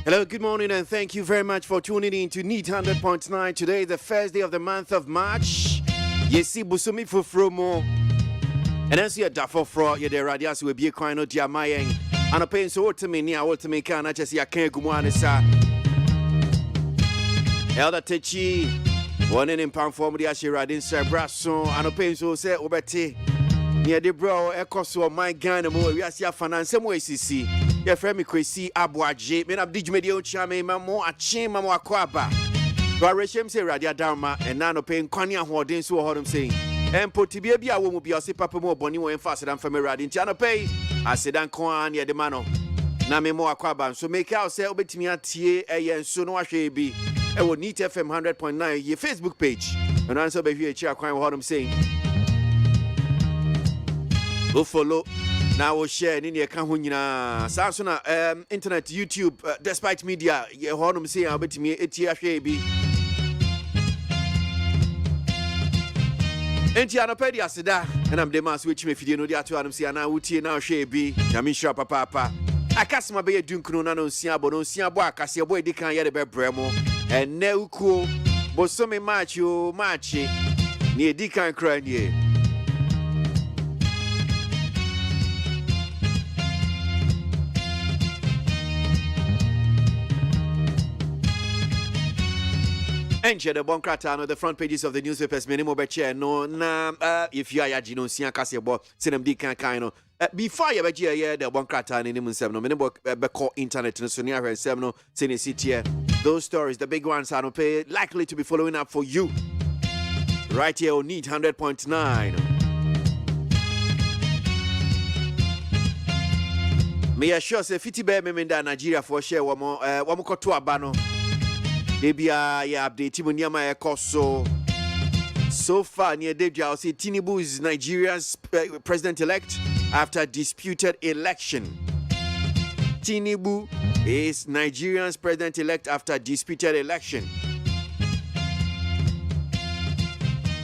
Hello, good morning, and thank you very much for tuning in to Need 100.9. Today, the first day of the month of March. Yesi busumi fufromo. And as you are for you, the radias will be a coin of Diamayang. And a pain so ultimately, near ultimately, can I just see a can't go on, sir. Elder Techi, one in pound form, the Ashiradin, Sir Brasson, and a pain so say, Obeti. Near the bro, echo so my gun, and more, we are seeing finance, some way, see. Your friend me KWASI ABOAGYE. Me na bdi media ochame mamo ache mamo akwaba. Ba reshem se radia dharma and na no pe nkwane ahoden so ho dem saying. Empo tibia bia wo mu bia se papa mo boni wo emfa sedan fami radia nti ano pe asedan kon ye de ma no. Na me mo akwaba so make out say obetimi atie eye nso no ahwe bi. E wo Neat FM 100.9 ye Facebook page. And answer be hwe chi akwan ho dem saying. Go follow. Now we'll share in your Kahunina Samsung internet, YouTube, despite media, you heard them say, I'll bet me a TFAB. Entiano Pedia Seda, and I'm the man switch me if you know the two Adam Siana Uti now Shaby, Yamisha Papa. I cast my bay Dunkuno, no Siabo, no Siabo, Cassia boy, they can't yet about Bremo, and no cool, but some match you match near Deacon Cranier. Enter the Boncratano, the front pages of the newspapers, minimum beche, no, if you are Yajino, Sian Cassiabo, Sinem Deacon Kino. Before you beche, the Boncratan in the Seven, minimum Becco internet, and Sonia and Semno, Sene City. Those stories, the big ones, are likely to be following up for you. Right here on Need 100.9. Me assure say 50 bear memenda Nigeria for share one more to abano. Maybe I update him near my course so far near Deja. I'll say Tinubu is Nigeria's president-elect after disputed election. Tinubu is Nigeria's president-elect after disputed election.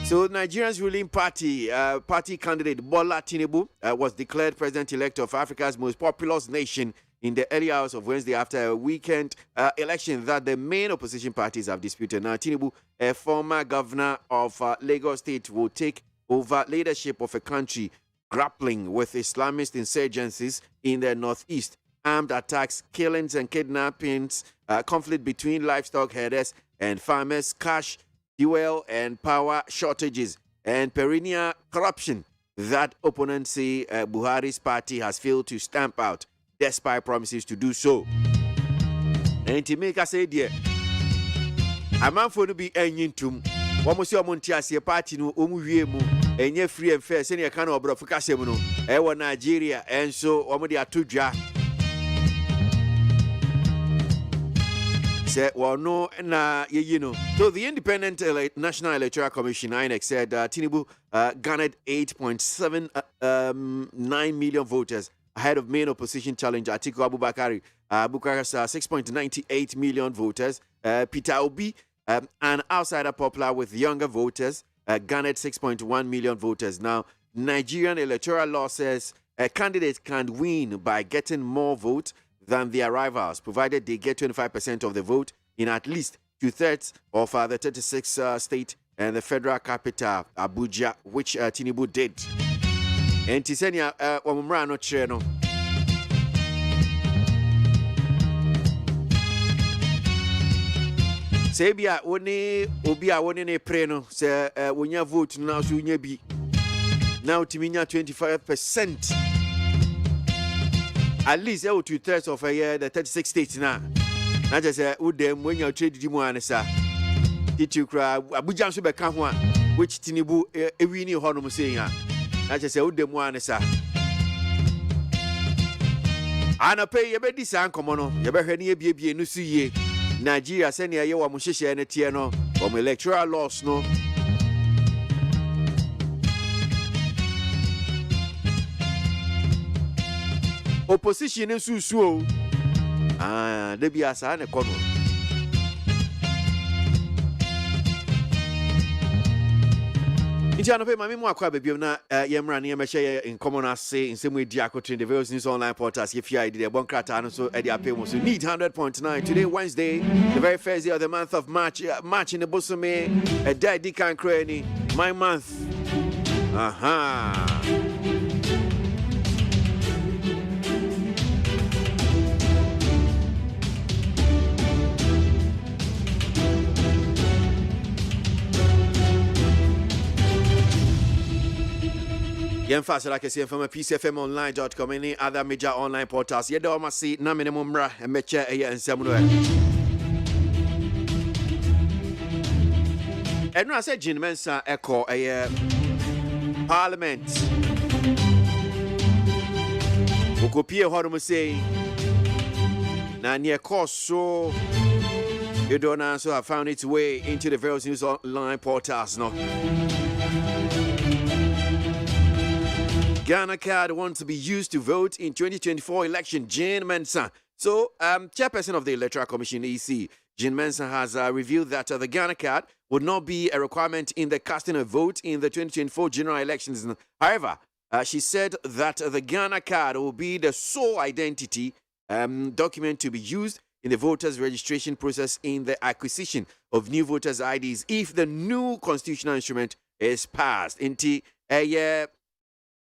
So Nigeria's ruling party candidate Bola Tinubu was declared president-elect of Africa's most populous nation in the early hours of Wednesday after a weekend election that the main opposition parties have disputed. Now, Tinubu, a former governor of Lagos State, will take over leadership of a country grappling with Islamist insurgencies in the northeast, armed attacks, killings and kidnappings, conflict between livestock herders and farmers, cash, fuel and power shortages, and perennial corruption that opponents say Buhari's party has failed to stamp out, despite promises to do so. And to make us say, dear, a man for to be enyin one must your MONTIE as a party no omuwiemu, and ye free and fair, senior can of Brofucasemuno, Ewa Nigeria, and so Omodi Atuja. Said, well, no, and you know. So the Independent National Electoral Commission, INEC, said Tinubu garnered 8.79 million voters ahead of main opposition challenger Atiku Abubakar. Bukar's 6.98 million voters. Peter Obi, an outsider popular with younger voters, garnered 6.1 million voters. Now, Nigerian electoral law says a candidate can win by getting more votes than their rivals, provided they get 25% of the vote in at least 2/3 of the 36 state and the federal capital, Abuja, which Tinubu did. And Tisenia, Omumrano Cheno. Sebia, Obia, one in a preno, say, when you vote now, so you be now Timinia 25%. At least 2/3 of a year, the 36 states now. Not just would them when you're trading Muanesa. Did you cry? Abuja should become one, which Tinubu every new honor saying. Not just would them Muanesa. And I pay your bed sound common. You better hear be no see Nigeria send you a Mushisha and a Tiano from electoral laws no. Opposition is so they be as an economy. Intiano pay my memoir baby na yemra ne yemhye in common as say in same way diakotin the various news online portals if you idea bon krata no so e dey pay mo so need 100.9 today Wednesday the very first day of the month of March in the Bosome a daddy can cranny my month Yen faster like I say from a PCFMonline.com any other major online portals. You don't see na minimum ra and mecha and semuno. And no I said Jin Mensa echo a parliament. Ukopie horum say na near course so you don't answer have found its way into the various news online portals no. Ghana card wants to be used to vote in 2024 election. Jane Mensah. So, chairperson of the Electoral Commission (EC), Jane Mensah has revealed that the Ghana card would not be a requirement in the casting a vote in the 2024 general elections. However, she said that the Ghana card will be the sole identity document to be used in the voters' registration process in the acquisition of new voters' IDs if the new constitutional instrument is passed.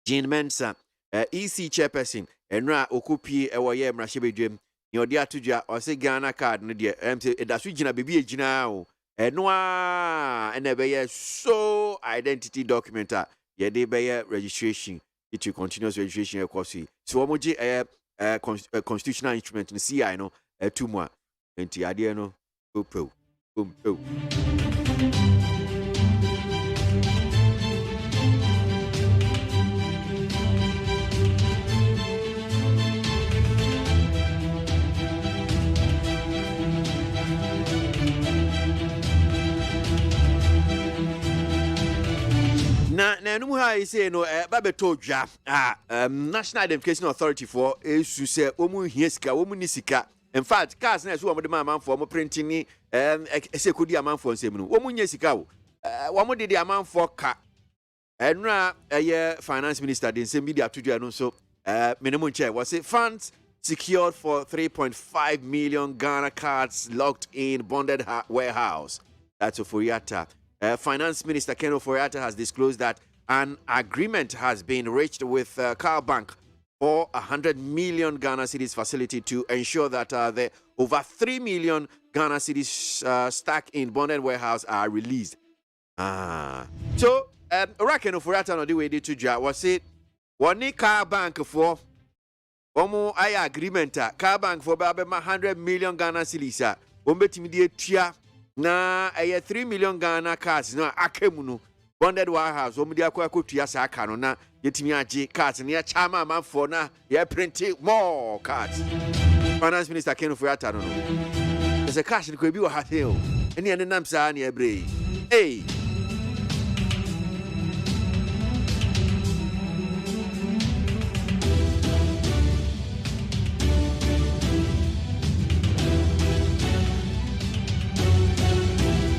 Jane Mensah, EC chairperson, and Ra Okupi, Ewaye Mrashebedrim, your dear Tuja, or say Ghana card, no dear, that's Regina Baby Gina, and Noa, and a so identity documenta, ye de bear registration, it will continuous registration, of course. So, Omoji, a constitutional instrument in the CI, no, a 2 more, and Tiadiano, boom. Na no I say no babeto dwa National Identification Authority for to say omu hiesika omu nisika. In fact cars na so omo de man for omo printing ni esekodi aman for nsem no omu nyesika wo omo de aman for ka enra finance minister de nsem bi de atodua no so minimum chair was it funds secured for 3.5 million Ghana cards locked in bonded warehouse. That's Oforiatta. Finance Minister Ken Oforiatta has disclosed that an agreement has been reached with Car Bank for 100 million Ghana cedis facility to ensure that the over 3 million Ghana cedis stuck in bonded warehouse are released. So, Ken Oforiatta no the way to ja was it one Car Bank for Omo aya agreement Car Bank for 100 million Ghana cedis ombetimi die tua na 3 million Ghana cards na akemu no bonded warehouse omu dia kwa kotua sa aka no na yetimi age cards na ya chama amanfo na ya print more cards. Finance Minister Ken Oforiatta no there's a cash ko bi wa ha he o ene ene nam sa na ebre hey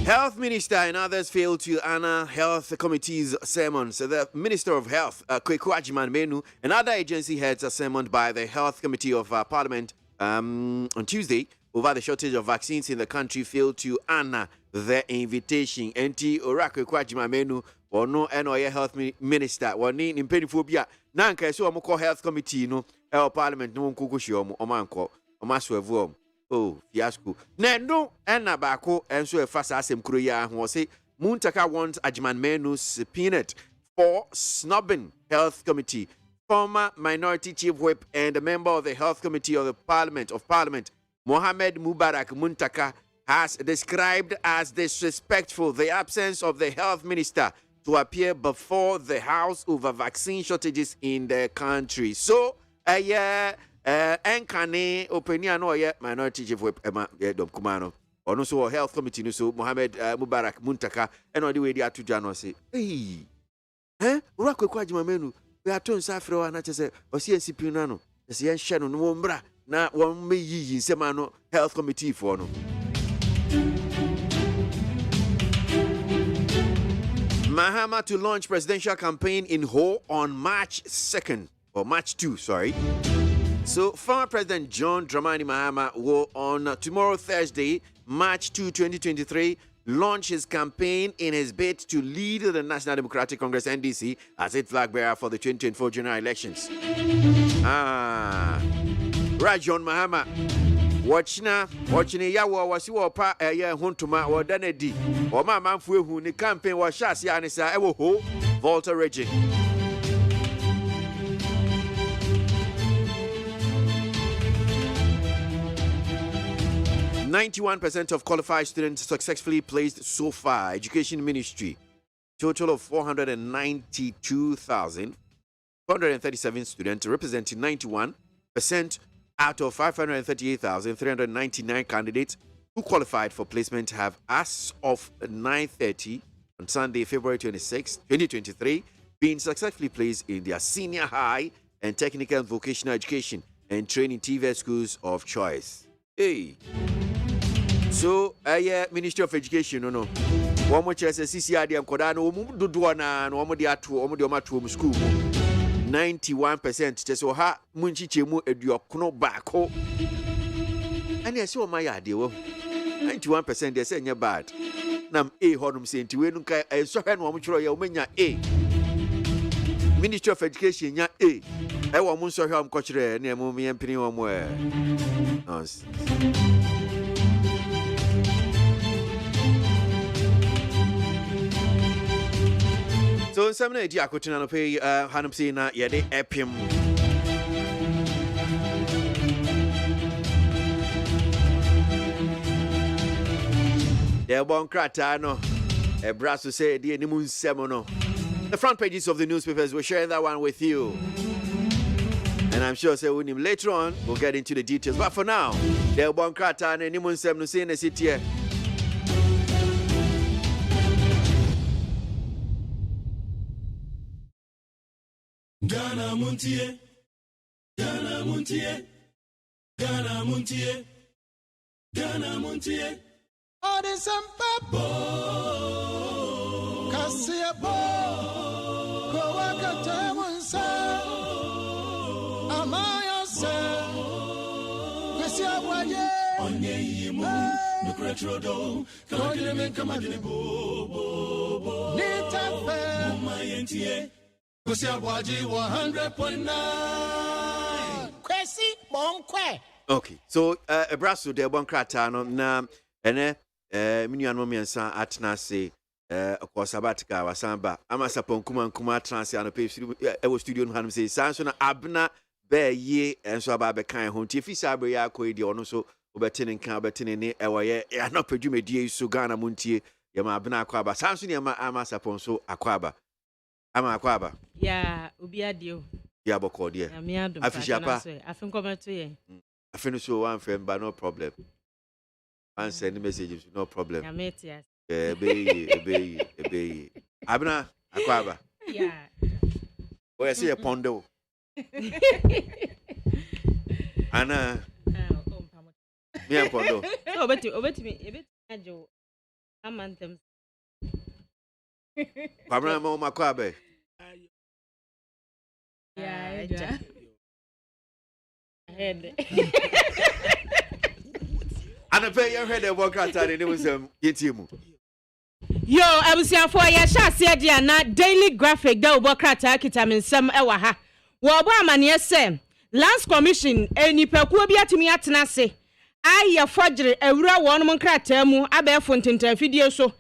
Health Minister and others failed to honor Health Committee's sermons. The Minister of Health, KWASI, and other agency heads are summoned by the Health Committee of Parliament on Tuesday over the shortage of vaccines in the country failed to honor the invitation. NT Ora KWASI or no NOA Health Minister or in Penifobia. Nanka so amoko Health Committee no Parliament no nkukushi omanko omaswevu. Oh, fiasco. No, and Nabako, and so a fast as him Korea who say Muntaka wants Ajman Menu subpoenaed for snubbing Health Committee. Former Minority Chief Whip and a member of the Health Committee of the Parliament Mohammed Mubarak Muntaka has described as disrespectful the absence of the Health Minister to appear before the House over vaccine shortages in the country. So, Enkane opinion no ye Minority Chief Whip Dom Kumano or no so Health Committee no so Mohammed Mubarak Muntaka and all the way they are to Jano say hey Rako Kwajima menu we are ton safro na chese o CNCP no se yen hye no no mbra na won meyi nsema no Health Committee for no Mahama to launch presidential campaign in Ho on March 2nd, or March 2, sorry. So, former President John Dramani Mahama will on tomorrow, Thursday, March 2, 2023, launch his campaign in his bid to lead the National Democratic Congress NDC as its flag bearer for the 2024 general elections. Rajon Mahama, watching yawa wasiwa pa huntuma or danedi or my man who the campaign was shasi anisa ewo ho Volta region. %91 of qualified students successfully placed so far. Education Ministry, total of 492,437 students, representing 91% out of 538,399 candidates who qualified for placement, have, as of 9:30 on Sunday, February 26, 2023, been successfully placed in their senior high and technical and vocational education and training TVET schools of choice. Hey. So, Ministry of Education, no. One more chance, CCRD and Kodano, Duduana, no more dia to Omodioma school. 91% just so ha Munchi Chemu Edio Kuno Bako. And I saw my idea. 91% they say you're bad. Nam A Honum saying to Wenuka, I saw her no mutual Yomania A. Ministry of Education, ya A. I want Munso Ham Cochre, near Mummy and Penny Omware. Nonsense. So, some idea could not pay Hanum Sina Yade Epim. The Bon Cratano, a brass to say, the Nimun Semono. The front pages of the newspapers will share that one with you. And I'm sure say with him later on, we'll get into the details. But for now, the Bon Cratano and Nimun Semono saying the city. Ghana Montie, Ghana Montie, Ghana Montie, Ghana Montie. All the Sampa Cassia Bo, Coaca Tamansa, Amaya Sa, Cassia Waye, Onye Yimu, the Cretrodo, Cardinal Camadinibo, Nita Fair, my NTA. KWASI 100.9. KWASI Bonkwe. Okay, so a brasso de Boncratano na Miniano Miansa Atnase of Sabatica was Samba. Amasapon Kuma Transi and a pay studio Hanum say Sansona Abna Bear ye and so about the kind home. If he's Abria Coedi or so, Obertin Carbertin, Ewaye, and not presume a so Ghana Montie, Yama Abna Quaba, Sanson Yama Amasapon so Aquaba. Ama Aquaba. Yeah, Ubiadio. Yeah, Bocordia. I fish up. I think come to you. I finish one friend, but no problem. And send messages, no problem. I met yes. Be. Abna, Aquaba. Yeah. Where I see a pondo. Anna. Me a pondo. Over to me. A bit, Joe. I'm anthem. Pamela Makwabe. Yeah, head. And I pay your head and walk out and it was get him. Yo, I was here for your shot, said na daily graphic that will work out in some ewaha. Wabama near Sam. Last commission, any perquabia to me at Nase. I ya forgery a real one cratemu, abe fontin video so.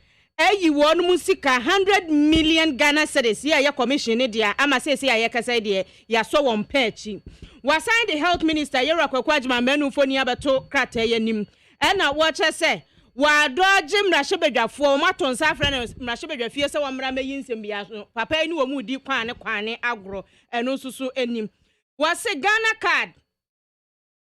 You want musika 100 million Ghana cedis. Yeah, your commission idia. Ama say ya kasa idea. Ya so one pechi. Wasign the health minister. Yera kwakwajima menu foni abato krate yenim. Ena watcha say. Wa doji mrashibedwa fo maton safra mrashibedwa fie se wa mra meyinsem bia so. Papa eni wo mu di kwane agro. Eno susu enim. Wase Ghana card.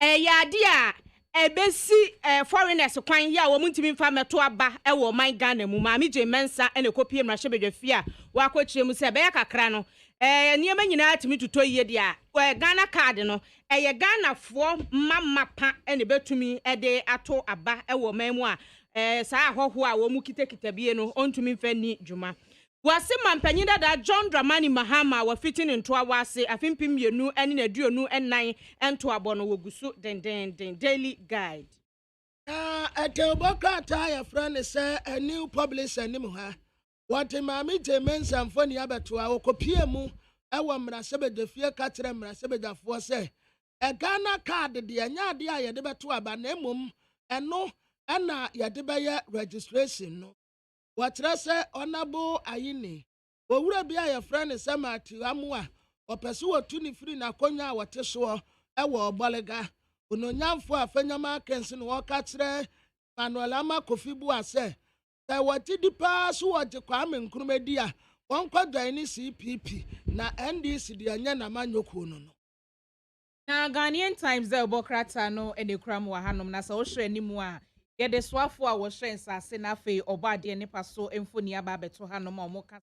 Yadia. Ebesi foreigners kwan ya wo muntimi mfa meto aba e wo man Ghana mu ma je mensa e ne kopie mra hwebedwafia wa akwakyire mu se be kakra no niema nyina atimi tuto yie dia Ghana card no ye Ghana fo mama pa e ne betumi e de ato aba e wo man mu a saa ahoho a wo mu kitekita bie no ontumi mfa ni dwuma wase mampanyin da John Dramani Mahama wa fitin into awase afimpim yenu ene na duonu ennan ento abono wogusu den daily guide. Eteboka ya friend say a new publisher nim ha. What mami Jemen Samfoni abeto a okopie mu ewo mrasebe de fie katre mrasebe da fo say e Ghana card de anya de a ye de beto aba na emom eno na ye de be registration no. What say honorable ayini owura bia ya friend say Matthew amua opese wotu ni free na konya wote so ewo obolega ononyamfo afanyama kense no wakatre Manuel ama kofibu ase ta wati dipa so wote kwame nkrumadi a wonkwadwan ni CPP na NDC de anya na manyoko no na Ghanaian Times the obokrata no enekram wa hanom na sa wo hwɛ animu a yɛde soafo a wɔhwɛ nsase na afei ɔbaade ne paso mfoni aba beto hanom a ɔmo ka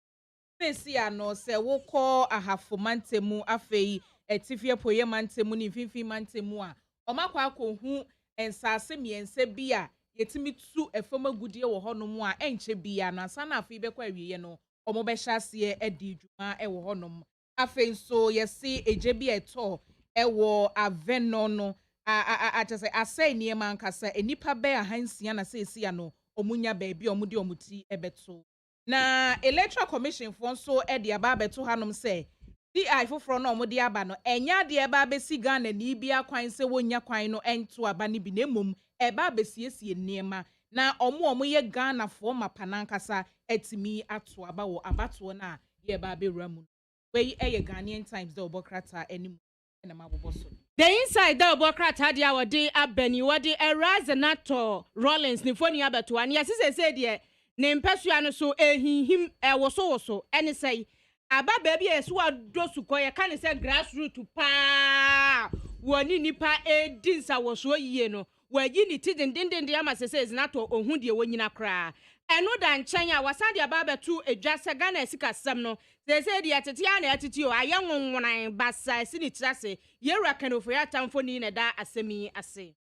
fesi ano sɛ wokɔ ahafo mantemu afei etifie poye mantemu ne mfimfini mantemu a ɔmakwa akɔhu nsase miense bi a yɛtimi tu efoma gudie wɔ hɔnom a enche bia na ansa na afei bɛkɔ awiye no ɔmo bɛhyɛ aseɛ adi dwuma wɔ hɔnom afei nso yɛse egye bi ɛtɔ ɛwɔ aveno no atese asɛ niema nkasa enipa bɛ ahansia na sɛsia no ɔmunya baabi ɔmudi ɔmuti ɛbɛto na electoral commission fo nso ɛde aba beto hanom sɛ DI foforo no ɔmudi aba no enya de aba besi Ghana ni bia kwan sɛ wonya kwan no ɛnto aba ne bi na emom ɛba besiesie niema na ɔmo yɛ Ghana fo mapanankasa ɛtimi ato aba wɔ abato na yɛ ba bewura mu wei ɛyɛ Ghanaian Times the obokrata anim. The inside the obokrata dia wode abani wode Erazenato Rollins ni foni abeto an yesi se de ne mpesua no so ehihim woso ene sei aba baabi esu adosu koye ka ne se grassroots pa woni nipa edinsa woso yie no wagi ni tidin dindin ama se Erazenato ohun de wonyina kra eno da nchen a wasade aba beto edwase Ghana esikasem no se de atete ya na atete o ayenwonwonan basa si ni trase yewra kanofo ya tamfoni na da asemi ase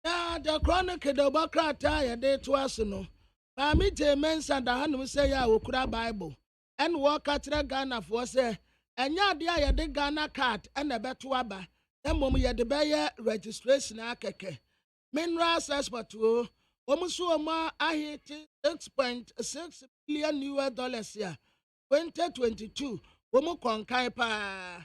the chronicle the obokrata ya de to ase no Mami Jemen Sanda hanum say ya okura Bible and walk atre Ghana for say enya de ya de Ghana card and beto aba emom ye de be registration akeke minerals export o omuso ma ahiti $6.6 billion ya 2022 womu konkai pa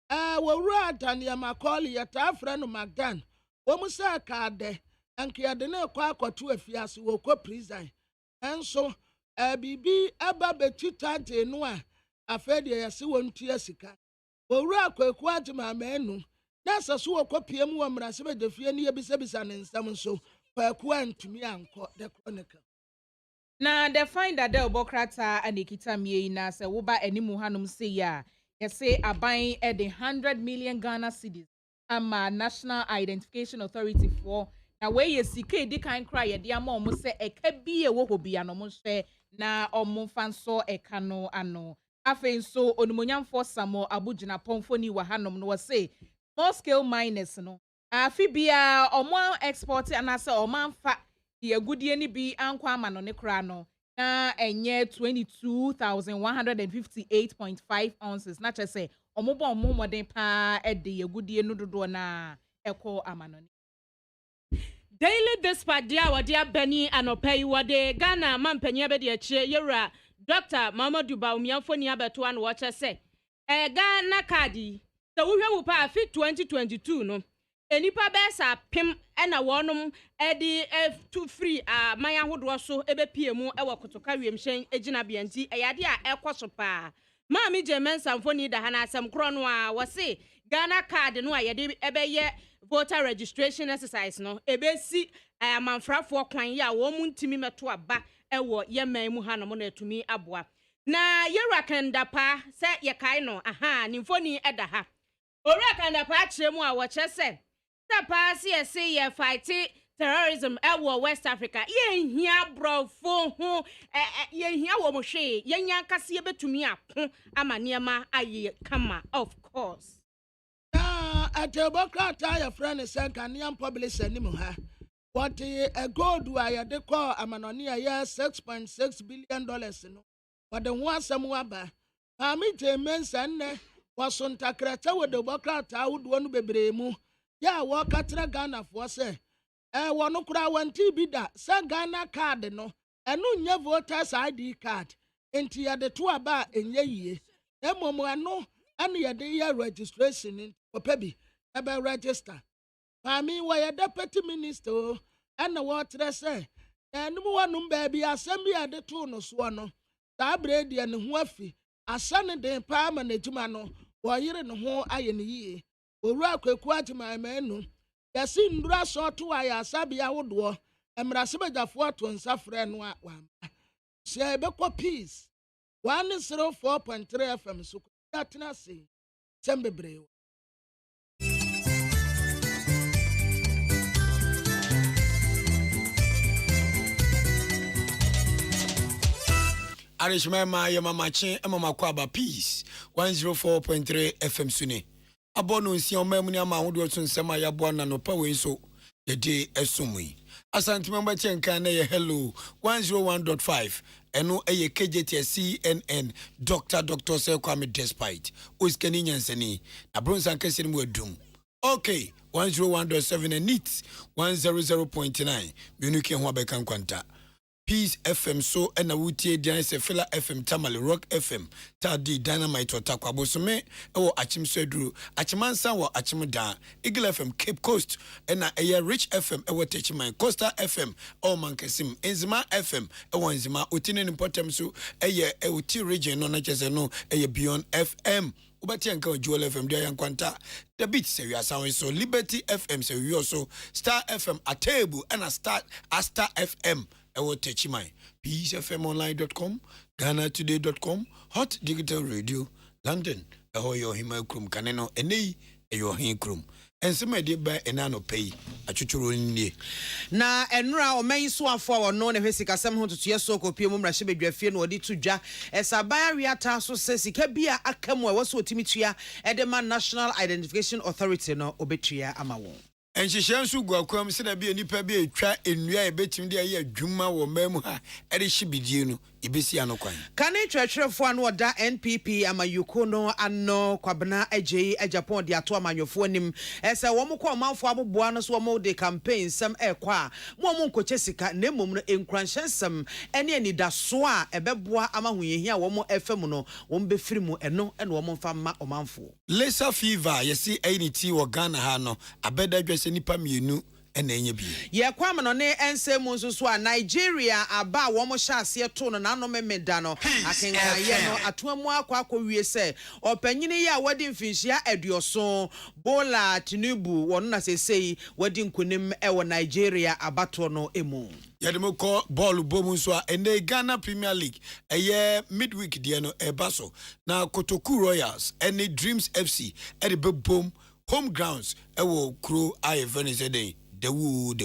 wowura Daniel Macaulay ya ta friend Magdan womu sa kade anke de na kwa akoto afiase wo ko prison enso bibi aba betuta de no a afede ya se wontu asika wowura akwaku agema manu na saso wo ko piem wo mrase be defie ne yebisabisa ne nsam nso kwaku antumi anko the chronicle. Na the find that the obokrata anikita mie na se woba animu hanum se ya yese aban e the 100 million Ghana cedis ama National Identification Authority for na we yesike di kan kra ye de ama omo se eka bi e wo hobia no mo hwe na omo fanso eka no ano afen so onumonyamfo Samo abugina pomfoni wa hanom no se small scale miners no afi bia omo export anase omo amfa ye gudie ni bi ankwa ama no ne kra no na enye 22,158.5 ounces na chese omobo omo moden pa ede ye gudie no dodo na eko ama no. Daily Dispatch dia wade abani anopai wade Ghana mampanya be de akire yewura Dr. Mamadou Bawumiamfoni abeto an wo chese Ghana kadi se wo hwe wo pa fit 2022 no enipa besa pim ena wonum edi to free maya hodo so ebepie mu ewo kotoka wiemhyen egina bianti eyade a ekoso pa Mami Jemen Samfoni da hana asem kro no a wose Ghana card no a yede ebeye voter registration exercise no ebesi amanfrafo kwan ya wo mu ntimi meto aba ewo yeman mu hanom na atumi aboa na yewra kanda pa se yekai no nimfoni eda ha owra kanda pa kire mu a wo chese pass yes ye fight terrorism ewo West Africa ye hia brofo ho ye hia wo mo hwe ye nya kase ye betumi ako ama niema aye kama of course atebokrata ya friend say Ghanaian publisher ni mu ha what a gold wa ya de call amanoni ya $6.6 billion no ɔde ho asɛm waba maame Jemensa nne wɔso ntakrata wɔ de bɔkrata ahodoɔ no bebree mu yɛ a wɔka kyerɛ Ghanafoɔ sɛ wɔno koraa wɔnte bi da sɛ Ghana card no ɛno nyɛ voters ID card enti yɛde to aba a ɛnyɛ yie mmom ɛno ɛne yɛde yɛ registration wɔpɛ bi ɛbɛ register maame wɔyɛ deputy minister o ɛna wɔtrɛ sɛ ɛnum wɔnom baabi asɛm bi a yɛde to no soɔ no saa bere deɛ ne ho afi ahyɛ ne den paa ma n'adwuma no wɔyere ne ho ayɛ ne yie owura kwaku agyemanmanu yɛsi ndura sɔɔto a yɛ asabea ahodoɔ mmerɛsebagyafoɔ to nsa frɛ no a wamba sɛ ɛbɛkɔ peace 104.3 FM so yɛatena se sɛm bebree Arishma Yamamache Mama Kwaba Peace 104.3 FM Sune. Abono nsi omemuni ama hodo so nsema ya boana no pa we so ye de esumui. Asante member chenka na ye hello 101.5 eno eye KJT CNN Dr. Sir Kwame Despite oskani nyansani na bronza nkese mu adum. Okay 101.7 and NIT 100.9 minuke ho abeka nkwanta. Peace FM so ena wutie dian se Fela FM Tamale Rock FM Tadi Dynamite Otakwa Bosome ewo Achimso Eduru Achimansa wo Achimda Eagle FM Cape Coast ena eye Rich FM ewo Techiman Coastal FM o Mankesim Enzima FM ewo Enzima Otine Nimpotem so eye Oti region no na chese no eye Beyond FM Ubati anka Jewel FM dia yankwanta the beat se we asan so Liberty FM se we also Star FM Atebu ena Star FM ewo Techimai peacefmonline.com GhanaToday.com Hot Digital Radio London eho yo hima krum kaneno enei eyo hin krum ensema de ba enano pay atwotworo nie na enura oman so afo wono na hwesika sem ho totoye so kopie mu mrahye bedwafie no odi tudwa esabaya wiata so se sika bia akamu e wo so otimitua edema National Identification Authority no obetua amawo enhyehyɛ nso guakwam se na bia nipa bia etwa enua ebetim de aye adwuma wo mamu ha ede hyebidie no ibesi anokwan kane twetwerefo ano oda NPP amayuko no ano kwabena agye Japan de ato amanyofo anim ese wo mkọ omanfo aboboa no so wo de campaign sam ekwa mo nkoche sika na emom no enkranhyensem ene anidaso a ebeboa amahoyehia wo mo FM no wo mbefiri mu eno ene wo mfa ma omanfo Laser fever yesi ainiti wo Ghana ha no abeda dwese nipa mienu ena enye bi ye kwam no ne ense mu nsusu a Nigeria aba wo mo hya ase to no na no memeda no akenka ye no atoamu akwa se opanyini ya wadi mfinhia aduoso Bola Tinubu wono na sesei wadi nkunim ewo Nigeria abato no emu yademo ko ball bomu so a ene Ghana Premier League eye midweek de no ebaso na Kotoku Royals ene Dreams FC ede bebom home grounds ewo kro aye Wednesday dewu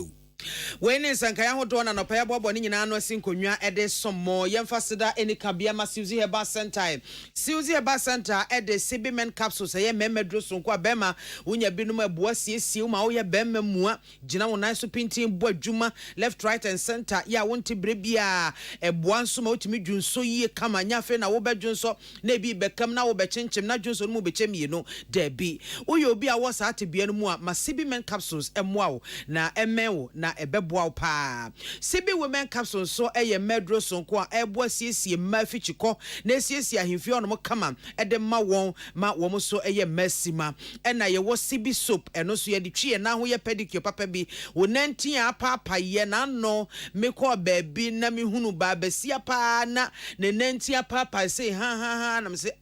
Wene sankaya hodo na nopaya bobo ni nyina no asinkonwa ede sommo yemfasida eni kabia ma Suzy Heba Center Suzy Heba Center ede CB capsules ye memedro sonko abema unya binum aboa siesie ma wo ye bema mua gina wonan so pintin bo adwuma left right and center ya wonte brebia eboa nso ma otimi dwunso yie kama nyafe na wo bedwunso na bi bekam na wo bechenchem na dwunso no mu bechemie no da bi uye obi a wo sa atebia no mu a ma CB capsules emoa wo na emewo na ebeboa pa CB women capsules so eye medro sonko a eboa siesie ma fichiko na siesie ahemfie ono kama ede ma won so eye masima ena ye wo CB soap eno so ye de twie na ho ye pedicure papa bi wonantin apapa ye na no mekọ baabi na mehunu ba basia pa na ne nantin apapa say ha na me say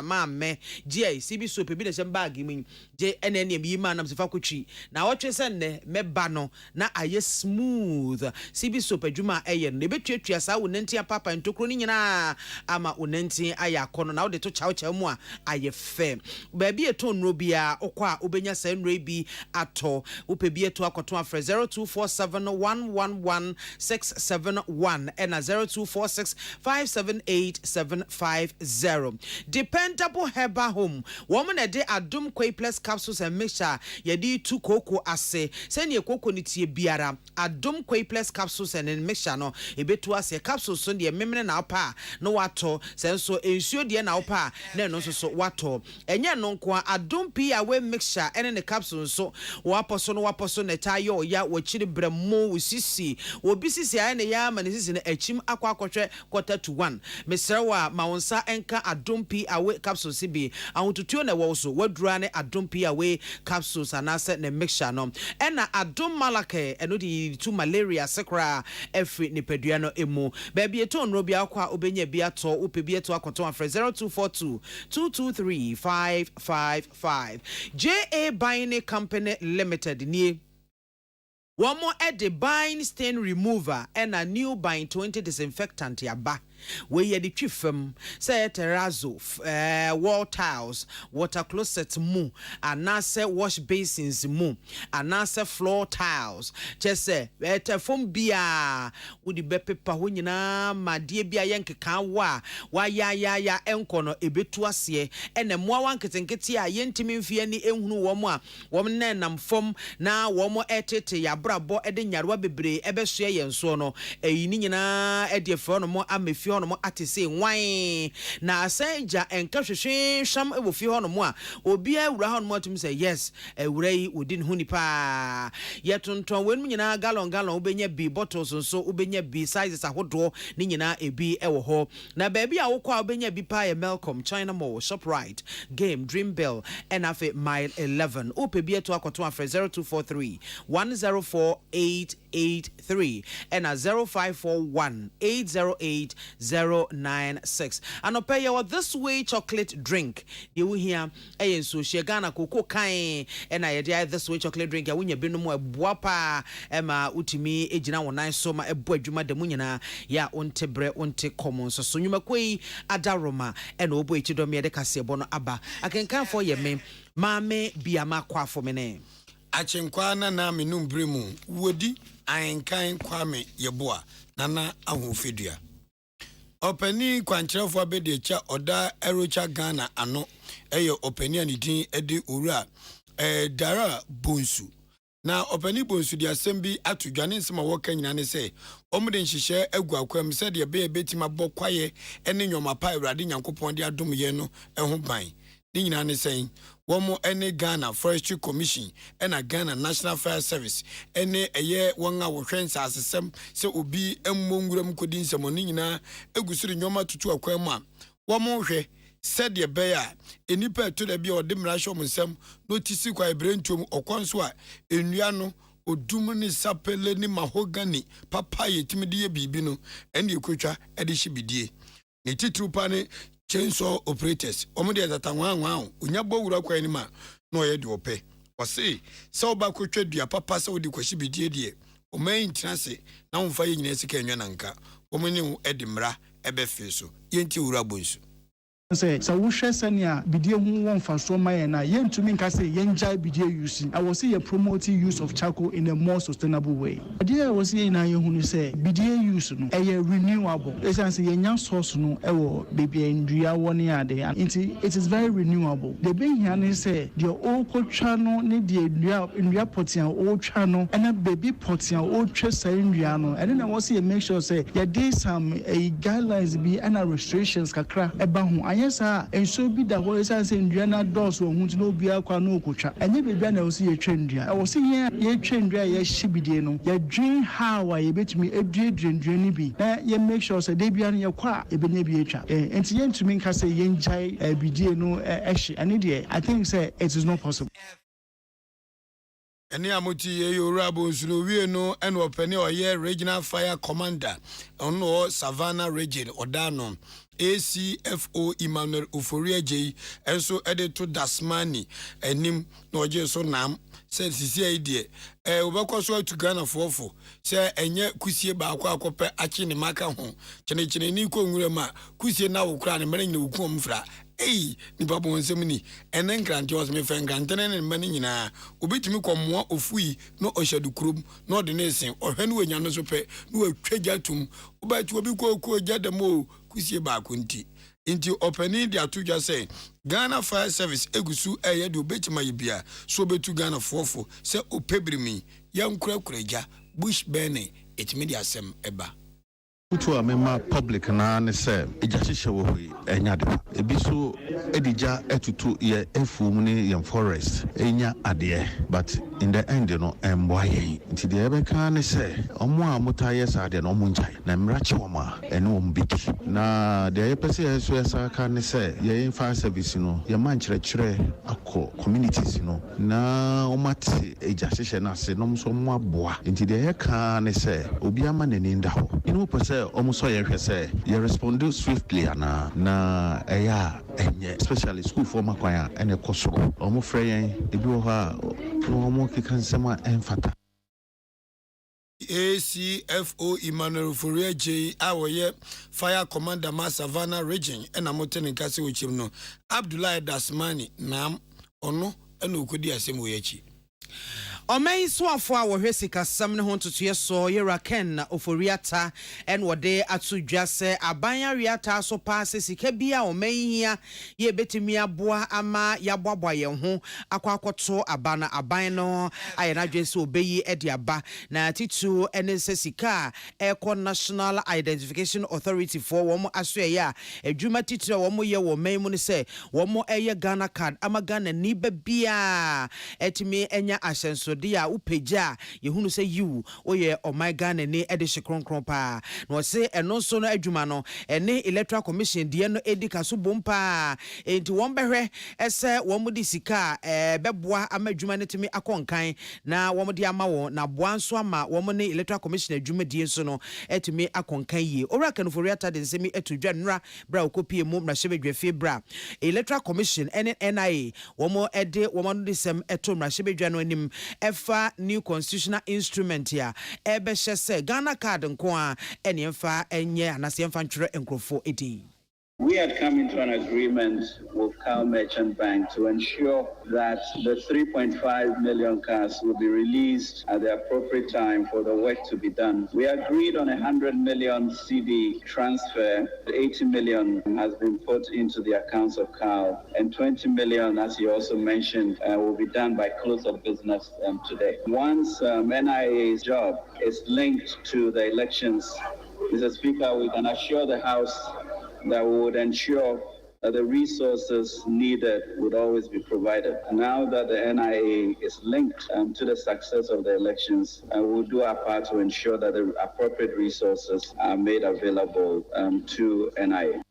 ma me je CB soap bi de sem bag mi je ene ne bi ma na me fa kotwi na wo twese ne meba no na aye smooth CB soap adwuma eye no betwetwa sa wonantin apapa ntokro ni nyina ama wonantin aya kono na wo de to chaw mu a aye fe baabi eto nro bia okwa obenya sa nro bi ato upebi eto akoto afre 0247111671 and 0246578750 dependable herbal home woman e de adum Kwai plus capsules and mixture ye di tu koko ase se ne koko ni tie biara biara adom kwei plus capsules and mixture no ebetu ase capsules so de memene na opa no wato senso ensuo de na opa na no so wato enye no nko adom pia we mixture ene ne capsules so waposo ne tayo ya wachiri bremo usisi obisisi aye ne ya ma ne sisi ne achim akwa 1:45 mesrewa mawonsa enka adom pia we capsules bi ahotutuo na wo so wadura ne adom pia we capsules anase ne mixture no ena adom malake eno di to malaria sekra every nipadua no emu baby eto nro bia kwa obenya bia to upebi eto akoto afre 0242 223 555 JA Buying Company Limited ni one more at the buying stain remover and a new buying 20 disinfectant yaba. We ye the chifem say terrazzo, wall tiles, water closet mu, and nasa wash basins mu, and nasa floor tiles. Just say better from bia would the bepe pahunina, my dear bia yank can wa ya encono ebetuasie, and the more one can get ya yentimin fiani enhu woma, woman nam from now one more etete ya brabo edin yarwa bebre ebeshe yen sono, a yinina edia frono mo amefio no mo ate say wan na asenja enka hwehwe sham e wo fi ho no mo a obi awura ho no mo tum say yes awura yi odin hu ni pa yetonton wen nyina gallon ubenya bi bottles so ubenya bi sizes ahodo ni nyina ebi e wo ho na baby a wo kwa ubenya bi pa ye Melcom China Mall Shoprite Game Dream Bell and afi mile 11 ope bi eto akoto afre 0243 104883 and a 0541 808 096 and pay your this way chocolate drink you hear so she Ghana cocoa kind and I this way chocolate drink ya wunya binu mo boapa ema utimi ejina wonan so ma ebo adwuma de munyina ya ontebre onte common so nyuma kwei adaroma and obo echidom ye de kasebo no aba akenkan for ye me maame biama kwa for me ne achenkwa na menum bremu wodi ankan kwame yeboa nana ahofedua openi kwankyerefo abede cha oda erocha Ghana ano eyo openi anidin ede owura dara bonsu na openi bonsu de asembi atodwane nsema woka nyina ne se omde nhihye agu akwam se de be betima bokwaye ene nyoma pa awrade nyankopon de adom ye no eho ban ni nyina ne sen womo ene Ghana Forestry Commission ena Ghana National Fire Service ene eye wonga wo hwensa asesem se obi emmongurem kodi nsemo ni nyina egusiri nyoma tutu akwam a womo hwe said ye beya enipa to da bia ode mrahwe nsem notice kwa ebrentum okonso a enua no odum ni sapele ni mahogany papa yetimidi ye bibi no ene ekotwa ede hibidie ne titrupa ne chainsaw operators omode data nwanwa onyabo wura kwa ni ma na oye de ope wose se oba kotwa dua papa se odi kwashi bidie die o main trance na wonfa ye nyina sika enwa nanka omene edimra ebe feso yenti wura bonsu say so we share senia bidie hu won fa so maye na yentumi nka say yenja bidie use I was say promoting use of charcoal in a more sustainable way idea was say na ye hu say bidie use no e renewable e say yenya source no e wo bebia ndua woni ade it is very renewable the be here ne say the o kotwa no ne de ndua potian o twa no and baby potian o twa say ndua no and then was say make sure say there dey some guidelines be and restrictions kakra e ba hu yes and so be that what is saying Diana does or who no be aqua no cocha and you be I see a trend I was seeing ye trend ye shibidi no ye dream how I bet me a dream be ye make sure say they be on your qua e be nebiacha and to me can say yenjai bidie no and I think say it is not possible. Eni amoti ye yorabo nsuno wie no eno opene oye regional fire commander ono Savannah region odano ACFO Emmanuel Oforiaje enso ede to Dasmani enim na oje so nam se sisi aidie obakoso atu Ghana fofo se enye kusie ba akope achi ne maka ho chene ni ko nwura ma kusie na wokra ne mere nyina wuku omfra ni babo nsem ni enen grante was me fen grante ne mani nyina obetumi komoa ofui no ohyadu krom no de ne sen ohwe ne wanya no so pe no watwajatum obatu obi ko jadamo kusie ba akonti inti openi dia tudwa say Ghana Fire Service egusu eye de obetima yibia so betu Ghana fofo se opebrimi yankura kuraja bush burning etimi asem eba to a member public na ne say ejahihye wo hoi enya de ebi so edija etutu ye efum ne ye forest enya ade but in the end no emboye nti de ebeka ne say omo a mutaye sa de no omo nchai na mrache woma ene wom biki na de yepese yeso yesa ka ne say ye fire service no ye man kire akọ communities no na omate ejahihye na se no so mo aboa nti de ye ka ne say obi ama ne ninda ho inu pese almost so you respond swiftly na eya enye especially school for makwaya ene kosoro omo frey ebi wo ha omo kikansema enfata ACFO Emmanuel Fourier J awoye fire commander ma Savannah region ena motene nkase wochim no Abdullahi Dasmani nam ono ena okodi asem wo yachi Omei swafo a wohwe sikasam ne ho ntotoye so yeraken na oforiata en wode atudwa se aban ariata so paase sika bia omei hia ye betimi aboa ama yaboaboa ye ho akwakoto abana aban no ayena dwese obeyi ede aba na titu ene se sika Eco National Identification Authority for wo asoye a adwuma titu wo ye wo mei mu ne se wo eye Ghana card ama Ghana ni ba bia etimi enya asenso dia upeja yehunu se you oye my Ghana ni edishe kronkron pa no se eno so no adwuma no ene electoral commission die no edika so bompa enti won behwe ese won mudi sika beboa amadwuma ne timi akonkan na won mudi ama won na boa nso ama won ne electoral commission adwuma die so no etimi akonkan yi owura kanoforiata de nsemi etudwa nra bra okopie mu mra shebedwafie bra electoral commission NIA won ede won de sem eto mra shebedwa no anim efa new constitutional instrument ya ebe hye Ghana card nko a ene mfa enye anase mfa ntwere enkrofo edi. We had come into an agreement with Cal Merchant Bank to ensure that the 3.5 million cars will be released at the appropriate time for the work to be done. We agreed on 100 million CD transfer. 80 million has been put into the accounts of Cal, and 20 million, as you also mentioned, will be done by close of business today. Once NIA's job is linked to the elections, Mr. Speaker, we can assure the House that would ensure that the resources needed would always be provided. Now that the NIA is linked to the success of the elections, we'll do our part to ensure that the appropriate resources are made available to NIA.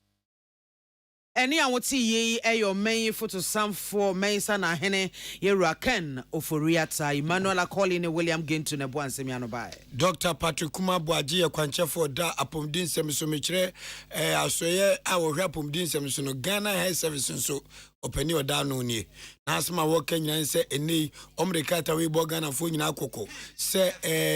Eni awoti ye eyo main photo sam for mensa na hene yeraken oforiata Emmanuel Akoli ne William Gintu ne boansemi anobae Dr. Patrick Kuma Boagye kwanchefo da apomdin semiso mekire asoye awohwa apomdin semiso no Ghana Health Service so openi oda no nie na asema wo kanya se eni omrekata we bo Ghana fo nyina akoko se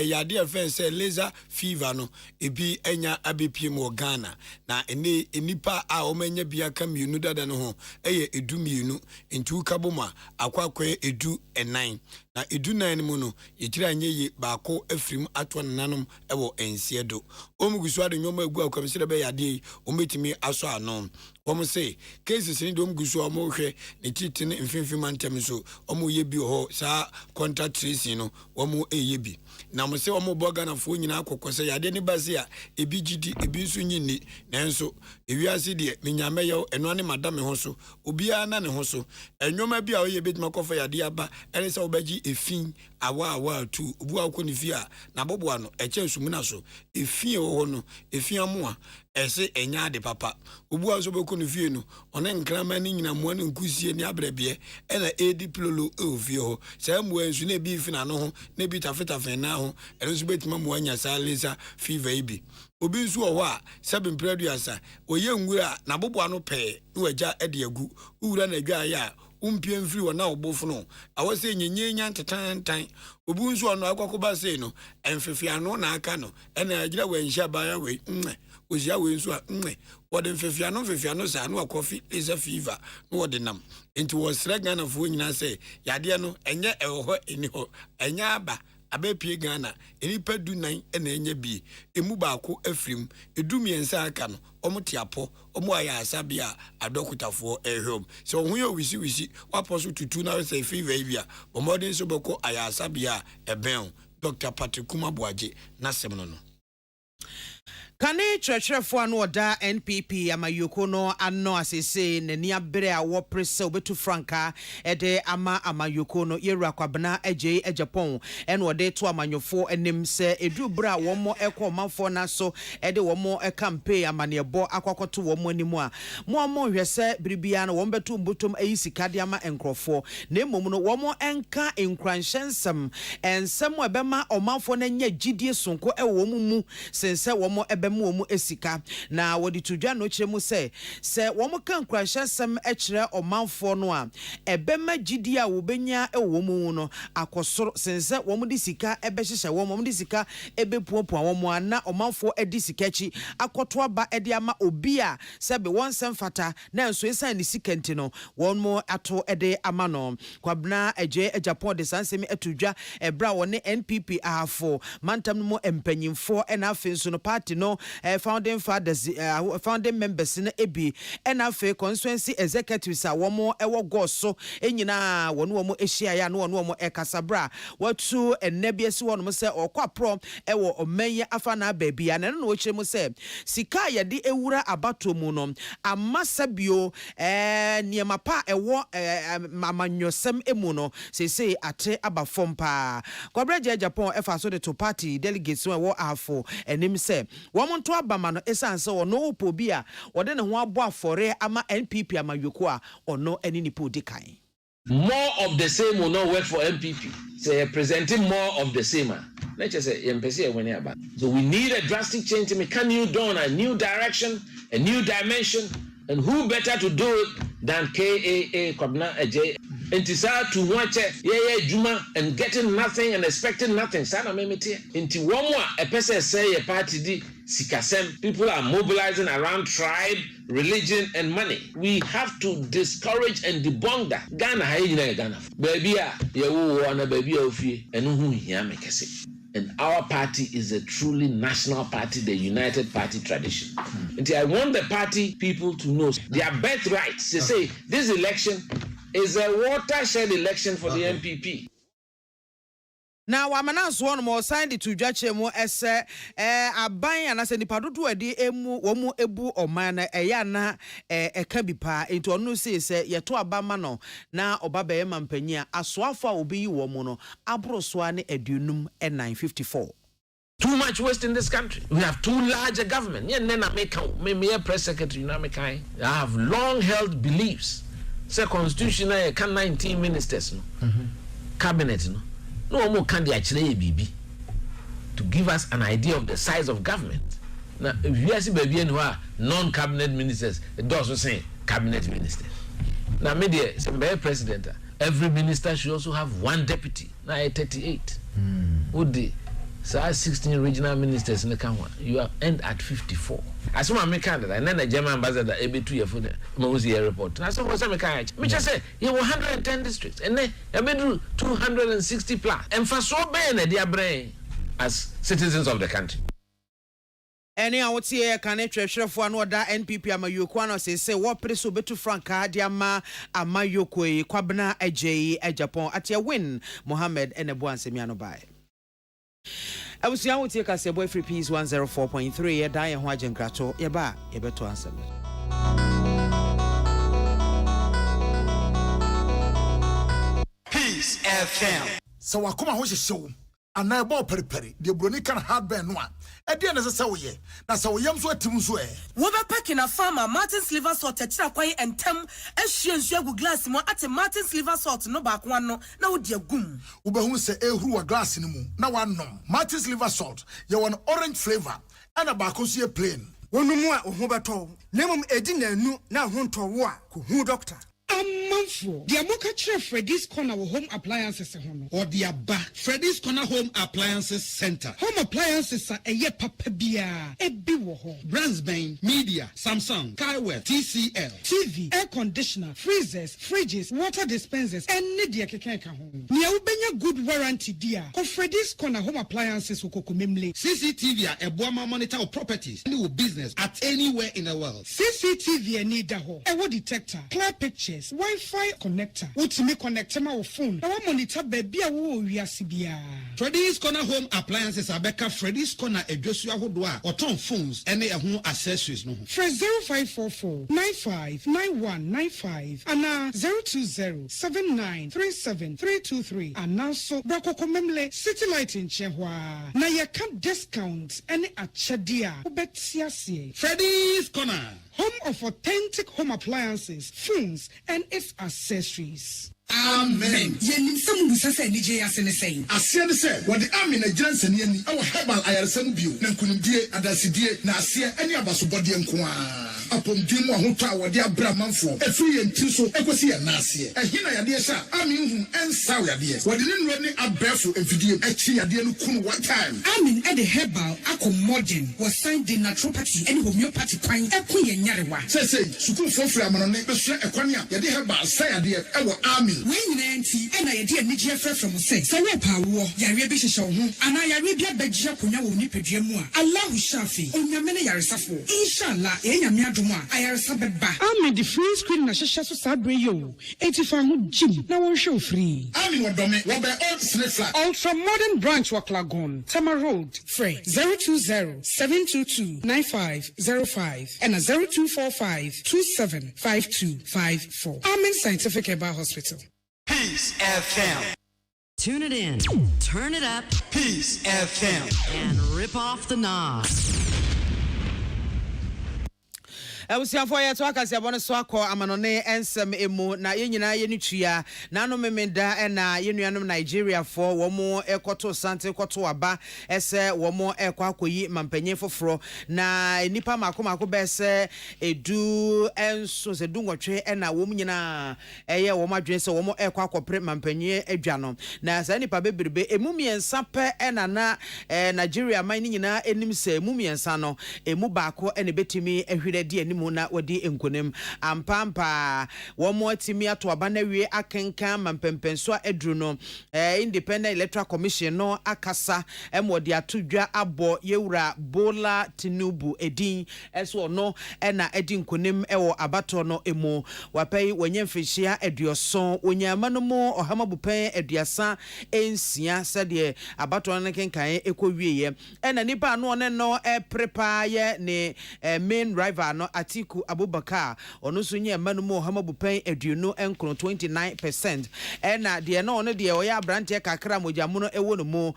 yade afen se laser fever no ebi enya abepiem wo Ghana na eni enipa a omanya bia ka mienu dada no ho eye edu mienu ntu kaboma akwakwa edu enan na edu nan mu no yekira anye baako afrim atwa nanom ewo ensiedo omugusu ade nyoma egu akwamsire be yade ometimi aso anom Omo say cases ni dom gusu omo hwe ne titine mfimfim antem so omo ye bi ho sa contract tracing no omo eye bi na mo say omo boga na fo nyina akokose yade ne base a ebi gidi ebi nso nyini nanso ewiase de menyame ye eno ane madame ho so obia na ne ho so enwoma bi a oye betima kofa yade aba ene se obaji efin awa tu obu akoni fi a na boboa no eche sumuna so efin ho no efin amoa ese enya de papa obu aso beko no fie no one nkrama ni nyina mo ne nkusie ni abrabie ena edi plolo ofie ho sa mo ensu na bi fina no ho na bi tafeta na ho eno so betima mo anya sa lesa fever ibi obi nsu owo a sebin producer oye nwura na boboa no pe no waja ede agu uwura na adwa ya umpie mfiri wona obofo no awose nyenyenya ntetantan obi nsu ono akwakoba sei no emfefia no na aka no ena agira wanhia baya we ozia we nsu a wode mfefia no sa no akofi is a fever no wode nam enti wo sra Ghana fo nyina sei yade no enye eho eni ho enya aba abepie Ghana enipa du nan ena enye bi emu baako afrim edu miensa aka no omotiapo omo aya asabia adokutafo ehom so hu yo wisi waposo tutu na say fever bia omodin so beko aya asabia eben Dr. Patrick ABOAGYE n'asɛm no. Kane churchfo anu oda NPP amayoko no ano asese nani abere a wo prese obetu franka ede ama amayoko no yewura kwabena agye Japan ene ode to amanyofo enim se edu bra wo mo ekọ manfo na so ede wo mo campaign amanebo akwakoto wo mo animu a mo hwese biribia no wo betu mbutom ayi sikade ama enkrofo na emom no wo mo enka enkransensem ensem ebema omanfo na nya gidie sonko e wo mu sense wo mo mu omu esika na wodi tudwa no kire mu se wo mo kan krasha sem e kire omanfo no a ebema gidi a wo benya e wo mu no akosoro sense wo mo di sika ebe hyehye wo mo di sika ebe puopuo wo mo na omanfo edi sika chi akoto aba edi ama obi a sebe won sem fata na enso esan ni sika nti no won mo ato ede ama no kwabna agye Japan de sansemi etudwa ebra woni NPP ahafo mantam no mo empanyimfo na afenso no party no founding fathers founding members na ebi na afa constituency executives a womo ewo goso enyina wono ehia ya no wono ekasabra watu enabiesi wono se okwapro ewo omenye afa na baabia na no wo se sika ya de ewura abatomu no amasabio niemapa ewo mamanyosem emu no sese ate abafompa kwabreje Japan efa so de to party delegates wo afo enim se womonto abama no esanse wono opo a wode ne ho abo afore ama NPP amayoko a ono eni ni po dikan. More of the same will not work for MPP. Say presenting more of the same. Let's just say MPC. So we need a drastic change to make a new dawn, a new direction, a new dimension. And who better to do it than KAA Kwabena Agye? And to watch Juma and getting nothing and expecting nothing. Sana memete. Into one more a person say a party di sikasem. People are mobilizing around tribe, religion, and money. We have to discourage and debunk that. Ghana, baby, you wanna baby of you, and who here make us. And our party is a truly national party, the United Party tradition. And I want the party people to know their birthright. They say this election is a watershed election for the MPP. Now, wamana so no mo sign the tudwache mu ese aban anase nipa dodo edi emu wo mu ebu oman na eya na eka bi pa enti onu se yeto abama no na oba be mampanyi a asoafo a obi yi wo mu no abrosoa ne adunum 954. Too much waste in this country. We have too large a government. Me press secretary I have long held beliefs. Say constitution can 19 ministers no. Cabinet no. No more can actually be to give us an idea of the size of government. Now, if you see baby who are non-cabinet ministers, it does say cabinet ministers. Now, media, some president, every minister should also have one deputy. Now, 38. Would the 16 regional ministers in the country, you have end at 54. As soon as I Canada, and then the German ambassador able 2 years for the Moses report. I saw what's a mechanic. Which I say, you have 110 districts, and then I made 260 plus. And for so many, they are brain as citizens of the country. Any I would say can a treasure for another NPP amayoko say what preso betu franka diama amayoko Kwabena Agye Japan at your win Mohammed and Ebuan Semiano by. I was young to take us a boy free piece 104.3 a die and wagon grato yaba yebeto answer. Peace FM. So I come out show and I bought peri the Bronican hardware one. At the end of the Sawi, that's how we am so at Timsway. Wobapack in a farmer, Martin's liver salt, a chiraquay and tem, as she and Shagu glass more at a Martin's liver salt, no back one, no dear goom. Ubahum say a who a glass in the moon. Now one no. Martin's liver salt, you want orange flavor, and a bacosia plain. One more, Hobato, Nemum Edina, no, now home to war, who doctor. Manfo, the Amoka Chair Freddy's Corner Home Appliances or the Abba Freddy's Corner Home Appliances Center. Home appliances are a ye papabia, a biwo brands Bain, Media, Samsung, Kaiware, TCL, TV, air conditioner, freezers, fridges, water dispensers, and Nidia Kekeka home. Nia ubenya good warranty dear. Freddy's Corner Home Appliances ukokumemle. CCTV a Boama monitor of properties and business at anywhere in the world. CCTV need a detector, clear pictures, Wi-Fi Wi-Fi connector. Utimi connect ma wo phone. Na wa monitor baby a wo wiase bia. Freddy's Corner Home Appliances Abeka Freddy's Corner edwosu ahodo a oton phones ene ehun accessories no. Fresh 0544 959195 ana 02079373323 ana so brakoko memle city light in Chehwa. Na ye can discount ene achede a obetiasie. Freddy's Corner, home of authentic home appliances, phones and its accessories. Amen. Yenim some busa say nije ase ne say. Ase ne say what the army na jansen ni awo herbal ayaresam bio na nkunimdie adasidie na ase ani abasobode nko a. Apomdim ahoto a wode abra manfo efiri enti so ekosi ya na ase. Ehina yade sha ami hu ensaw yade. Wode ne nro ni abefo efidie echi yade no kunu one time. Amin e the herbal modern was signed the naturopathy and homeopathy kwan ekuye nyarewa. Say sukuu fofre amano ne beso ekwan a yade herbal say yade e wo amin. When you enti and I did nije from say so we power yare bi hyehyɛ ho ana yare bi abagye akonya wo nipadua mu a Allah shafi onyame yaresafo inshallah enyame adom a ayaresa beba. I'm the free screen na hyehyɛ so sabre yo 85 ho gym na won show free. Amin wodome wo be old snifla Ultra modern branch wa Klagon Tama Road free 020-722-9505 and a 0245-275254. Amin Scientific Herbal Hospital. Peace FM. Tune it in, turn it up, Peace FM, and rip off the knobs. Ebusiafo ya to akase abone so akọ amanone ensem emu na yenyina ye nitua na no memenda na yenuanom Nigeria fo wo mo ekoto sante koto aba ese wo mo ekwakoyi mampanye foforo na nipa makomako bese edu enso se dungwotwe na wo nyina eye wo madwen se wo mo ekwakopre mampanye adwano na sa nipa bebrebe emu miensa pe na Nigeria man nyina enim se emu miensa no emu baako ene betimi ehwirede na wadi enkonem ampampa womo atimi ato aba na wie akenkan mampempenso adru no Independent Electoral Commission no akasa emodi atodwa abo yewura Bola Tinubu edin eso no na edi nkonem ewo abato no emu wapai wanyemfihia aduoson onyama no mo ohamabupen aduasa ensia sede abato no kenkan ekowie na nipa no no prepare ye ne main rival no Atiku Abubakar ono so nye manu mo hamabupen aduonu enkro 29% na de no ono de oya branche kakra mojamuno ewo no mo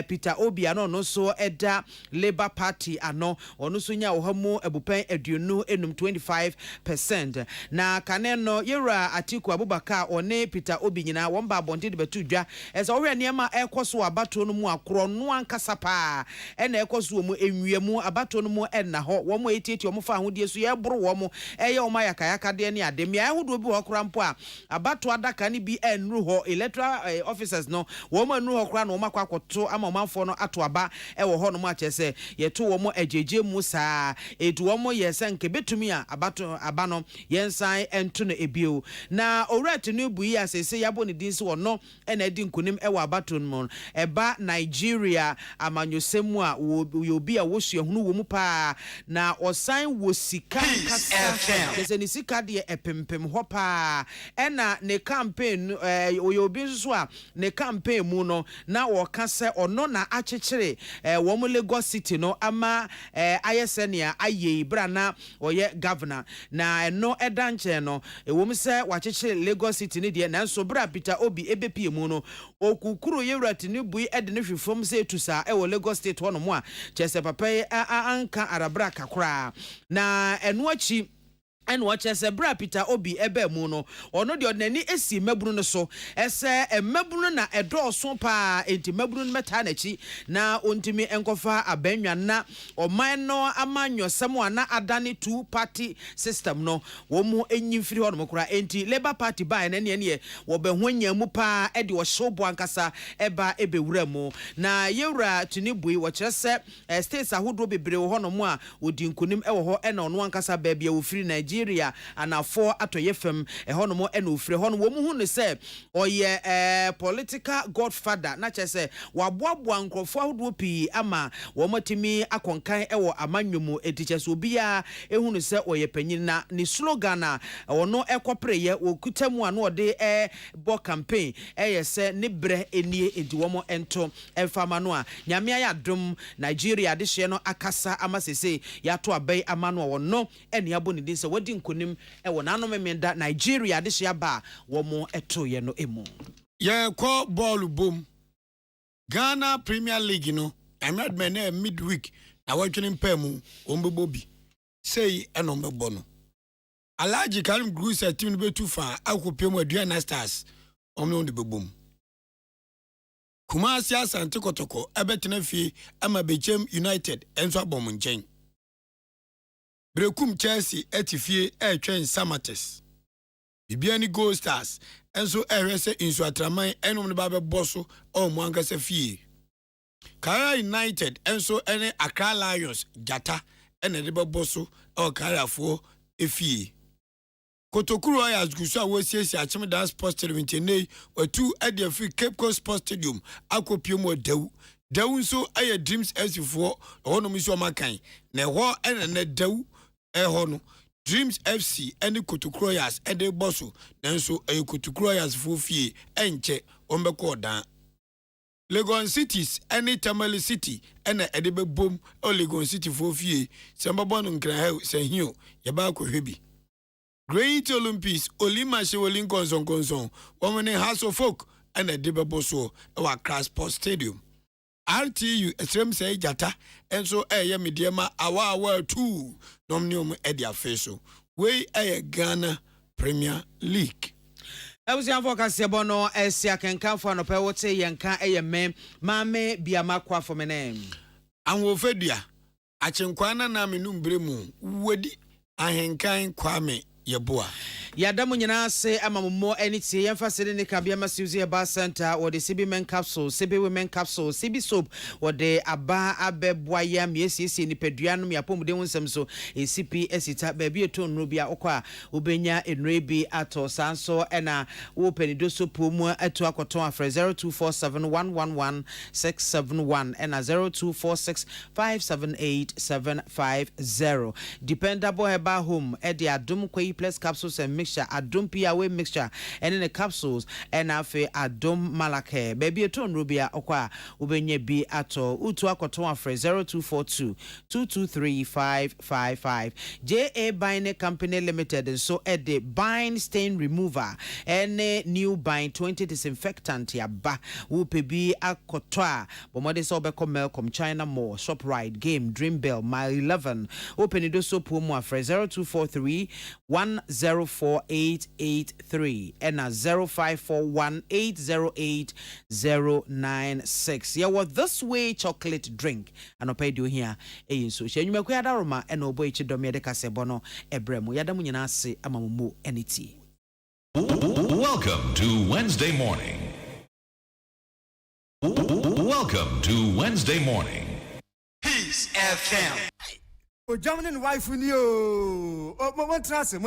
Peter Obi no so eda Labour Party ano ono so nya ohamu abupen aduonu enum 25% na kane no yera Atiku Abubakar one Peter Obi nyina won ba bonde de betudwa ese ohwe niema ekoso abato no mu akro no ankasa pa na ekoso mu enwiemu abato no mu na ho wo mo etieti wo mo fa hodie so ye boro wo mo eye o mayaka yaka de ne adem ya hodo bi ho kora mpo a abato adaka ne bi enru ho electoral officers no wo mo enru ho kora no makwa akoto ama manfo no ato aba e wo ho no ma chese ye to wo mo ajeje mu saa edu wo mo ye senke betumi a abato aba no yensan ento no ebio na owura Tinubu yi asese yabo ne din se wo no na edi nkunim e wo abato no eba Nigeria amanyosemu a wo bi a wo suahunu wo mu pa na osan wo sika kasa kese ni sika de epempem ho pa na ne campaign oyobi so a ne campaign mu no na wo kase ono na achechire wo mo Lagos City no ama ayesenia aye bra na oye governor na eno edanche no wo mo se wachechire Lagos City ne de na nso bra Peter Obi ebepie mu no okukuru yewura Tinubu e de ne hwefom se tusa wo Lagos State ho no mo a chese papa anka arabra kakra na eno achi and watch as a bra Peter Obi ebe mu no ono de onani esi mabunu no so ese mabunu na edo so pa enti mabunu no meta na chi na ontimi enkofa abanwa na oman no amanyosem ana adane two party system no wo mu enyimfiri ho no kura enti Labour Party ba na ne wo behwanya mu pa e de wo hyobo ankasa eba ebewura mu na yewura Tinubu wo kyerese states ahodo bebre ho no mu a odi nkunim e wo ho e na ono ankasa ba bia wo free Nigeria Nigeria anafo atoye fam ɛhɔ no mo ɛna ofire hɔ no wo mu hu ne sɛ ɔyɛ political godfather na kyerɛ sɛ waboaboa nkrɔfo ahodoɔ pii ama wo matimi akonkan ɛwɔ amannwomu etikyɛ so bia ehu ne sɛ ɔyɛ panyin na ne slogan a ɔno ɛkɔpreyɛ okutamu a no ɔde bo campaign ɛyɛ sɛ ne brɛ enie enti wo mo ento ɛfama no a nyame ayɛ adom Nigeria de hye no akasa ama sese yato abai ama no wɔno ɛne abo ne din sɛ wadi nkonim ɛwɔ nanom memenda Nigeria de hye aba wo mo ɛto ye no emu ye ko ball boom Ghana Premier League no amad men midweek na watwene mpamu ombebo bi sei enombebo no Alaji Karim Grusa team no betu fa akopem aduana stars omno de bebom Kumasi Asante Kotoko ebetena fie ama Bechem United enso abom nchen Brekum Chelsea etifie etwen Samates Bibiani Gold Stars enso ehwese inso atraman enom ne ba beboso o mo ankasa fie Kara United enso ene Accra Lions Jata ene de beboso o Karafo efie Kotokuru Royals gusa wosiesi Achimeda Sports Stadium ntene watu ade free Cape Coast Sports Stadium akopiem dawu nso aye Dreams FC fo hono mi so makan na ho ene na dawu ho no Dreams FC ene Kotokuru Royals ede boso nanso aye Kotokuru Royals fo fie enche ombeko dan Legon Cities ene Tamale City ene ede bebom o Legon City fo fie sembabo no nkran ha sehio ye ba kohwebi Great Olympics Olima Shewolin Konson women House of Folk and a debeboso our Accra Sports Stadium RTU Extreme say Jata and so mediama our 2 nomnium edia faso we Ghana Premier League Ebusian focus yebono esia kenkan fo no pe wote yenka me mame biama kwa for me name anwo fedua achenkwana na menum bremu wadi ahenkan kwame Yeboa. Yadamu nyina se amamumo eniti yemfasede ne kabia masiuzi eba center or the CB men capsule, CB women capsule, CB soap or the aba abeboya miesi ni peduanum ya pomde wonsem so CP esita baby eton rubia okwa ubenya enrebi ato sanso ena wo penido so pomu ato akoton afre 0247111671 ena 0246578750 dependable heba home edi adum kwei plus capsules and mixture adum piawe mixture and in the capsules and afe adum malake baby eton rubia okwa ubenye bi ato utu akoton afre 0242223555 JA Bine Company Limited and so at the Bine stain remover and new Bine 20 disinfectant ya ba upe bi akotwa bomode so be Melcom China Mall ShopRite Game Dream Bell Mile 11 open it so pomo afre 0243104883 and 0541808096. Yeah, what this way chocolate drink and pay do here e so she nyuma kwa daroma and obo echi domie de kasebono ebremu yadamu nyina se amamumu eniti. Welcome to Wednesday morning. Welcome to Wednesday morning. Peace FM. O German wife ni o. O mo trase.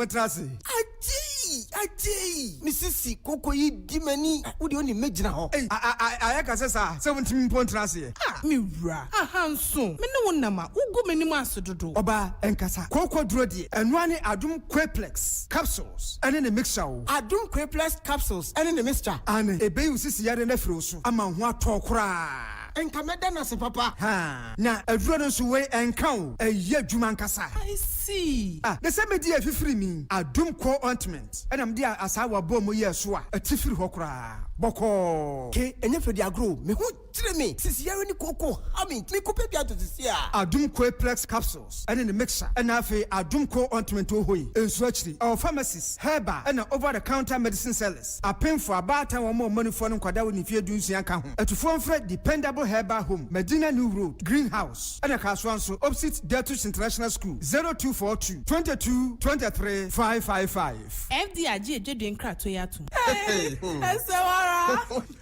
Aji. Misisi koko yi di mani. Wo de oni megina ho. Aya ka sesa. 17 pon trase. Mi wura. Ahanso. Me ne wonama. Ugu menimu asododo. Oba enkasa. Koko duro de. Enwa ne Adum Queplex capsules. Ene ne mixture o. Adum Queplex capsules. Ene ne mixture. Ane ebe usisi yare na firi so. Ama ho atokora. Enkameda na se papa. Ha. Na aduro no so we enka o. Eye adwuma nkasa. I see. The same dia fifiri mi. Adum Co ointment. Enam dia asawa bom ye so a atifiri hokra. Boko. Ke enye fedi agro. Me hu tire me. Sisi yare ni koko. Ami me ko pepi ato sisi a. Adum Queplex capsules. Ene ne mixture. Ena afi Adum Co ointment ohoi. Enso achiri. Our pharmacies, herba, ena over the counter medicine sellers. Apem for about time wo money for no kwada woni fie dunsia ka ho. Atufo mfre dependable herba home. Medina New Road, Greenhouse. Ena kaswanso opposite Deltus International School. 02 0242 22 23 555. FDIG Jedin Kratoyatu. Hey,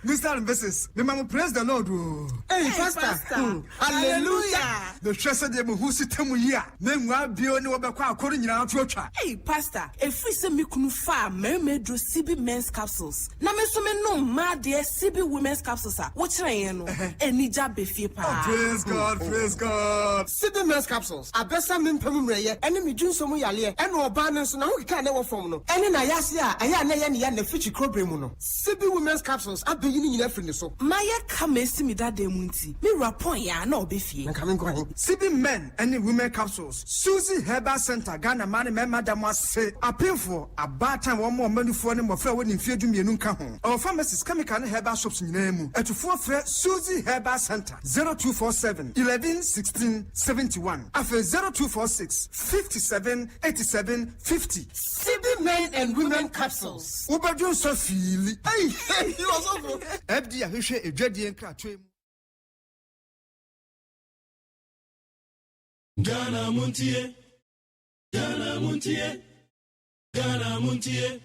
Mr. and Mrs. The Mama praise the Lord. Hey, Pastor. Hallelujah. The Tressa de Muhusitamu ya. Then we'll be on your back according to our church. Hey, Pastor, if we say me kunu fa mermaid CB men's capsules. Na me so me no ma de CB women's capsules. What I know? Any job be free pa. Praise God, praise God. CB men's capsules. A best time in Pemumre, enemy June Somu Yale, and no banners now we can't never form no. And in Ayasia, I am Nayan the Fitchy Crobrimuno. CB women's capsules are beginning in every so. Maya come see me that day munti. Me rapon ya no be free. I'm coming going. CB men and women capsules. Susie Herbal Center, Ghana man, Madam was say, a painful, a bad time one more money for them of when in fear to me and home. Our pharmacist chemical herbal shops in name. And to forfeit Susie Herbal Center 0247 11 16 71. After 0246 57 87 50. CB men and women capsules. Ubadun so feel. Hey, you was over. FD a share a dready and crack. Ghana Montie, Ghana Montie, Ghana Montie,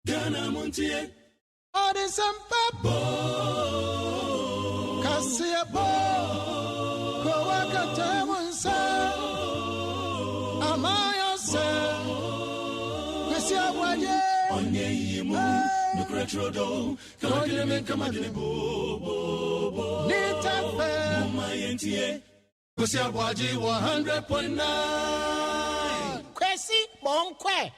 Ghana Montie. All the sampa Cassia bo Kowaka Tamunsa Amaya say Cassia Waye Onye Yimu, no Cretrodo, Kamadine Bo Nita Fair, my NTA, KWASI 100.9. Kwesi Bonkwe.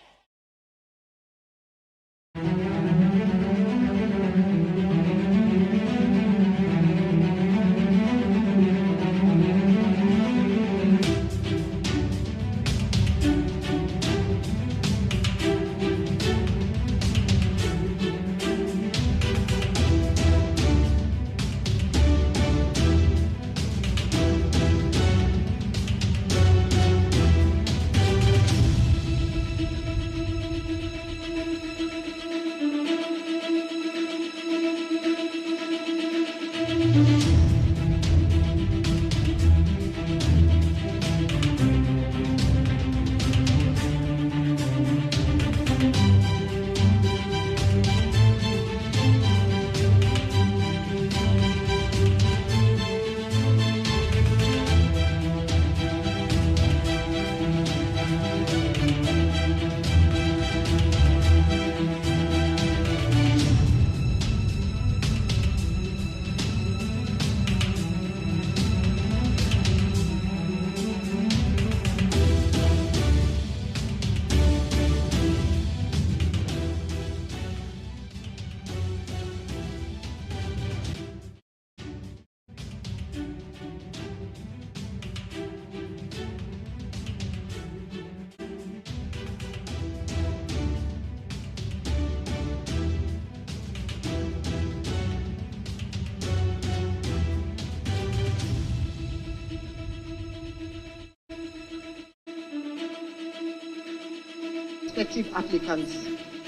Prospective applicants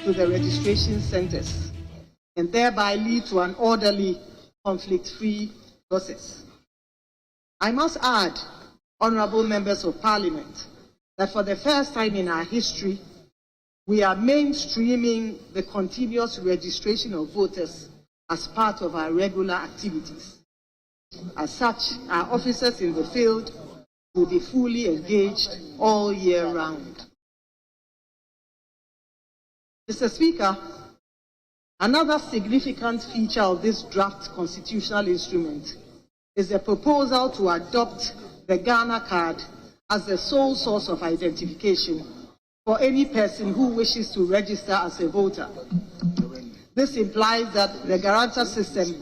to the registration centers and thereby lead to an orderly, conflict-free process. I must add, honorable members of parliament, that for the first time in our history, we are mainstreaming the continuous registration of voters as part of our regular activities. As such, our officers in the field will be fully engaged all year round. Mr. Speaker, another significant feature of this draft constitutional instrument is the proposal to adopt the Ghana card as the sole source of identification for any person who wishes to register as a voter. This implies that the guarantor system,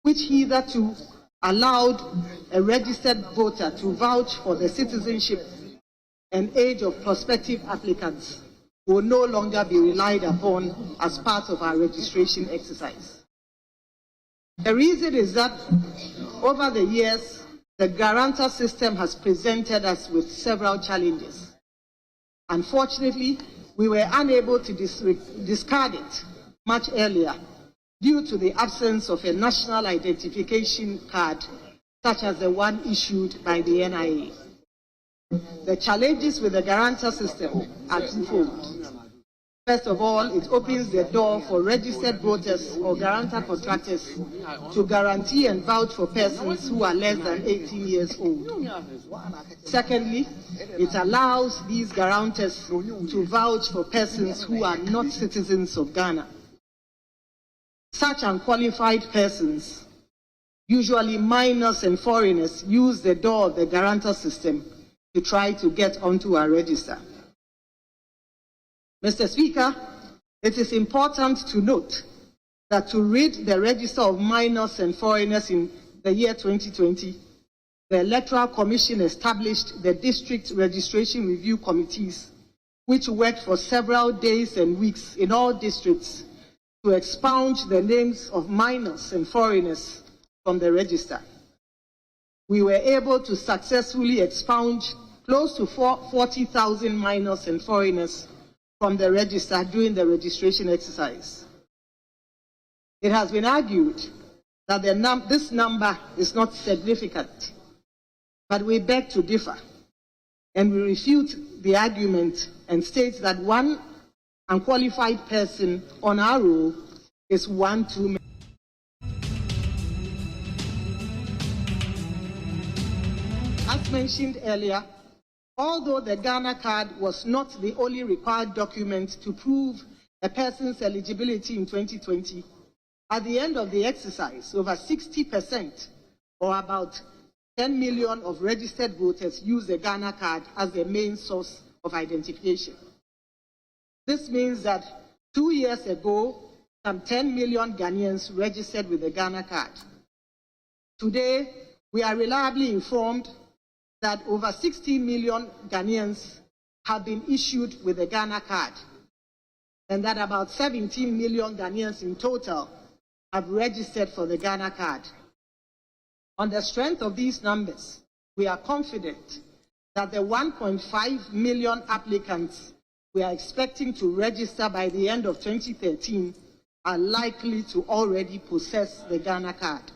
which hitherto allowed a registered voter to vouch for the citizenship and age of prospective applicants, will no longer be relied upon as part of our registration exercise. The reason is that over the years, the guarantor system has presented us with several challenges. Unfortunately, we were unable to discard it much earlier due to the absence of a national identification card such as the one issued by the NIA. The challenges with the guarantor system are twofold. First of all, it opens the door for registered voters or guarantor contractors to guarantee and vouch for persons who are less than 18 years old. Secondly, it allows these guarantors to vouch for persons who are not citizens of Ghana. Such unqualified persons, usually minors and foreigners, use the door of the guarantor system to try to get onto our register. Mr. Speaker, it is important to note that to rid the register of minors and foreigners in the year 2020, the Electoral Commission established the district registration review committees, which worked for several days and weeks in all districts to expunge the names of minors and foreigners from the register. We were able to successfully expunge close to 40,000 minors and foreigners from the register during the registration exercise. It has been argued that this number is not significant, but we beg to differ, and we refute the argument and state that one unqualified person on our roll is one too many. As mentioned earlier, although the Ghana card was not the only required document to prove a person's eligibility in 2020, at the end of the exercise, over 60%, or about 10 million of registered voters, used the Ghana card as their main source of identification. This means that 2 years ago, some 10 million Ghanaians registered with the Ghana card. Today, we are reliably informed that over 60 million Ghanaians have been issued with the Ghana card, and that about 17 million Ghanaians in total have registered for the Ghana card. On the strength of these numbers, we are confident that the 1.5 million applicants we are expecting to register by the end of 2013 are likely to already possess the Ghana card.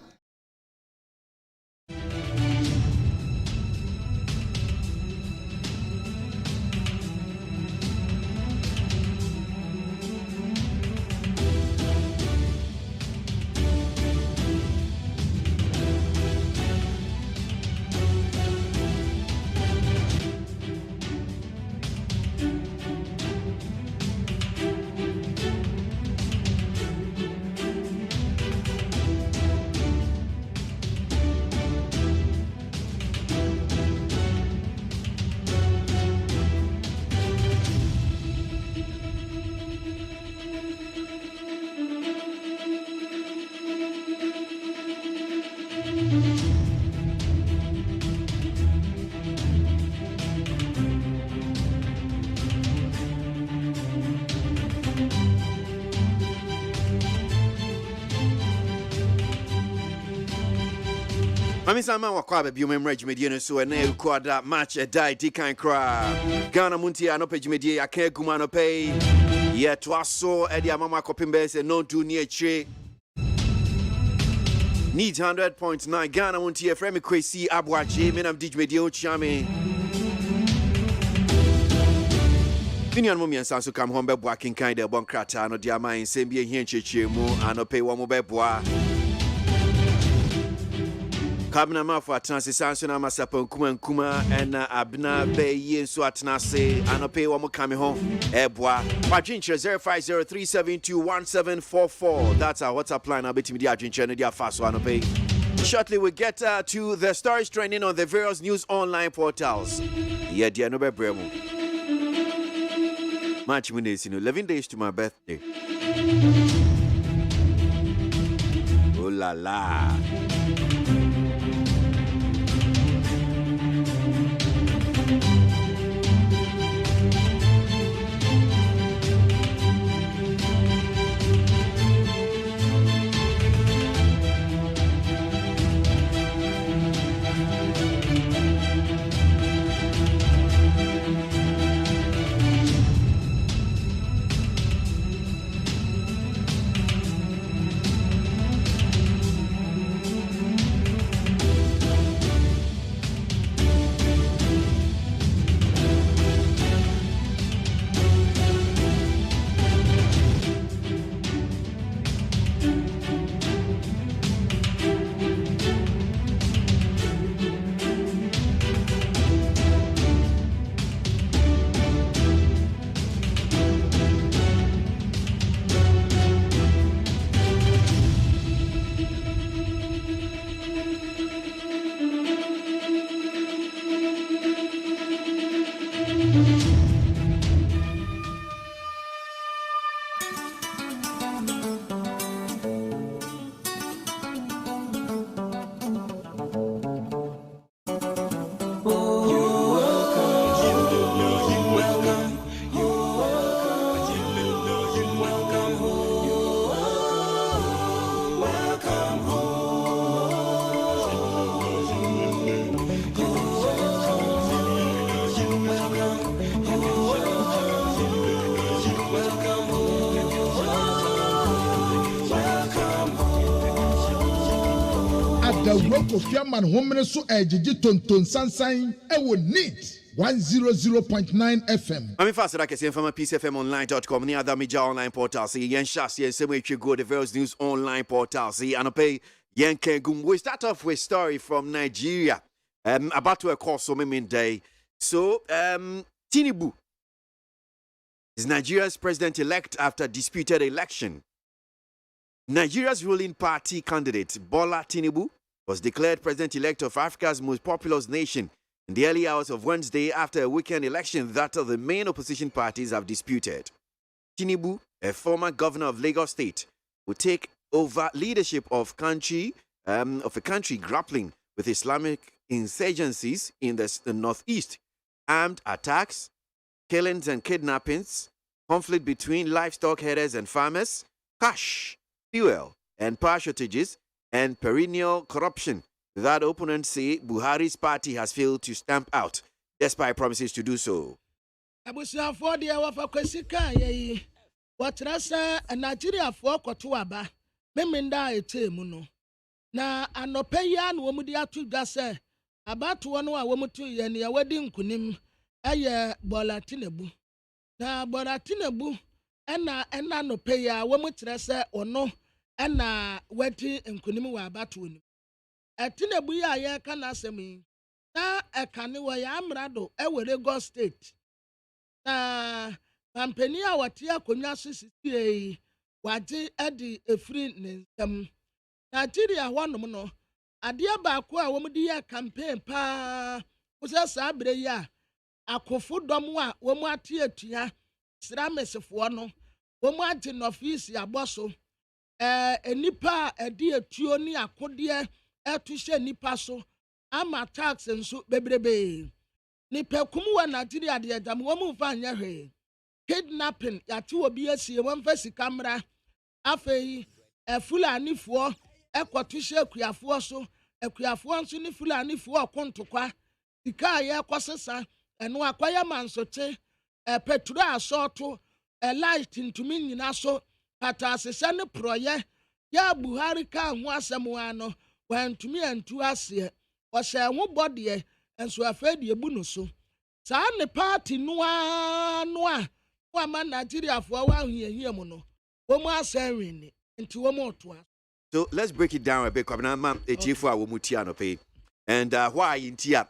Mami sama wakwa be biom emra jumedie no so na ekwada match a die dikan kra Ghana MONTIE anope jumedie ya ka guma no pay ye to aso e dia mama kopimbe se no do ni achire need 100.9 Ghana MONTIE frame KWASI ABOAGYE menam dijumedie o chiame Union Mumian Sansu come home be working kind of bon krata no dia man se bi ehia nchechire mu anope wo mo be boa Kabna mafu atanse sanso na masapa nkuma ena abna be yi nso atenase anope wo mo kame ho eboa adwenche 0503721744 that's our WhatsApp line abetimi di adwenche no dia faso anope. Shortly we get to the stories trending on the various news online portals. Yeah, dear no be bremo. March Mondays, 11 days to my birthday. Oh la la. Dawuro Kofi Man homene so ejiji tonton sansan ewo neat 100.9 FM. I'm faster like I say from peacefmonline.com, the other major online portal. See, Yen Shasi and same way you go the various news online portal. See, and I pay Yen Kengum. We start off with a story from Nigeria. About to occur so many day. So, Tinubu is Nigeria's president-elect after disputed election. Nigeria's ruling party candidate, Bola Tinubu, was declared president-elect of Africa's most populous nation in the early hours of Wednesday after a weekend election that the main opposition parties have disputed. Tinubu, a former governor of Lagos State, will take over leadership of a country grappling with Islamic insurgencies in the northeast, armed attacks, killings and kidnappings, conflict between livestock herders and farmers, cash, fuel and power shortages, and perennial corruption that opponents say Buhari's party has failed to stamp out, despite promises to do so. Abusia for the wafa kwesika ye watrasa Nigeria for kotoaba memenda etemu no na anope ya no mu dia to gase abato no a womutu ye ne wadi nkunim eye Bola Tinubu na Bola Tinubu ena anope ya womutrese ono ena wadi nkunim wa abato ni Tinubu ya ye kana asemi na ekane wa ya amrado ewe Lagos State na kampani a wate akonya sisi waje edi efri nsem Nigeria hwanom no ade baako a wom di ya campaign pa kusa sabre ya akofo dom a wom ate atua sramesefo no wom ate no office aboso enipa edi atuo ni akode etuhye nipa so ama tax nso bebrebe nipa kumwa Nigeria de dam wom fa anya hwe kidnapping yate obi asie wom fa sika mra afei fulanifo ekotuhye akuafo so akuafo nso ni fulanifo okontokwa sika ye kosesa eno akwaya mansote petro asoto light ntumi nyina so patasese ne proye ya Buhari ka ho asem ano wantumi antu ase o hye ho bode enso afedi ebu no so saa ne party noa wa ma Nigeria fo wa hiahia mu no wo mu asenwini nti wo mu otoa. So let's break it down a bit. And why Intia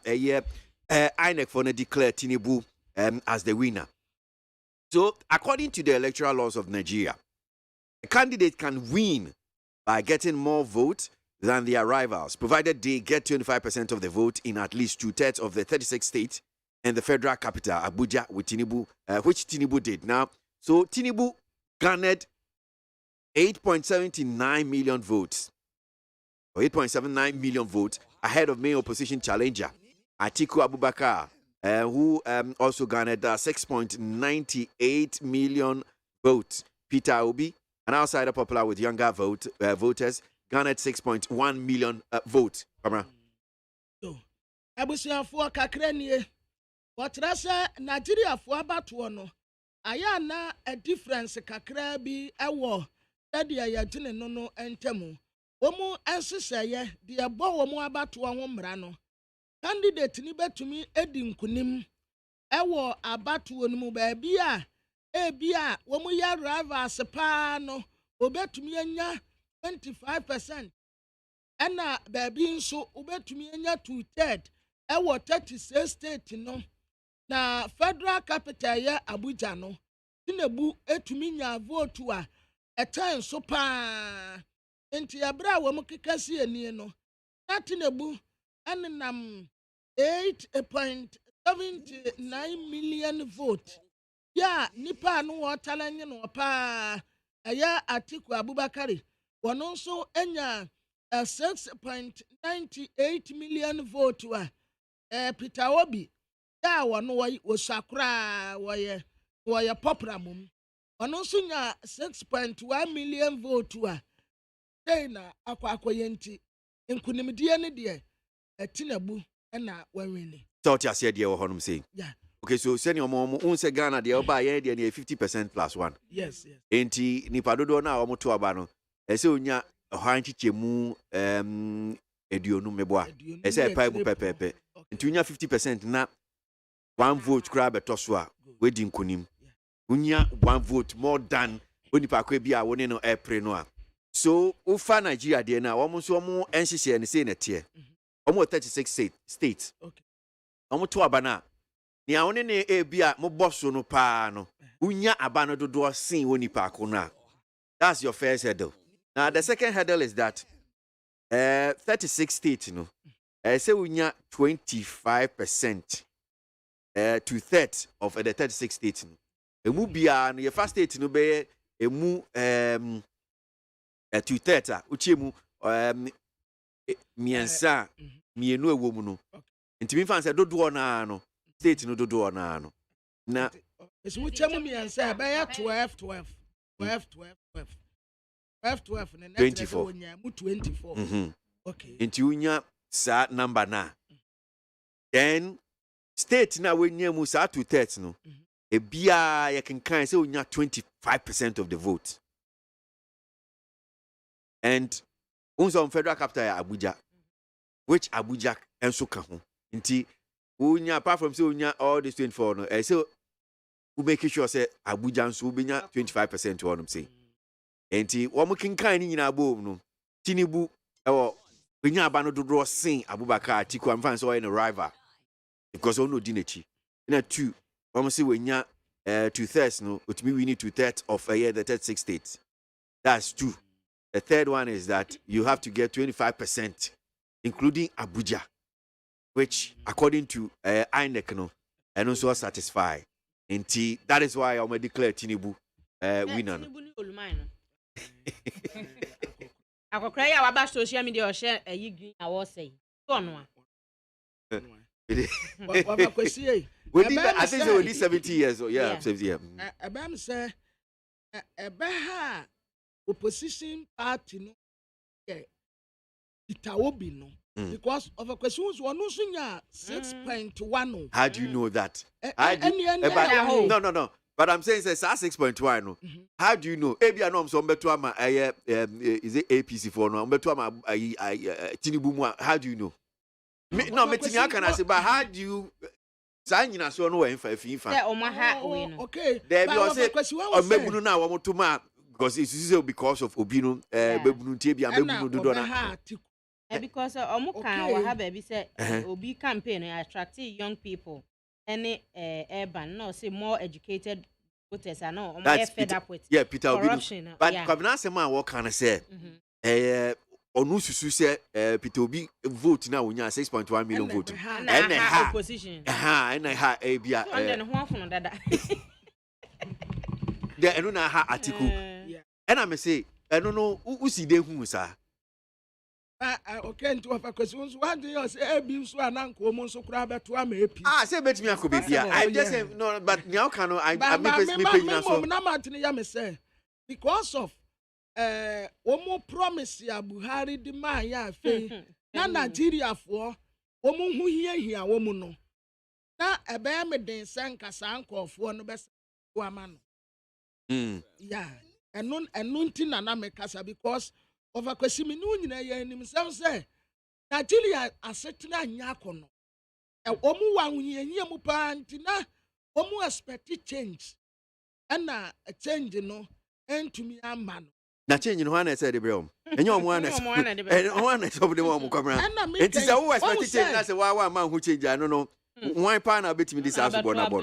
INEC for declare Tinubu as the winner. So according to the electoral laws of Nigeria, a candidate can win by getting more votes than their rivals, provided they get 25% of the vote in at least 2/3 of the 36 states and the federal capital, Abuja, with Tinubu, which Tinubu did. Now, so Tinubu garnered 8.79 million votes, or 8.79 million votes ahead of main opposition challenger Atiku Abubakar, who also garnered 6.98 million votes. Peter Obi, an outsider popular with younger voters, garnered 6.1 million votes. Kamara. Abusia for kakrenie. Watrasa Nigeria for abatoɔ no aya na a difference kakra bi ɛwɔ ɛde ayagene no ntɛmu omu ensesɛyɛ de ɛbɔ wɔn abatoɔ ho mmara no candidate ni betumi edi nkunim ɛwɔ abatoɔ no mu baabi a ebi a wɔn yɛ rivals paa no obetumi anya 25% ɛna baabi nso obetumi anya 2/3 ɛwɔ 36 state no. Na federal capital ya Abuja no Tinubu etumi nya vote a etan so pa enti abra wo mukekasi ani no na Tinubu enenam 8.79 million vote ya nipa no wotalanye no pa aya Atiku Abubakar wono nso enya 6.98 million vote a Peter Obi ya wano wasakura waye popular mum ono nso nya 6.1 million vote a dey na akwakoyenti nkunimdie ne de Tinubu na wawini so ti ase de wo honum say yeah okay so senior mom unse Ghana de oba ye de 50% plus 1 yes enti nipa dodo na omo to aba no ese onya hwanchichemu eduonu meboa ese pa mu pepepe nti unya 50% na 1 vote kra beto so a wedi nkonim unya 1 vote more than onipa kwa bia woni no April no a so ufa Nigeria de na wo so mo enhyehyɛ ne sei na tie omo 36 states okay omo to abana ni a woni ne e bia mo boss no pa no unya abana dodo sin wonipa ko na that's your first hurdle. Now the second hurdle is that 36 states no say unya 25% to thirds of the 36 states no emu bia no your first state no be emu 2/3 a uchiemu miensa mienu ewomu no ntimi fan say dodo na no state no dodo na no na esi uchiemu miensa be 12 and then 24 okay into unya sa number na then state na wenya mu sa 2/3 no e bia ye kan say unya 25% of the vote and unso federal capital Abuja which Abuja enso ka ho nti unya apart from say unya all this 24 no say we make sure say Abuja nso ubenya 25% one say enti wo mo kinkan ni nyina bom no Tinubu ewo benya abano dodo sin Abubakar Atiku amfan so in a rival because ono di nechi na 2 wo mo say wenya 2/3 no otimi we need 2/3 of the 36 states. That's 2. The third one is that you have to get 25% including Abuja which according to INEC no and also satisfy enti that is why I will declare Tinubu winner. Akokra ya waba social media o share ayi green awo say so no I think they only 70 years or 70 years. Ebam say ha opposition party no itaobi no because of a questions one no 6.1. How do you know that? No. But I'm saying it's 6.1 no. How do you know? Ebia no so mbeto ama is it APC for no mbeto ama Tinubu mu. How do you know? No metimi aka na say but how do you sanyina so no enfa fifa. Say omaha we no. Okay. There be o say omebunu na wo motuma because it's because of obinu bebunu tie bia bebunu dodo na. Because omo kan wa ha ba bi say obi campaign attract young people. Any urban no say more educated voters are no fed up with Peter corruption Obi but kwabena asema wo kan say onu susu say Peter Obi vote na wonya 6.1 million vote and ha opposition and ha bia and ho afun dada de enu na ha article and I say enu no uside hu sa okay into of questions what do you say be so ananko mo so kura beto am epi say bet me akobe bia I just say no but now can I me pay na so na matini ya me say because of omo promise ya Buhari di ma ya fe na Nigeria for omo hu hia omo no na ebe me den senka sankofo no be so ama no yeah enu ntina na me kasa because of a question me no nyina ye anim say Nigeria asetena anya akono omu wa hia mu pa ntina omu expect change na change no entumi ama no na change no na say de breom enye omu ana omu ana so de omu kwamra enti say wo expect change na say wa man hu change ano no wan pa na betimi dis aso bo na bo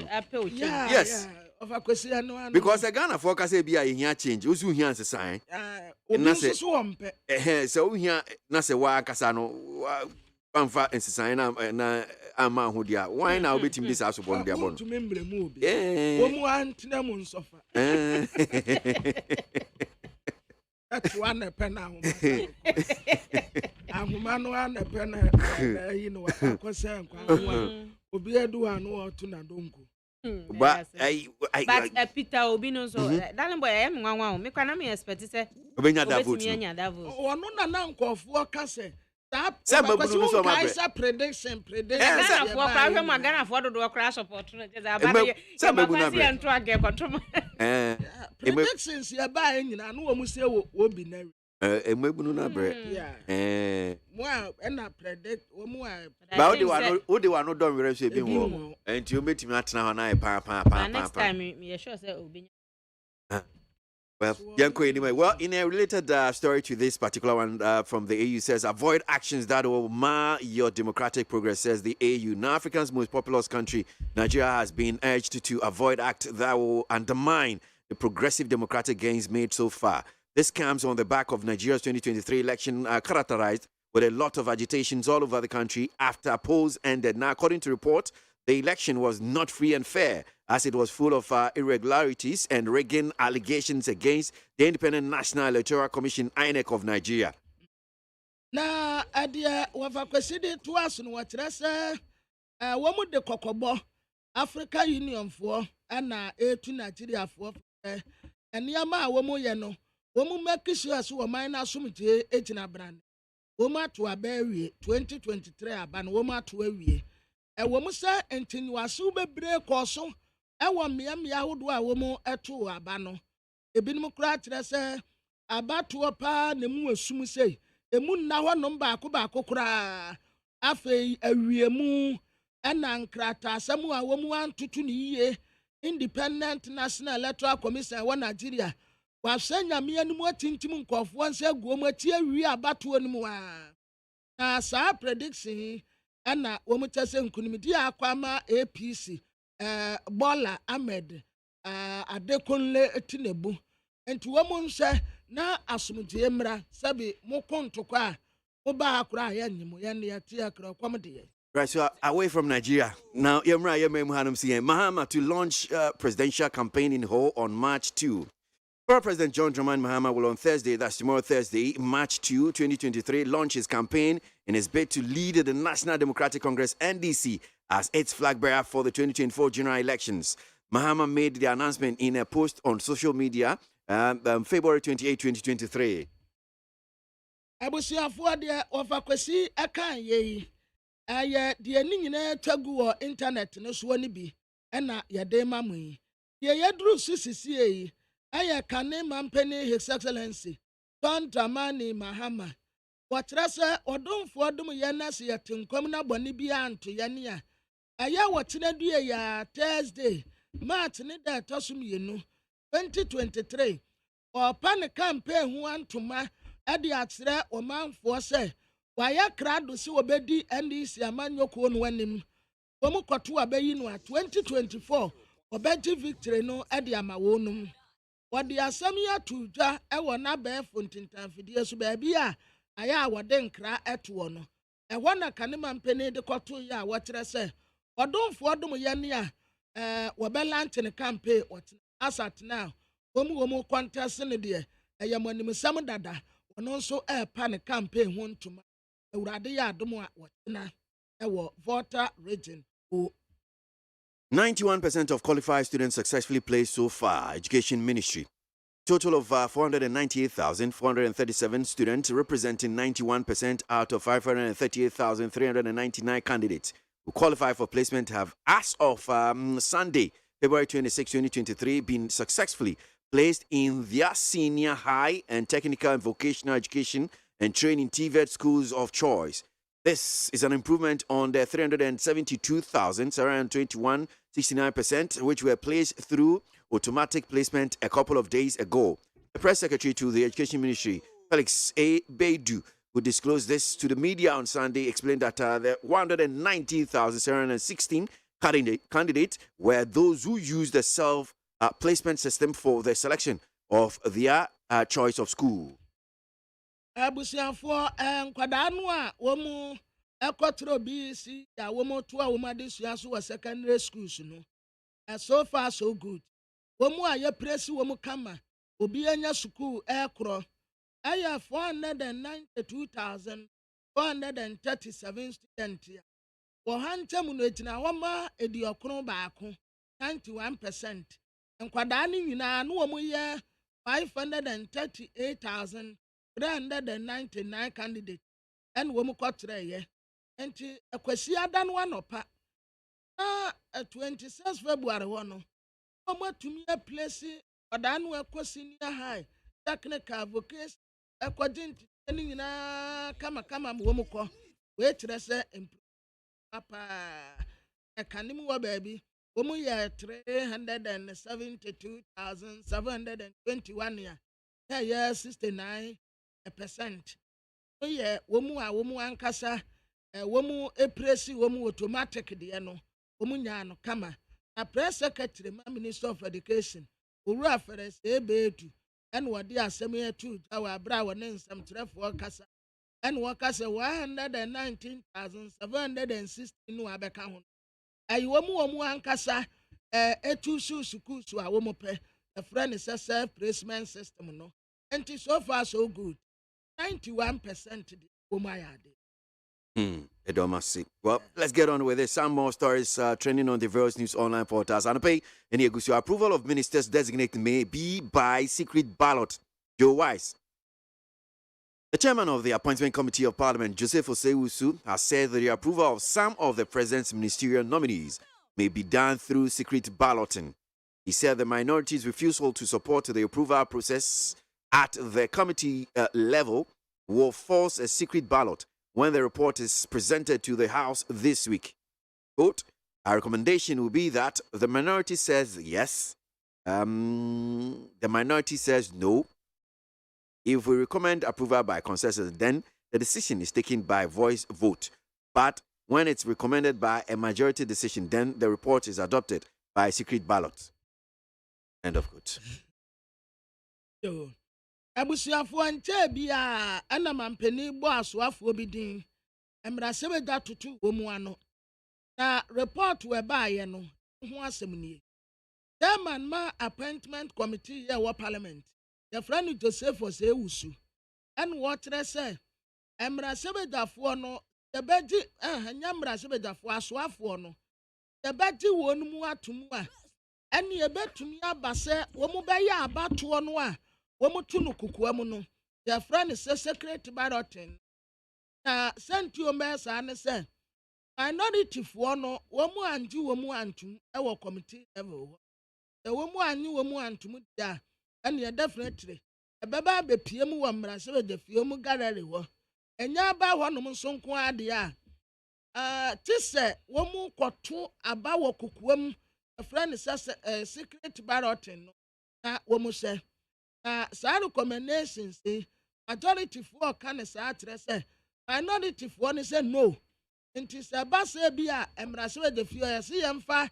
yes of a question no because a Ghana for ka say bia hia change osu hia nsesan na say so ompe so hia na say wa kasa no pamfa nsesan na ama ho dia wan na obetimi dis aso bo dia bo no membremu obi omu antena mu nsofa that's one pen ahumano an pen you know akwese nkwa obi edu anu otu na donko but Peter Obi no so darling boy am nwanwa o me kwa na me expect say obenya da vote onu na nkofo ka say say mabunu so ma be prediction na for kwa hwe ma Ghana for do crash support no je za ba say mabunu be ento age kotom predictions ya ba nyina no wo mu say wo bi na Emebunu na bre. Yeah. Wow, and I predict one more. But what do I know don't realize you being and you meet me at now and I next time me sure say obi. Well, anyway. Well, in a related story to this particular one from the AU says, avoid actions that will mar your democratic progress, says the AU. Now, Africa's most populous country, Nigeria, has been urged to avoid acts that will undermine the progressive democratic gains made so far. This comes on the back of Nigeria's 2023 election characterized with a lot of agitations all over the country after polls ended. Now, according to reports, the election was not free and fair, as it was full of irregularities and rigging allegations against the Independent National Electoral Commission, INEC of Nigeria. Na adia wafakwesidi tuasu no watrese womu de kokobo Africa Union for ana etu Nigeria for eniama womu ye no womu make sure so woman na asumtie ejina brand womu ato abawie 2023 aban womu ato awie womu sa entinuasu bebre koso ewo mmea hodo a womu eto aba no ebinum kura trese abato pa ne mu asum sei emu nna hɔ nom baako kura afei awiemu ɛna nkrata asɛm a wɔn antutu ne yie Independent National Electoral Commission wɔ Nigeria wɔahyɛ nyame anim atintim nkɔfoɔ nsɛ guom ati awie abatoɔ no mu a na saa prediction ɛna wɔn kyɛ sɛ nkunimdi akwama APC Bola Ahmed Adekunle Tinubu enti wɔn nhyɛ na asomdie mra sabi mokontokwa oba akura ya nyimu ya ne yati akra kwamde. Right, so away from Nigeria. Now, Yemra Yemem Hanum CM Mahama to launch presidential campaign in Ho on March 2. Former President John Dramani Mahama will on Thursday, that's tomorrow Thursday, March 2, 2023, launch his campaign in his bid to lead the National Democratic Congress, NDC, as its flag bearer for the 2024 general elections. Mahama made the announcement in a post on social media February 28, 2023. Abusiafo de ofakwesi akan ye aye de ni nyina tagu wo internet no so ni bi na ye de mamu ye yedru sisisi yi aye kane mampeni His Excellency John Dramani Mahama watrase odomfo odum ye na se yetinkom na boni bi anto ye ne a aye wotena due ya Thursday March ni da tosum yenu 2023 opan campaign hu antoma ade atsere omanfo se waya krado se obedi NDC amanyoko no wanim womu koto abayi no 2024 obeji victory no ade amawonum wode asam ya tudwa ewo na befo ntintanfidie so ba bia aya wode nkra eto no ewo na kanema mpeni de koto ya wokyere se odomfo odum ye ne a wobelanche campaign asat now womu contest ne de eyamonim sam dada ono so pan campaign ho ntoma awurade ya adom a wotena ewo voter region. 91% of qualified students successfully placed so far. Education Ministry. Total of 498,437 students, representing 91% out of 538,399 candidates who qualify for placement, have, as of Sunday, February 26, 2023, been successfully placed in their senior high and technical and vocational education and training TVET schools of choice. This is an improvement on the 372,721, 69%, which were placed through automatic placement a couple of days ago. The press secretary to the Education Ministry, Felix A. Beidu, who disclosed this to the media on Sunday, explained that the 119,716 candidates were those who used the self-placement system for the selection of their choice of school. Abusiafo nkwadanu a womu ekotro BC ya womu to a womu adisuaso wa secondary schools no. So far so good. Womu a ye presi womu kama obi anya school ekro aya 492,437 students ya. Wo hanchemu no etina woma ediokron baako 91%. Nkwadanu nyina no womu ye 538,399 candidates and womu kotre ye enti akwasi adan wanopa na 26 February wono womu atumi place odanu akwa senior high technical vocation according to any kama womuko, wait, papa, a canimu baby, womu ya 372,721 year, yeah, 69%. Yeah, womu ankasa, womu epresi, womu automatic diano, womu nyano kama, a press secretary, Minister of Education, Ura Ferris, Ebetu, and what they are semi to our brow and some tref workers, and workers 119,760 no abekahun. Womu ankasa, etu suku so a womu pe, a friend is a self-placement system, no, and so far so good. 91% Umayade. Edomasi. Well, let's get on with it. Some more stories trending on the various news online portals. And pay any approval of ministers designated may be by secret ballot. Joe Wise. The chairman of the Appointment Committee of Parliament, Joseph Osei-Usu, has said that the approval of some of the president's ministerial nominees may be done through secret balloting. He said the minority's refusal to support the approval process at the committee level will force a secret ballot when the report is presented to the House this week. Quote, our recommendation will be that the minority says yes, the minority says no. If we recommend approval by consensus, then the decision is taken by voice vote. But when it's recommended by a majority decision, then the report is adopted by secret ballot. End of quote. Abusuafo nche bia ana mampeni bo asoafo bidin emrasebe da tutu omu ano na report we baaye no ho asem nie chairman ma appointment committee ye wo parliament the friend Joseph Osei-Usu en wotre se emrasebe dafo no the beji nya emrasebe dafo asoafo no the beji wonu atumu a ene ye betumi abase wo mu be ya abato no a Womutunu kukuamuno, their friend is a secret balloting. Sent you a mess and say, minority for no, womu and you womu antum, our committee ever. The womu and you womu antum, ya, and you're definitely a baba be piemu one brasser the fiomu gallery. And ya ba one monson quadia. Tis womu kotu abawa kukuam, a friend is a secret balloting. Womu say. Sa recommendations majority for can say minority for say no. It is a bass bia embrace the few see emfa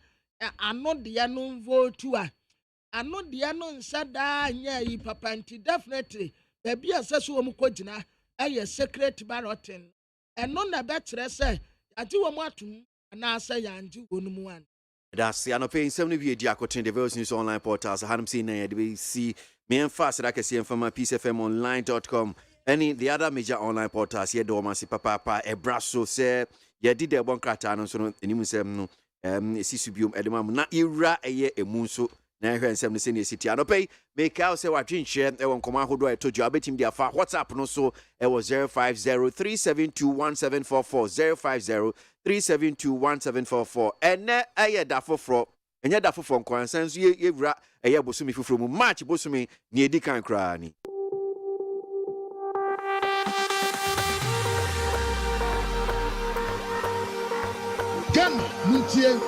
ano de no vote to a ano de no nsada nya yi papa nti definitely baby asese wo mukogina aye secret balloting eno na betre say ati wo mu atum na say yanji wonu an. That's the paying 70 the various news online portals. I hadn't seen any see me and fast that I can see from my peacefmonline.com. Any the other major online portals here do man see papa e brasso say ye did the bon krata no so enimu sem no sisubium edema na ira eye emunso na hwe nsem no se ne city anopay make out say what twin share e won koma hodo I told you abetim dia fa WhatsApp no so e was 05037217440 05037217444 ene aye da foforo enye da foforo nkwansan so ye wura eye bosumi foforo mu match bosumi ne edi kan kra ni. Ghana Muntie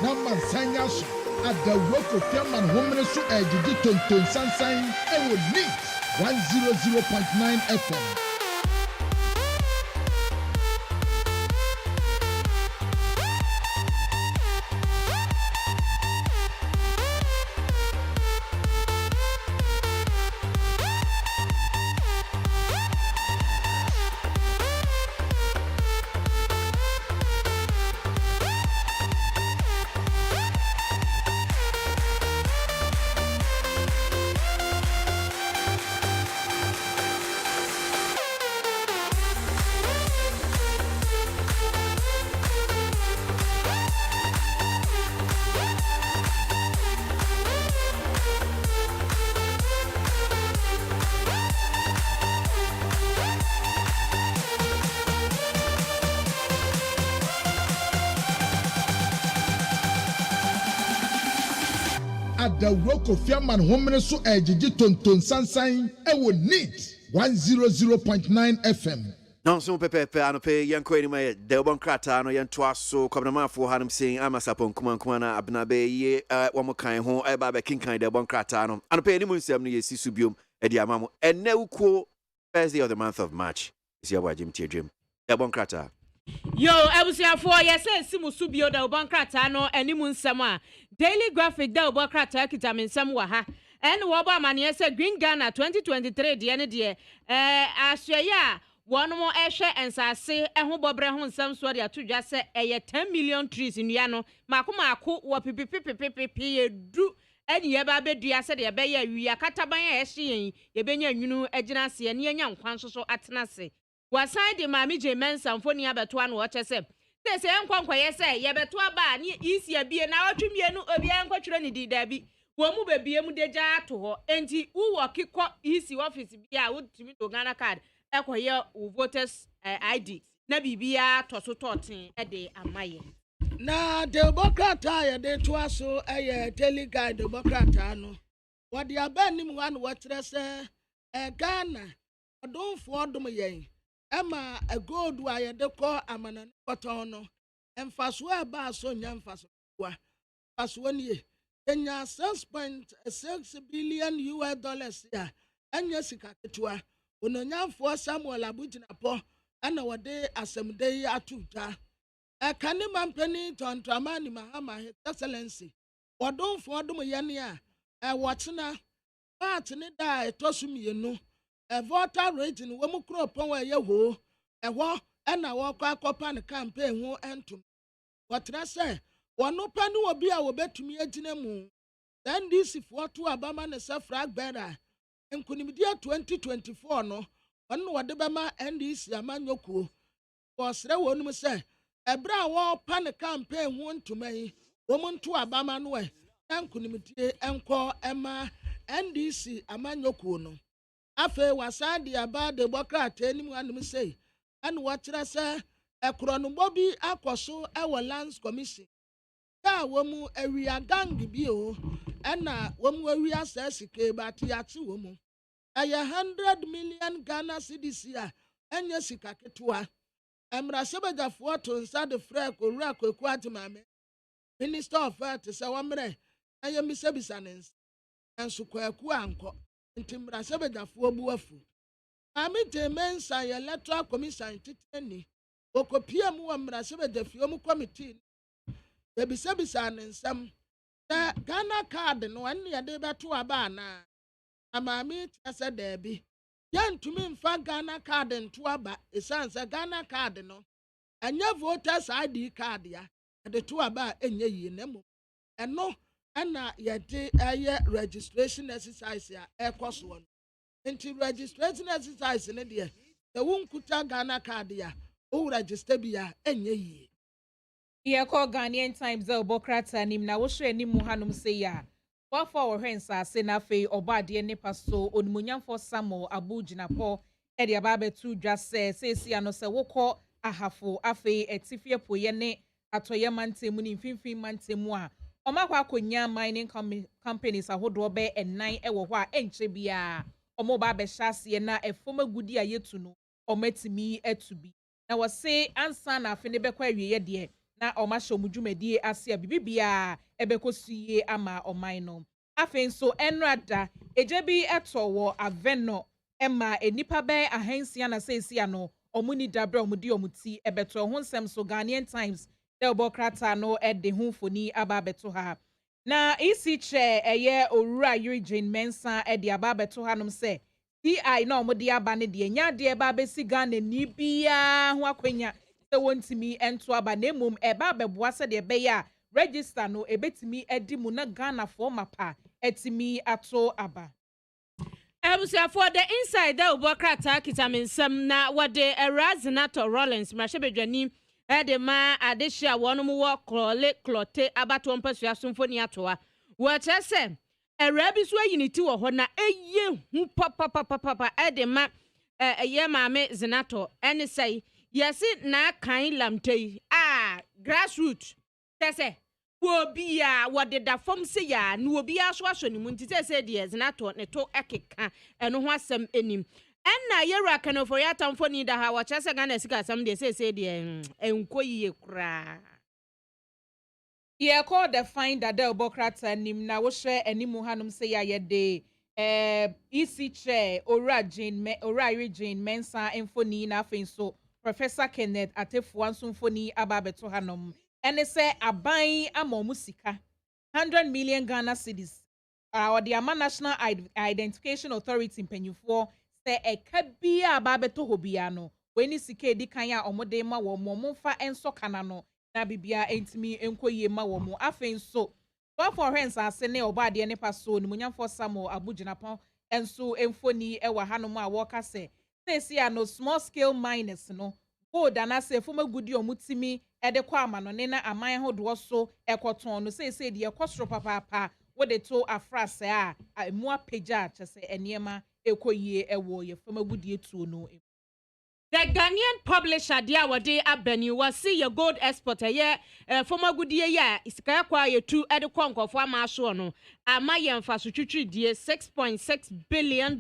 na Sanya so at the work of German women so ejiji tonton sansan e wo neat 100.9 FM. adawuro Kofi Aman homene so ejiji tonton sansan ewo neat 100.9 FM. No, so pepe anope yanko ni my Delbon Krata no yantoa so kwabnamafo hanum saying amasapon kuma na abnabe ye wamo kan ho eba be kinkan Delbon Krata no anope ni munsem no yesi subiom e di amamo enne uko first day of the month of March is your boy Jim Tedrim Delbon Krata. Yo, abusiafo yes simu subio Delbon Krata no eni munsem a Daily Graphic Delbon Krata kitaminsem wa ha en wo ba mane say Green Ghana 2023 de ne de ahweye one more eshe ensase eho bobre ho nsam so de atodwa se 10 million trees nua no mako wo pipipipipipi edu eni ye ba bedua se de be ya awia kataban a ehye yen ye benya nwunu agina se ne anya nkwan so atena se wasan de mami je mensamfo ni abeto an wo che se enkwankwa ye se ye beto aba ni isi abie na otwemienu obi enkotwere ni didabi wo mu bebie mu deja ato ho enti wo kiko isi office bia wo timi to Ghana card ekoye voters ID na bibia to so totin e de amaye na Democrata ya de twaso Daily Guide Democrata no wode abanim wan wotre se Ghana odonfo odom yen ema gold wa ya de ko amana koton no emfaso aba so nya emfaso wa faso nie enya $6.6 billion ya enya sika ketwa ononyamfo Samuel Abujinapo ana wode asemde atuta kane mampani tontramani mahama his excellency wodonfo odom yane a wotena party da etosumienu voter rate ni womu kropon wa yeho eho na wokọ akopa ne campaign ho entum wotena se wono pani obi a wobetumi agina mu NDC fo to abama ne safra gbera nkunimdia 2024 no ono wode bema NDC amanyokuo wosre wonum se ebra wo pa ne campaign ho ntumai womuntu abama no nkunimdie enko ema NDC amanyokuo no afe wasadi aba Democrata enimu anum sei an wachira se ekronombo bi akoso ewo lands commission ta womu awia gang bi o na womu awia sesike bati ati womu aya 100 million Ghana cedis a enya sika ketwa emra sebejafo to nsa de frɛ kowura kwaku atimame Minister of Health se wamre aya misebisa nens enso kwaku anko ntimra sebejafo buafu ami temensa ya electoral commission titani okopia mu wamra sebejafo mu committee ebisebisa nensam na Ghana card no enne ya de beto aba na amami tese debi yantumi mfa Ghana card nto aba esanse Ghana card no anya voters ID card ya de to aba enye yi nemo eno na yede aye registration exercise ya ekoso no nti registration exercise ne de e wonkuta Ghana card ya o register bia enye yi ye ko Ghanaian Times Democrata nim na wo hwe ni mu hanom se ya wafo wo hwensa se na fe obade ne paso onumunyamfo Samuel Abujinapo e de aba betu dwa se ano se wokọ ahafo afe etifie poye ne atoye mantemu ni mfimfin mantemu a omakwa akonya mining companies ahodo be enan ewo ho a enche bia omo ba be hyase na efoma gudi a yetu no omatimi etubi na wo se ansa na afe ne bekwa awiye de na omasho mudwumadi ase a bibibia ebekosuye ama oman no afen so enrada ejebi etowo aveno ema enipa be ahansia na sesia no omuni dabre omudi omuti ebeto ho nsem so Ghanaian Times Democrata no ede ho foni aba beto ha na isi che eye owura Eugene Mensa ede aba beto ha nom se DI na omudi aba ne de nya de eba besi Ghana ni bia ho akwanya wontimi ento aba na emom eba beboa se de be ya register no ebetimi edi mu na Ghana for mapa etimi ato aba for the inside the Democrata kitaminsem na wode Razinato Rollins mrashebedwani de ma adehia wonom wo clote abato mpasua somfoni atoa wo chese erabi so ayiniti wo ho na eye hu papa de ma eye maame Zinato ene sei yesi na kan lamtei grassroot tese wo bia wo de da fom se ya no obi aso aso ni mu nti se de na to ne to ekeka eno ho asem enim enna yera kanofo ya tamfo ni da ha wa chese ga na sika asem de se de enkoyi kura ye call the find that the obokrata nim na wo hwe animu hanum se ya ye de EC chair Ora Jane Mensa Infoni na afin so Professor Kenneth Atefu Ansumfoni ababeto hanom ene se aban amomu sika 100 million Ghana cedis or the Ama National Identification Authority mpanyufo se ekabia ababeto hobiano weni sika edi kan ya omode ma wo momfa enso kana no na bibia entimi enkoye ma wo mo afin so for hens ase ne obade ne paso ni munyamfo Samo Abujinapon enso emfoni ewa hanom a wo ka se ya no small scale miners no gold anase foma gudi omutimi ede kwa amano ne na aman hodo so ekoton no se de ekosro papa wo de to afrase a emu apagya chese eniema ekoyie ewo ye foma gudi etuo no. The Ghanaian publisher dia wade abani wasi ye gold exporter ye former goodie ya isika kwa ye tu ede konkofo amaso no ama ye mfa so twitwi die $6.6 billion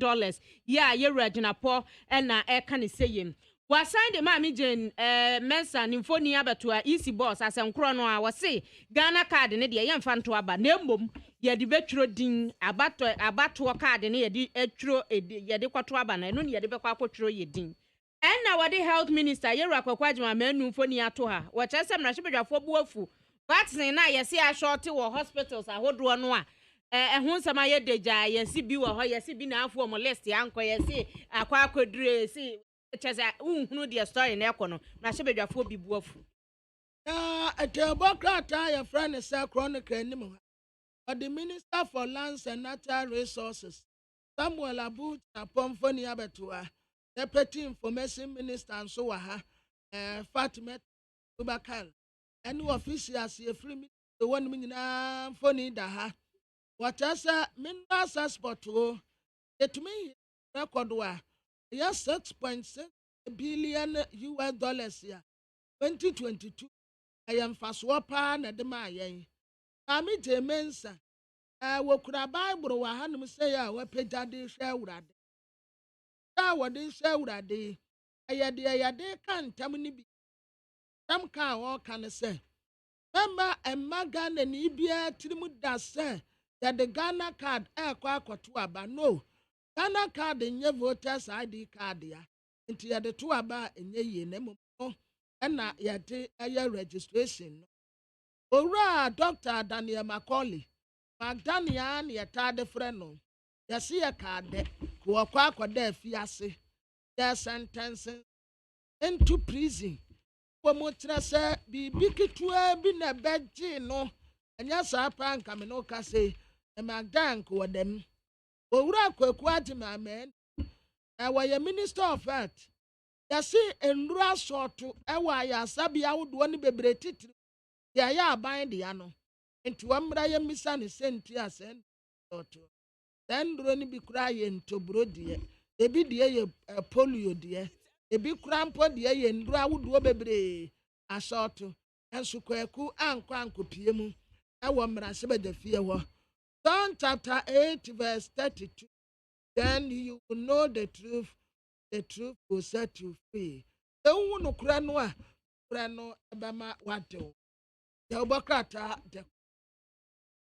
ya ye Regina Paul na eka ne seyem wasan de ma mi Jane Mensa nimfoni abeto a easy boss asenkro no a wasi Ghana card ne de ye mfa nto aba na emmom ye de betro din abato card ne ye de etro ye de kwato aba na no ne ye de bekwa akotro ye din enna wade health minister yera kwakwajima manu mfoni ato ha wachese mrashibedwafo buafu vaccine na yesi a short wo hospitals ahodo no a ehun sama ye deja yesi bi wo ho yesi bi na afo mo list yanko yesi akwa akodure si chese unhunu the story na ekono mrashibedwafo bi buafu etebokrata ya friend say chronicle anim ha the minister for lands and natural resources Samuel Abu Apomfoni abetua Deputy Information Minister and so Fatima Ubakal and officials ye free the 1 million phone da ha what else minerals export to it me record wa yes $6.6 billion US 2022 I am fast wapa na de ma yen ami je mensa wo kura bible wa hanum say ya wa pejade hwe urade wade shawurade ayade kan tam ni bi tam kan wo kan se mama emaga na ni bia tirimu da se ya de Ghana card akoto aba no Ghana card nye voters ID card ya nti ya de to aba enye ye na mo na ya de aye registration no owura Dr. Daniel Macaulay Magdania na ya tade frɛ no ya se ya card ko akoda afiase their sentencing into prison. Pomotra say bibi kitua bi na beji no anya sa pa nka me no ka say e magdan ko dem owura kwaku atima men wa minister of health ya si enura soto e wa ya sabia wodo ne bebre titiri ya ya aban de ya no enti wamra ya misa ne senti asen soto den dro ni bi kura ye ntobro de ebi de ye polio de ebi krampo de ye nduru awudo bebre asoto enso kwaku ankwankopie mu e wo mrase bedafie ho John chapter 8 verse 32 then you will know the truth will set you free ewu no kura no a kura no ebama wato de obokrata de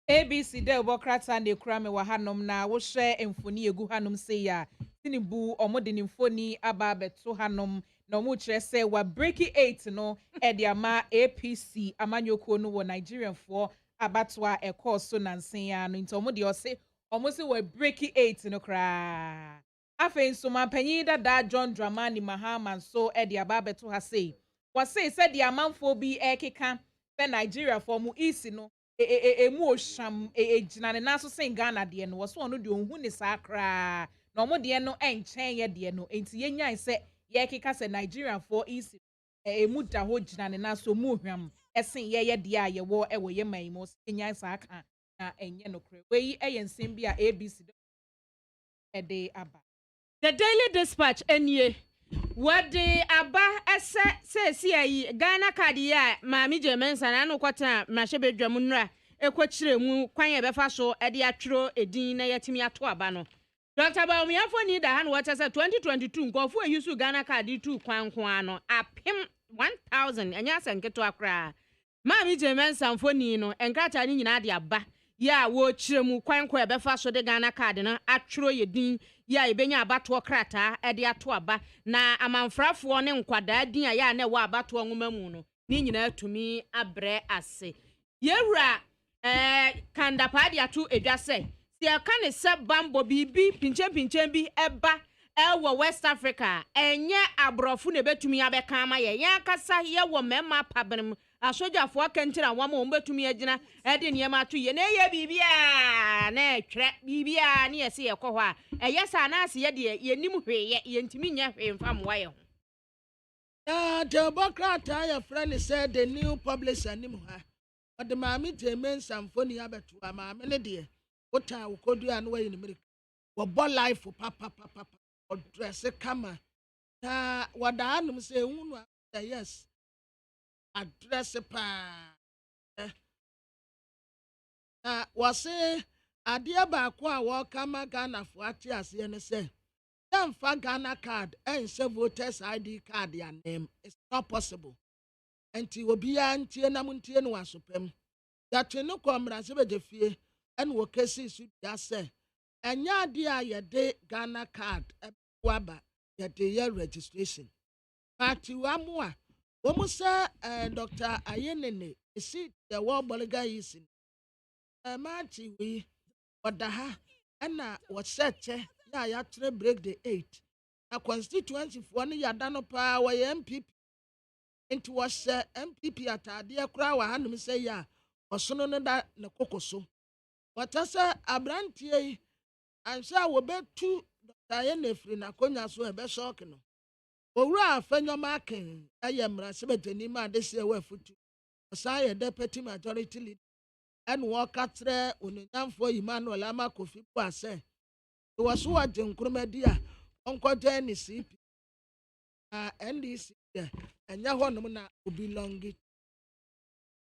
ABC de obokrata ne kura me wa hanom na wo hwe emfoni egu hanom se ya tinibu omode ne mfoni aba beto hanom na omu kire se wa breaking 8 no e de ama APC amanyoko no wo Nigerian for abatwa ekọ so nansen ya no nti omode ose omusi wa breaking 8 no kra afen so mampanyin da John Dramani Mahama so e de aba beto ha sei wase se de amanfo bi ekeka se Nigeria for mu isi no emu osham ejina ne naso sen Ghana de no so ono de onhu ne sakra na omo de no enchen ye de no enti yenyan se ye keka se Nigeria for isi emu da ho jina ne naso mu hwam esen ye de a ye wo ewo ye man mo yenyan saka na enye no kre we eye nsem bi a ABC de aba The Daily Dispatch enye What the Abba says here, Ghana Cardia, Mammy Germans, and Anokota, Mashabe Dramunra, a quachre, Quanya Befaso, Ediatro, Edina, Yatimia Tuabano. Dr. Baumia for need a hand what as a 2022 go for use Ghana Cardi 2 Quanquano, a pim 1,000, and yes, and get to a cry. Mammy Germans and Fonino, and Catani in Adia Ba. Ya wo chiremu kwankwa befa so de Ghana card na atro yedin ya ebenya abato krata e de ato aba na amanfrafo ne nkwada din ya na wa abato nwoma mu no ni nyina atumi abre ase yewura kanda pa de ato edwase se aka ne se bambo bibi pinche bi eba ewo West Africa enye abrofo ne betumi abeka ama ye ya kasa ye wo mema pabnem asojafo akentira wama ombetumi agina ede niema to ye na ye bibia na etwe bibia na yesi ye kɔ hɔ a eyesa na ase ye de ye nim hwe ye ntimi nya hwe mfam wa ye ho Democrat your friend said the new publisher nim ha but the mami temen samfoni abeto ama me de wota wokodu an wa yin America wo bo life papa o dress kama na wada anum say hunu yes address pa wase adia ba ko a wo kama Ghana fo ati ase ne say dem fa Ghana card and say voters ID card ya name it's not possible enti obi antie na muntie no asopem ya twene komra se begefie en wo kesi su ya say enya adia ye de Ghana card waba ye de your registration party wamu a Womusa Dr. Ayenene see the war boliga is in Marty we wadaha and was set ya break the 8 a constituency for one yadano power MPP into was MPP at a dear crow and say ya or soon that na cocoso. What I say a brandy and so will bet 2 Dr. Ayene free na conya so a best shocking. Ora fenyo marking ayemra sebetani ma this year we futu asaya deputy majority leader and walk atre onyanfo Emmanuel Amakofi po ase to waso ajenkroma dia onko join CP NDC enya honom na obelongi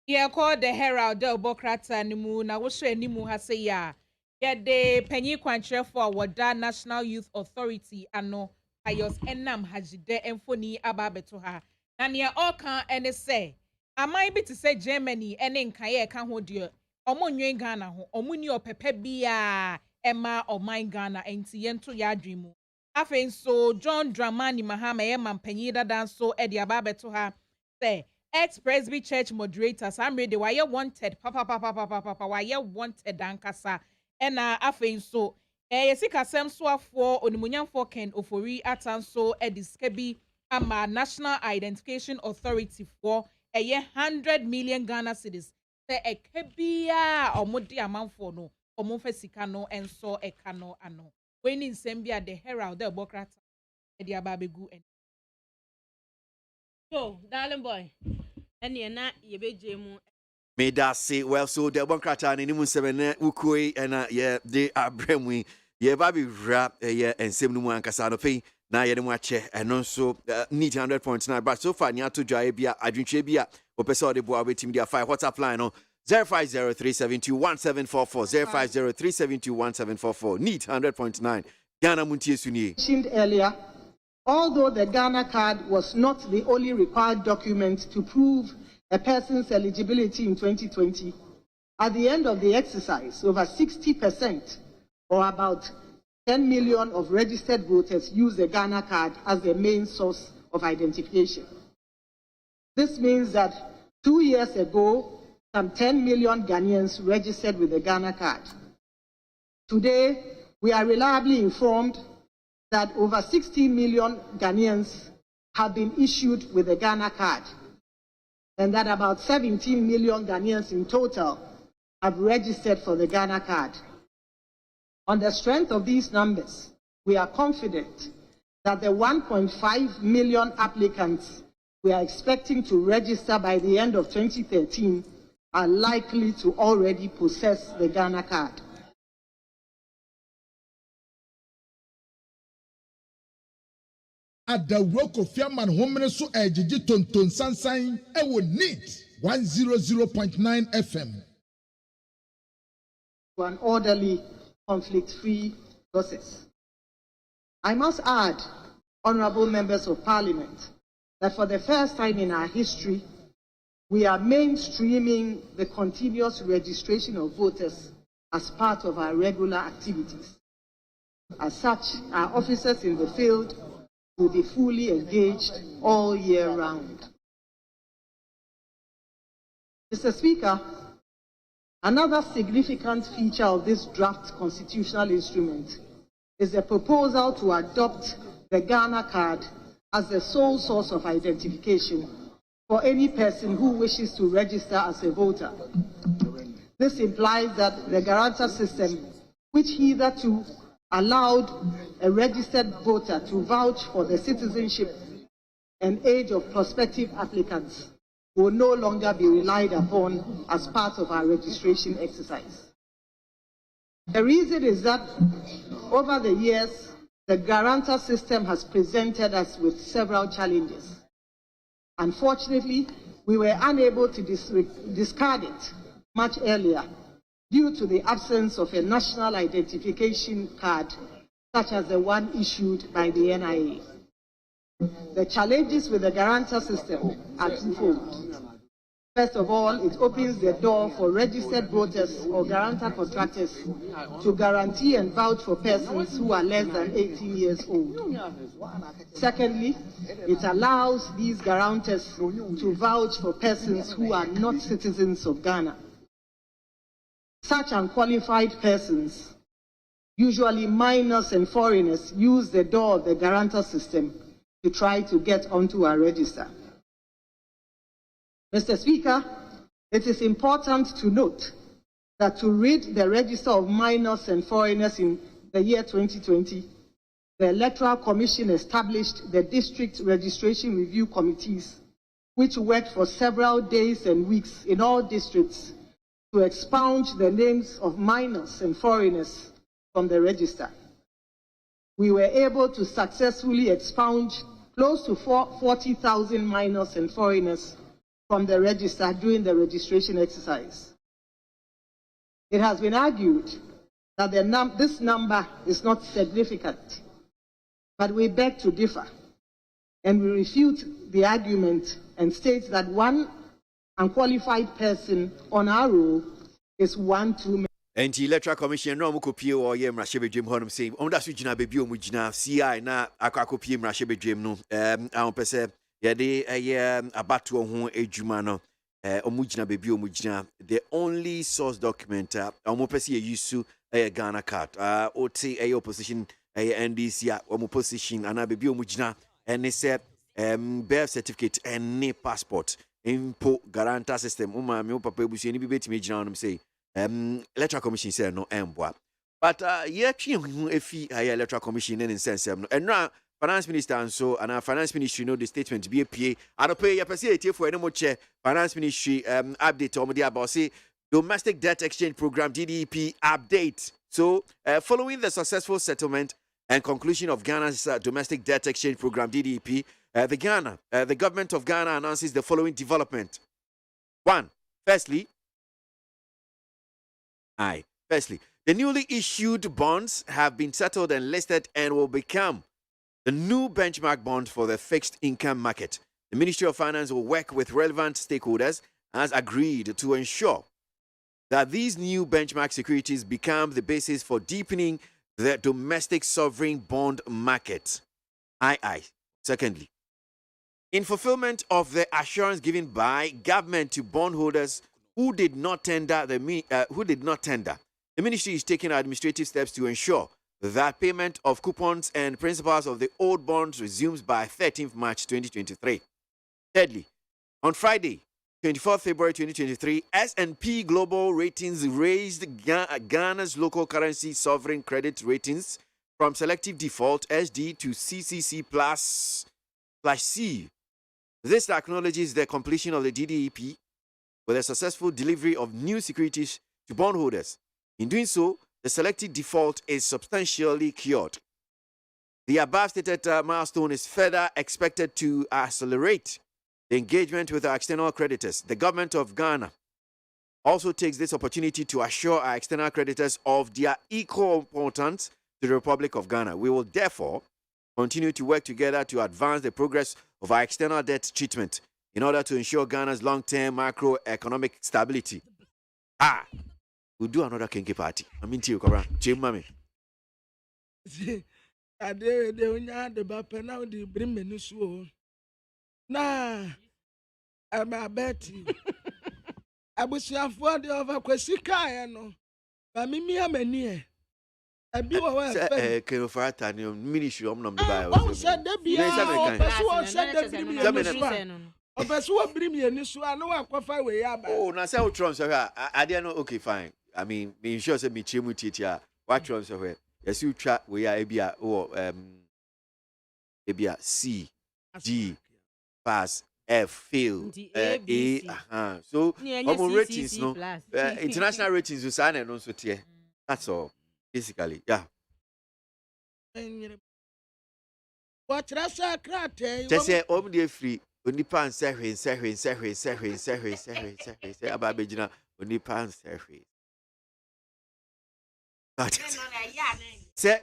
ye call the Herald de Obokrata nimu na wo so animu ha se ya ye de panyi kwantrefo awada National Youth Authority ano ayos enam hajide emfoni ababeto ha na ne okan ene se amai bi te se Germany ene nkaye ka ho de omonwen Ghana ho omuni opepe bia ema oman Ghana enti yento ya adwemu afen so John Dramani Mahama ye mampanyi dada so e de ababeto ha se ex-Presby Church moderators amre de why wanted papa why wanted ankasa ena afen so yesika sem so afo onimunyamfo Ken Ofori atanso ediskebi ama National Identification Authority for 100 million Ghana cedis se ekebia omodi amanfo no omfa sika no enso eka no ano weni nsembia the Herald the Bokrata edi ababegu en so darling boy ene na yebeje mu me that say well so the Bokrata ni mu 7 ukoi and yeah they are bremwi ye baby rap yeah and same no ankasa no pay na ye dem ache and also need 100.9 but so far nya to dwa bia adwintwe bia opese de boa betim dia 5 WhatsApp line no 0503721744 0503721744 need 100.9 Ghana Montie Suni mentioned earlier. Although the Ghana card was not the only required document to prove a person's eligibility in 2020, at the end of the exercise, over 60%, or about 10 million of registered voters used the Ghana card as their main source of identification. This means that 2 years ago, some 10 million Ghanaians registered with the Ghana card. Today, we are reliably informed that over 60 million Ghanaians have been issued with the Ghana card, and that about 17 million Ghanaians in total have registered for the Ghana card. On the strength of these numbers, we are confident that the 1.5 million applicants we are expecting to register by the end of 2013 are likely to already possess the Ghana card. adawuro Kofi Aman homene so ejiji tonton sansan ewo NEAT 100.9 FM. To an orderly, conflict-free process. I must add, honorable members of parliament, that for the first time in our history, we are mainstreaming the continuous registration of voters as part of our regular activities. As such, our officers in the field will be fully engaged all year round. Mr. Speaker, another significant feature of this draft constitutional instrument is the proposal to adopt the Ghana card as the sole source of identification for any person who wishes to register as a voter. This implies that the guarantor system, which hitherto allowed a registered voter to vouch for the citizenship and age of prospective applicants, will no longer be relied upon as part of our registration exercise. The reason is that over the years, the guarantor system has presented us with several challenges. Unfortunately, we were unable to discard it much earlier due to the absence of a national identification card such as the one issued by the NIA. The challenges with the guarantor system are twofold. First of all, it opens the door for registered voters or guarantor contractors to guarantee and vouch for persons who are less than 18 years old. Secondly, it allows these guarantors to vouch for persons who are not citizens of Ghana. Such unqualified persons, usually minors and foreigners, use the door of the guarantor system to try to get onto our register. Mr. Speaker, it is important to note that to rid the register of minors and foreigners in the year 2020, the Electoral Commission established the District Registration Review Committees, which worked for several days and weeks in all districts to expunge the names of minors and foreigners from the register. We were able to successfully expunge close to 40,000 minors and foreigners from the register during the registration exercise. It has been argued that this number is not significant, but we beg to differ, and we refute the argument and state that one unqualified person on our roll is one too many. And the Electoral Commission no mukopie o ye mrahye bedwem honum say on da so gina bebi o mu gina CI na akakopie mrahye bedwem no ahon pese ye de abato ho edwuma no omu gina bebi o mu gina the only source document omu pese ye use Ghana card oti opposition NDC omu position ana bebi o mu gina and say birth certificate and passport impo guarantor system uma me papa ebusu ni bi betime gina honum say Electoral Commission said no emboa. But yeah, efi Electoral Commission in sense no. And now Finance Minister and so and our Finance Ministry know the statement to be a PA. I don't pay your percent for any more chair. Finance Ministry update on the about say domestic debt exchange program DDP update. So following the successful settlement and conclusion of Ghana's domestic debt exchange program DDP, the government of Ghana announces the following development. Firstly, the newly issued bonds have been settled and listed and will become the new benchmark bond for the fixed income market. The Ministry of Finance will work with relevant stakeholders as agreed to ensure that these new benchmark securities become the basis for deepening the domestic sovereign bond market. Secondly, in fulfillment of the assurance given by government to bondholders who did not tender, the ministry is taking administrative steps to ensure that payment of coupons and principals of the old bonds resumes by 13th March 2023. Thirdly, on Friday, 24th February 2023, S&P Global Ratings raised Ghana's local currency sovereign credit ratings from selective default SD to CCC+/C. This acknowledges the completion of the DDEP with a successful delivery of new securities to bondholders. In doing so, the selected default is substantially cured. The above stated milestone is further expected to accelerate the engagement with our external creditors. The government of Ghana also takes this opportunity to assure our external creditors of their equal importance to the Republic of Ghana. We will therefore continue to work together to advance the progress of our external debt treatment in order to ensure Ghana's long-term macroeconomic stability. We'll do another kinky party. I mean, to you, Cobra. Jim, mommy. I did the bapper now, the bring me no. Nah, I'm a Betty. I was here for the over Quasica, no. But me, I'm a near. I be aware. Can you fight and your ministry of the Bible? Oh, said there be a said there be a person bring me a new so I know I qualify way. Oh, now say Trump, I didn't know. Okay, fine. I mean, me sure say me chimu teacher. What Trump say? Yes, you chat we are Abia or Abia C D pass F fail A. So our ratings, no international ratings you sign and also tier. That's all. Basically, yeah. What Rasa Crate? Just say, the free. Only pan say about Bejina, only pan say. But say,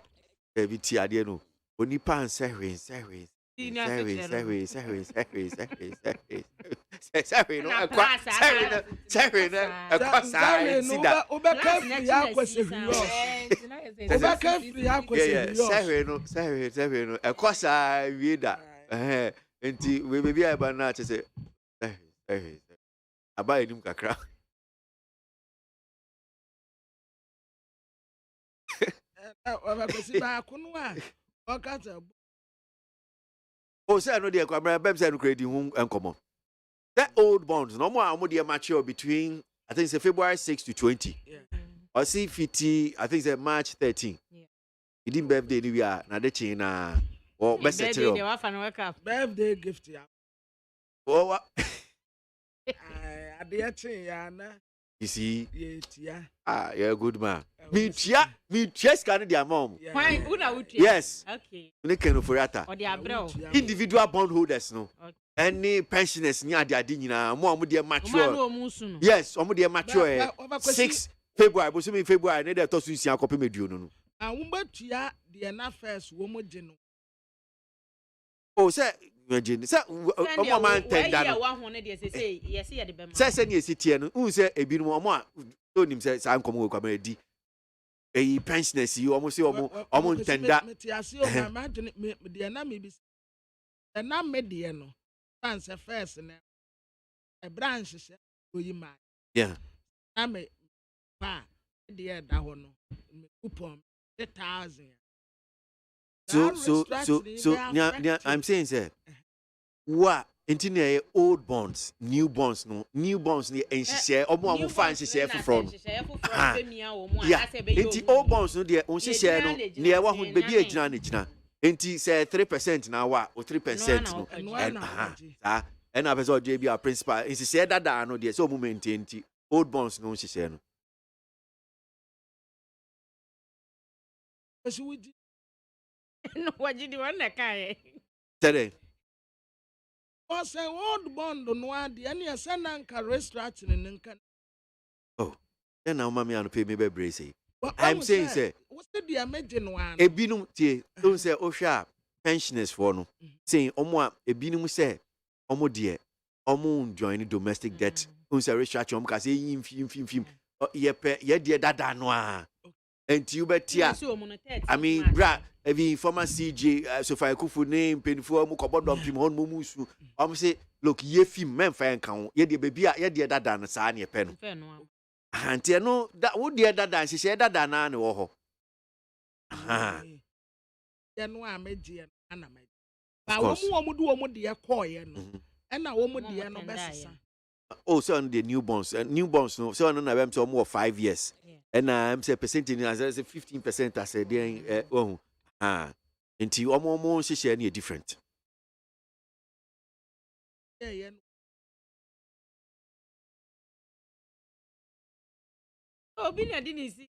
baby, tea, I don't know. Only pan say. Sorry, no, Enti we baby I ba na say aba enim kakra. Oh, say no dey kwabra bem say no credit hu enkomo. That old bonds no more dey mature between I think it's February 6 to 20. Yeah. Or see 50 I think it's March 13. Yeah. It didn't birthday we are na de chin na or best birthday gift ya. Oh what? You see? Yeah, you're a good man. Me just can't their mom. Yes. Okay. Individual bondholders, no. Okay. Any pensioners near their dinner, more mature. Yes, mature. 6 February, but some February, they toss you see a copy me do no. Oh, sir. Imagine, sir, man, send you sit here. Who say a bit more? Told him, says, I'm coming with a pensioners, you almost see almost tender. Imagine the enemy, and not mediano. Fancy first, and a branch is going mad. Yeah, I'm a pa, dear Dahono, coupon, 1,000. So, I'm saying, sir, what into old bonds, new bonds, no new bonds, near and share or more fancy share for front. Yeah, into old bonds, no dear, on share no near what would be a janage. Into say 3% now, what or 3%. And I was all JB, our principal, and she said that I know there's so moment into old bonds, no, she said. No, what did you want to carry? Today. Was an old bond on one, the any Sananka restaurant in Ninkan. Oh, then now, mammy, I'll pay me by bracy. I'm saying, sir, what's the imagine one? A binum, don't say, oh, sharp, pensioners for no. Saying, Omo, a binum say, Omo dear, Omo join domestic debt. Unsa research because him. Ye dear dada noa. And you bet here. I mean, bra, every former CJ, so far, Kufu name, painful, Mukobodom, Pim, Hon Mumusu. Say, look, ye film, men fan count, ye dear baby, ye dear dada, and sign your pen. And you know that would dear dada, she said that Dana no. Then one made dear Anna. But woman do a dear coy, and a woman dear no best. Oh, so on the newborns, no, so on them to more 5 years. And I'm say percentage as 15% as a day. Until you almost share any different. Yeah. Oh, Bina didn't see.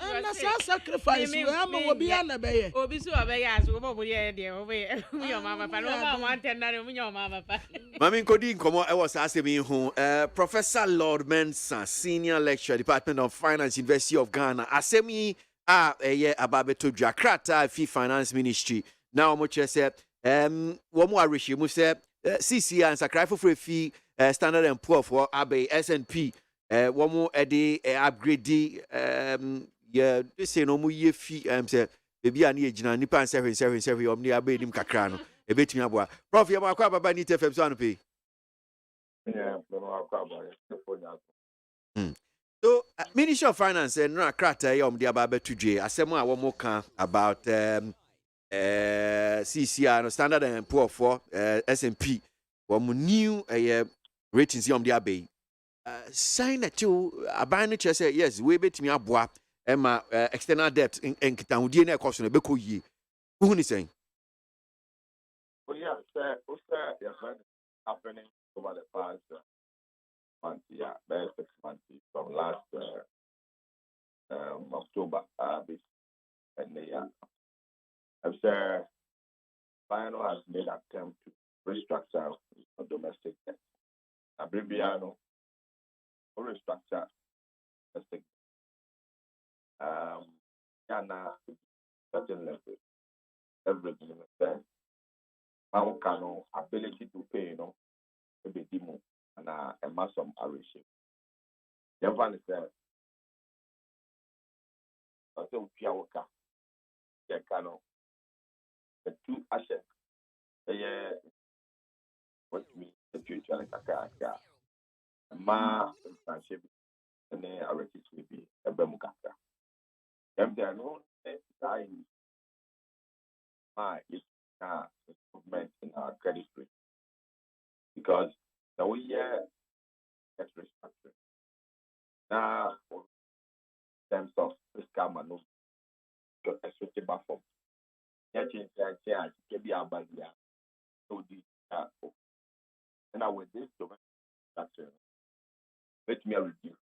And that's a sacrifice. We am will be an obey. Obi so obey as we go here there obey your mama pa no want your mama pa. Mami Nkodi Nkomo, I was asking me who Professor Lord Mensah, Senior Lecturer, Department of Finance, University of Ghana. Asemi ababeto Jakarta Fi Finance Ministry. Now much say one more rishi mu say CC and sacrifice for fee Standard and Poor for Abe S&P one more upgrade yeah this say no mu ye fee say bebi ani ejina nipa 777 omni abe nim kakra no e betumi aboa prof ya makwa baba ni tfm so anope yeah no akwa baba so Ministry of Finance no akrata ya omdi aba betudwe asem a wo mo kan about CCR no Standard and Poor for S&P one new ratings ya omdi abe sign that you aban no say yes we betumi aboa Emma external debt in Kitahudi na cost no beko yi. Who ni saying? Oh yeah, sir, your friend happening over the past month, yeah, very 6 months from last October, and I've said Final has made an attempt to restructure domestic debt. Abribiano, restructure domestic. Ghana certain level, everything is there. How can ability to pay, a bit demo and a mass of arrangement. The one is there. So, Piawaka, the cano, the two assets, what me, the future, like a car, ma, and then I reach will be a bemukaka. If there are no dying, it's improvement in our credit rate because the way gets restructured. Now, in terms of fiscal maneuver, a suitable form. Yet, can be a bad year. So, and now with this domestic structure, let me reduce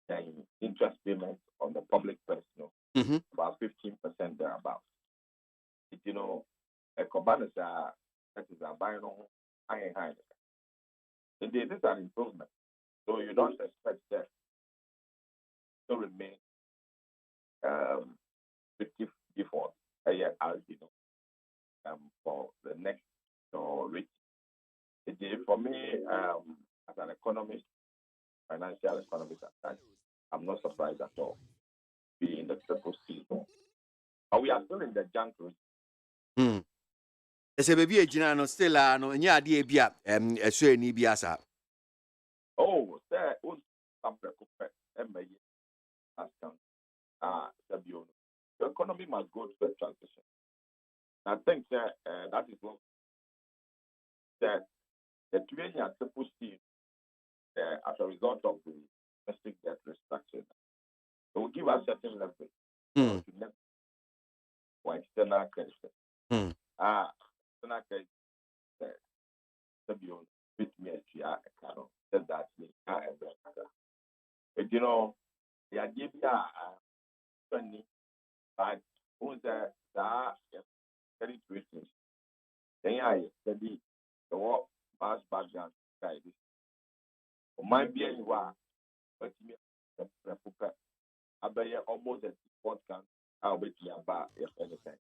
the interest payments on the public personal about 15% thereabouts. A Cobanas that is a buying on high. Indeed, this is an improvement. So you don't expect that to remain 50 default a year for the next rate. For me, as an economist, financial economist at times, I'm not surprised at all. Be in the triple C. But we are still in the junk rate. Ese baby ejina no still no nya ade bia eso ani bia sa. Oh, there was some preoccupation embaye askan. Sabio. The economy must go through a transition. I think that is what the training at triple C as a result of the domestic debt restructuring. It will give us certain leverage to net for external credit. External credit, with me at Yaro, said that but the idea funny, but who's the credit ratings? Then I study the war past background guide. Might be anywhere, but me I bet almost a sport country. I'll bet you about if anything.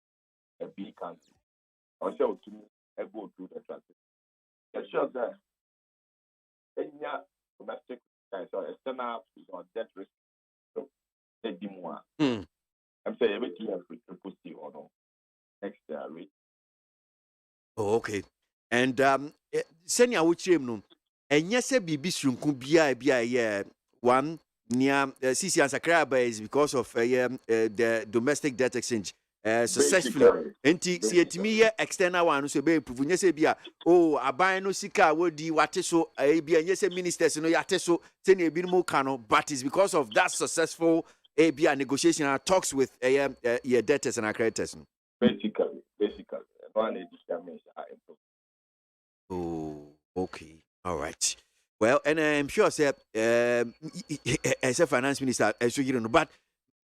A B country. I'll show to me I go through the transit. It shows that any domestic so external debt risk. So they do more. I'm saying everything else we triple C or no next rate. Oh, okay. And senior which no. And yes, bibi shrunku bia one near CC and Sakraba is because of the domestic debt exchange successfully. Enti see it me external one so be prove yes bia oh aban no sika wodi wate so bia yes ministers no yate so say na ebi no ka no but it's because of that successful bia negotiation and talks with your debtors and creditors. Basically one is improve. Oh, okay. All right. Well, and I'm sure, sir, as a finance minister, as you know, but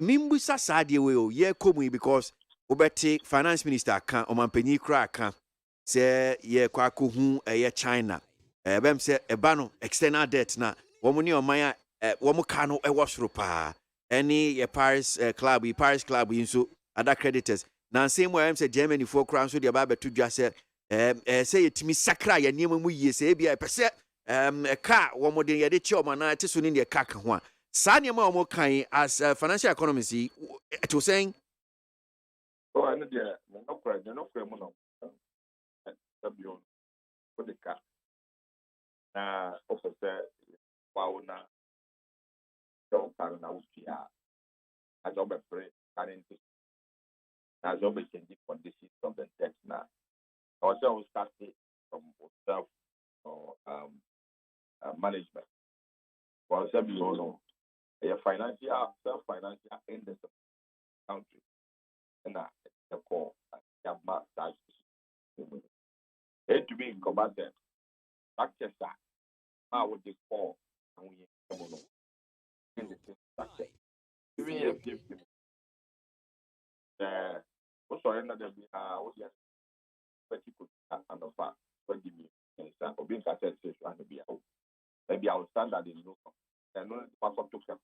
Mimbusa sadie we o ye komu because obeti finance minister kan omanpanyi kra kan se ye kwako hu eye China bem se eba no external debt na womo ne oman womo ka no e wosoro pa any ye Paris club inso other creditors na same way say Germany for crown so de ba betu dwa se say yetimi sakra ye niam mu yie se bia pese ka womo de ye de chi oman na teso ne de ka ka ho a sa niam a womo kan as financial economists it was saying oh I know no credit mo no sabion for the car also say wow na don't carry na utia as obe pre current as obe change conditions of the debt now also start from self or management for some you know a financial self-financial in the country and the core that it to be combated structure I would just call and we in the structure even if also another be what you could and of what give me and or being cassette and be out maybe our standard in local and no pastor took them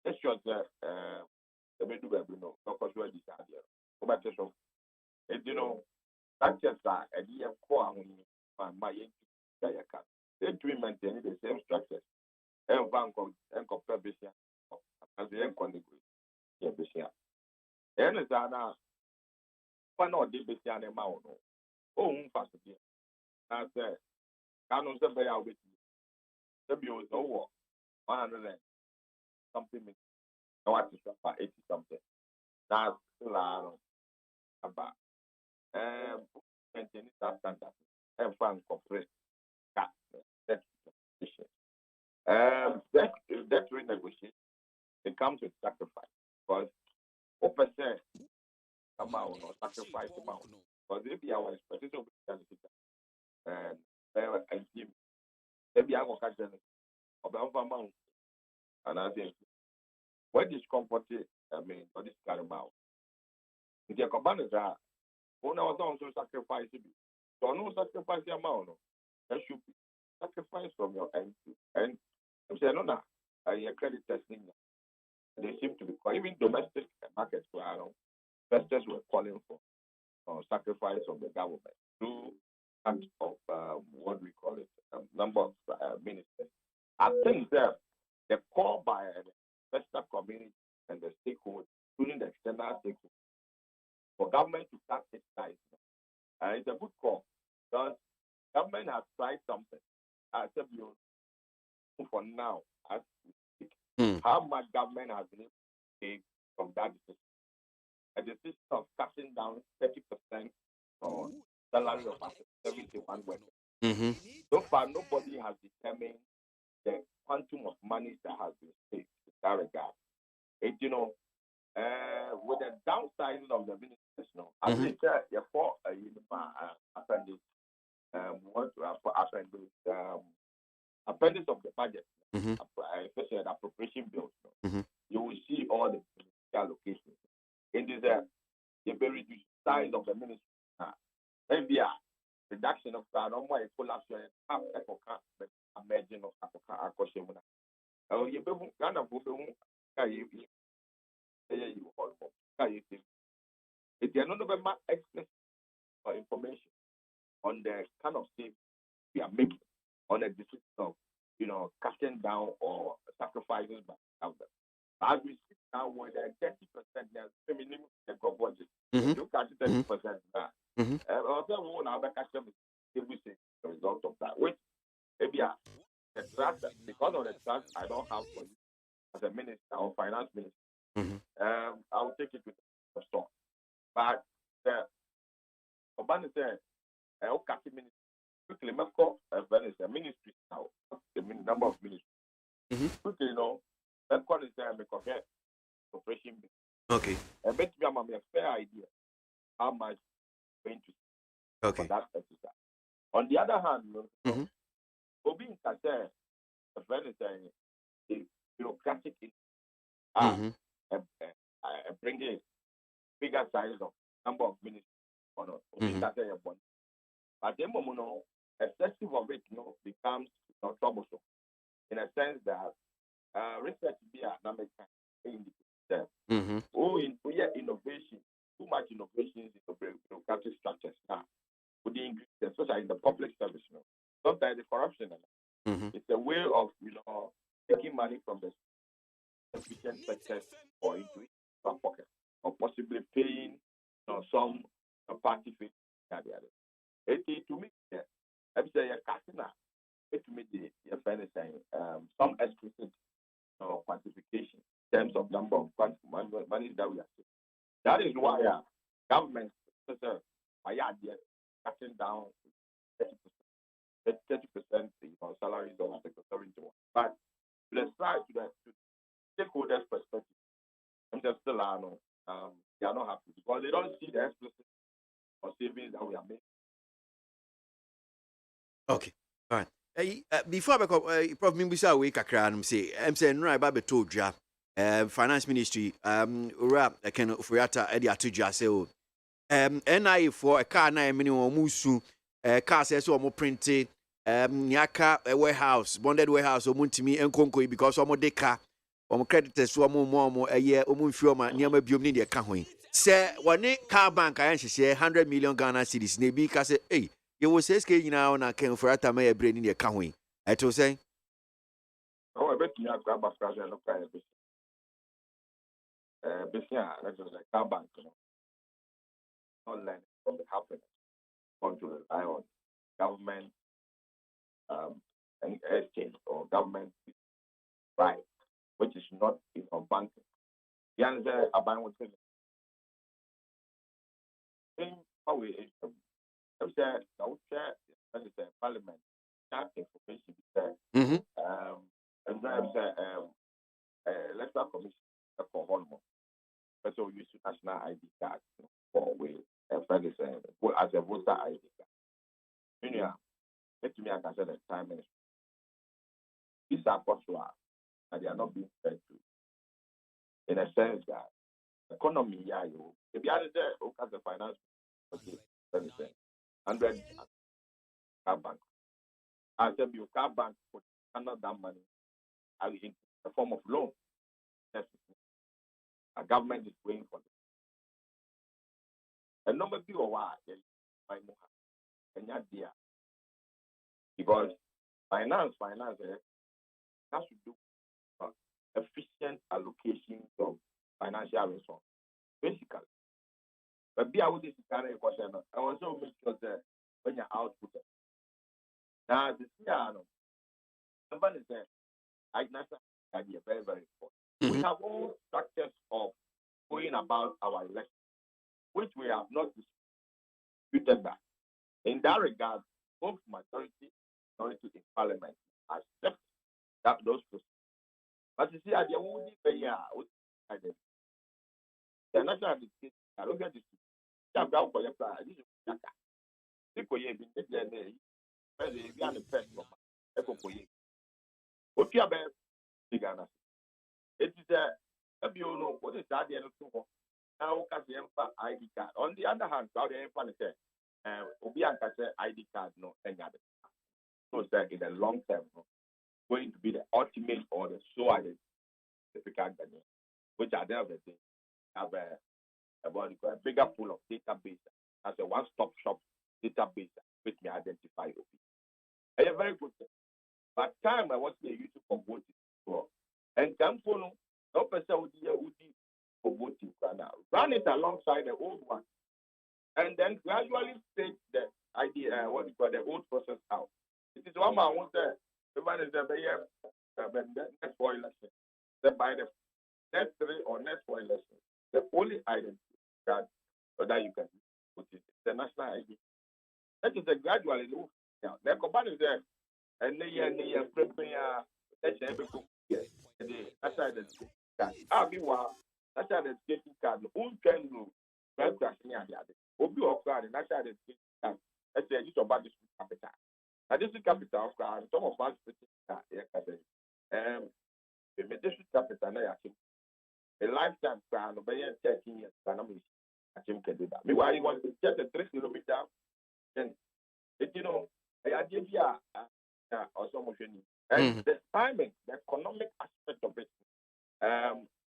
it's just the way to be no because we decide here but so you know that's just that and you core my they do maintain the same structure and bank and compare business as the end contribute yeah business and is now one or the business amount oh fast again now say can also be out with the bill no war 100 and something no what is about 80 something now still about maintaining that standard and bank corporate that that renegotiation it comes with sacrifice because 4% amount or sacrifice amount because if you are expecting to be and maybe I will catch them about amount and I think what discomfort I mean for this kind of amount if your company is one of them also sacrifice so no sacrifice the amount that should be sacrifice from your end and I'm saying no your credit testing they seem to be even domestic markets where investors were calling for sacrifice of the government through act of what we call it number of ministers. I think that the call by the investor community and the stakeholders, including the external stakeholders, for government to start its size. It's a good call because government has tried something. I said for now, as we speak, how much government has been able to take from that decision. A decision of cutting down 30% on salary of 71 workers. So far, nobody has determined the quantum of money that has been saved in that regard. It, with the downsizing of the ministers, I think for appendix, appendix of the budget, especially the appropriation bills, you will see all the allocations. It is a very reduced size of the ministry. Maybe a reduction of no more collapse half imagine of Akoshe. Oh, you be Ghana if you are not explicit information on the kind of things we are making on the decision of cutting down or sacrificing by government. As we speak now, with 30% there's minimum budget. You cut 30% now. Also, we will have a custom if we see the result of that. Which maybe the trust, because of the trust I don't have for you as a minister or finance minister, I will take it to the store. But Obama said, I'll cut the ministry. Quickly, a ministry now, the number of ministries. Quickly, that one is there because operation. Okay. I bet you have a fair idea how much going to for that exercise. On the other hand, Obi Nkase, a friend is saying, the bureaucratic bringing bigger size of number of ministries or not. But the moment excessive of it becomes troublesome in a sense that research be an indicate we have innovation, too much innovations in the bureaucratic structures now. With the ingredients, especially in the public service, sometimes the corruption. It's a way of taking money from the efficient sectors or into some pocket, or possibly paying some party fee. To me, I'm saying to me some explicit quantification in terms of number of money that we are saving. That is why government cutting down 30% salaries of the secretary. But let's try to stakeholders' perspective. I'm just still they are not happy because they don't see the explicit or savings that we are making. Okay, all right. Before I go, Prof. Mimbisa we kakra say, I'm saying no about told ya. Finance Ministry, ura Ken Ofuriata Eddie Atuja say, NI for a car na minimum musu, car says so printed, nyaka a warehouse, bonded warehouse or muntimi and conco because omo deka, creditors so more a year, fioma near my biomini de cahoin. Say, one car bank I share 100 million Ghana cedis, nebi kase, hey. You will say, now, and I can for a may brain in your coin. I to say, I bet you have grab a scratch and look at it. That's just like car bank, not learning from the happiness, want to rely on government and exchange or government right, which is not banking. The answer about what's in how we I'm saying, no chair, parliament, that information is there. And then electoral commission for one more. So use national ID card for we as a voter ID card. Let me as I said time ministry. These are possible and they are not being fed to. In a sense that economy, if you are there, as a finance, 100 car bank. I said you car bank put another money in the form of loan. Yes. A government is paying for it. And number two, why because finance has to do efficient allocation of financial resources. Basically. But be out this kind of question. I also make sure that when you're output. Now this year, somebody said, I idea very, very important. We have all structures of going about our election, which we have not disputed that. In that regard, both majority in parliament accept that those procedures. But you see, at the only way, the national education, I don't get this. I'm down for your plan. This is people here been there. They are the best of my what you have Ghana. It is what is that? Now, ID card. On the other hand, ID card, no, any other. So that in the long term, going to be the ultimate or the so identification, which at the end of the day have a bigger pool of database as a one-stop shop database which may identify your people. A very good thing. But time I was here using for voting. And come for no person would for voting now. Run it alongside the old one. And then gradually take the idea, the old process out. It is one man wants to everybody is the next 4 elections. Then by the next 3 or next 4 elections, the only identity that you can put it the national ID. That is a gradually move. Now, the company is there. And they prepare every that's how the card. I'll be one. That's how the education card. Who can know? That's the other. Obi of card. That's how the education card. That's the use of this capital. Now, this is capital of card. Some of us, the district capital. a lifetime plan, but 13 years. I think I did that. Meanwhile, he wants to get a 3 kilometer, and you know, I did or so much. And the timing, the economic aspect of it,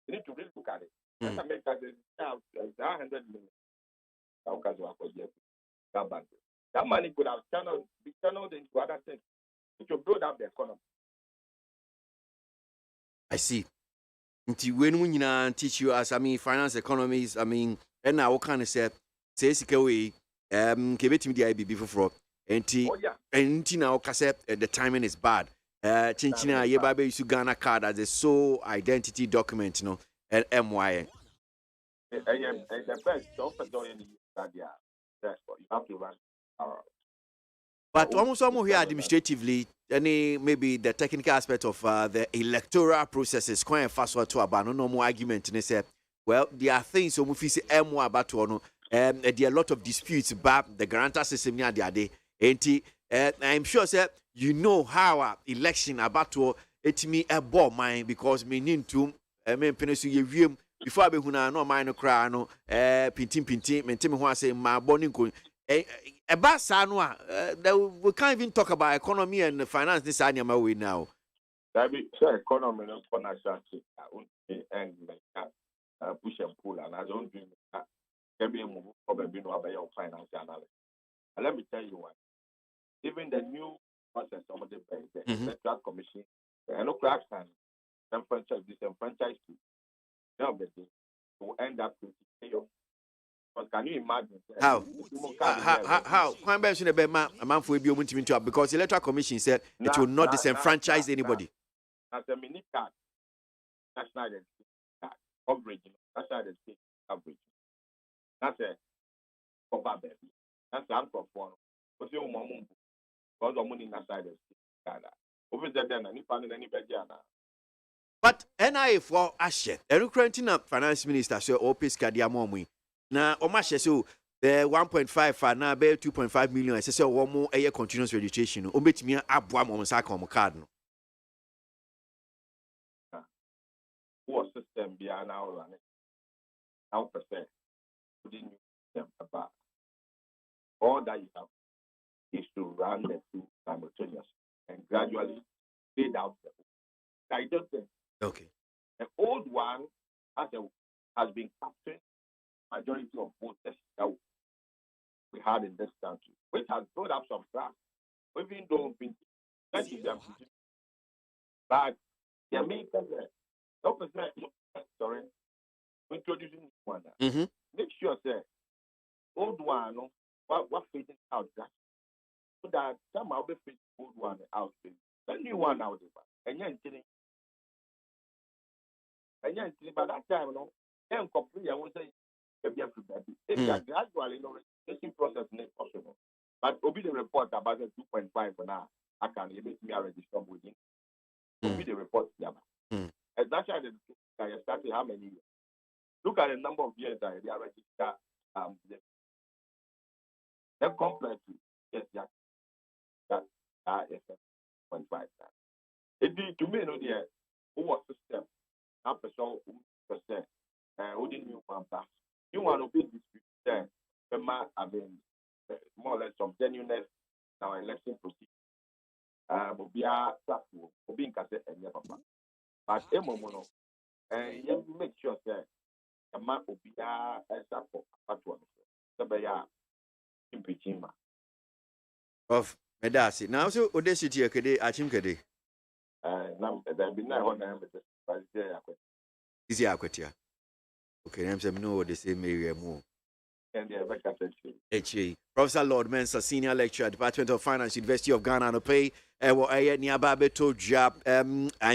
you need to really look at it. Let's make that 100 million. That money could have be channeled into other things. It will build up the economy. I see. When we teach you as finance economists, and now what kind of say sikaway kebeti the IBB for and now the timing is bad. Chinchina yebabe use Ghana card as a sole identity document, and MY. The best you have to run. But almost here administratively, maybe the technical aspect of the electoral process is quite fast to about no more argument. And they say, well, there are things so much more about to there are a lot of disputes about the guarantor system near the day. And I'm sure sir, you know how election about to it me a ball mine because me need to penesu before I be no mine cry no pinting maintain who say my bonning about Sanwa, we can't even talk about economy and finance this annual way now. That be economy for national and push and pull, and I don't dream that every move probably no about your financial analysis. And let me tell you what, even the new process of the Electoral Commission, the no cracks and disenfranchised people, to end up with chaos. But can you imagine how? Because the Electoral Commission said it will not disenfranchise anybody. As a mini card, national identity card coverage, national identity coverage. That's a cover baby. That's the answer for because you mum because of money national identity card. Over there, then any fan any better. But NIA for Ashe, a current finance minister, Sir Opis Kadiamomui. Now, Omashe, so the 1.5 for now, 2.5 million. I say, one more a year continuous registration. Omit me up one on Sacom card. What system be now running? How percent? Within them about all that you have is to run the two simultaneously and gradually fade out the book. I don't think. Okay. The old one has been captured. Majority of voters that we had in this country, which has built up some trust, even though we've been them. But the Americans, sorry, introducing one. Make sure that old one, what fitting out that, so that somehow we fit old one out, the new one out there, and you're by that time, and complete, I would say. If gradually, registration process is possible. But Obi the report about the 2.5 for now, I can limit me a register with him. Obi the report, and that's why I started how many years. Look at the number of years that they are registered. The complex, yes, that is 0.5. It did to me, no, dear, who was system, not percent, who didn't know one pass. You want to be disputed, I mean, more or less some genuineness in our election procedure. But we are being cassette and never. But you make sure that the man will be a support the Baya impeaching. Of Medasi. Now, so Odessity, Achimkede. There be no one Easy Aquatia. Okay, I'm saying no, the same area more. And HA. Professor Lord Mensa, Senior Lecturer, Department of Finance, University of Ghana, no pay. I'm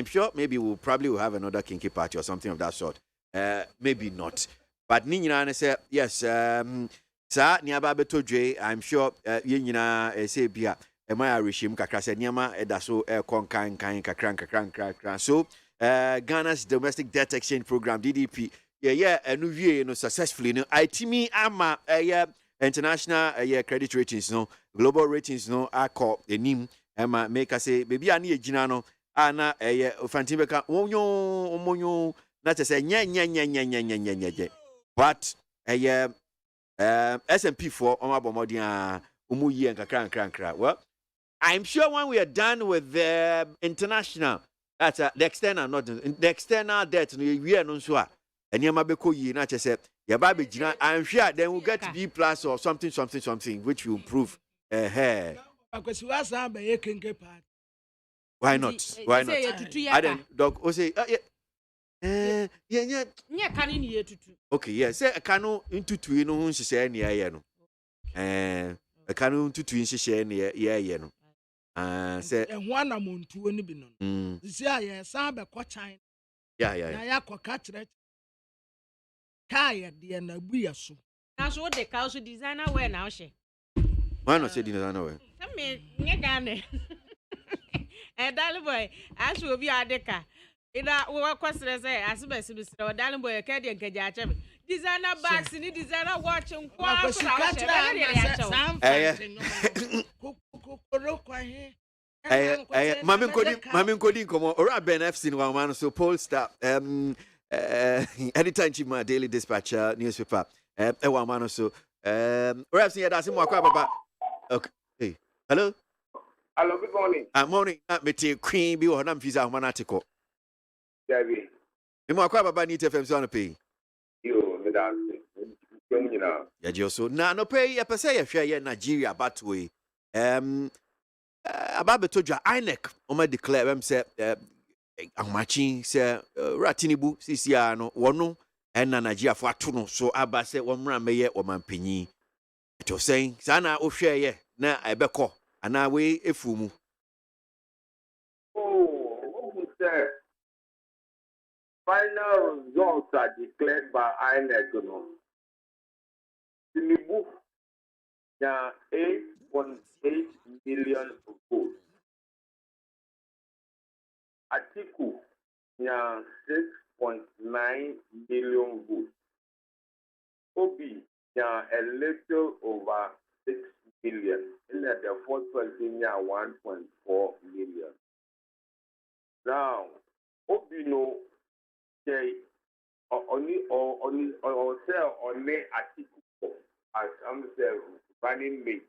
sure maybe we'll probably will have another kinky party or something of that sort. Maybe not. But Nina say yes, sir, Niababe Toje, I'm sure Yina say Bia, and my regime Kakra said Niama, Edaso, Konkan, Kakran. So Ghana's Domestic Debt Exchange Program, DDP. And we successfully. ITMI ama international credit ratings global ratings I call the name make us say baby ani ejina no ana Fantibeka onyo Not to say nya. But S&P for Omabomodia Umuyi and Kakran. Well, I'm sure when we are done with the international, that's the external, not the external debt, we are non sure. And Yamabeko Yi, not to say, I'm sure then we'll get B plus or something, which will prove hey. Why not? Why not? I don't dog say yeah. Okay, yeah. Say a canoe into two no who say near no. A canoe into two share near no. Say one amount to any bin. This year, Saba Quachine. Yeah. I catch it. Kaya, dear Nabuyasu. Now, so what the cows designer wear now, she. Why not say designer wear? Come here, and darling boy, as will be a deca. In that work question, as best, Mr. Darling boy, a caddy and Kaja. Designer bags in designer watching. Mamin Cody, come on, or Ben F. in one man, so Polestar, anytime she my daily dispatcher newspaper, one man or so, perhaps he had asked him more about. Okay, hey, hello. Hello, good morning. Morning, not me, Queen, be on Visa Manatico. Debbie. You more crab about need FM on a pay. You, Madame, you know. Yeah, Joso. Now, no pay, I say, if you're Nigeria, but we, about the Toja INEC, Oma declare them say, I'm matching, say, Ratinibu, Siciano, Wono, and Nigeria for Tuno, so Abba said, one ram may or man penny. It was saying, Sana, oh, share, yeah, now I beko, and now we a fumu. Oh, what was that? Final results are declared by INEC. Tinubu, there are 8.8 million votes. Atiku, there are 6.9 million votes. Obi, there are a little over 6 million. And the fourth person, there are 1.4 million. Now, Obi no say only Atiku as I'm saying running mate.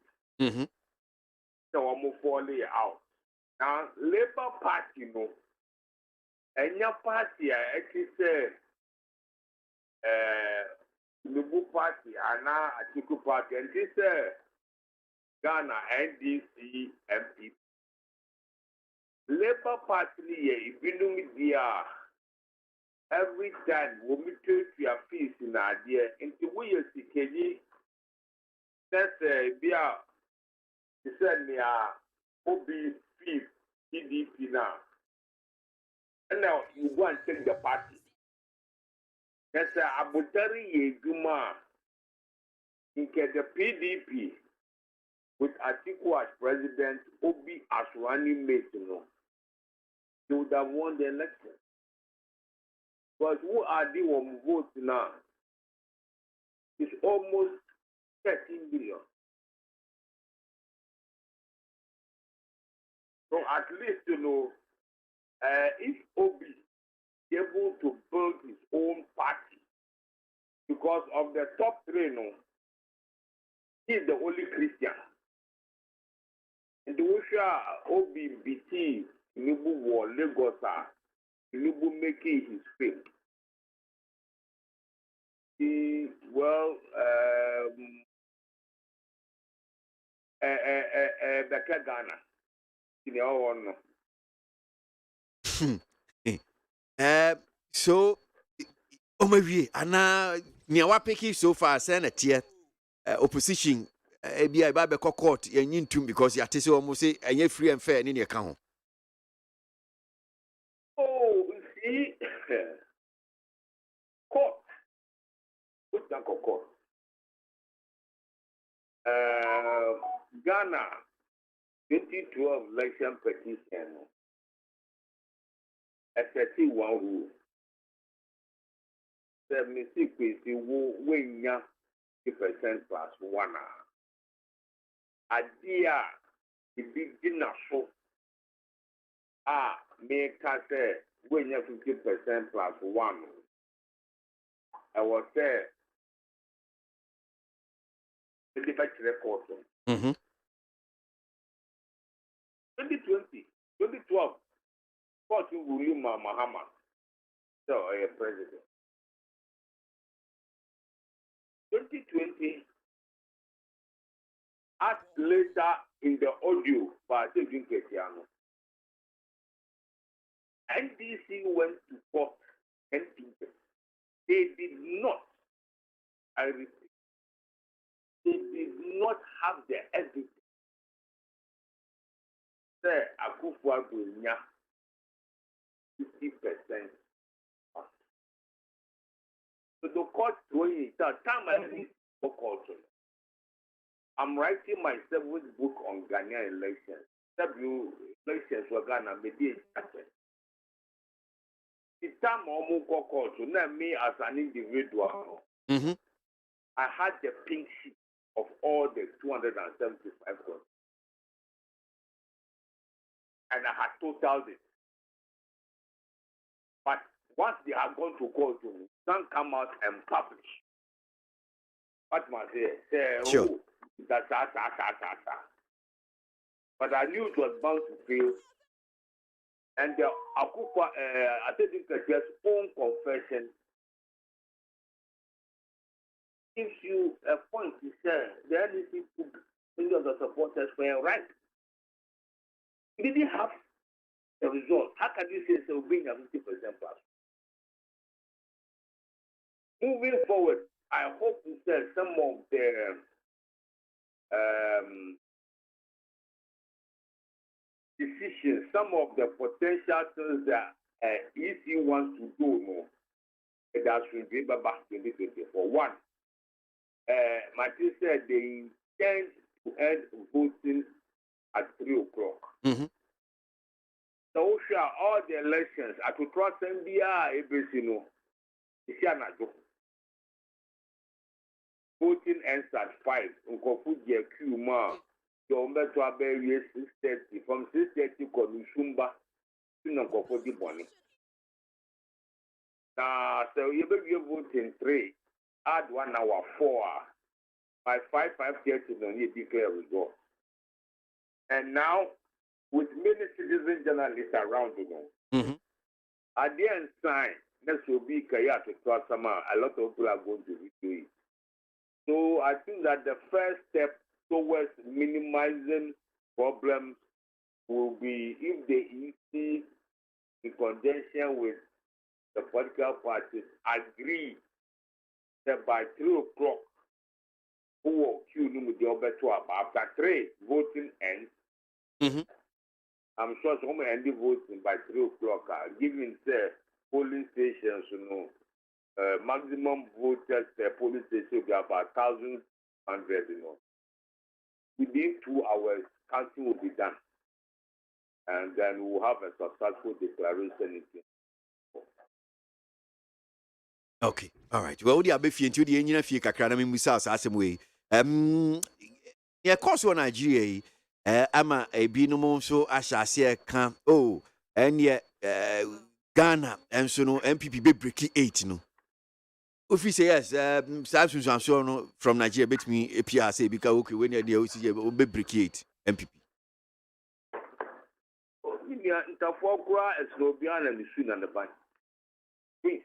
So I'm falling out. Now, Labour Party no, and your party actually say Labour Party and now Atiku Party and this Ghana NDC MP. Labour Party if you know me every time we meet to your fees in idea into we are seeking that's be a send me a OB fees PDP now. And now you go and take the party. That's a Abutari Yeguma in the PDP with Atiku as president, Obi as running mate, they would have won the election. But who are the one votes now? It's almost 13 billion. So at least, if Obi is able to build his own party, because of the top three, he's the only Christian. And the Usha Obi BT, Nubu War, Lagosa, Nubu making his fame. He, well, Beka Ghana. So, maybe, and now, near what picky so far, Senate, opposition, ABI Bible court, and you too, because you are to almost say, and you're free and fair in your account. Oh, see, court. What's that court? Ghana 2012 election petition. A 31 rule. 76 is the win 50% plus 1. Idea the beginner so make us say win 50% plus 1. I was there. The debate record. 2020, 2012, court William Mahama, so a president. 2020, as later in the audio by David Ketiano, NDC went to court and they did not, I repeat, they did not have the evidence. Say, Akufo-Addo 50%. So the court throwing it out. Time I read for court. I'm writing my seventh book on Ghanaian elections. W elections for Ghana maybe started. The time I go court, not me as an individual. I had the pink sheet of all the 275 courts. And I had totaled it. But once they are going to court, don't come out and publish. What must I say? Sure. But I knew it was bound to fail. And the Akufa, I think his own confession gives you a point to say the NDC took many of the supporters were right. We didn't have the result. How can you say so being a 50% plus? Moving forward, I hope to say some of the decisions, some of the potential things that EC wants to do, that should be back in 2024. One, Martin said they intend to end voting at 3 o'clock. So all the elections, I could trust NBI, ABC, voting ends at 5. Nkofuji Kuma, Yombe to Aberie 6:30. From 6:30 to Nushumba to Nkofuji Bonnie. Now, so you be voting 3, add 1 hour, 4 hours. By 5:30, no need declare result. And now, with many citizen journalists around, at the end sign, next will be Kaya to Twasama. A lot of people are going to be doing. So I think that the first step towards minimizing problems will be if the EC, in conjunction with the political parties, agree that by 3 o'clock, who will queue with the other 12 after 3 voting ends. I'm sure some end the voting by 3 o'clock. Given say polling stations, maximum voters per polling station will be about 1,100. Within 2 hours, counting will be done, and then we will have a successful declaration. Okay, all right. Well, we are be into the engineer fee kakra na me musa asem we. Yeah, course on Nigeria. Ama ebinom so ahyase ka and ye Ghana and so no MPP be break 8 no. If you say yes, I'm sure no from Nigeria bet me APR say because okay when you dey be break 8 MPP. Yeah, interfere kura eslobian and the soon and the bank. Please.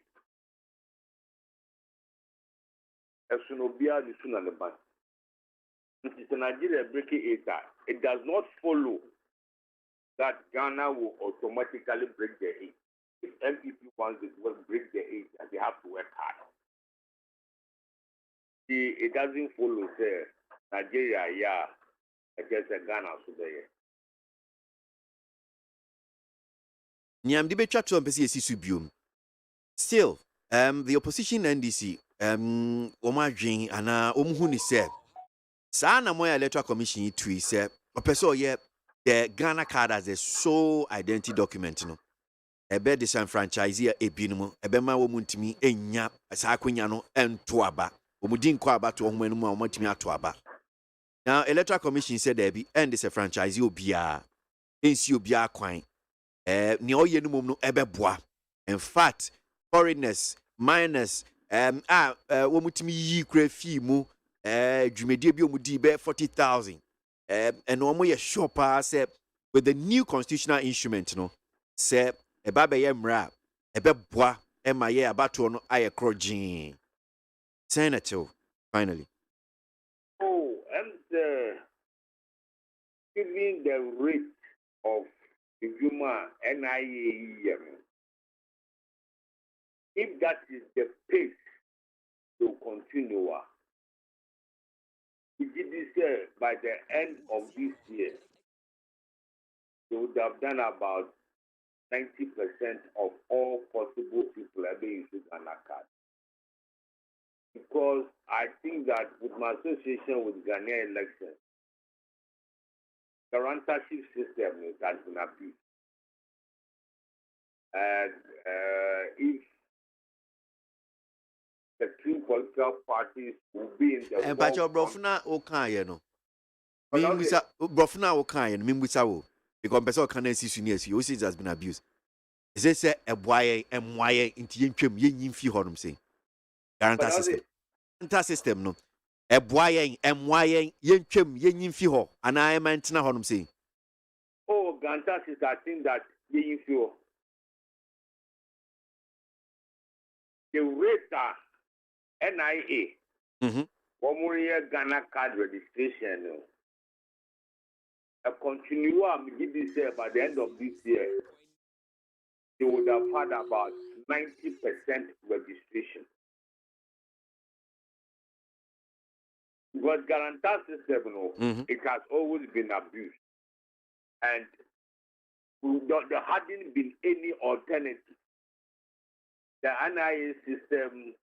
Esnobia the soon and the bank. It is a Nigeria breaking 8. It does not follow that Ghana will automatically break the 8. If MPP wants it will break the 8, and they have to work hard. It doesn't follow say Nigeria, against Ghana so there. Nyam di betwa to mpese esi subium. Still, the opposition NDC, omadwen ana omhu ni say Sa na moya electoral commission tweet say opeso ye the Ghana card as a sole identity document no. Ebe disenfranchise ebinom ebe ma wo muntimi enya sa akonya no ento aba. Omudi nko aba to ohoma no mu a omantimi ato aba. Now electoral commission said there be end disenfranchise obia. Ensi obia kwan. Ne oye no mum no ebe boa. In fact, foreigners, minors, womutimi yi kura fee mu dwumedie bi omudi be 40,000 and omo ye sure pa say with the new constitutional instrument no say eba be ye mra ebe boa ema ye abato no aye krogin senator finally. Oh, and giving the rate of the human NIA, if that is the pace to continue, if it is by the end of this year, they would have done about 90% of all possible people are being issued an card. Because I think that with my association with Ghanaian elections, the guarantorship system has been abused. And if the two political parties will be in the and but your brofna okaye no mimbusa brofna okaye no mimbusa wo because person can see seniors you see it has been abused. Is it say eboye emwaye inti yentwem yenyimfi honum say guarantor system no eboye emwaye yentwem yenyimfi ho ana emantina honum say oh guarantor system I think that yenyimfi the rate NIA Omuriya Ghana card registration a continue by the end of this year they would have had about 90% registration. Because guarantor system, it has always been abused. And there hadn't been any alternative. The NIA system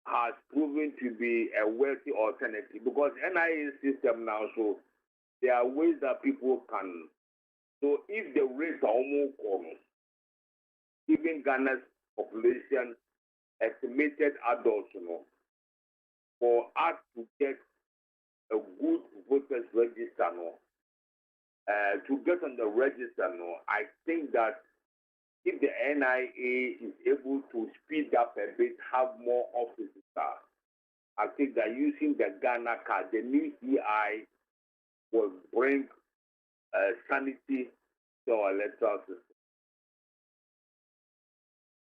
has proven to be a wealthy alternative because NIA system now, so there are ways that people can. So if the rates are almost common, even Ghana's population, estimated adults, for us to get a good voters register, to get on the register, I think that if the NIA is able to speed up a bit, have more officers, I think that using the Ghana card, the new CI will bring sanity to our electoral system.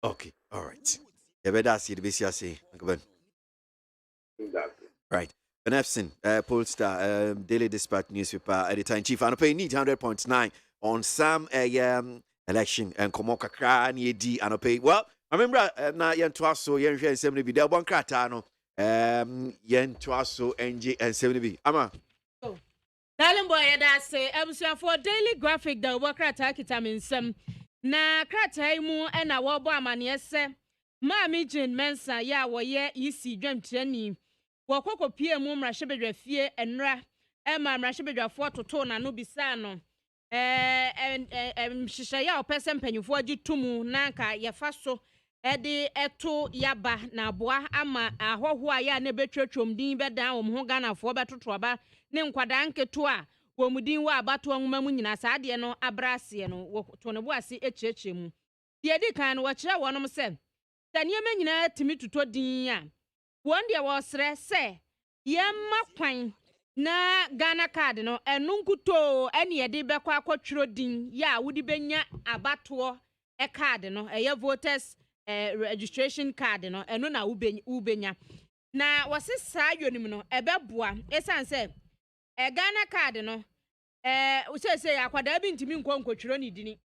Okay, all right. You better see the BCC. Right. Ben Efson, Polestar, Daily Dispatch newspaper, editor-in-chief, and pay need 100.9 on some election and Komoka Kran, Yedi, and pay. Well, I remember now Yen Twaso, Yen and 70B, there one cratano, Yen Twaso, NG and 70B. Ama. Darling boy, that say, for Daily Graphic, the worker attack it, I mean, some. Na kratai mu na wobo amane se maami Jane Mensa ya woye isi dwamtani wokokopie mu mrahwebedwafie enra ma mrahwebedwafo toto na no bisa no mhihye ya opese mpanyufo agi tumu na nka yefa so ede eto yaba na boa ama ahoho aya na betwetwom din bedan wo ho Ganafo betoto aba ne nkwada nketo a womudin wa abato nwoma mu nyina saade no abrase no to ne boase echeche mu de di kan no wachira wonom se taniema nyina timi tuto din a won de wo sre se yemma kwan na Ghana card no enunkuto ene ye de bekwa akotwiro din ya wudi benya abato card no eye voters registration card no eno na ubenya na wasesa yonim no ebeboa esanse Ghana card no say akwada bi ntimi nkonkotwiro ni dini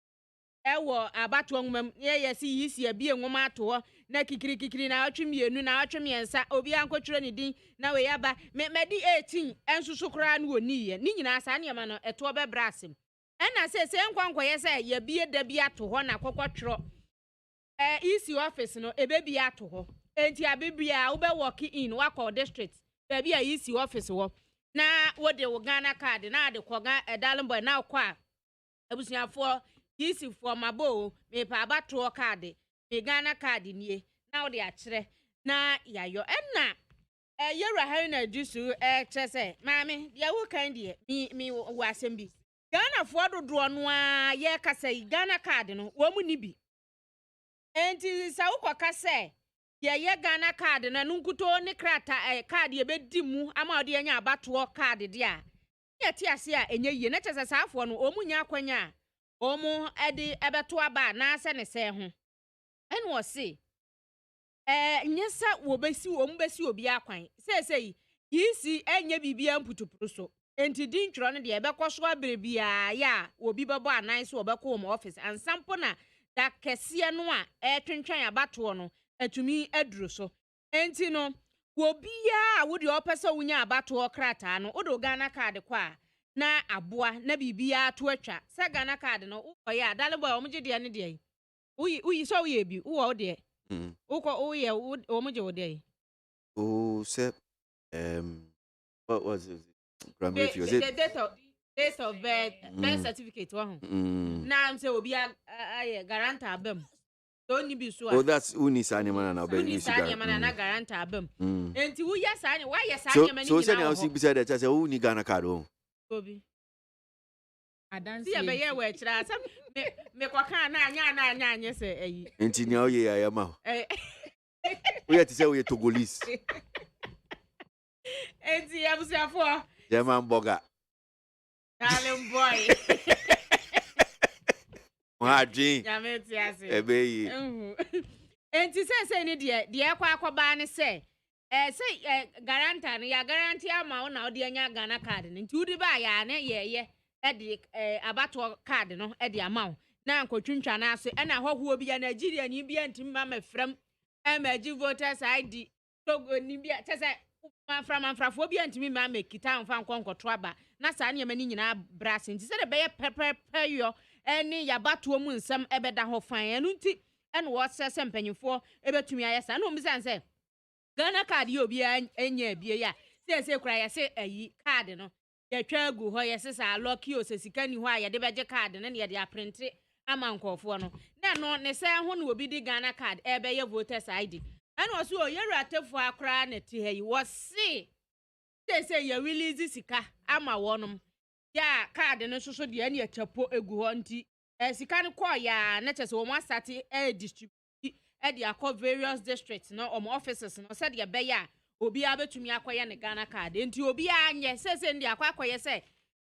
ewo abato nwam yesi yisi abie nwoma ato na kikiri na atwemienu na atwemiensa obi ankotwiro ni din na we yaba medi 18 ensusu kra na woniye ni nyina sa ne ma no eto bebrasem ena say nkwankoye say ya bie da bi ato ho na kokotwiro EC office no ebebi ato ho enti abibia wo be work in wakọ district baby a EC office wo na wode wo Ghana card na ade koga darling boy na kwa abusuafo EC for mabo me pa abato card me Ghana card nie na wode akire na yayo enna yewra ha na jusu chese mami ya wo kan die mi wo asem bi Ghana fo dodo no a ye kasa Ghana card no wo mu ni bi enti sa wo koka se ye Ghana card na nunkuto ne krata card ye bedi mu ama ode anya abato card dia ye ti ase a enye ye na chese saafo no omunya akwanya omu ede ebeto aba na ase ne se ho ene wo se nyesa wo besi omu besi obi akwan sei yisi enye bibia mputupuru so enti din twro ne de ebekọ so abrebia ya obi bebo anan so obekọ home office ansampo na da kese no a twentwan abato no atumi aduro so enti no wobia wo de opese wunya abato krata no odo Ghana card kwa na aboa na bibia to atwa se Ghana card no ukoye adale boy omje de ne de uyi so uye bi wo de uko uye omje wo de oh se what was it? Grammar if you the date of birth certificate na am say obi guarantor abem so ni bi so oh that's unisani mana na obi unisani mana na guarantor abem enti wo ya sani why ya sani mana ni so say na be said that say uni Ghana card o obi adansi ya be ye we kira sam me kwaka na anya say eyi enti ni oye ya ma wo ya ti say we Togolese enti ya busiafo German burger. Darling boy. Mwadji. Yameti ase. Ebeyi. Enti say ni de akwa ne say say guarantee no ya guarantee ama na odi anya Ghana card no nti udi ba ya ne ye de abato card no de ama na nkotwintwa na ase na hoho obi ya Nigeria ni bia ntimma mefrem emaji voters ID Togo ni bia say manfrafo bia ntimi ma mekita mfa nkonkoto aba na saa ne mani nyina brass nti se de beye pepepeyo eni yabato mu nsem ebeda ho fan enu nti ene wo sese mpanyifo ebetumi ayesa na omisa nse Ghana card ye obi enya bie ya se kura ya se ayi card no ya twa agu ho ya se sa loki o se sikani ho a ya de beje card ne ya de aprint ama nkofo no na no ne se ho na obi di Ghana card ebeye voters ID and also yeru atefo akra na ti hayi wose say ya release sika ama wonum ya card no so de na ya chapo egu ho nti sika no call ya na chese wo ma start distribute de akọ various districts no om offices no said ya be ya obi abetumi akoye ne Ghana card nti obi anye say ndi akoye say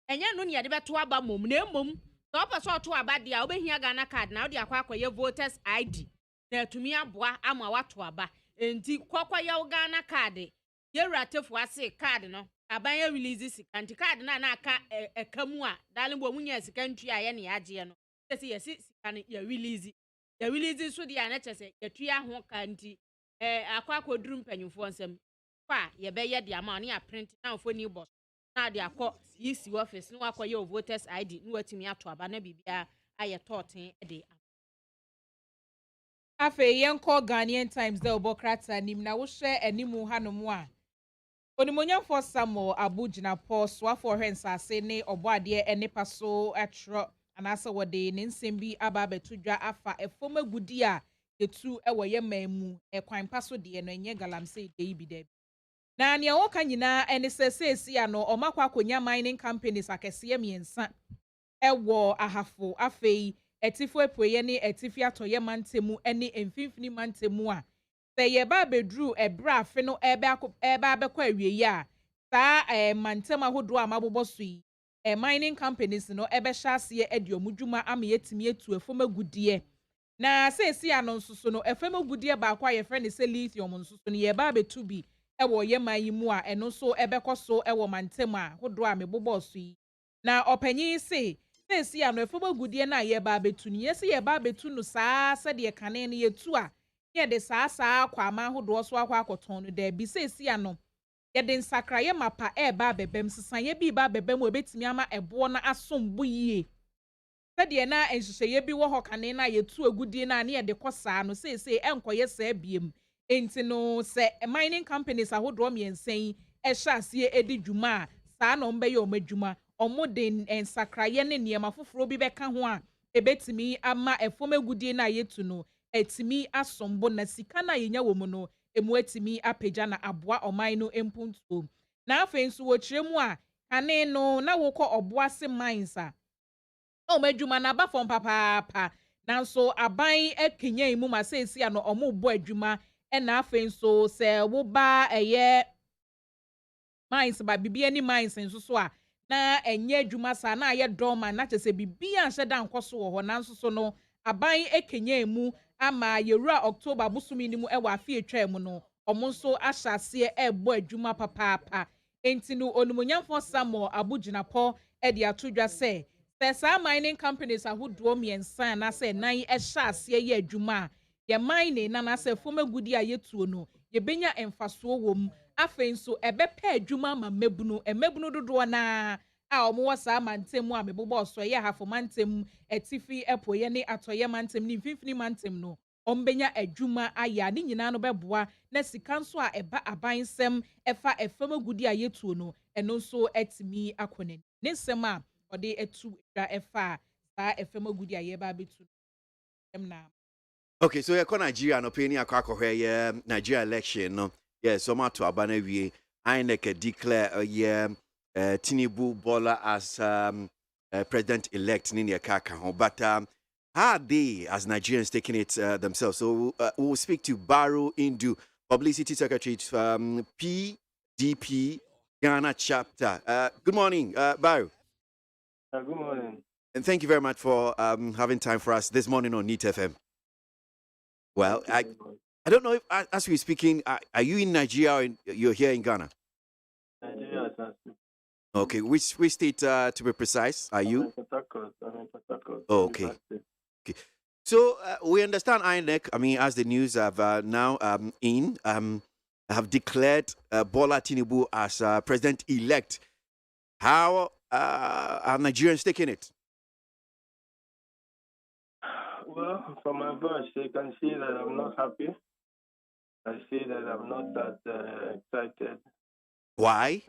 enye no ne ya de beto aba mom na mom so opeso to aba dia obehia Ghana card na de akoye voters ID na atumi aboa ama wato aba enti kwakwaye Ghana card yeratefo ase card no abanye release sika nti card na aka ekamu a dalimbo munya sika ntua ye ne yaje no sese yesi sika ne ya release so dia na chese yatua ho ka nti akwakoduru mpanyufo nsem kwa ye be ye dia ma ne ya print na ofoni boss na dia akọ yisi office no akwaye voters ID no watimi ato aba na bibia aye toten de afe yenko Ghanaian Times de obokrata nim na wo hwe animu hanomu a onimonyamfo Samuel Abujina Paul swafo hwensase ne oboade enipa so atro anase wode ne nsembi aba betudwa afa efom agudi a yetu ewoye mamu ekwan paso de no enye galamse de bi de na ne woka nyina ene sesesi ano omakwa akonya mining companies akese miensa ewo ahafo afei etifo epoye ne etifi atoye mantemu ene emfimfini mantemu a se ye ba bedru ebra afe no eba abekọ awie ya saa mantem ahodo amabobo so yi mining companies no ebe hyase ediomudwuma ama yetimi etu efom agudie na sesi ano nsoso no efom agudie ba kwa ye friend se lithium nsoso no ye ba betu bi ewo ye mayimu a eno so ebekọ so ewo mantem a hodo a mebobo so yi na opanyin se sesi ano efom agudie na ye ba betu ni yesi ye ba betu no saa se de kane no yetu a ye de saa kwa ma hodo so akwa akoton no da bi sesi ano ye de nsakraye mapa ba bebem sesan ye bi ba bebem obetimi ama ebo na asombo yie se de na enhyehyeye bi wo hokane na yetu agudie na ye de kosaa no sesi enkoye saa biem enti no se mining companies ahodo miensen hyase edi dwuma saa no mbe ye omadwuma omode ensakraye ne niema foforo bi beka ho a ebetimi ama efom agudie na yetu no etimi asombo na sika na yenya wo mu no emu etimi apagya na aboa oman no empuntuo na afen so wo kiremu a kane no na wokọ oboase mines a o madwuma na ba fom papa nanso aban akenyan mu ma sesi ano omo bo adwuma ɛna afei nso sɛ woba ɛyɛ mines ba bibi any mines nso so a na enye adwuma saa na ayɛ dɔma na kyerɛ sɛ bibi anhyɛ da nkɔ so wɔ hɔ nanso so no aban ekenya mu ama yewura October busumi ni mu ɛwɔ afi etwa mu no ɔmo nso ahyɛ aseɛ ɛbɔ adwuma papaapa enti no onumonyamfo Samuel Abugyinapɔ ɛde ato dwa sɛ saa mining companies ahodoɔ mmiɛnsa na sɛ nan ɛhyɛ aseɛ yɛ adwuma yɛ mining na sɛ fom agudi a yɛtuo no yɛbenya mfasoɔ wɔ mu afei nso ɛbɛpɛ adwuma ma mmabunu dodoɔ na a ɔmo wɔ saa mantem mu a mebobɔ so ɛyɛ hafo mantem ɛtifi ɛpoyɛ ne atɔyɛ mantem ne mfimfini mantem no ɔmbɛnya adwuma ayɛ ne nyinaa no bɛboa na sika nso a ɛba aban nsɛm ɛfa ɛfam agudi a yɛtuo no ɛno nso ɛtumi akɔ n'ani ne nsɛm a ɔde ɛtu dwa ɛfa saa ɛfam agudi a yɛba abɛtu na okay, so you're Nigeria no penny akwa Nigeria election no. Yes, so much to Abana we INEC declare Tinubu Bola as president-elect in the Kakaho. But are they, as Nigerians, taking it themselves? So we'll speak to Baro Indu, Publicity Secretary PDP Ghana chapter. Good morning, Baro. Good morning. And thank you very much for having time for us this morning on NEAT FM. Well, I don't know if, as we're speaking, are you in Nigeria or you're here in Ghana? Nigeria. Okay, which state, to be precise, are you? I'm in Port Harcourt. Oh, okay. Okay. So we understand INEC, as the news have now have declared Bola Tinubu as president-elect. How are Nigerians taking it? Well, from my voice, you can see that I'm not happy. I see that I'm not that excited. Why?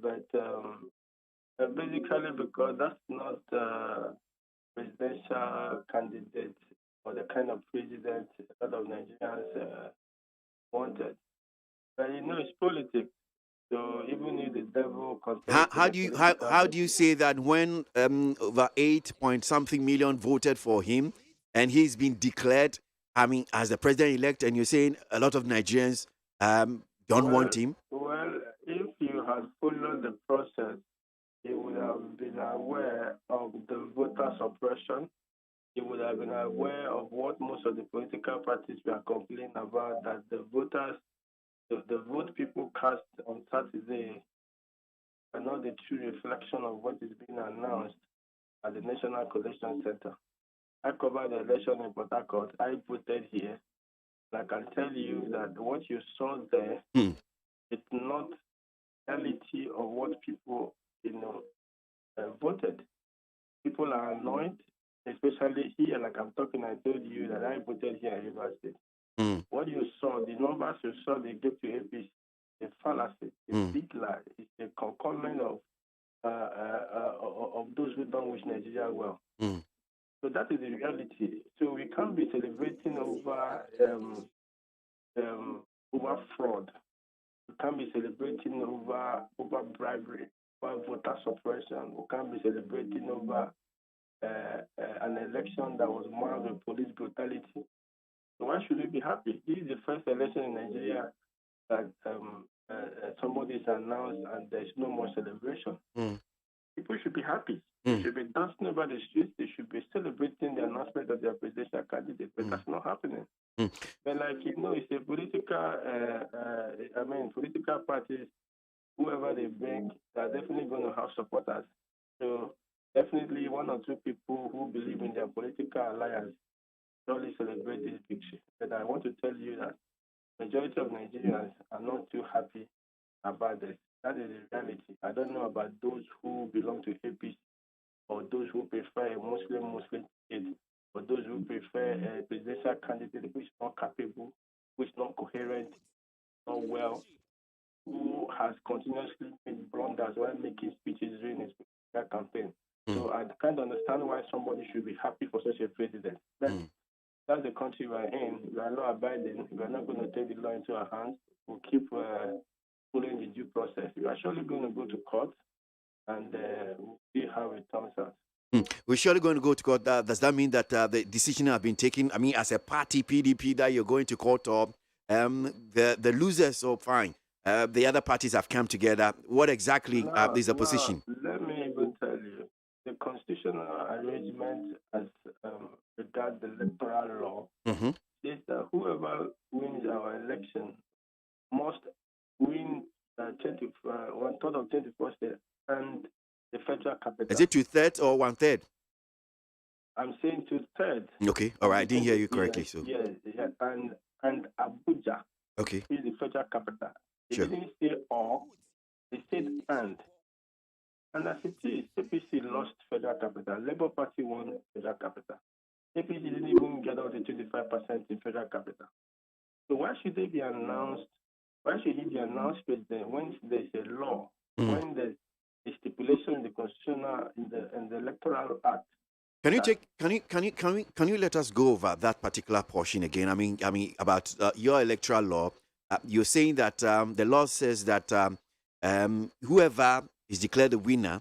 But basically because that's not presidential candidate or the kind of president a lot of Nigerians wanted. But it's politics. So even if the devil how do you say that when over 8-point-something million voted for him and he's been declared as the president-elect, and you're saying a lot of Nigerians don't want him? Well, if you had followed the process, you would have been aware of the voter suppression. You would have been aware of what most of the political parties were complaining about, that the voters, the vote people cast on Saturday are not the true reflection of what is being announced at the National Collection Center. I covered the election in Port Harcourt. I voted here. I can tell you that what you saw there, it's not reality of what people, voted. People are annoyed, especially here. Like I'm talking, I told you that I voted here in Rivers State. What you saw, the numbers you saw, they gave to APC, a fallacy, a big lie. It's a concomitant of those who don't wish Nigeria well. So that is the reality. So we can't be celebrating over fraud. We can't be celebrating over bribery, over voter suppression. We can't be celebrating over an election that was marred with police brutality. So why should we be happy? This is the first election in Nigeria that somebody is announced and there's no more celebration. People should be happy. They should be dancing over the streets. They should be celebrating the announcement of their presidential candidate. But that's not happening. But it's a political, political parties, whoever they bring, they're definitely going to have supporters. So definitely one or two people who believe in their political alliance only celebrate this picture. But I want to tell you that majority of Nigerians are not too happy about this. That is the reality. I don't know about those who belong to APC or those who prefer a Muslim state or those who prefer a presidential candidate which is not capable, which is not coherent, not well, who has continuously made blunders while making speeches during his political campaign. So I can't understand why somebody should be happy for such a president. That's the country we're in. We are law abiding. We are not going to take the law into our hands. We'll keep following the due process. We are surely going to go to court and we'll see how it turns out. We're surely going to go to court. Does that mean that the decision has been taken? As a party, PDP, that you're going to court, or the losers, oh, fine. The other parties have come together. What exactly is the position? Let me even tell you, the constitutional arrangement as regard the electoral law is that whoever wins our election must win 1/3 of 24 states and the federal capital. Is it 2/3 or 1/3? I'm saying 2/3. Okay, all right. I didn't hear you correctly. Yes, and Abuja. Okay. Is the federal capital. They Sure. didn't say all, they said and. And as it is, APC lost federal capital. Labour Party won federal capital. APC didn't even get out the 25% in federal capital. So why should they be announced? Why should he be announced president when there's a law, when there's a stipulation in the constitutional in the electoral act? Can you let us go over that particular portion again? I mean about your electoral law. You're saying that the law says that whoever is declared the winner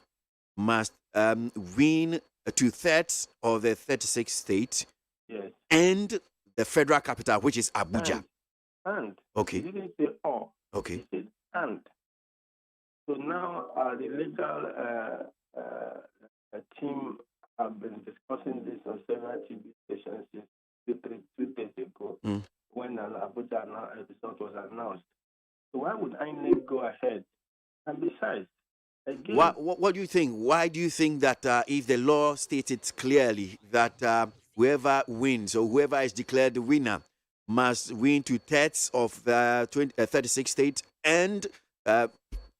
must win 2/3 of the 36 states, yes, and the federal capital, which is Abuja. And okay, he didn't say all. Okay. He said and. So now the legal team have been discussing this on several TV stations since 2 days ago when an Abuja result was announced. So why would INEC go ahead? And besides, again, what do you think? Why do you think that if the law states it clearly that whoever wins or whoever is declared the winner must win 2/3 of the 36 states and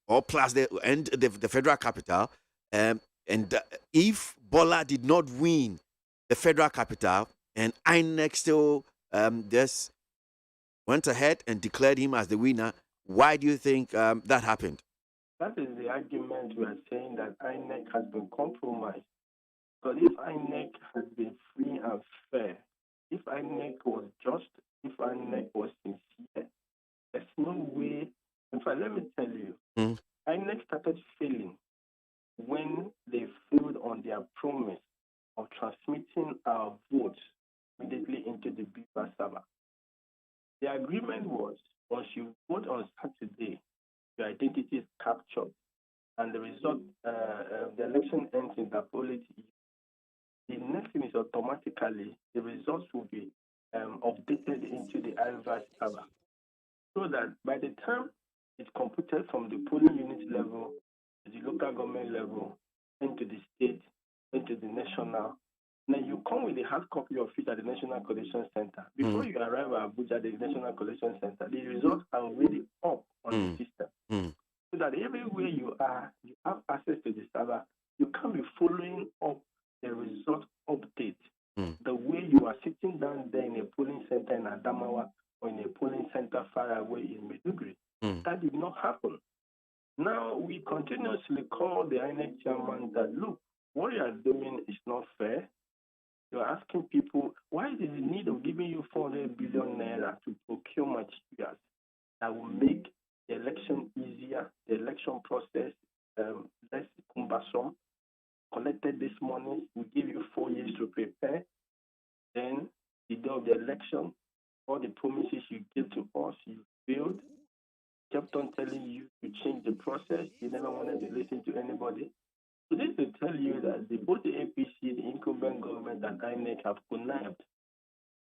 or plus the federal capital, and if Bola did not win the federal capital and INEC still just went ahead and declared him as the winner, why do you think that happened? That is the argument we are saying, that INEC has been compromised. Because if INEC has been free and fair, if INEC was just, if INEC was sincere, there's no way. In fact, let me tell you, INEC started failing when they failed on their promise of transmitting our votes immediately into the BIPA server. The agreement was, once you vote on Saturday, your identity is captured, and the result, the election ends in the polling. The next thing is automatically the results will be updated into the IVAS server, so that by the time it's computed from the polling unit level to the local government level, into the state, into the national, then you come with a hard copy of it at the National Collection Center. Before you arrive at Abuja, the National Collection Center, the results are already up on the system. So that everywhere you are, you have access to the server. You can be following up the result update the way you are sitting down there in a polling center in Adamawa or in a polling center far away in Maiduguri. That did not happen. Now we continuously call the INEC chairman that, look, what you are doing is not fair. You're asking people, why is the need of giving you 400 billion naira to procure materials that will make the election easier, the election process less cumbersome? Collected this money, we give you 4 years to prepare. Then, the day of the election, all the promises you gave to us, you failed. Kept on telling you to change the process. You never wanted to listen to anybody. So this to tell you that both the APC, the incumbent government, and INEC have connived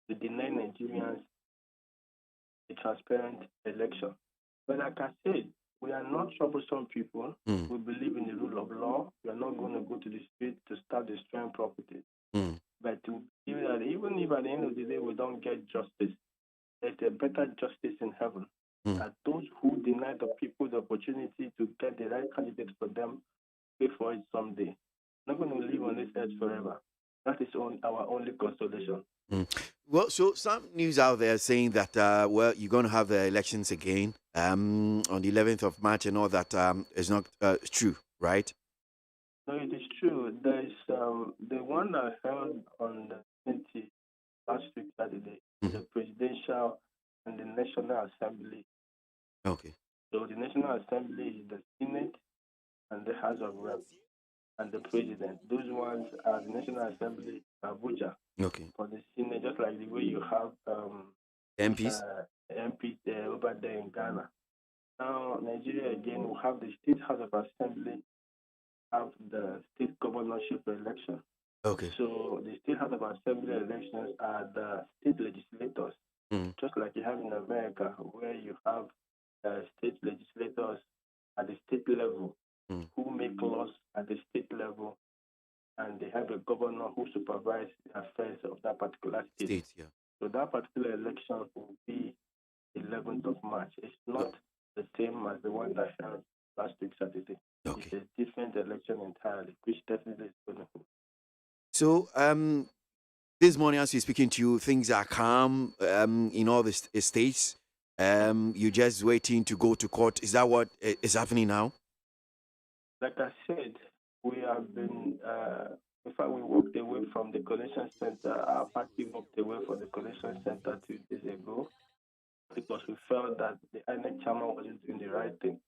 to deny Nigerians a transparent election. But like I said, we are not troublesome people. We believe in the rule of law. We are not going to go to the street to start destroying property. But to believe that even if at the end of the day we don't get justice, there's a better justice in heaven. That those who deny the people the opportunity to get the right candidate for them, pay for it someday. Not going to live on this earth forever. That is our only consolation. Well, so some news out there saying that, well, you're going to have the elections again on the 11th of March and all that is not true, right? No, it is true. There is the one I held on the 20th last week, Saturday, the presidential and the National Assembly. Okay. So the National Assembly is the Senate and the House of Reps and the President. Those ones are the National Assembly, Abuja. Okay. For the Senate, just like the way you have MPs? MPs there over there in Ghana. Now, Nigeria again will have the State House of Assembly, have the state governorship election. Okay. So the State House of Assembly elections are the state legislators, just like you have in America, where you have state legislators at the state level who make laws at the state level, and they have a governor who supervises the affairs of that particular state. So that particular election will be 11th of March. It's not the same as the one that held last week Saturday. It's a different election entirely, which definitely is going to happen. So, this morning, as we're speaking to you, things are calm in all the states. You're just waiting to go to court. Is that what is happening now? Like I said, we have been, in fact, we walked away from the collection center. Our party walked away from the collection center 2 days ago because we felt that the INEC chairman wasn't doing the right thing.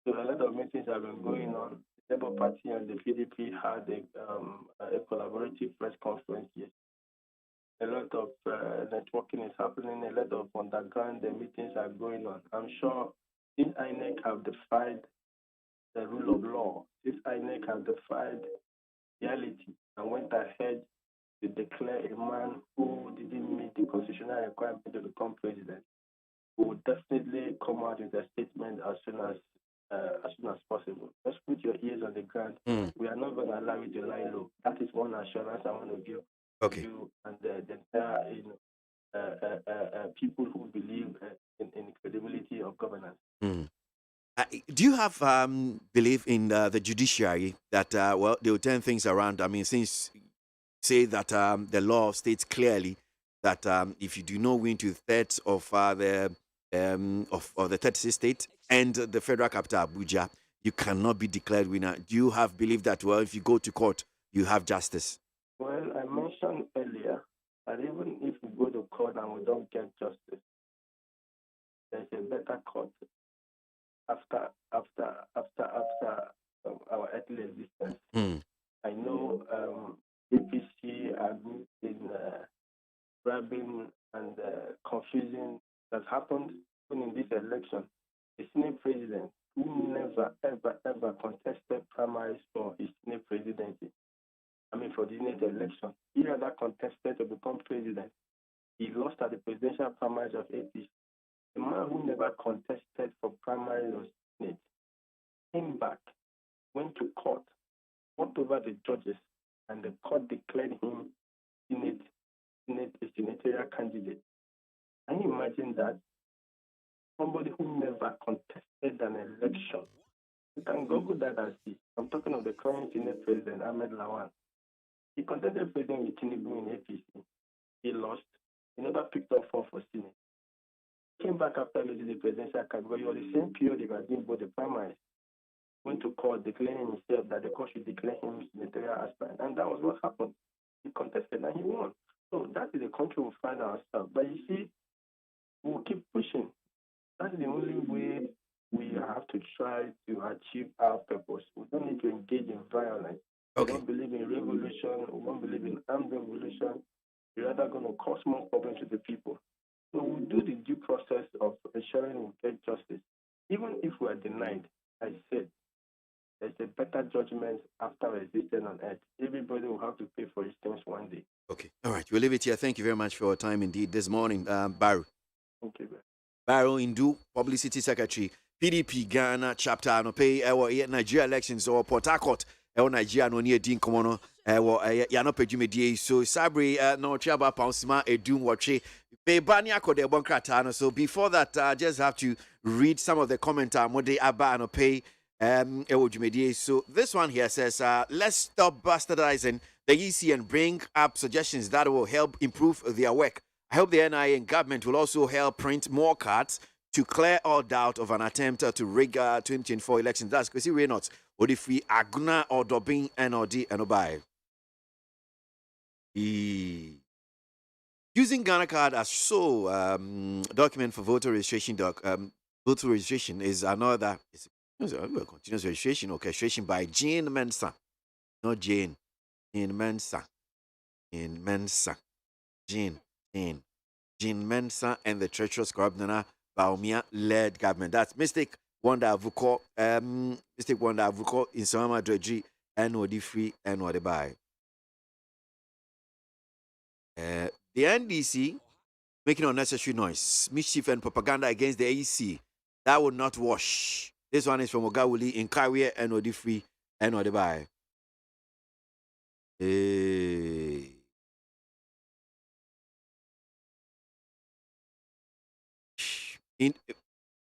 So a lot of meetings have been going on. The Labour Party and the PDP had a collaborative press conference yesterday. A lot of networking is happening. A lot of underground meetings are going on. I'm sure this INEC have defied the rule of law. This INEC have defied reality and went ahead to declare a man who didn't meet the constitutional requirement to become president. We will definitely come out with a statement as soon as possible. Just put your ears on the ground. We are not going to allow you to lie low. That is one assurance I want to give you and the entire people who believe in credibility of governance. Do you have belief in the judiciary that well, they will turn things around? I mean, since say that the law states clearly that if you do not win to thirds of the 36th state and the federal capital Abuja, you cannot be declared winner. Do you have belief that well, if you go to court, you have justice? Well, I mentioned earlier that even if we go to court and we don't get justice, there's a better court after our earthly existence. I know APC are good in grabbing and confusing that happened even in this election. The Senate president who never, ever contested primaries for his Senate presidency. I mean, for the Senate election. He rather contested to become president. He lost at the presidential primaries of APC. The man who never contested for primaries of Senate came back, went to court, fought over the judges, and the court declared him a senatorial candidate. Can you imagine that? Somebody who never contested an election. You can Google that and see. I'm talking of the current Senate president, Ahmed Lawan. He contested president with Tinubu in APC. He lost. He never picked up for Senate. Came back after losing the presidential category. It was the same period he was doing both the primaries. Went to court declaring himself that the court should declare him senatorial aspirant. And that was what happened. He contested and he won. So that is the country we find ourselves. But you see, we'll keep pushing. That's the only way we have to try to achieve our purpose. We don't need to engage in violence. We don't believe in revolution. We don't believe in armed revolution. We're rather going to cause more problems to the people. So we'll do the due process of ensuring we get justice. Even if we are denied, I said, there's a better judgment after existing on earth. Everybody will have to pay for his things one day. Okay. All right. We'll leave it here. Thank you very much for your time indeed this morning, Baru. Thank you. Baru Indu, Publicity Secretary, PDP Ghana chapter, no pay Nigeria elections or Port Harcourt, Nigeria no near Dean Komono, Yano Pejumedi, so Sabri no Chaba Pausima, a doom watche, Bebania Kode Bonkratano. So before that, I just have to read some of the comments. Mode Abba no pay. So this one here says, let's stop bastardizing the EC and bring up suggestions that will help improve their work. I hope the NIA and government will also help print more cards to clear all doubt of an attempt to rig 2024 elections. That's because we're not. What if we aguna or dobin NOD and obey? Using Ghana card as document for voter registration. Voter registration is another. Continuous registration, orchestration by Jane Mensah. Not Jane. Jane Mensah. Jane Mensah. Jane. Jean Mensa and the treacherous corrupt Nana Baumia-led government. That's Mystic Wanda Avuko, Mystic Wanda Avuko in Sama Dredri, and Odi Free and Odi Buy. The NDC making unnecessary noise, mischief and propaganda against the AEC. That will not wash. This one is from Ogawuli in Kawe and Odi Free and Odi Buy.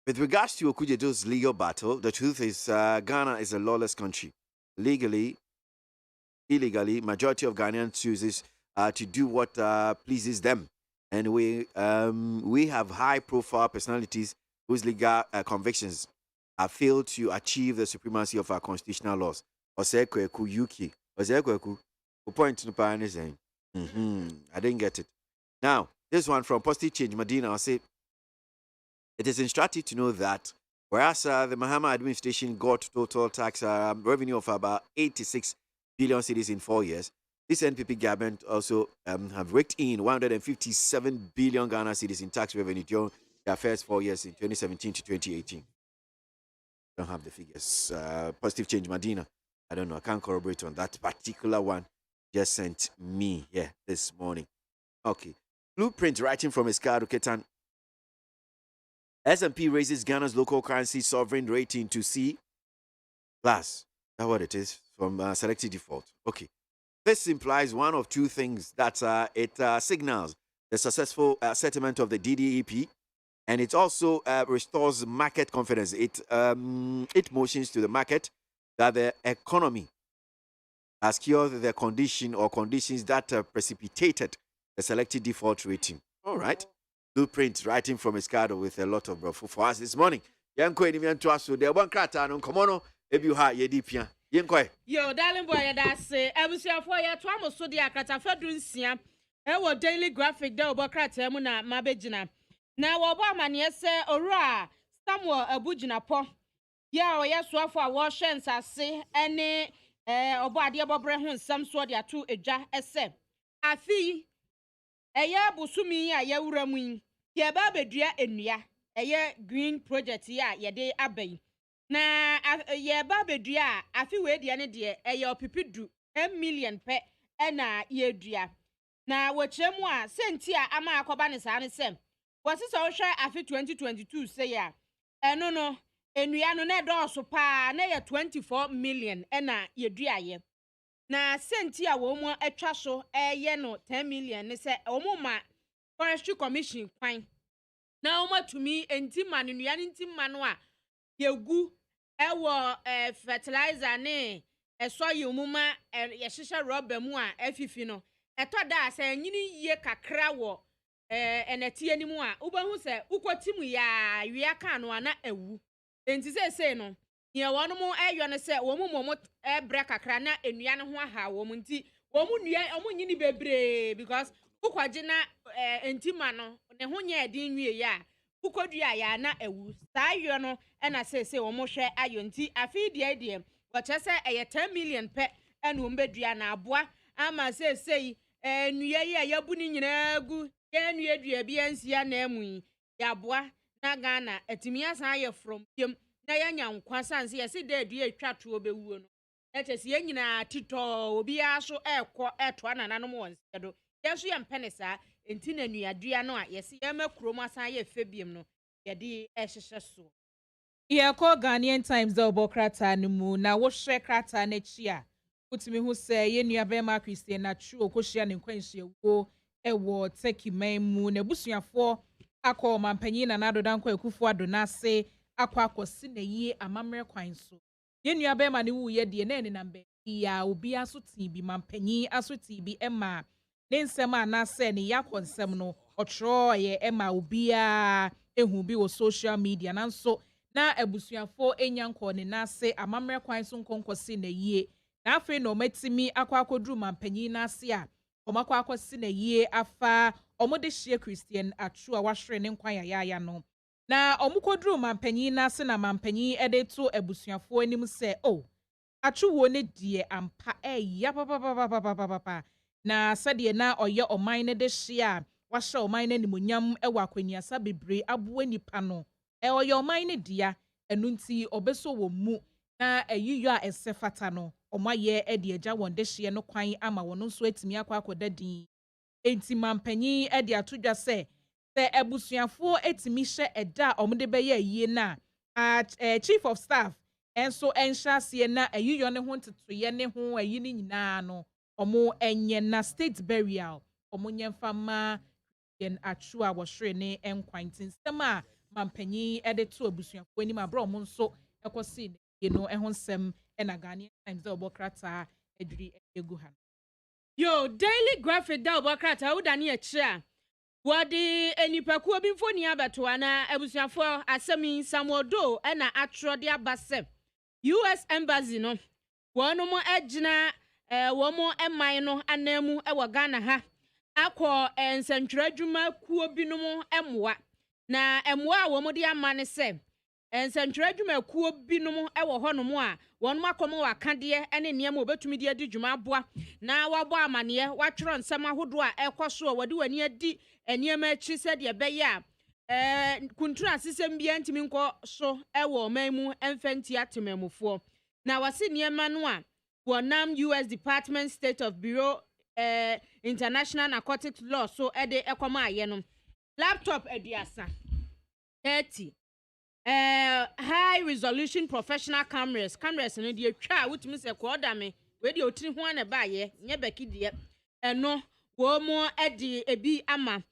With regards to Okujedo's legal battle, the truth is Ghana is a lawless country. Legally, illegally, majority of Ghanaians chooses to do what pleases them. And we have high-profile personalities whose legal convictions have failed to achieve the supremacy of our constitutional laws. Osekweku Yuki. Osekweku. Point to the I didn't get it. Now, this one from Positive Change Medina, I'll say, it is instructive to know that whereas the Mahama administration got total tax revenue of about 86 billion cedis in 4 years, this NPP government also have raked in 157 billion Ghana cedis in tax revenue during their first 4 years in 2017 to 2018. Don't have the figures. Positive Change Medina, I don't know. I can't corroborate on that particular one. Just sent me here this morning. Okay. Blueprint writing from Escado Ketan. S&P raises Ghana's local currency sovereign rating to C+. That's what it is from selected default. Okay. This implies one of two things. That it signals the successful settlement of the DDEP, and it also restores market confidence. It motions to the market that the economy has cured the condition or conditions that precipitated the selected default rating. All right. Blueprint writing from Escado with a lot of bro for us this morning. Yanko any to us so there one krata no komono ebi ha yedipia. Yanko. Yo, darling boy, that's it. Ebusia for ya to amoso de akata fedru nsia. E wo daily graphic de obokrata mu na mabegina. Na wo bo amane se owura Samuel Abugina po. Ya o yeso afo a wo hwe nsase ene obo ade bobre ho nsam so de ato edwa ese. Afi eye busumi a yewura mu yi. Ye ba bedua enua. Eye green project ya ye de abai. Na ye ba bedua afi we de ne de eye opipidu 10 million pe na ye dua. Na wo kyeremu a senti a ama akoba ne sa ne sem. Wasisa wo hwe afi 2022 say ya. Eno no enua no na do so pa na ye 24 million na ye dua ye. Na senti a wo mu atwa so ye no 10 million ne se wo mu ma Forestry Commission kwan. Na wo matumi entima ne nua ne ntima no a yegu ewo fertilizer ne soil mu ma ye hyehyɛ rubber mu a afifi no eto da asa nyini yie kakra wo enati animu a ubahu se ukotimu ya wia ka no ana ewu enti se no ye wono mu eyo ne se wo mu ebra kakra na enua ne ho aha wo mu nti wo mu nua omu nyini bebre because ukwaje na entima no ne ho nya edin nwie ya ukodua ya na ewu saa yo no na se wo mo hwe ayo nti afi de wo chese 10 million pe ena wo mbedua na aboa ama se nua ye yabu ni nyina gu ye nua dua bi ansia na emu ya aboa na Ghana atimi asan ye from piem na ya nya nkwa sanse ye se de dua atwa to obewuo no na chese ye nyina tito obi aso ekọ eto anananom wonse do yeso ye mpenesa enti na nuadua no a yesi ye makrom asan ye febiem no ye de ehyehyɛ so ye call Ghanaian Times the obokrata no mu na wo hwe krata na chi a utimi hu se ye nuabe ma Christian na tru okohia ne nkwanhia wo ewo Turkey man mu na busuafo akọ mampanyin na nado danko akufo adona se akọ akosi na yie amamre kwan so ye nuabe ma ne wu ye de na ne namba ya obi aso ti bi mampanyin aso ti bi ema ne nsem ana se ne yakonsem no otro ye ema obi a ehu bi wo social media nanso na abusuafo enyanko ne nase amamre kwan so nkonkosi na yie na afi no matimi akwakodru mampanyin nase a omakwakosi na yie afa omode hye Christian atu a wahwere ne nkwan ya no na omukodru mampanyin nase na mampanyin ede to abusuafo anim se atu wo ne die ampa ya papa na sade na oye oman ne de hye a wahye ɔman no animonyam ɛwɔ akwaniasa bebree aboa nipa no ɔyɛ ɔman no dia ɛno nti ɔbɛso wɔ mu na ayiyɔ a ɛsɛ fata no ɔmayɛ ɛde agya wɔn dehyeɛ no kwan ama wɔn nso atumi akɔda din enti mampanyin ɛde ato dwa sɛ abusuafoɔ atumi hyɛ ɛda a ɔmo de bɛyɛ ayie na chief of staff enso ɛnhyɛ aseɛ na ayiyɔ ne ho ntotoyɛ ne ho ayi ne nyinaa no ɔmo ɛnyɛ na state burial ɔmo nyɛ mfama yɛn atwo a wɔhwere ne nkwan nti nsɛm a mampanyin ɛde to abusuafoɔ anim abrɛ ɔmo nso ɛkɔsi ne no ɛho nsɛm ɛna Ghanaian Times da ɔbɔ krataa adwiri egu ha. Yo, Daily Graphic da ɔbɔ krataa wodane akyire a wɔde enipakuo bi mfoni abɛtoa na abusuafoɔ asɛm Samuodo ɛna atwerɛ de aba sɛ US Embassy no wɔn mo agyina wɔn mo ɛman no anamu ɛwɔ Ghana ha akɔ nsɛntwerɛ adwuma kuo bi no mo ɛmoa na ɛmoa a wɔn de ama ne sɛ nsɛntwerɛ adwuma kuo bi no mo ɛwɔ hɔ no mo a wɔn mo akɔm wɔ akadeɛ ɛne nneɛma obetumi de adi dwuma aboa na wɔabɔ amaneɛ wɔatwerɛ nsɛm ahodoɔ a ɛkɔ so a wɔde wani adi nneɛma akyi sɛ deɛ bɛyɛ a kuntura asesɛm bia ntimi nkɔ so ɛwɔ ɔman mu ɛmfɛnti atemamufoɔ na wɔse nneɛma no a wɔnam US Department State of Bureau International Narcotics Law so ɛde ɛkɔma ayɛ no laptop aduasa 30 high resolution professional cameras no de atwa a wotumi sɛ kɔɔda me we de otiri ho na baayɛ nyɛ bɛki deɛ ɛno wo mo ɛde ebi ama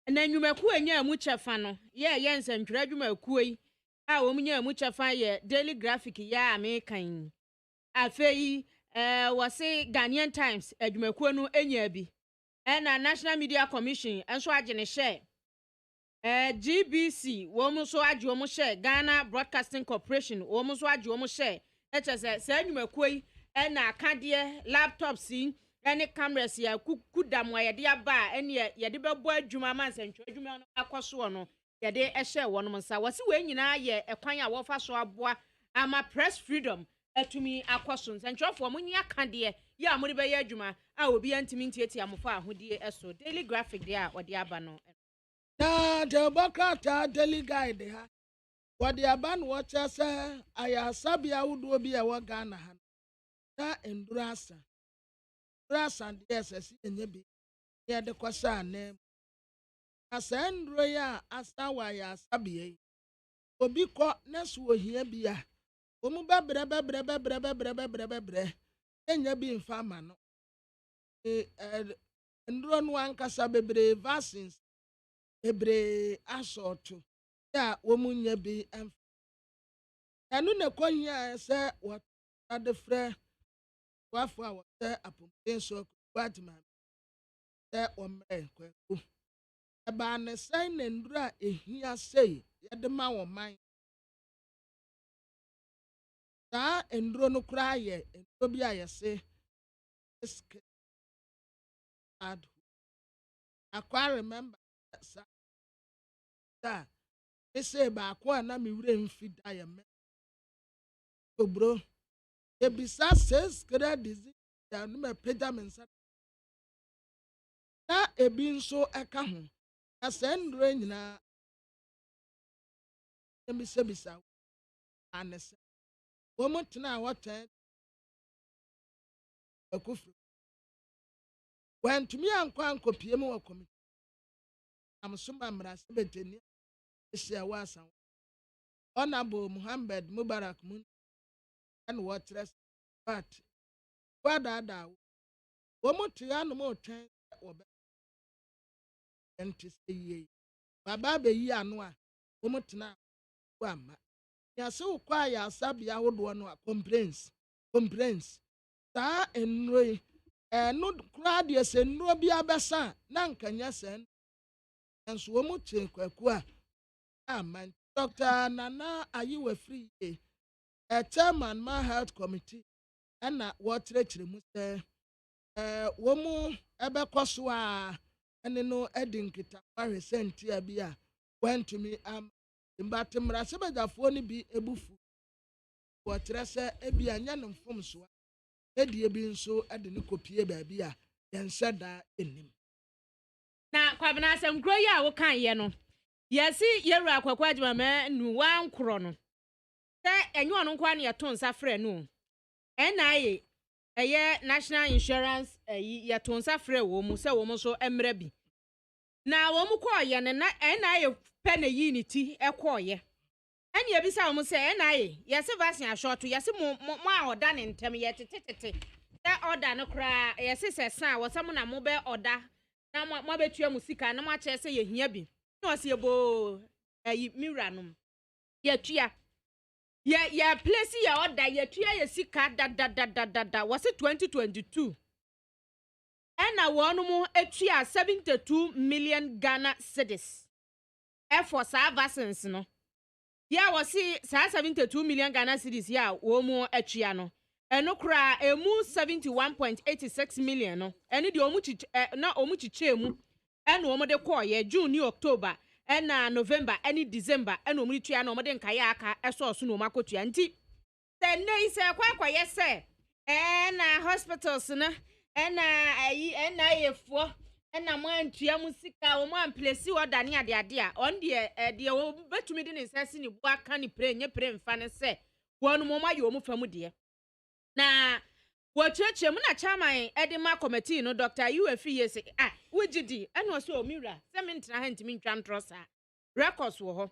na nnwumaku anya mu kyɛfa no yɛ nsɛntwerɛ adwumaku yi a wo mo nya mu kyɛfa yɛ Daily Graphic yɛ American afei wɔse Ghanaian Times adwumaku no anya bi ɛna National Media Commission enso agye ne hyɛ GBC wo mo so agye wo mo hyɛ Ghana Broadcasting Corporation wo mo so agye wo mo hyɛ ɛkyɛ sɛ nnwumaku yi ɛna akadeɛ laptops yi ɛne cameras ya kudam wa yɛde aba a ɛne yɛde bɛbɔ adwuma ma nsɛntwerɛ adwuma no akɔso no yɛde ɛhyɛ wɔn nsa wɔse wɔ nyinaa yɛ ɛkwan a wɔfa so aboa ama press freedom atumi akɔso nsɛntwerɛfoɔ mo nya akadeɛ yɛ a mo de bɛyɛ adwuma a obi antimi ntiatia amfa ahodie ɛso Daily Graphic de a wɔde aba no na de bokrata Daily Guide ha wɔde aba no wɔkyɛ sɛ ayasabea wodoɔ bi a wɔ Ghana ha na endurasa Rasan DSS enye bi ye de kwasa ne asendro ya asa wa ya sabie obi kɔ nesu ohia bi a omu bebre enya bi mfa ma no ndro no ankasa bebre vaccines bebre asoto ya omu nya bi em enu ne kohia sɛ what ade frɛ wafo a wɔsɛ apɔmuden so kwatima sɛ ɔmmerɛ kwaku ɛbaa ne sɛn na nduru a ehia sei yɛde ma wɔ man saa nduro no koraa yɛ nduro bi a yɛse akwa remember sa ese baako a na me wura mfi da yɛ mɛ obro ebisa says kra disease ya no me peda mensa na ebi nso eka ho na sendro nyina ebisa anese wo mutena wotan akufu wantumi ankwa ankopie mu wɔ komiti amsoma mrase beteni esia wasa Honorable Muhammad Mubarak mun and what rest but da wo motia no mo twen obe enti sey baba be yi ano a wo motena wo ama ya se wo kwa ya sabia wodo no a complaints ta enroi no kra de se nro bia besa na nkanya sen enso wo motie kwaku a aman Dr. Nana Ayiwe free chairman my health committee and what mu sɛ wo mu ɛbɛkɔ a ɛne no ɛdi nkita ahwɛ sɛ ntia bi a wantumi mbate mmarahyɛ bagyafoɔ no bi ebufu wɔkyerɛ sɛ ebi anya ne mfom so ɛdi ebi nso ɛde ne kopie baabi a yɛnhyɛ da enim na kwabena asem kro ya wo kan ye no yesi yewura akwakwa adwuma me nu wan kro no se enyo ono kwa na yeto nsa frɛ no NIA eye national insurance yeto nsa frɛ wo mu se wo mu so emre bi na wo mu kɔ ye ne na NIA pɛ na yi ni ti ekɔ ye eni ebisa wo mu se NIA yesi vaccine ashort yesi mo a oda ne ntem ye tetetete that order no kra yesi se san wo sam na mo be order na mo betua musika na mo ache se ye hia bi na ose ebo mira no ye tua ye place ye order ye tua ye sika da wose 2022 na wonu mu etua 72 million Ghana cedis for sa vaccines no ya wose sa 72 million Ghana cedis ya wo mu atua no eno kra emu 71.86 million no eni de omu chiche emu eno omu de call ye June ni October ena November eni December eno omu tua na omu de nkaya aka eso no omu akotua nti se nei se kwa ye se na hospitals na ena yefo ena mo antua mu sika omu amplesi order ne ade a on de o betumi de ne sase ni bua ka ni pre nye pre mfa ne se wonu mo ma ye omu famu de na wacheche mu na chairman edema committee no Dr. UFE yes wujidi eno so omira se mentina ha ntimi ntwa ntrosa records wo ho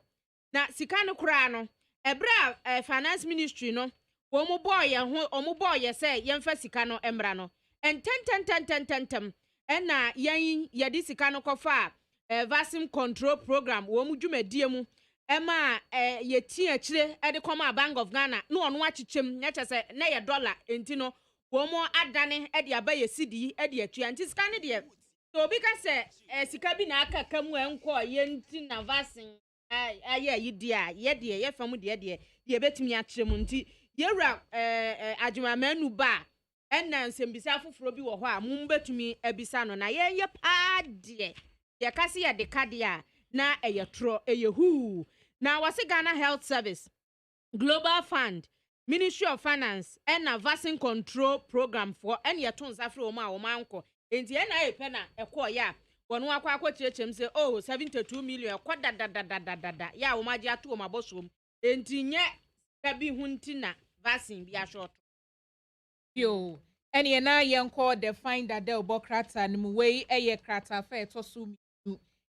na sika no kura no ebra finance ministry no wo mu boy ye se yemfa sika no emra no enten ena yan yedi sika no kofa vaccine control program wo mu dwumadie mu ema yeti akire ede koma Bank of Ghana no ono achichem nya chese na ye dollar enti no wo mo adane ede abaye cedi ede atua enti sika ne de so obi ka se sika bi na aka kamu enko ye enti na vaccine aye yidi a ye de ye fam de ye betumi akire mu enti ye wura adwuma manu ba enna nsembisa foforo bi wo ho a mum betumi abisa no na ye pa de ye kase ye de kade a na eye tro eye hu na wase Ghana Health Service Global Fund Ministry of Finance and Vaccine Control Program for any yeton safri o ma o manko enti na epe na ekọ ya wonu akwa chirechem say 72 million ekọ da ya o ma ji ato o ma bosom enti nye kabi hunti na vaccine bi a short yo eni na yenko the find that the obokrata ni muwei eye krata fa to so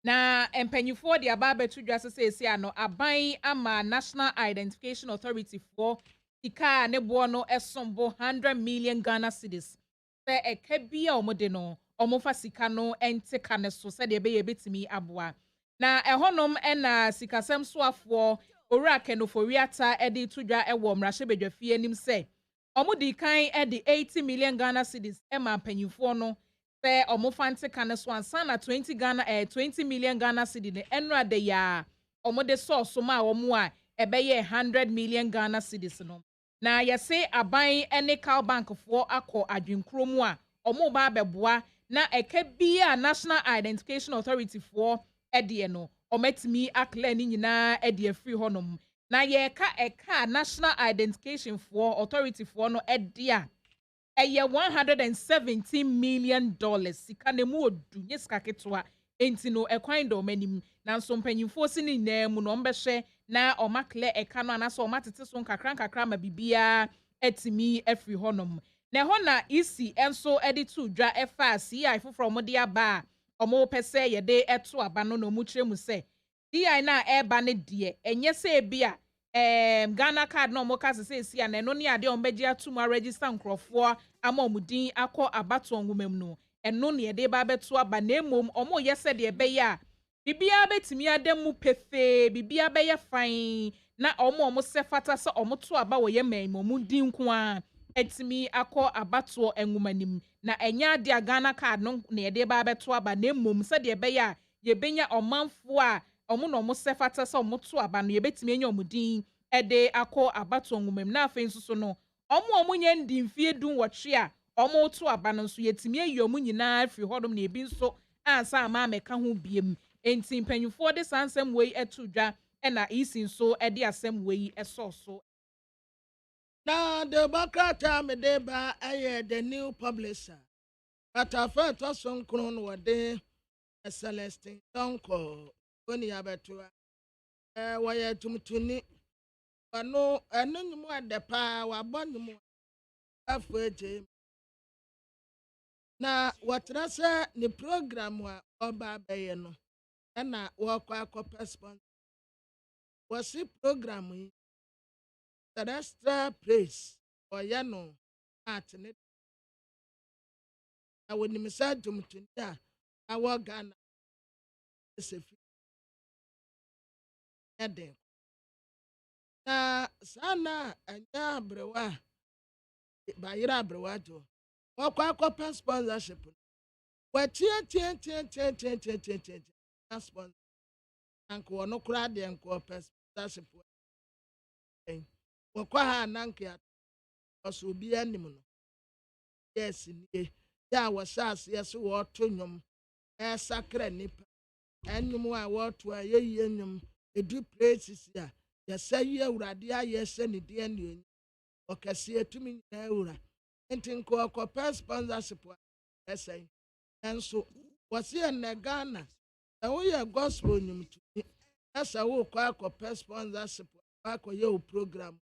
na empanyifo de ababetu dwa sese ano aban ama National Identification Authority for ika ne bo no esombo 100 million Ghana cedis se ekabia omode no omofa sika no entika ne so se de be ye betimi aboa na ehonom ena sikasem soafo owura kenoforiata ede tudwa ewo mrahye bedwafie nim se omudi kan ede 80 million Ghana cedis ema empanyifo no se omofante kane so ansa na 20 million Ghana cedi ne enra de ya omode source ma omo a ebeye 100 million Ghana cedis no na yese aban ene Cal Bank fo akọ adwenkro mu a omo ba beboa na eka bia National Identification Authority fo ede no ometimi akla ni nyina ede free honom na ye eka National Identification fo Authority fo no ede a eye $117 million sika ne mu odu nye sika ketwa enti no ekwan do manim na nso mpanyimfo si ni na mu no mbehwe na omakle eka no anaso omatete so nkakra ma bibia etimi afri honom na ho na isi enso editu dwa efa CI foforo mo de aba omo pese ye de eto aba no mu kire mu se CI na eba ne de enye se bia Ghana card no mo kase se sia na no ne ade ombeji atuma register nkrofo ama omudin akọ abato onwumem no eno ne de ba beto aba na emom omo yese de ebe ya bibia betimi ademu pefe bibia be ye fine na omo sefata se omo to aba wo ye man omudin nko a etimi akọ abato enwumanim na enya de Ghana card no ne de ba beto aba na emom se de ebe ya ye benya omanfo a omo no mo sefata se omo to aba no ye betimi enya omudin ede akọ abato onwumem na afen suso no omo nye ndi mfie dun wotwe a omo to aba no so yetimi ayi omo nyina afri hodom na ebi nso ansa ama meka ho biem enti mpanyufo de sansem wei etudwa na isi nso ede asem wei esoso na the bakata me de ba aye the new publisher atafa to sonkron wo de Celestine Donko, Tony Abatua, why tumtuni, but no, and no more at the power, one more halfway, Jim. Now, what I say, the program were Oba Bayano, and I walk a correspondent. Was the program terrestrial praise or Yano at it? I would decide to Mutunia, our Ghana is a few. Na sana anya brewa bayira brewa to wakwa akɔpɛ sponsorship watie na sponsor anko no kura de anko pɛ sponsorship wakwa ha nanke ya ɔso obi anim no yes nie ya wɔhyɛ aseɛ so wɔto nnwom ɛsakra nipa ɛnwom a wɔto a yɛyie nnwom edu praises a yɛsɛ yi awurade ayɛ hyɛ ne deɛ ne ɔkɛse etumi nyinaa awura nti nko ɔkɔpɛ sponsorship a ɛsɛn ɛnso wɔsi ɛnɛ Ghana ɛwoyɛ gospel nnwomtoni ɛsɛ wokɔ akɔpɛ sponsorship akɔyɛ wo program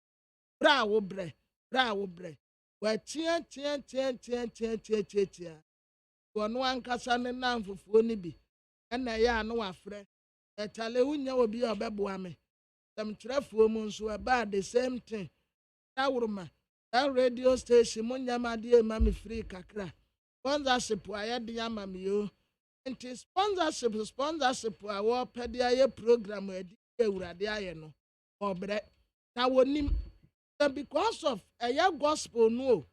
bra wo brɛ wɔtia wɔno ankasa ne nam fufuo ne bi ɛna ɛyɛ ano wafrɛ ɛtale wonya obi a ɔbɛboa me tɛmkyerɛfoɔ mu nso ɛbaa the same thing awuruma that radio station munyamade ma me free kakra sponsorship ayɛ de ama me yo nti sponsorship a wɔpɛ de ayɛ program adi awurade ayɛ no ɔbrɛ na wonim because of ɛyɛ gospel no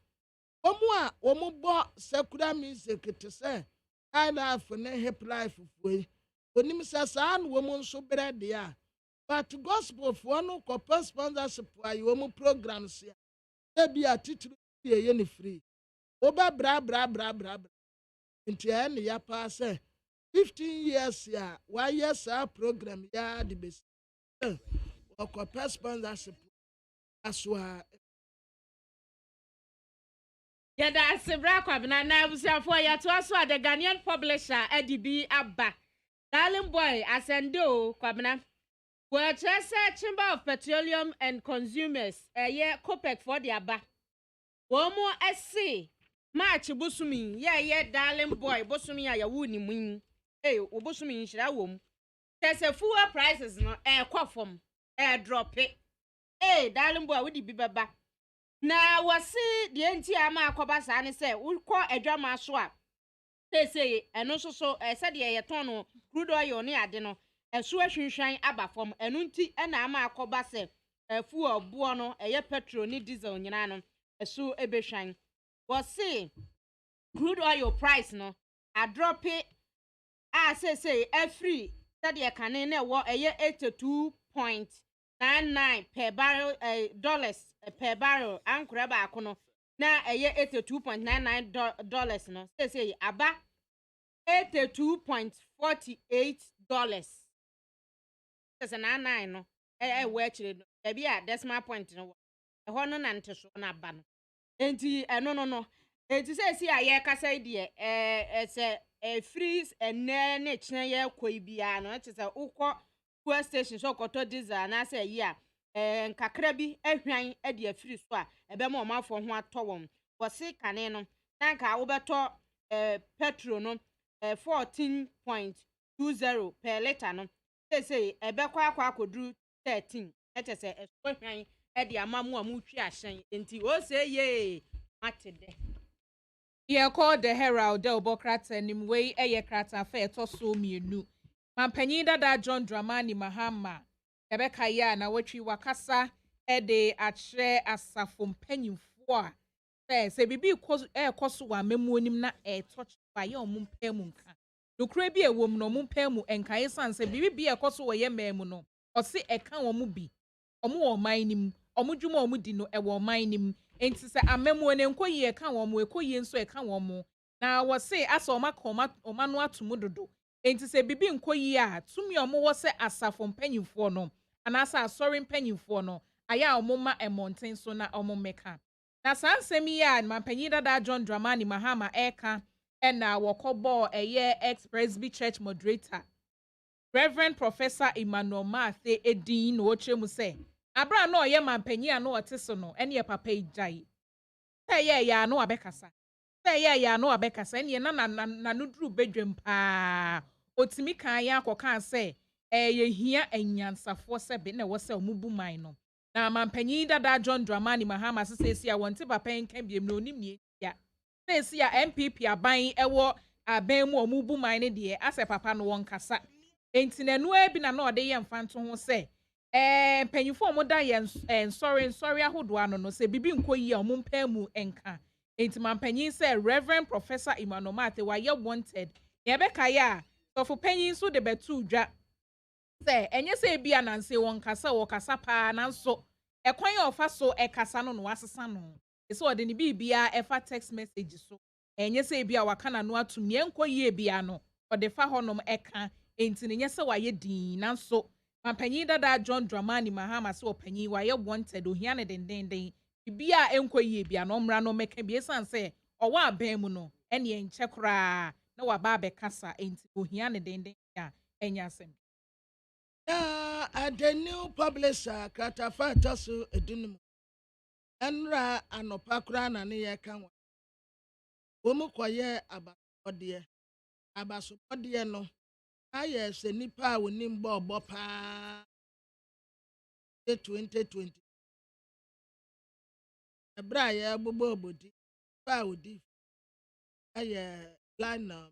wɔn bɔ secular music te sɛ high life ne hip life fufuo onim sɛ saa no wɔn nso brɛ de a but gospel for no kɔpɛ sponsorship ayɛ wɔn programs ya ebi a titiri yɛ ne free oba bra nti ɛne ya pa sɛ 15 years ya wayɛ saa program ya de besi ɔkɔpɛ sponsorship asoa yɛda asebra kwabena na abusuafoɔ yɛtoa so a the Ghanaian publisher ADB aba darling boy asendo kwabena wɔkyerɛ sɛ Chamber of Petroleum and Consumers COPEC for the aba wɔn mo ɛse March bosumi yɛ darling boy bosumi a yɛwo ni mu wo bosumi nhyira wɔ mu tɛsɛ fuel prices no kɔ fam drop darling boy wodi bi bɛba na wɔse deɛ nti ama akɔba saa ne sɛ wokɔ adwama so a sɛsɛ ɛno nso so sɛdeɛ yɛtɔn no crude oil ne ade no ɛso ahwinhwan aba fam ɛno nti ɛna ama akɔba sɛ fuel boɔ no petrol ne diesel nyinaa no ɛso ebehwan wɔse crude oil price no a drop a sɛsɛ free sɛdeɛ kane na ɛwɔ 82.99 per barrel dollars per barrel ankora baako no na $82.99 no sɛsɛ aba $82.48 sɛsɛ na 9 no ɛwɔ akyire no ebi a decimal point no ɛhɔ no na nte so na aba no enti ɛno no enti sɛsɛ a yɛkasa deɛ ɛsɛ freeze ɛnɛ ne kyerɛ yɛ kɔ bia no ɛkyɛ sɛ ukɔ fuel station so kɔtɔ diesel na sɛ yi a nkakra bi ahwan de afiri so a ɛbɛma ɔmanfoɔ ho atɔ wɔn wɔse kane no na nka wobɛtɔ petrol no 14.20 per liter no sɛsɛ ɛbɛkɔ akɔduru 13 ɛkyɛ sɛ ɛso ahwan de ama mu a mutwi ahyɛn enti ose ye mate de yɛkɔ the herald obokrata nim wei ɛyɛ krata fa ɛtɔ so mienu mampanyin dada John Dramani Mahama ɛbɛka yɛ na watwi wakasa ɛde akyerɛ asafo mpanyimfoɔ a sɛ bibi ɛkɔ so wɔ amamu onim na ɛtɔ kyerɛ yɛ ɔmo mpɛ mu nka nokura bi ɛwɔ mu no ɔmo mpɛ mu nkae san sɛ bibi bi ɛkɔ so wɔ yɛ mɛmu no ɔse ɛka wɔn mu bi ɔmo wɔ ɔman nim ɔmo dwuma ɔmo di no ɛwɔ ɔman nim enti sɛ amamu ne nkɔyi ɛka wɔn mu ɛkɔyi nso ɛka wɔn mu na wɔse asa ɔma no ato mu dodo enti sɛ bibi nkɔyi a tumi ɔmo wɔ sɛ asafo mpanyimfoɔ no anasa asɔre mpanyimfoɔ no ayɛ a ɔmo ma ɛmɔnten so na ɔmo meka na saa nsɛm yi a mampanyin dada John Dramani Mahama ɛka ɛna wɔkɔbɔ ɛyɛ ex-Presby Church moderator Reverend Professor Emmanuel Mathe edin na wɔkyerɛ mu sɛ abra na ɔyɛ mampanyin a na ɔte so no ɛne yɛ papa yi gyae sɛ ɛyɛ yɛ ano abɛkasa sɛ ɛyɛ yɛ ano abɛkasa ɛne na no duru bedwam paa otimi kan yɛ akɔka sɛ ɛyɛ hia anyansafoɔ sɛ be na ɛwɔ sɛ ɔmo bu man no na mampanyin dada John Dramani Mahama sɛ a wɔnte papa nka biem na onim nie ya sɛ a MPP aban ɛwɔ aban mu ɔmo bu man ne deɛ asɛ papa no wɔn kasa enti na no bi na ɔde yɛ mfanto ho sɛ mpanyinfo ɔmo da yɛ nsɔre ahodoɔ ano no sɛ bibi nkɔ yi a ɔmo mpɛ mu nka enti mampanyin sɛ Reverend Professor Emmanuel Mathe wayɛ wanted yɛbɛka yɛ a sɔfo panyin so de bɛtu dwa sɛ ɛnyɛ sɛ bi ananse wɔn kasa wɔ kasa paa nanso ɛkwan a ɔfa so ɛkasa no wasesa no ɛsɛ ɔde ne bibia ɛfa text message so ɛnyɛ sɛ bi a waka na no atum yɛ nkɔ yie bia no ɔde fa hɔnom ɛka enti ne nyɛ sɛ wayɛ din nanso mampanyin dada John Dramani Mahama sɛ ɔpanyin wayɛ wanted ohia ne dendenden bibia ɛnkɔ yie bia no ɔmmra no mɛka bi esan sɛ ɔwɔ aban mu no ɛne ɛnkyɛ koraa na waba abɛkasa enti ohia ne dendenden a ɛnyɛ asɛm. The new publisher Katafa so edunum enra anopa kura na ne ye kan wo mu koye abasopode no aye se nipa a wonim bo obo pa 2020 ebra ye bobo obodi pa odi aye plan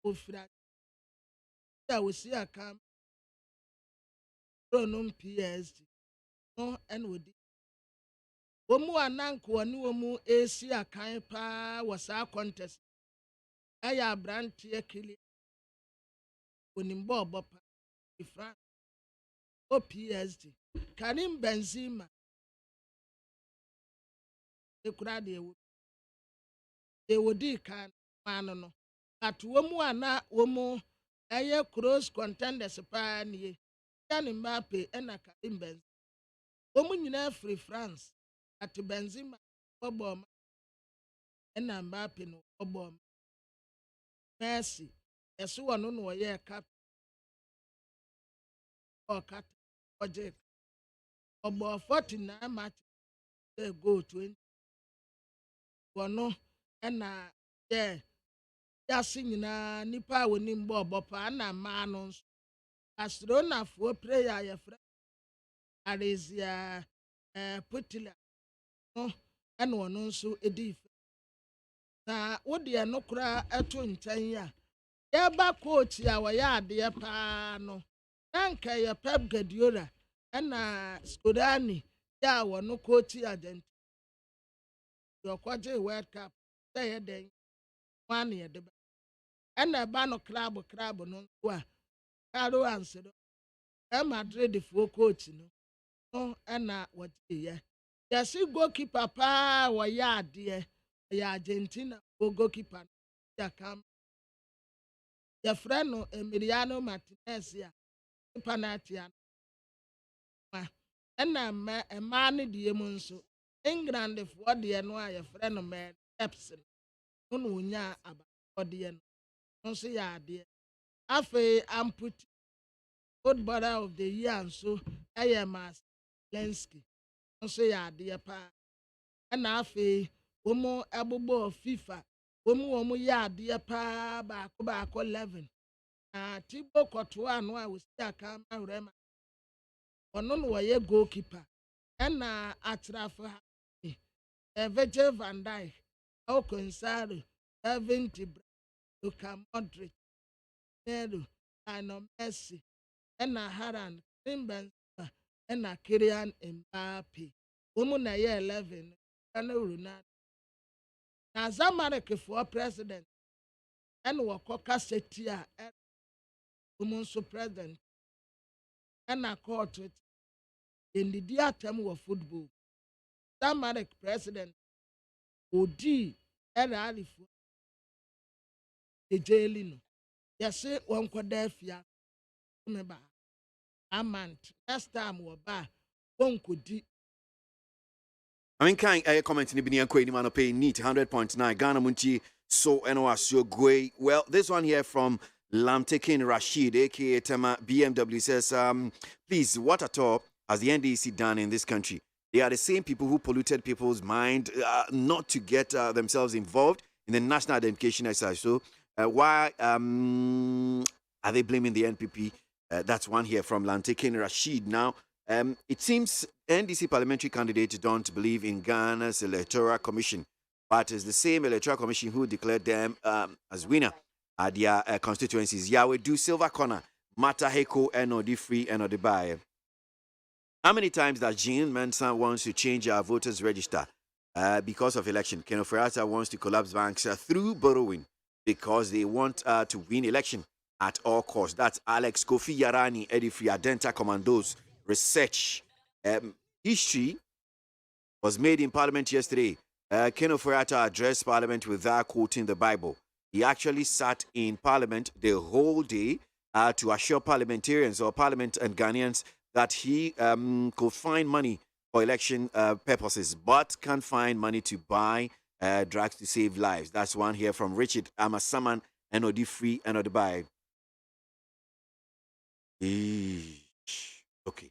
ofra ya wosi aka pronom PSD no and wodi womu ananko ne womu esi akan pa wasa contest aya brantie kili onimbo obopa ifran o PSD Karim Benzema ekura de wodi kan mano no at womu ana womu aye cross contenders pa nie Mbappe ena Karim Benzema omu nyina free France at Benzema obom ena Mbappe no obom Messi eso wono no ye cap o cat project obo 49 match go 20 wono ena ye yasi nyina nipa woni mbo obopa na ma no Astrona for prayer ya fra Arezia Putila no and one nso edif na wode no kura eto nkyɛn ya ya ba coach ya wa ya ade pa no nanka ya Pep Guardiola na Scolani ya wo no coach agent yo kwaje World Cup say den one ye de na ba no club no wa Caro answer Madrid for coach no na what ye yes goalkeeper pa wa ya de ya Argentina goalkeeper ya kam ya freno Emiliano Martinez ya penalty ma ma ne die mu nso England for de no ya freno me Epson no nya aba de no nso ya de afi amput footballer of the year so Mas Lenski nso ya de pa na afi womo abubo FIFA womo ya de pa ba 11 Thibaut Courtois no a wosi aka ma rema ono no ye goalkeeper na atrafo Virgil van Dijk o Consaro 70 Luka Modric Nero Lionel Messi na Haran Benzema na Kylian Mbappe womu na ye 11 na Ronaldo na Zamalek for president and wakoka setia womu so president na court in the atem of football Zamalek president odi era alifu ejeli no yese wonkoda afia meba amant next time wo ba wonkodi I mean, kind comment in the Binian Queen man pay neat 100.9 Ghana Munchi So Asio Gwe. Well, this one here from Lamtekin Rashid, aka Tema BMW, says, please, what at all has the NDC done in this country? They are the same people who polluted people's mind not to get themselves involved in the national identification exercise. So why are they blaming the NPP? That's one here from Lamtekin Rashid. Now, it seems NDC parliamentary candidates don't believe in Ghana's Electoral Commission, but it's the same Electoral Commission who declared them as winner at their constituencies. Yahweh do Silver Corner, Mataheko, Enodi Free, Enodi Baye. How many times that Jean Mensah wants to change our voters register because of election? Ken Ofori-Atta wants to collapse banks through borrowing because they want to win election at all costs. That's Alex Kofi Yarani, Edifri Adenta Commandos Research. History was made in Parliament yesterday. Ken Ofori-Atta addressed Parliament without quoting the Bible. He actually sat in Parliament the whole day to assure parliamentarians or Parliament and Ghanaians that he could find money for election purposes, but can't find money to buy drugs to save lives. That's one here from Richard Amasaman, NOD Free, NOD Buy. Okay.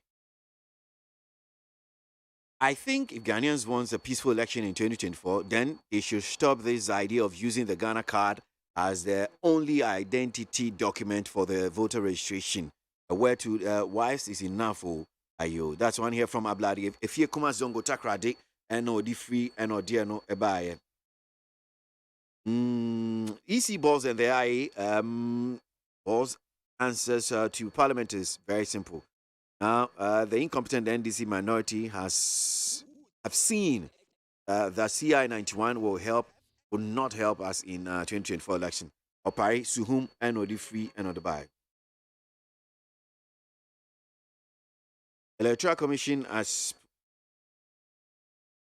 I think if Ghanaians want a peaceful election in 2024, then they should stop this idea of using the Ghana card as the only identity document for the voter registration. Where to wives is enough for ayo. That's one here from Abladi. If you come as Zongo Takrade, NOD Free, NOD no ebaye. EC balls and the IA balls answers to Parliament is very simple. Now, the incompetent NDC minority have seen that CI 91 will not help us in 2024 election. Opari, Suhum, NOD Free, NOD Buy. Electoral Commission is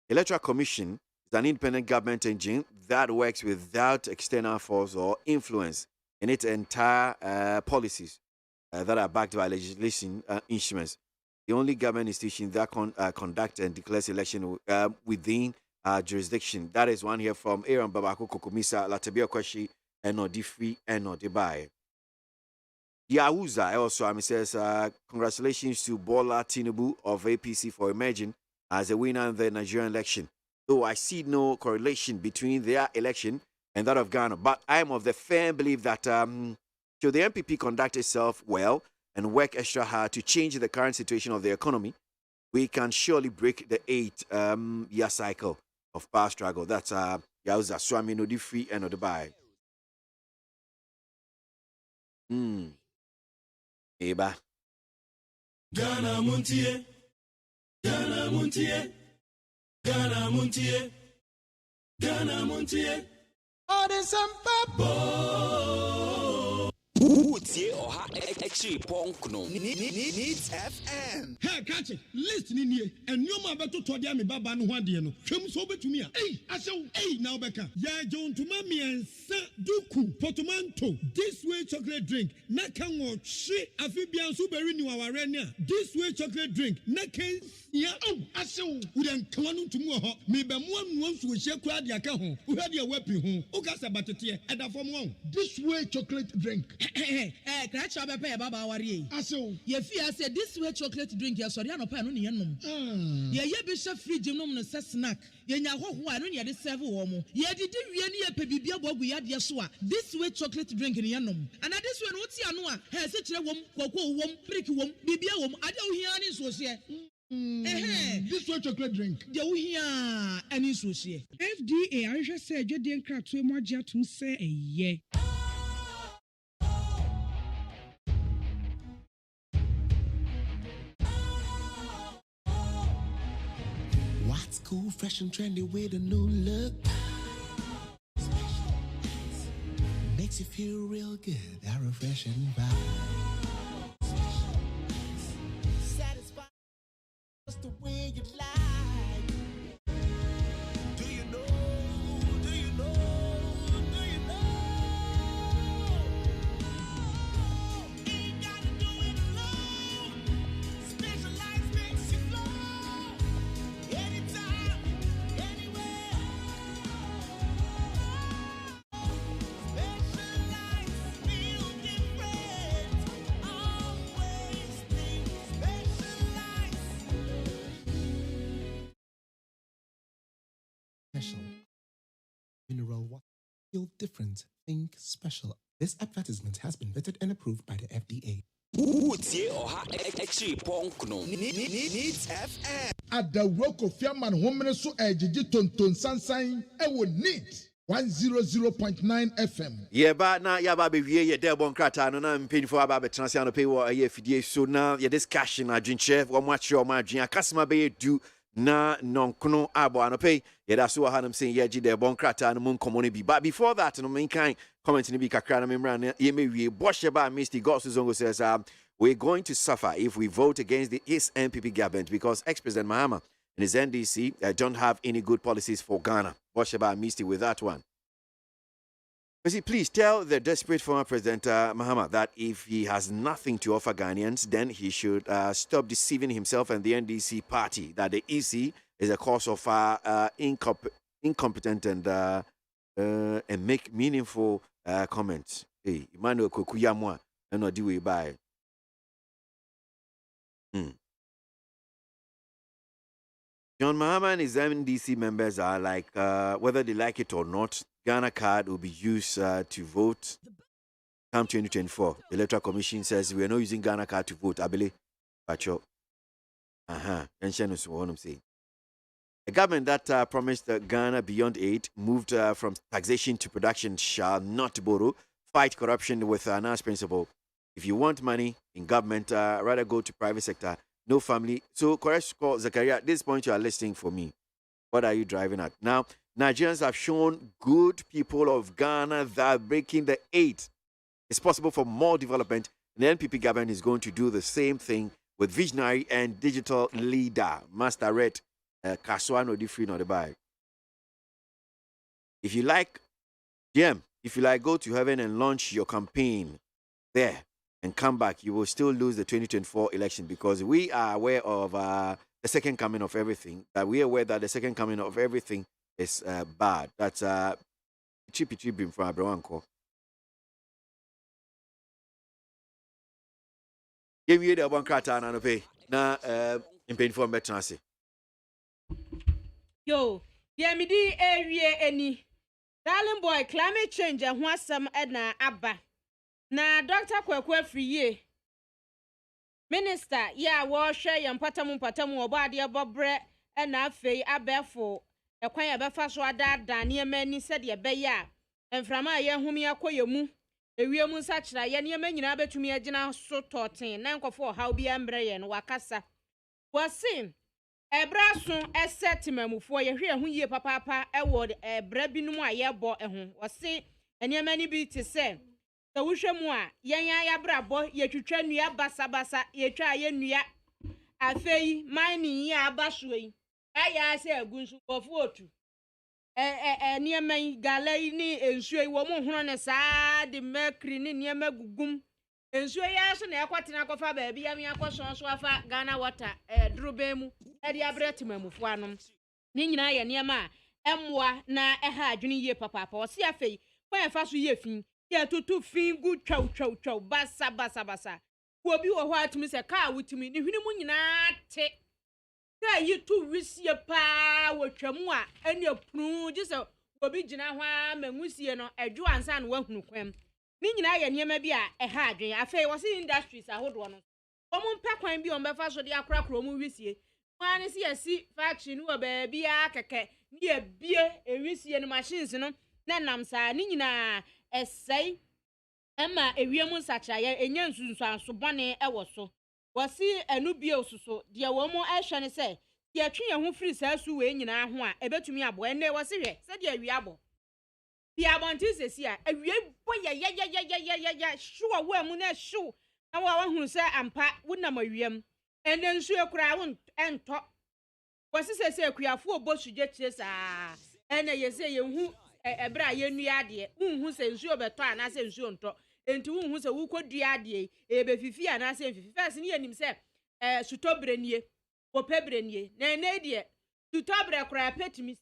an independent government engine that works without external force or influence in its entire policies that are backed by legislation instruments. The only government institution that conducts and declares election within jurisdiction. That is one here from Aaron Babako Kokomisa, Latabia Kwashi, NOD Free, NOD Buy. Yauza also says, congratulations to Bola Tinubu of APC for emerging as a winner in the Nigerian election. Though I see no correlation between their election and that of Ghana, but I am of the firm belief that should the MPP conduct itself well and work extra hard to change the current situation of the economy, we can surely break the 8-year cycle of power struggle. That's Yauza Swami Nodi Free and Nodi Buy. Eba. Ghana Montie, Ghana Montie, Ghana Montie, Ghana Montie. All the Utie oha echi punk no. Needs FM. Hey, catch it. Listen in here. And you ma beto to dia me baba no hwade no. Twem so betumi a. Hey, asew. Hey, now beka. Ya John to mami ensa duku portmanteau. This way chocolate drink. Na kan wo hwe afibia nso beri ni waware ne a. This way chocolate drink. Na kan ya. Oh, asew. We dan kan no ntumu ho. Me be mo anu nso wo hye kura dia ka ho. Wo hwade a wapi ho. O ka se batete e da fom won. This way chocolate drink. Crash up a pair, Baba Wari. Aso, ye fear said this way chocolate drink, your Soriano pan on yenum. Ye bishop free genome no snack. Ye know who I don't yet serve woman. Ye did really a pebibia bob we had yasua. This way chocolate drink in yenum. And at this one, what's Yanua? Has such a woman, cocoa woman, pricky woman, bibia woman. I don't hear any so here. This way chocolate drink. You hear any so here. FDA, I just said you didn't crack too much to say a yeah. What's cool, fresh and trendy with a new look? Makes you feel real good, that refreshing vibe. Satisfied just the way you like. Do you know? Do you know? Do you know? Ain't gotta do it alone. Specialized makes you flow. Anytime, anywhere. special. Mineral water. Feel different. Think special. This advertisement has been vetted and approved by the FDA. WONTIE OHA ECHI PONKNO Needs FM. At the Roko Fiaman Woman so Ejiji Tonton Sansan, will need 100.9 FM. Yeah, but now yaba be ye there bon krata no na mpin for aba be transfer no pay wo ye fidie so na ye discussion adwin chef wo match your adwin akasma be do na nonkono abo anope ye da so ha nam say ye gi there bon krata no mun komo bi. But before that no main kind comment ni bi kakra na memra ye me wie boshe ba Mr. God's Zongo says we're going to suffer if we vote against the East NPP government because ex-President Mahama and his NDC don't have any good policies for Ghana. Boshe ba Mr. with that one. Please tell the desperate former President Mahama that if he has nothing to offer Ghanaians, then he should stop deceiving himself and the NDC party, that the EC is a cause of incompetent and make meaningful comments. Hey, Emmanuel Kokuyamwa, and not do we buy. John Mahama and his MDC members are like, whether they like it or not, Ghana card will be used to vote come 2024. The Electoral Commission says we are not using Ghana card to vote. I believe. Pacho. Pension is what I'm saying. A government that promised Ghana beyond aid, moved from taxation to production, shall not borrow, fight corruption with an announced principle. If you want money in government, rather go to private sector. No family. So, correct call, Zakaria. At this point, you are listening for me. What are you driving at? Now, Nigerians have shown good people of Ghana that breaking the 8 is possible for more development. The NPP government is going to do the same thing with visionary and digital leader, Master Red Kaswano Different on the buy. If you like, if you like, go to heaven and launch your campaign there and come back, you will still lose the 2024 election because we are aware of the second coming of everything. That we are aware that the second coming of everything is bad. That's cheapy from Abrawanko. Give me the one crata and pay. Now, in pain for better. Yo, yeah, me di area any. Darling boy, climate change and want some Edna Abba. Na Dr. Kwekwe free Minister, yeah, wash and patamu or body above bread and a fay a bearful. A quay of a fast water than near many said ye beya. And from a young whom ya quayamu. A real moon such like any man you to me a general so tortin, nanko for how be embrace and wakasa. Was seen. A brasso as set to me for you here who ye papa a word a brebinuma ye bought a home. Was seen and your many be to say. The Wushamwa, ya brabo, ye to train ya basa, ye try ya a fay, mining ya bashway. I say a gunsu of water. Near me galay and sway woman honest, the mercury near megum. And sway as an aquatina of a baby, I mean, a question swafa, Ghana water, drubemu, a diabretimum of one. Nina ya near ma, na a hard ye papa, or see a fay, where fast ye fin. Yeah, to fin good chow, basa. Will be a while to miss a car with me, if you take. There you two receive your power, chamwa, and your prune, just a wabijina, and Musiano, a Juan San, won't no quem. Nina and Yamabia, a hard, a fair was in industries, I hold one. Common pack and be on the first of the Accra movies here. One is here, see, faction, who a baby, a caca, near beer, a risky and machines, no, then I'm saying, Nina. Say, Emma, a real such a young Susan, so bonny, I was so. Was see a new bio so, dear one more action, say, dear tree who free sells to win in our one, a bet to me up when they was here, said dear Riabo. The Abontis is here, a real boy, yeah, sure, well, Muna shoe. Now I want who say and pat wouldn't Mariam, and then sure crown and talk. Was this a queer 4 bush jets, and I say, who. A Brian Yadi, who says you better, and I say, Junto, and to whom who could diadi, a befifi, and I say, first near himself, Sutobrenier, or Pebrenier, Nadia, Sutabra cry petimis.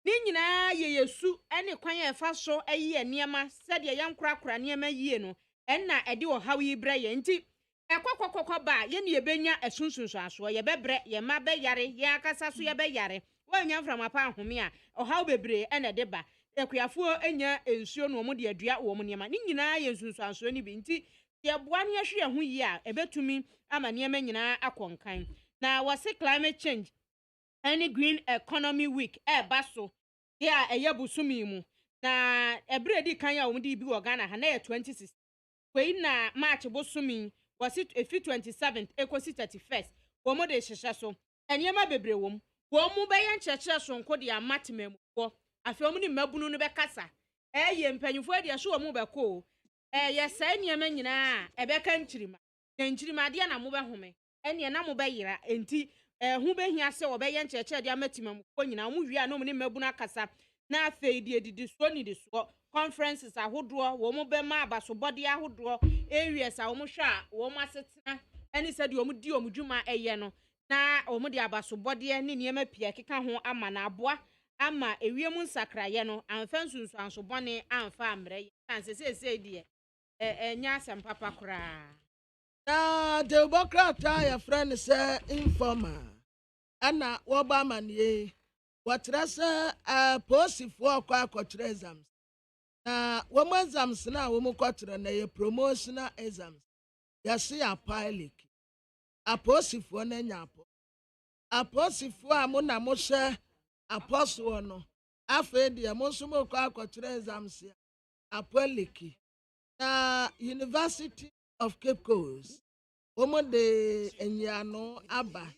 Nina, ye su, any quiet fast show a year near ma, said a young cracker near my yeno, and not a do how ye Brian tea. A cocoa ba, yen ye benya, a sunsun, so ye bebre, ye mabe yare, yakasasu ye be yare. wanya from apa ahome a ohaw bebre ene de ba ekuafo enya ensuo no mo de adua wo mo niema ni nyina ye nsunsuanso ni bi nti ye boa ne hwe ho yi a ebetumi ama niema nyina akonkan na wase climate change any green economy week baso ya eye busumi mu na ebre di kan ya wo di bi wo Ghana ha na 26 kwei na March busumi wasi efi 27th ekosi 31st wo mo de hyehye so eniema bebre wo mu be ye nkyekye so nko de amatemamu wo afi wo mu ni mabunu no be kasa ye mpanyufo de hye wo mu be ko ye sa eniema nyina ebe ka nkyirima de na mo be home ene na mo be yira enti hu be hia se obeye ncheche de amatimam ko nyina mu hwia no mu ne mabunu akasa na afei de edidi so ni de so conferences ahodo wo mu be ma abasobode ahodo areas a wo mu hwa wo mu asetena eni se de wo mu di wo mu dwuma eye no na wo mu de abasobode ne niema pia keka ho ama na aboa ama ewie mu nsakraye no amfa nsunsuanso bone amfa amre kan se de enya asem papa kura na democrata ya friend say informer ana woba manie watra say posifo akwa exams na womo exams na womo kwatra na ye promotional exams ya see a pilot aposifo na nyapo aposifo amuna mo hye apostle no afa de mo nso mo kwatra exams ya apoliki na University of Cape Coast womo de enyano aba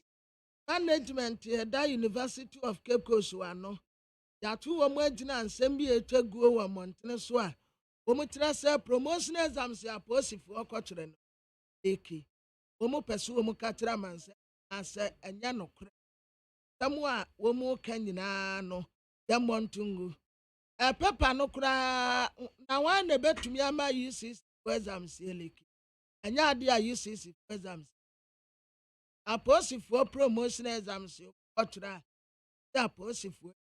management da University of Cape Coast wano yatu womo agina nsem bi etwaguo wo montene so a womo trase promotion exams ya posifo okokyere no eki womo pese womo katra manse ase enya nokre tamu a womo kanyina no ya montungu paper no kra na wan na betumi ama UCC exams eleki anya ade a UCC exams aposifo promotion exams otra ya aposifo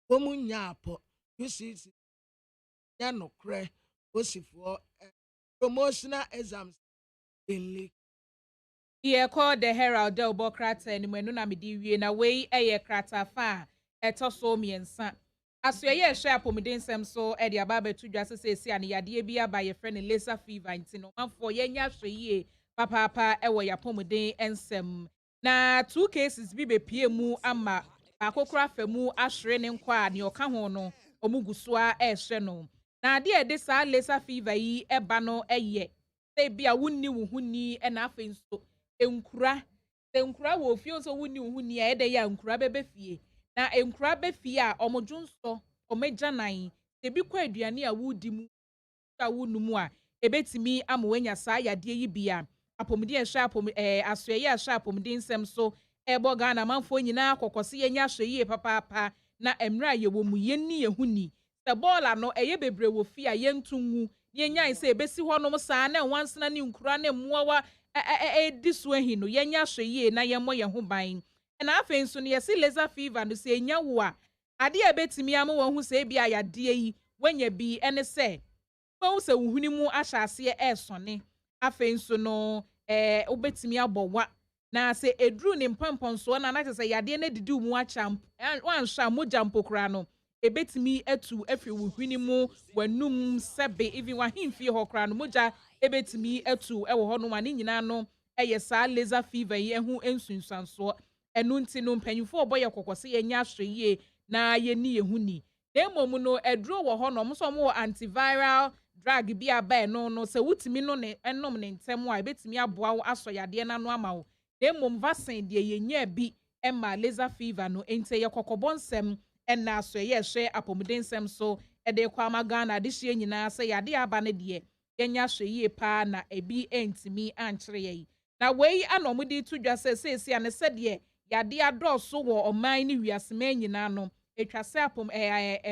womunya apo UCC ya nokre aposifo promotional exams eleki ye call the Herald del Bokrata ni menu na medi wie na wei eye krata fa etoso miensa aso ye hwe apomidensem so e de aba betudwa sesesi ane yade bi aba ye friend laser fever ntino manfo ye nya hwe yie papa e wo yapomiden ensem na 2 cases bi bepie mu ama akokora famu ahwere ne nkwa ne oka ho no omuguso a hwe no na ade e de sa laser fever yi eba no eye se bia wunni wo huni e na afa nso enkura wo fie so wunni wo huni e de ya nkura bebe fie na enkura be fie a omodwonso omegyanan ebi kwa aduane a wudi mu a wunumu a ebetimi amwenya saa yade yi bia apomdi ehwe asoye ehwe apomdi nsem so ebo Ghana manfo nyina kokose yenya hwe papa na emra ye wo mu yenni yehuni se bola no eye bebre wo fie a yentungu yenya se ebesi honom saa na wansena ne nkura ne muawa diso ahi no yenya hwe na yemmo ye ho ban na afen so ne yesi laser fever no se enya wo a ade a betimi am wo hu se bia yade yi wenya bi ene se wo se wuhuni mu ahyase esone afen so no obetimi abọwa na se edru ne mpamponso na na se yade na didi mu acham wansha moja mpokra no ebetimi atu afri wuhuni mu wanum sebe even wahimfie hokra no moja ebetimi atu ewo ho no ma ne nyina no eye sa laser fever yi ehu ensunsanso enu nti no mpanyufo oboye kokose yenya ahwe na yeni yehuni na emom no edru wo ho no mo mo antiviral drug bi aba no se wutimi no ne enom ne ntem a ebetimi aboa wo aso yade na no ama wo na emom vaccine de yenya bi ema laser fever no ente ye kokobonsem ena aso ye hwe apomudensem so ede kwa magana de hye nyina se yade aba ne de yenya hwe pa na ebi entimi ankyere ye na wei anomudi tudwa se ane se de yade adoso wo oman ni wiasema nyina no etwase apom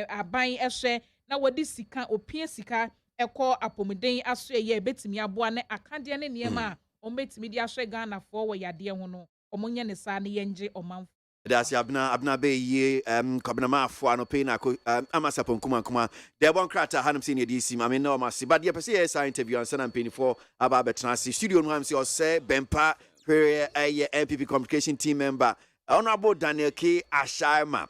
aban ehwe na wodi sika opie sika ekọ apomuden aso ye betimi aboa ne akade ne niema ombetimi di ahwe Ghana fo wo yade ho no omonye ne sa ne yenje oman That's abna be ye kabna ma fo anope na ko amasapon kuma de bon krata hanum senior DC ma me no ma se but ye pese ye sa interview ansa na mpeni for aba betrans studio no am se o se bempa MPP communication team member Honorable Daniel K. Ashaima,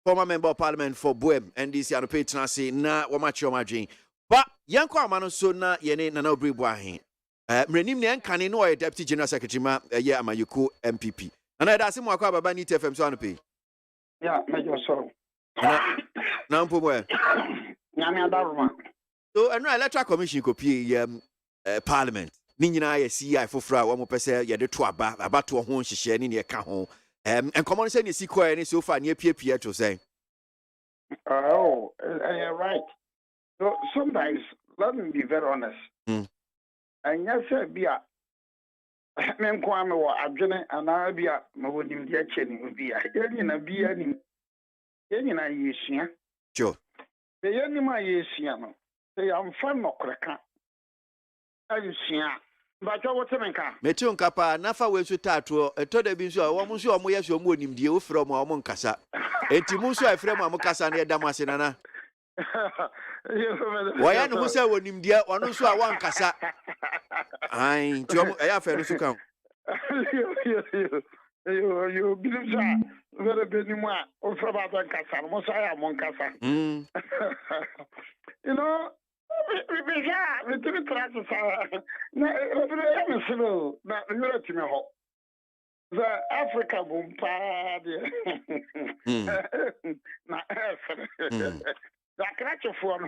former member of parliament for Boem, NDC and Petranasi, na Wamachi Omajin. But Yanko Amano so na Yene Nana Bribuahin. Mrenim Nyan Kanino, a deputy general secretary, yeah, Amayuku MPP. And I asked him what about Nita FM so pay. Yeah, Major Sorrow. Now, Pumwe. So, and electoral commission copy parliament. Nina, I see I for fra, one more person, ya the twaba, about to a home, she sharing in your account. And common sense is equal any so far near Pierre to say. Oh, you're right. So sometimes, let me be very honest. And yes, be a men kwame or abjene and I be a Mawodim Diacheni would be a alien a be any Yesian. Sure. The enemy Yesian. They are fun no cracker. I see. But I was saying, Metun Kappa, Nafa will to tattoo, a told him so, almost your moyas your moon deal from our Moncasa. And Timuso, I frame Mocasa near Damasinana. Why I know who when him dear, one also one cassa. I have to come. You believe that very benima or from other Casa, Mosaya Moncasa. You know. We didn't try to say, no, the Africa boom party. The catch of one,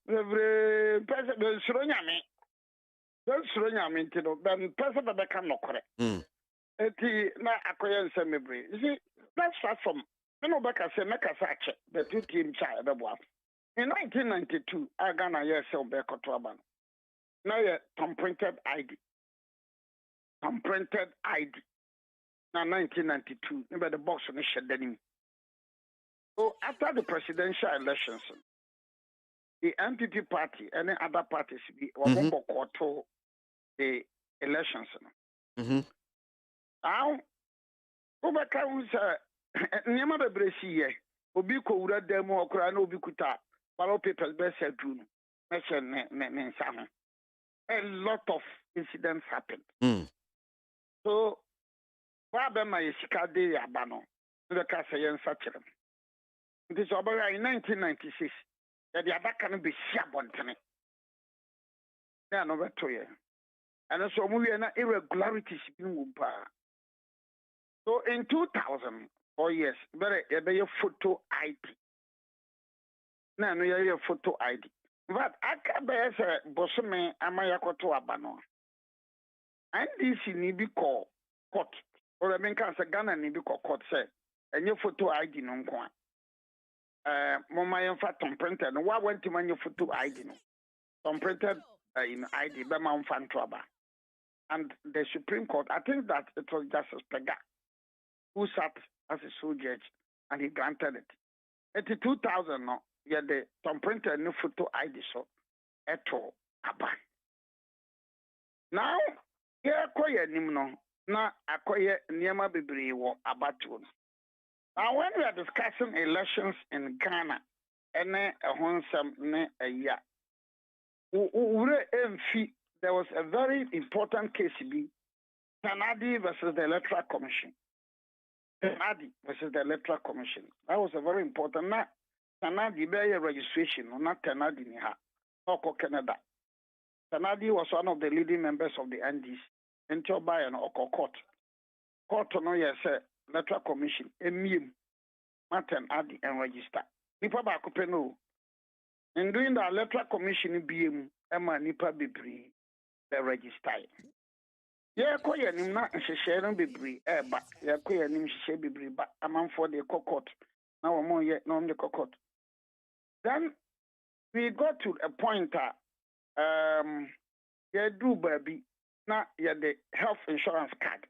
the president Suronyami. Don't Suronyami, then President Beckham no correct. Not acquaintance memory. You see, that's far from. No back I say, make a sack, the 2 team child of one. In 1992, I got a year cell back to Aban. Now, Tom printed ID. Tom printed ID. Now, 1992, remember the box on the shed. So, after the presidential elections, the MPP party and the other parties were to the elections. Now, Obaka was Niamaba Bresi, Obiko would have demo or Obikuta. Ballot papers best said a lot of incidents happened. So, Baba is Kade Abano, the Cassayan Sachem. It is over in 1996 that the Abakan be Shabontane. They are over 2 years. And so we are irregularities in Wumpa. So in 2000, 4 years, very a photo ID. No, you photo ID. But I can't bear Bosome Amayako to Abano. And this need be called court. Or I mean, Ghana need be called court, say, and your photo ID no one. Mama, in fact, Tom printed. Why went to your photo ID? Tom printed in ID, Bama Fan Traba. And the Supreme Court, I think that it was Justice Pega who sat as a sole judge and he granted it. At 2000, no. Yeah, the Tom printer no photo ID so at all. Now, yeah, acquire Nimno, now acquire Niama Bibri or Abatu. Now, when we are discussing elections in Ghana, and a wholesome a year, there was a very important case Tanadi versus the Electoral Commission. Tanadi versus the Electoral Commission. That was a very important. Tanadi bear registration, not Tanadi Niha, or Canada. Tanadi was one of the leading members of the NDC, in Tobai and Court. Court no yes, Electoral Commission, Emim, Martin Adi and register. Nipa Bakupeno. In doing the Electoral Commission, BM, Emma Nipa Bibri, the register. Yeah, quite an not sharing Bibri, but yeah, quite an share Bibri, but among for the court. Now, more yet, no, the court. Then we got to a point yeah, do baby, now yeah, the health insurance card.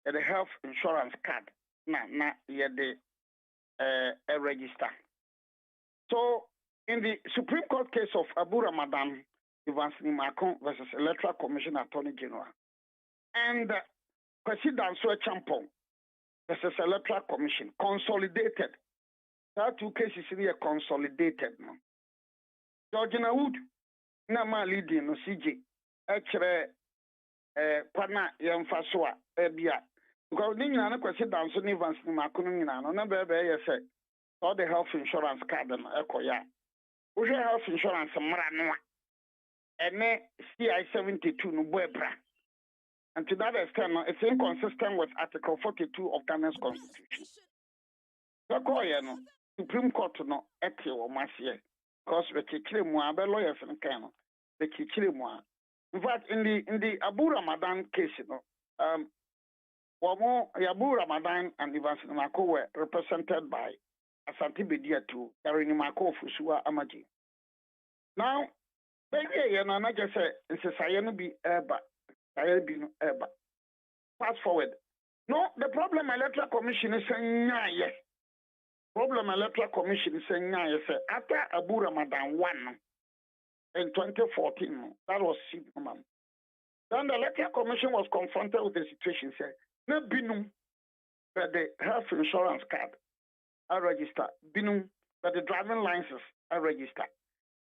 Yeah, the health insurance card. Now, yeah, the a register. So, in the Supreme Court case of Abu Ramadan, Evans Nimakon versus Electoral Commission Attorney General, and Kwasi Danso Champong versus Electoral Commission, consolidated. That 2 cases here consolidated. No? Georgina Wood, Nama leading no CJ, actually, Pana Yamfaswa, Ebia, Because ni nyina no kwesi down so ni Evans ni makono nyina no na be say all the health insurance card no ekoya. Wo health insurance mra no a ene CI 72 no boebra. And to that extent, it's inconsistent with Article 42 of Ghana's Constitution. So, Supreme Court no eti o masie because we kikire mu abe lawyers nkan no we kikire mu. In fact, in the Abu Ramadan case, Abu Ramadan and Evans Nimako were represented by Asante Bediatu, Gary Nimako Fusua Amaji. Now, baby, na just say it's a sayano be eba. Fast forward. No, the problem Electoral Commission is saying yes. Problem Electoral Commission is saying yes. After Abu Ramadan 1 in 2014, that was 6 months. Then the Electoral Commission was confronted with the situation. Said, no binum, but the health insurance card I register. Binum, but the driving license I register.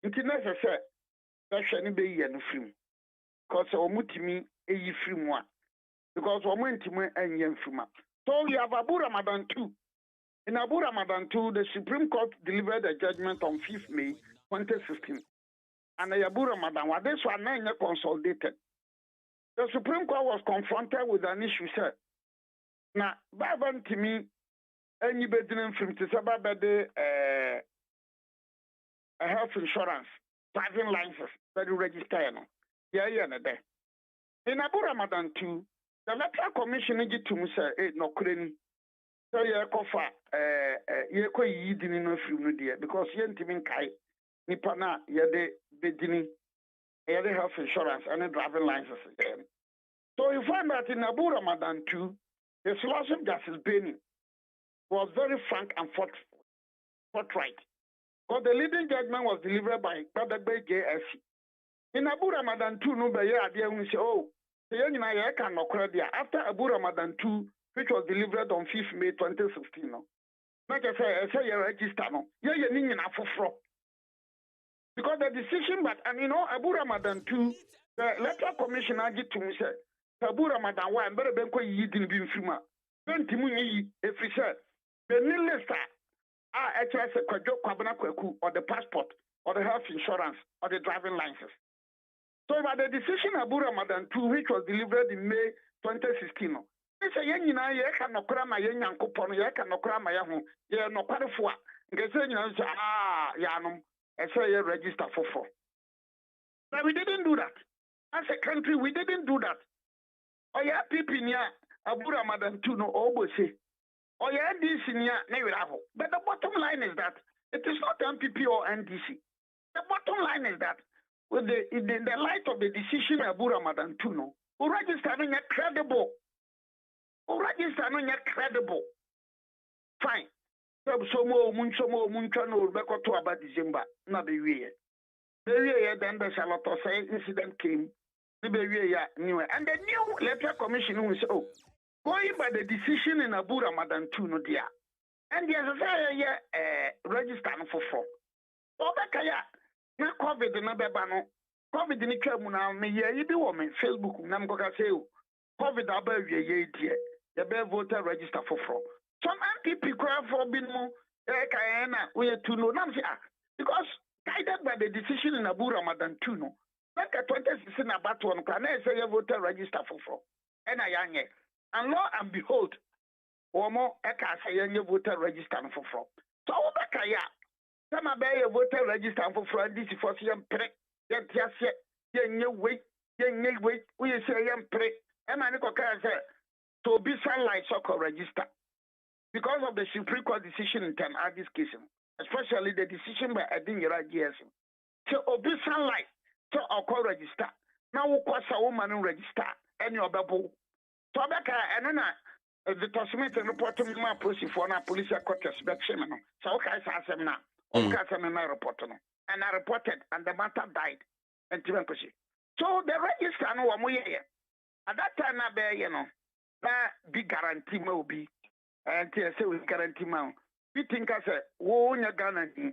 Internet said that shouldn't be here no free. Because omutimi eyi free moi. Because omutimi enye free. So we have Abu Ramadan 2. In Abu Ramadan 2, the Supreme Court delivered a judgment on 5th May 2016. And the Abu Ramadan 1, this one not consolidated. The Supreme Court was confronted with an issue, said, now, Baban to me, any bedroom from Tisababade a health insurance, driving license, very register. Yeah. In Abu Ramadan 2, the Electoral Commission did to me say, no, couldn't. So you kofa ye ko yidini no free no dia because ye ntimi kai nipa na ye de bedini ye de health insurance and driving license again. So you find that in Abu Ramadan 2, the Solicitor Justice Benny was very frank and forthright. Because the leading judgment was delivered by Badagbe JSC. In Abu Ramadan 2, no be ye ade hu say oh, the nyina ye kan no kra dia after Abu Ramadan 2, which was delivered on 5th May 2016. No. Like I say you register no. Yeah, because the decision, but and you know, Abu Ramadan 2, the Electoral Commission argued to me say, Abu Ramadan 1, better than ko yi din bin frima. Then Timu if we say the new list HSS kwajo kwabana kwaku or the passport or the health insurance or the driving license. So by the decision Abu Ramadan 2, which was delivered in May 2016. No. Say yenina ye ka nokora ma ye nyankopon ye ka nokora ma ye ho ye nokwarefo a ngese nyina say ya no say ye register for. But we didn't do that. As a country we didn't do that. Oya people nia Abu Ramadan 2 no obose. Oya NDC nia na wiraho. But the bottom line is that it is not MPP or NDC. The bottom line is that with in the light of the decision Abu Ramadan 2 no, we register no credible. Register no credible. Fine. So more muncho no beko to about December. Na be wie. Be wie then the Charlotte say incident came. The be wie anyway. And the new Electoral Commission will say, oh, going by the decision in Abu Ramadan 2 no dia. And the register no for. So bekaya na COVID na beba no. COVID ni twa mu na me ye bi wo me Facebook na mko ka say COVID aba wie ye die. The best voter register for fraud. Some MPP cry for being more we to know because guided by the decision in Abu Ramadan 2 no. Like a 2016 about one can say voter register for fraud. And and lo and behold, or more eka say voter register for fraud. So back some a voter register for fraud. This is for some pre. We say yam pre. And I say. To be sunlight soccer register because of the Supreme Court decision in Ten Addis case, especially the decision by Adingira GS. So obi sunlight to occur register. Now we call a woman register and your bubble. So and the Tasmanian report to my police for na police court inspection. So okay, say now. Okay, say my report no. And I reported and the matter died. And so the register no one here. At that time na be big guarantee will be and say we guarantee man. We think I say, wo nya Ghana ni.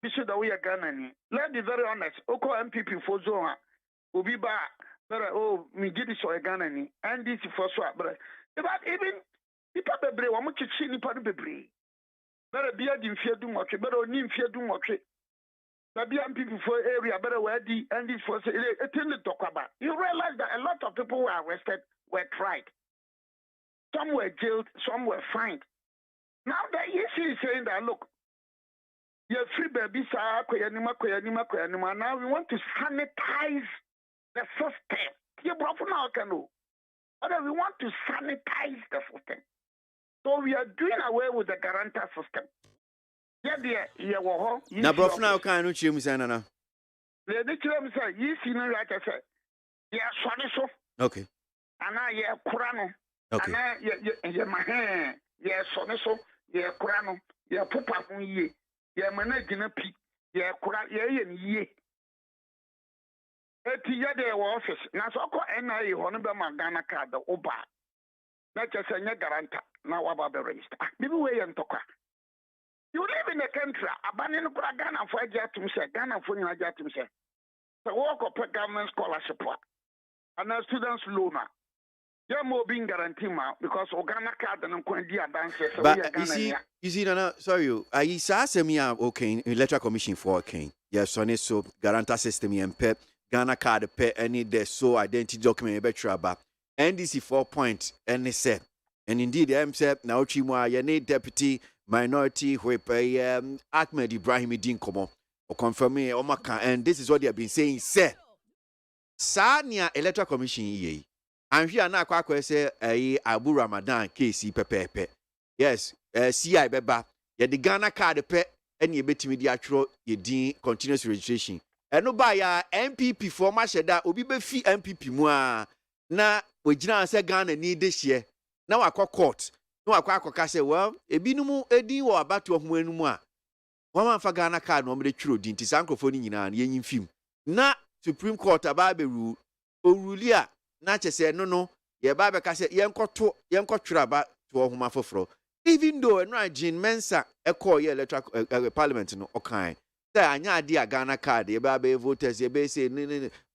We should we are Ghana ni. Let's be very honest. Oko MPP for zone will be ba. Oh, me get this for Ghana ni. And this for so but But even nipa bebre wa mo chichi nipa no bebre. Better be a dimfia do much, better nimfia do much. The people for area better where the and this was attended to Kwaba. You realize that a lot of people were arrested, were tried. Some were jailed, some were fined. Now the issue is saying that look, you're free baby, now we want to sanitize the system. You brought now can know. But we want to sanitize the system. So we are doing away with the guarantor system. Yeah, dear, Now, bro, now can you choose Anna? The children say, you see, no, like I said, yeah, so. Okay. And I, yeah, Kurano. Okay. And I, yeah, my hand, yeah, so, yeah, Kurano, yeah, Papa, yeah, managing a peak, yeah, Kura, yeah, and ye. At the other office, now so called NIA, Honorable Magana card, the Oba. Not just a guarantor, now about the race. Maybe we and Toka. You live in a country, abandoning Ghana for Ghana for Jatum. The work of government scholarship and a student's loan. You're more being guaranteed because Ghana card and Quendia dances. But you see, Nana, sorry, I saw me okay, electoral commission for okay. Yes, on it, so guarantor system and pep, Ghana card pay any the so identity document better about NDC 4 point and they said, and indeed, I'm said now Chimwa, your need deputy. Minority whip Ahmed Ibrahim Din Komo or confirm me Omaka, and this is what they have been saying, sir. Sanya Electoral Commission ye. And here now Kwakwe say Abu Ramadan KC Pepe. Yes, CI Beba, ye the Ghana card pe and ye bet me the actual ye din continuous registration. And no buy MPP for Masheda obi be fee MPP mua na we jina say Ghana need this year. Now I call court. No akwa say well ebinumu edi wo abatu ohu enum a wama fa Ghana card no mde twiro di nti sankrofo ni nyina ye yin film na Supreme Court aba be ru oruli a na chese no ye ba be ka say yenko twira ba to ohuma foforo even though no Jean Mensa e call ye electoral parliament no okan say anya ade a Ghana card ye ba be voters ye be say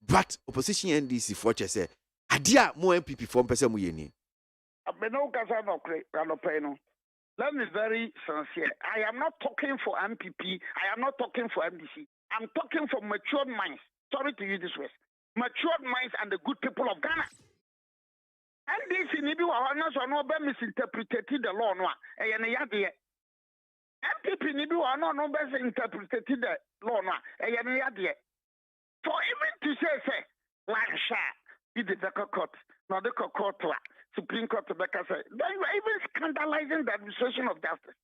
but opposition NDC for chese ade a mo MPP for pese mu ye ni. Let me very sincere. I am not talking for MPP. I am not talking for MDC. I'm talking for matured minds. Sorry to use this word. Matured minds and the good people of Ghana. MDC nibi wa honors or no be misinterpreted the law no. MPP nibi wa no be misinterpreted the law no. For even to say Lansha be the court, no the court. Supreme Court to Becca say, then you are even scandalizing the administration of justice.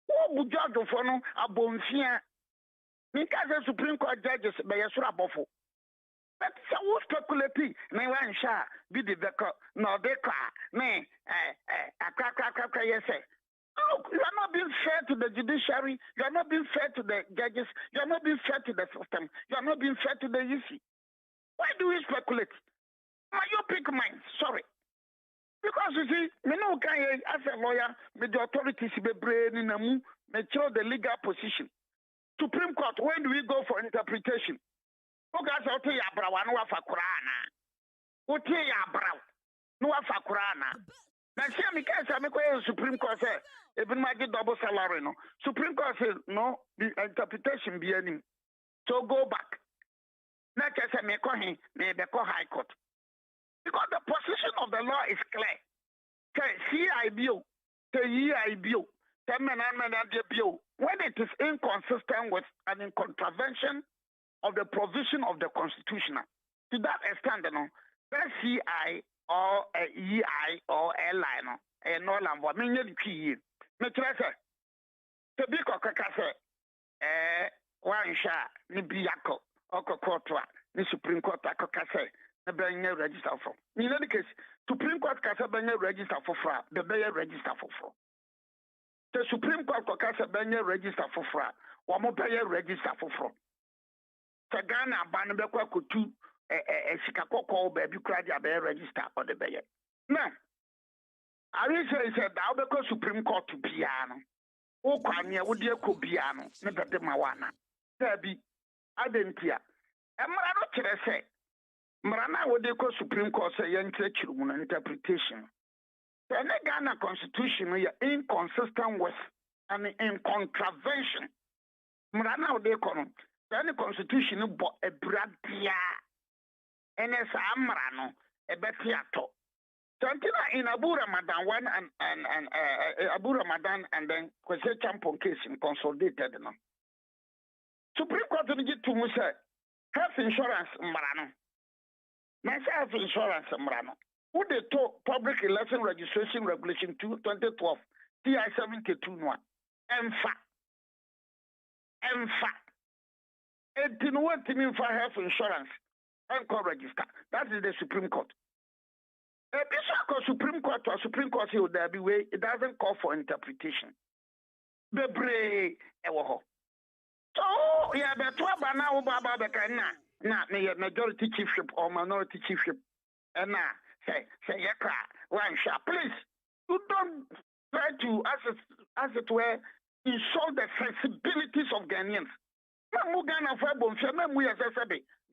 Who would judge for no a bonfia? Because the Supreme Court judges by a surabofo. But so who speculating? Nay, one shall be the Becca, no, they car, nay, a crack, yes. Look, you are not being fair to the judiciary, you are not being fair to the judges, you are not being fair to the system, you are not being fair to the EC. Why do we speculate? You pick mine, sorry. Because you see, me no can as a lawyer, with the authorities be brain in mature the legal position. Supreme Court, when do we go for interpretation? Okay, so to ya brawa no afa Qur'ana. Ote ya braw no afa Qur'ana. Na see me can say me ko Supreme Court say even ma get double salary no. Supreme Court says no, the interpretation be any. So go back. Na say me ko hin, me be ko High Court. Because the position of the law is clear. Say CIBO, say EIBO, say MNBO. When it is inconsistent with and in contravention of the provision of the Constitution, to that extent, that CI or EI or airline, and no lamb, what mean you key. Mr. To be say, one shot, ni biako, or courtois, ni Supreme Court, say. Benye register for. In any case, Supreme Court kasa benye register for fra, the benye register for fra. The Supreme Court kasa benye register for fra, wamo benye register for fra. The Ghana ban be kwa kutu sikakoko baby kradi abe register or the benye. Now, I will say that the Albeko Supreme Court to piano. O kwanya wodi ko piano, ne bede mawana. There be adentia. Emra no kire say Marana would they call Supreme Court say interpretation. The Ghana Constitution is inconsistent with and in contravention. Mrana de kono. The Constitution bo a bradia. And as Amrano, a betiato. Santina in Abu Ramadan 1 and Abu Ramadan and then Kwesi Champon case in consolidated. No. Supreme Court to get to Musa health insurance Mrano. Health insurance Mrano. Who they talk Public Election Registration Regulation 2012 TI 72 no. EMFA. It didn't want to mean for health insurance and register. That is the Supreme Court. This Supreme Court or Supreme Court here there be way it doesn't call for interpretation. The brave so yeah, the two now baba the na majority chiefship or minority chiefship and now say one shot. Please, you don't try to as it were insult the sensibilities of Ghanaians. Ghana for bonfire, we as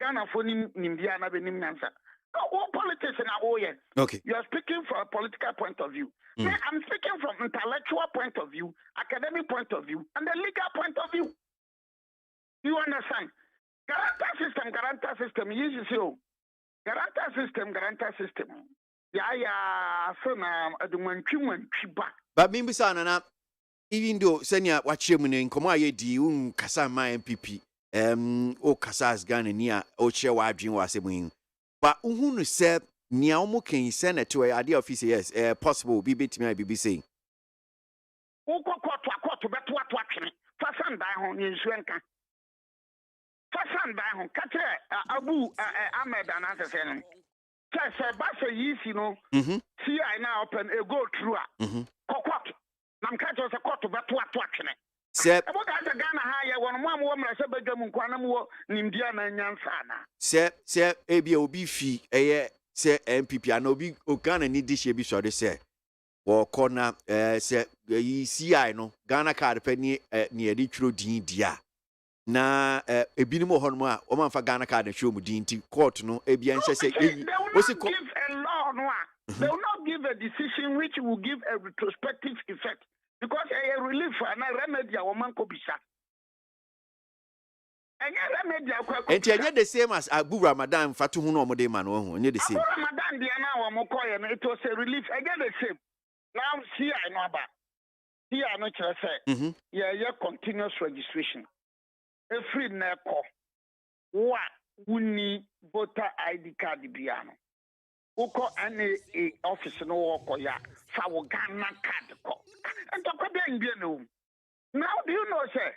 Ghana for Nimbiana Benim answer. All politics in our okay. You are speaking from a political point of view. I'm speaking from intellectual point of view, academic point of view, and the legal point of view. You understand? Guarantor system, yes, you. Guarantor system. Yeah, so now I don't want you back. But Bimbisana, even though Senya Wachimuni in Komaye di Kasa my MPP, o Kasas Ghana near Oche Wajin was a but who said Niamu can send it to a idea office, yes, possible, be bit me, be saying. Who got to bet what watching? Fasan by on in Swenka. Fasan by on Katre Abu Ahmed and Assassin. Say, Bassa, you know, see, I now open a go through. Coquat. Nam catch us a court to bet what watching it. Sep, about the Ghana higher one woman, I said, Begamu Quanamu, Nimdiana and Yansana. Sep, ABOB fee, say MPP, and Obi Ghana need this year be sure they say. Or corner, say, ye see, I know, Ghana card penny near the true Dean Dia. Na a binimo honma, Oman for Ghana card and show Mudinti court, no, ABN say, what's it called? A law, no, they will not give a decision which will give a retrospective effect. Because a relief and a remedy a woman could be shot. And a remedy and you're the same as Abu Ramadan Fatuhuno Modeman, or the same. Ramadan, the Anna Mokoy, and it was a relief. Again, the same. Now, see, I know about. Here, I know what I say. Yeah, continuous registration. A free NECO. What we need voter ID card, Biano. Uko any office no work ya for Ghana card. And talk about Indian. Now, do you know, sir?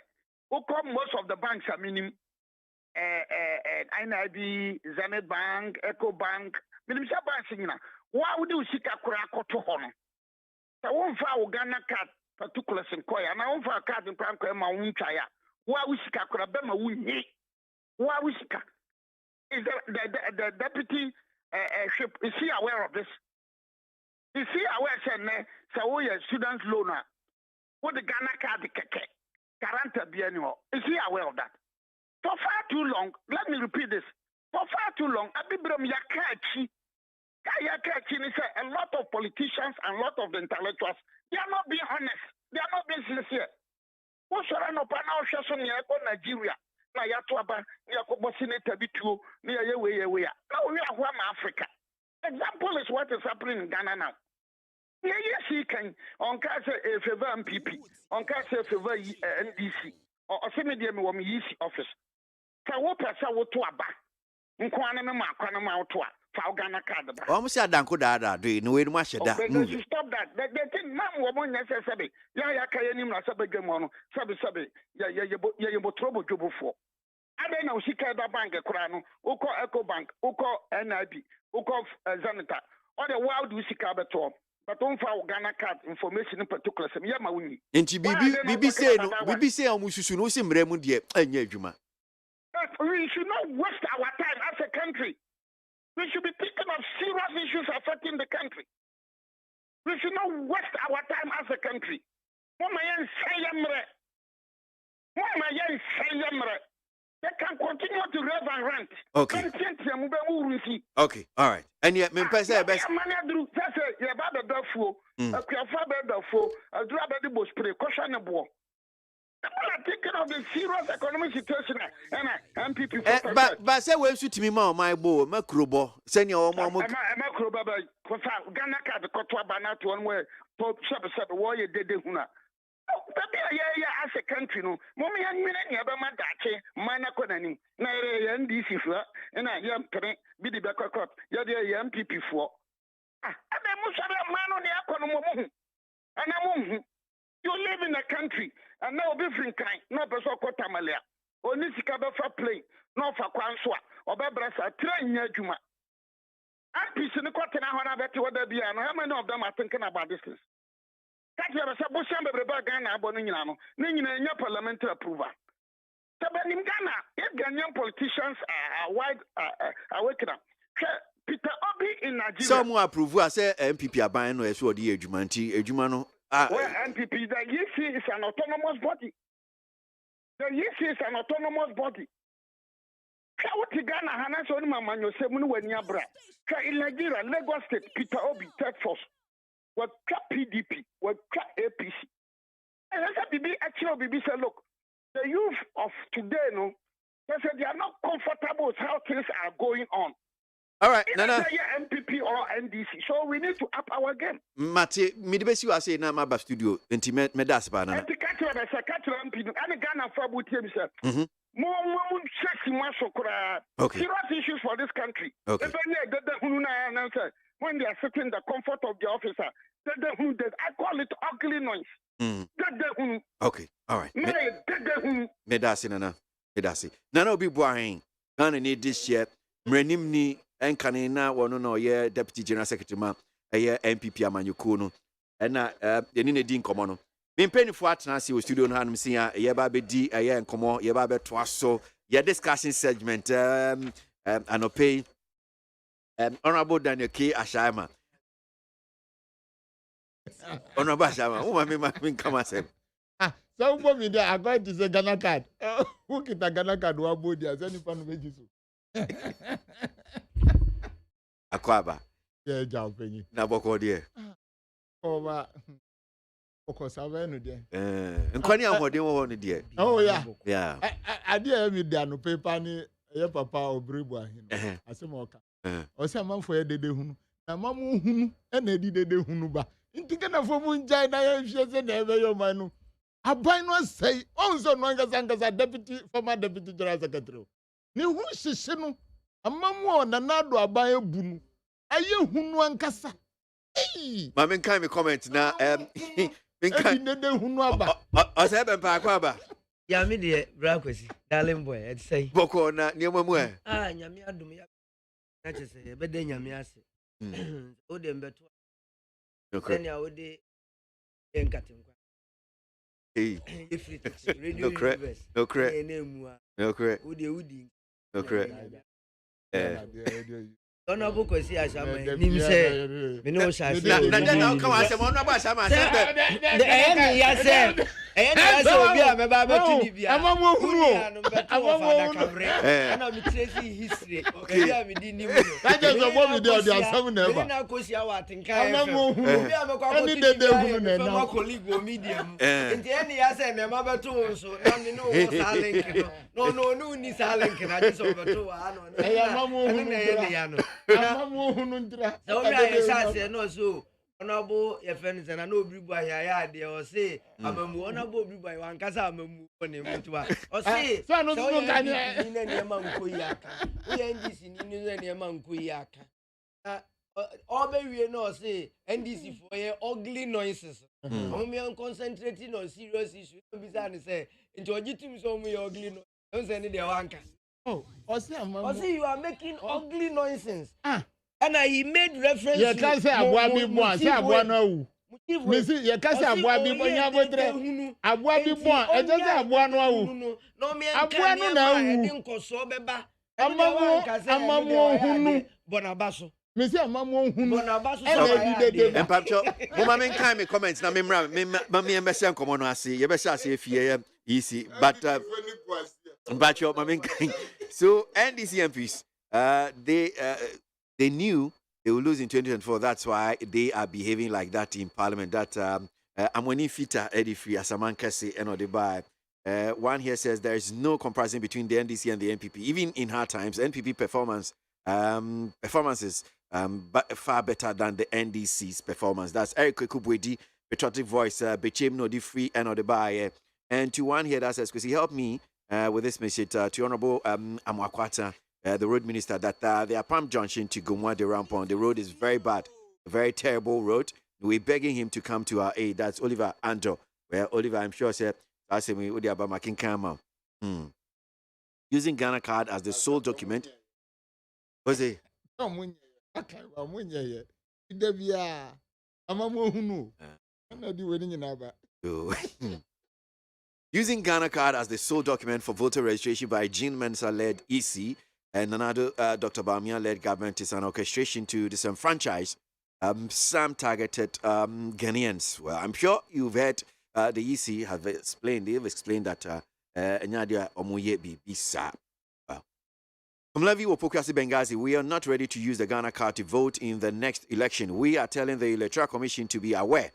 Most of the banks are meaning NIB, Zenith Bank, Echo Bank, Minister Bank. Why would you seek a crack to honor? I won't file Ghana card, particular Sinkoya, and I won't file card in Pranko, my own tire. Why we seek a crabema we why we seek is the deputy ship, is he aware of this? Is he aware, so we are student loaner? What the Ghana card guarantee be anymore? Is he aware of that? For far too long, let me repeat this. For far too long, Abibram Yakachi is a lot of politicians and a lot of the intellectuals, they are not being honest. They are not being sincere. What should I know? Nigeria. Na yatuaba yakobo senator bitu na yewe now we are from Africa. Example is what is happening in Ghana now. Yes, he can on case a favor MPP, on case a favor NDC or semi-medium office. So what person would to aba? Nkwana me makwana ma otoa fa Ghana card ba. Almost a danko da do no we ma sheda. You stop that. The thing now we want necessary. Ya kaya nim na sabege mo no. Sabe ya botrobo jobo for. Ade na usika da bank kura no. Uko Eco Bank, uko NIB, uko Zanita. All the wild usika beto. But don't follow Ghana card information in particular. Some yama wuni. Enti bibi say omususu no se mremu de anya adwuma. We should not waste our time as a country. We should be thinking of serious issues affecting the country. We should not waste our time as a country. They can continue to rave and rant. Okay. All right. And yet, me pesa best. ye ba be dafuo akuafa be dafo adura be de bo spray kosha ne bo. People are thinking of the serious economic situation and MPP. But say we shoot me ma my bo makrobo senior o mo makrobo ba kofa Ghana card kotwa bana to one way to shop wo ye dede huna. Baby as a country no mommy and me na ba madache mana konani na ye NDC fo na ye mpre bi di be kokot ye de MPP fo abe mo sabe mano ne akono mo hu ana mo hu. You live in a country and now be free kind no person ko tamalia oni sika be fa play no fa kwanso a obebrasa train nya adwuma apisi ne ko tena ho na beti woda bia no how many of them are thinking about this thing catch you say bo sham bebre ba Ghana abo no nyina no ne nyina nya parliamentary approval tabanim Ghana if Ghanaian politicians are wide awake now Peter Obi in Nigeria some approve I say MPP aban no eso odi adwuma nti adwuma no well, MPP, the EC is an autonomous body. The EC is an autonomous body. In Nigeria, Lagos State, Peter Obi, third force. What PDP, what APC. And that's actually say, look, the youth of today, no, they said they are not comfortable with how things are going on. All right, Nana. MPP or NDC. So we need to up our game. Mate, midbesi you are saying na ma studio enti medas ba na. Enti catch MPP. And Ghana for about himself. More checking my sokra. Serious issues for this country. Okay. When they are sitting in the comfort of the officer, I call it ugly noise. Okay, all right. Medasi Nana. Medasi. Nana obi buahin. Ghana need this year. Mrenim ni enkane na wono no ye deputy general secretary ma ye MPP amanyuku no na ye ni di nkomo no mpenifo atena se studio no hanum sia ye ba be di ye nkomo ye ba be to aso ye discussion segment anope honorable Daniel K Ashama honorable Ashama who me come asem so for me there are going to say Ghana card who kita Ghana card wa body as any fan meji so Akwaba. Yeah, Jalpenny. Na boko dear. Over. Because I went there. And Connie, I'm what dear. Oh, yeah. Yeah. I dear me there no paper ni your papa or Bribwa. I say more. Or some man for a day hunu. Na mamu hunu and a did de hunuba. Into Ghana for Munjai, I she said, never your man. I buy no say, also Nangas as deputy, former deputy general secretary. Ni hu hihye no amamwo na nado abaye bunu aye hunu ankasa ma men kan me comment na men kan ne de hunu aba o se be pa akwa ya me de bra kwesi darling boy et say boko na niam mu nyame adom ya na chese be de nyame ase o de mbeto okay nya o de enkatenkwa no correct no correct no correct no correct honorable Kwesi Ashama nim say me no sha say na na come asem honorable Ashama say me ya say obi a me ba betu ni bia amamo huru amamo kabre na me tracy history obi a me di nim no that just go me dey the asem na eba na kosi awatin kan amamo huru obi a me kwa ko ni de huru na na colleague o medium enti eni ya say me ma betu so na me no wo sa link no ni sa link na just betu wa no amamo huru na eni ya no amamo huru ndra so obi a ya sa say no so honorable your friends and no obi boy ya dey o say amamu honorable obi boy wan kasa amamu ne mutuwa o say so no so kan ni ne ma nkoyi aka we NDC ni ne ma nkoyi aka obewie no say NDC for your ugly noises we are concentrating on serious issues no be say into ogitum so we ugly no don't say ni dey wanka oh o say amamu o say you are making ugly nonsense and he made reference to can say aboa bi mo say aboa no awu me see you can say aboa bi mo nya bodre aboa bi mo e just say aboa no awu no me aboa no na awu e nkoso beba amamu hunu bonabaso me say amamu hunu bonabaso e papcho mo ma men kan me comments na me mra me mbese nkomo no ase ye be sha ase efie easy but papcho ma men kan so NDC MPs they knew they will lose in 2024. That's why they are behaving like that in Parliament. That Amoni Fita Eddie Free Asaman Kese and Odebai. One here says there is no comparison between the NDC and the NPP. Even in hard times, NPP performances but far better than the NDC's performance. That's Eric Kubwedi, patriotic voice, Bechem no free and Odebai. And to one here that says, because he helped me with this message to Honorable Amwakwata, the road minister, that their Palm Junction to Gumwa de Rampon, the road is very bad, a very terrible road. We're begging him to come to our aid. That's Oliver Ando. Well, Oliver, I'm sure said, using Ghana card as the sole document. What's it? Using Ghana card as the sole document for voter registration by Jean Mensa-led EC and another Dr. Bamia-led government is an orchestration to disenfranchise some targeted Ghanaians. Well, I'm sure you've heard the EC have explained. They've explained that Nyadia Omoye Bisa. Kumlavi Wopokwasi Benghazi, we are not ready to use the Ghana card to vote in the next election. We are telling the Electoral Commission to be aware.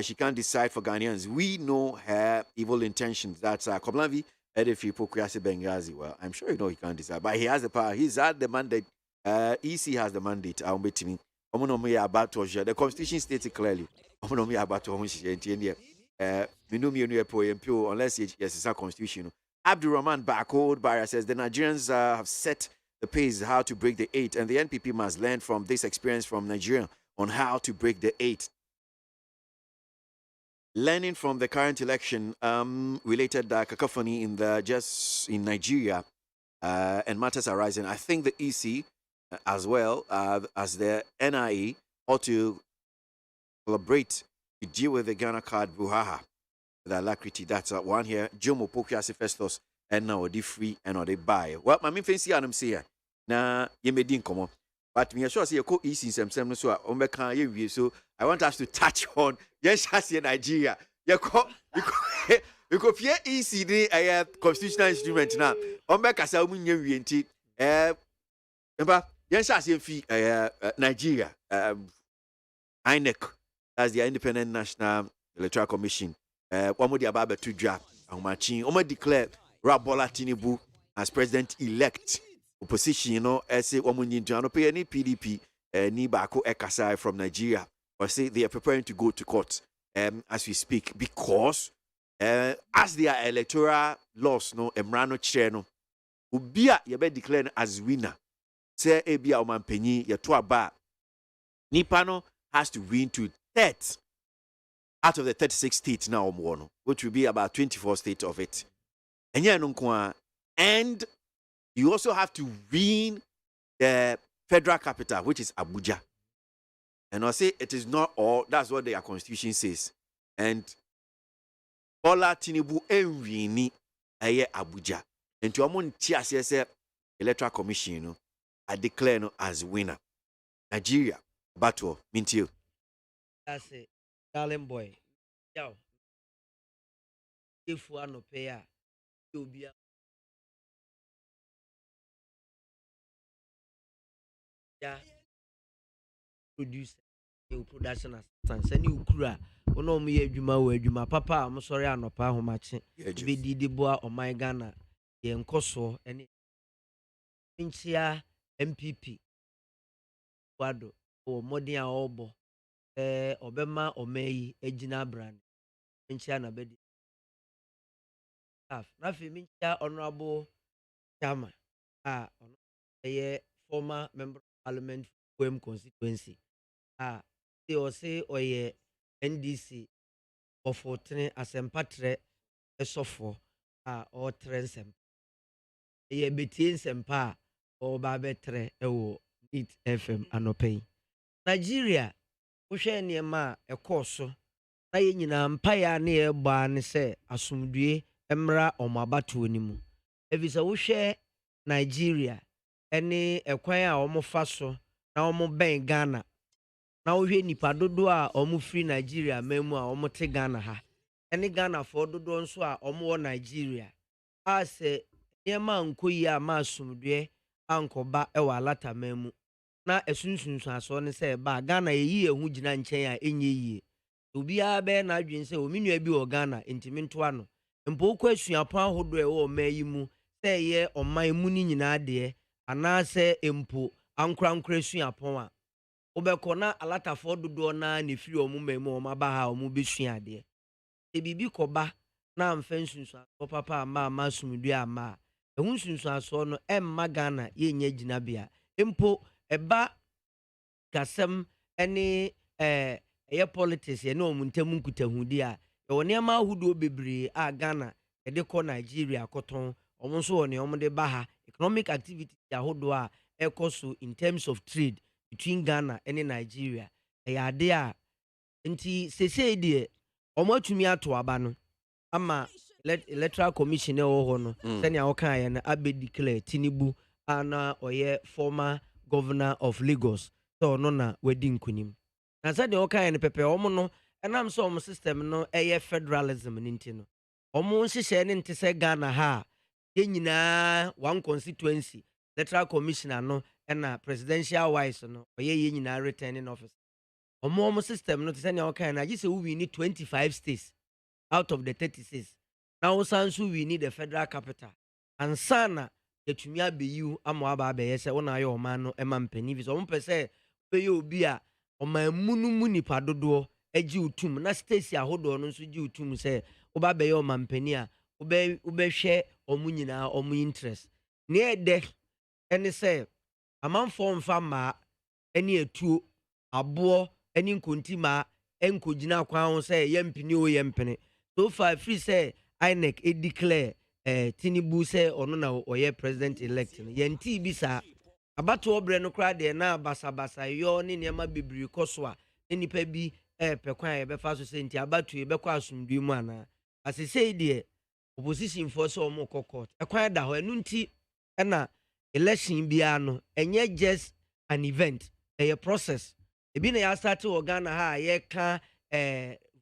She can't decide for Ghanaians. We know her evil intentions. That's Kumlavi Edefi Wopokwasi Benghazi. Well, I'm sure you know he can't decide, but he has the power. He's had the mandate. EC has the mandate. The Constitution states it clearly. Unless it's a constitution. Abdurrahman Barcode Barra says the Nigerians have set the pace how to break the 8, and the NPP must learn from this experience from Nigeria on how to break the 8. Learning from the current election related cacophony in Nigeria and matters arising, I think the EC as well as the NIA ought to collaborate to deal with the Ghana card brouhaha. The alacrity. That's one here. Jomo Pokiasi Festus and now the free and they buy. Well, my main fancy I'm saying now you may didn't come on. But me sure see a co easy some so so I want us to touch on yes in Nigeria. You go fear easy a constitutional instrument now. Ombeka remember yes Nigeria INEC, that's the Independent National Electoral Commission. One the about to draft and declare Bola Tinubu as president-elect. Opposition, as say woman in pay any PDP ni bako ekasai from Nigeria, or say they are preparing to go to court as we speak, because as their electoral laws no emrano cheno ubia yebe declared as winner. Say ebia omanpenyi ya to aba nipano has to win to 30 out of the 36 states now, which will be about 24 states of it. And you also have to win the federal capital, which is Abuja. And I'll say it is not all, that's what their constitution says. And Bola Tinubu enwini aye Abuja. And to among TSS Electoral Commission, I declare no as winner. Nigeria, battle, Mintio. That's it. Darling boy, yo, if one no pay, you'll be producer, you production assistant, and you cry. Ono me adwuma papa I'm sorry anopa ho mache be didi boa o my Ghana ye nkoso ene nchia MPP wado o modern a obo obema omeyi ejina brand nchia na bedi na fe minchia honorable chama former member of parliament for constituency they will say oye NDC of 14 asempatre esofo or trensem ye betin sempa o ba betre ewo it FM anopei Nigeria wohwe niema ekoso na ye nyina mpaya na ye gba ne se asumdue emra omabato ni mu evisa wohwe Nigeria ene ekwan a omofa so na omo ben Ghana na wohwe nipa dodo a omo free Nigeria memu a omo te Ghana ha ene Ghana for dodo nso a omo wo Nigeria ase niema nkoyi a ma asumdue ankoba e wa lata memu na esunsunsu aso ne sɛ ba Ghana yeyi ehu gyina nkyɛn a enye yie obiara bɛɛ na adwen sɛ ominua bi wɔ Ghana ntimi ntoa no mpo kɔ asuapɔn ahodoɔ ɛwɔ ɔman yi mu sɛ ɛyɛ ɔman mu ni nyinaa deɛ anaasɛ mpo ankorankora asuapɔn a wobɛkɔ na alatafoɔ dodoɔ na ne firi ɔmo man mu ɔmo aba ha ɔmo bɛsua adeɛ ebibi kɔba na amfa nsunsuasoɔ papa ama asomdue ama ɛho nsunsuasoɔ no ɛmma Ghana yɛnya gyinabea mpo ɛba kasɛm ɛne ɛyɛ politics ɛne ɔmo ntam nkutahudi a ɛwɔ nneɛma ahodoɔ bebree a Ghana yɛde kɔ Nigeria kɔtɔn ɔmo nso wɔ ne ɔmo de ba ha economic activity ahodoɔ a ɛkɔ so in terms of trade between Ghana and Nigeria. Ɛyɛ ade a nti sesei deɛ ɔmo atumi ato aba no ama electoral commission ɛwɔ hɔ no sɛnea wɔkaeɛ no abɛdeclare Tinubu ana ɔyɛ former governor of Lagos sɛ ɔno na wadi nkunim na sɛnea wɔkaeɛ no pɛpɛ ɔmo no ɛnam sɛ ɔmo system no ɛyɛ federalism no nti no ɔmo nhyehyɛ ne nte sɛ Ghana ha yɛn nyinaa one constituency electoral commissioner no ɛna presidential wise no ɔyɛ yɛn nyinaa returning officer ɔmo system no te sɛ nea ɔkae na agye sɛ wo win 25 states out of the 36 na wo san so win the federal capital ansa na yɛtumi abɛyiw ama aba abɛyɛ sɛ wo na ayɛ ɔman no ɛma mpani bi sɛ ɔmo pɛ sɛ bɛyɛ obi a ɔman mu no mu nipa dodoɔ agye utum na states ahodoɔ no nso gye utum sɛ woba bɛyɛ ɔman mpani a wobɛhwɛ ɔmo nyinaa ɔmo interest ne ɛdɛ ɛne sɛ amanfoɔ mfa mmaa ɛne atuo aboɔ ɛne nkontimaa ɛnkɔgyina kwan ho sɛ yɛ mpini o yɛ mpene so far free sɛ INEC declare Tinubu sɛ ɔno na ɔyɛ president elect no yɛnti bi saa abatoɔ brɛ no koraa deɛ na basabasa yɔ ne nneɛma bebree kɔ so a ne nipa bi pɛ kwan a yɛbɛfa so sɛ nti abatoɔ yɛbɛkɔ asomdue mu anaa asesei deɛ opposition foɔ sɛ ɔmo kɔ court ɛkwan da hɔ ɛno nti ɛna election biara no ɛnyɛ just an event ɛyɛ process ebi na yɛastarte wɔ Ghana ha a yɛka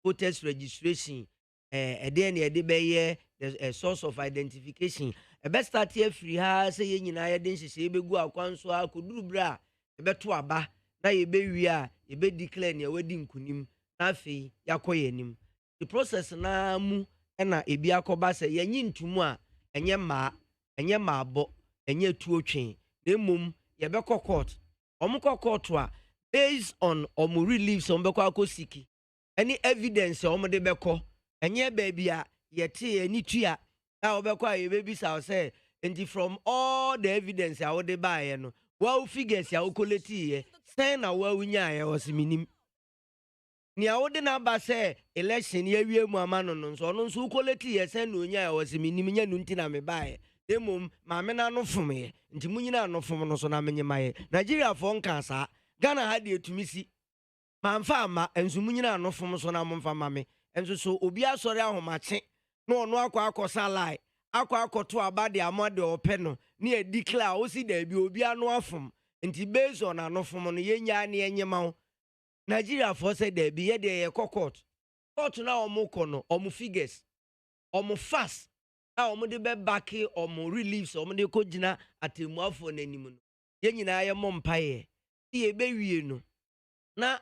voters registration ɛdeɛ ne yɛde bɛyɛ the source of identification ɛbɛ start afiri ha sɛ yɛn nyinaa yɛde nhyehyɛ yɛbɛgu akwan so a kɔduru berɛ a yɛbɛto aba na yɛbɛwie a yɛbɛdeclare nea wadi nkunim na afei yɛakɔ yɛn anim the process na mu ɛna ebi akɔba sɛ yɛnyi ntumu a ɛnyɛ mmaa ɛnyɛ maabɔ ɛnyɛ tuo twɛn na mmom yɛbɛkɔ court ɔmo kɔ court a based on ɔmo reliefs ɔmo bɛkɔ akɔ siki ɛne evidence ɔmo de bɛkɔ ɛnyɛ baabi a yɛte ani tua a wɔbɛkɔ a yɛbɛbisa sɛ nti from all the evidence a wɔde baeɛ no wɔn figures a wɔkɔlɛtiiɛ sɛn na wɔn nyaeɛ wɔ se minim nea wɔde n'aba sɛ election yɛwie mu ama no nso ɔno nso wɔkɔlɛtiiɛ sɛn na onyaeɛ wɔ se minim nyɛ no nti na me baeɛ emom maame na no fomyɛ nti mu nyina no fom no so na menyemayɛ Nigeria fo nka saa Ghana ha de etumi si mamfa ama enso mu nyina no fom so na momfa mame enso so obi asɔre ahomakye na ɔno akɔ salai akɔ aba de amade ɔpɛ no ne declare o si da bi obi ano afom nti based on anofom no yenya ne enyema Nigeria fo sɛ da bi ye de yɛ court na ɔmo kɔ no ɔmo figures ɔmo fast na ɔmo de bɛ back ɔmo reliefs ɔmo de kɔ gyina atemuafo n'anim no yɛn nyinaa yɛ mɔ mpaeɛ tie bɛwie no na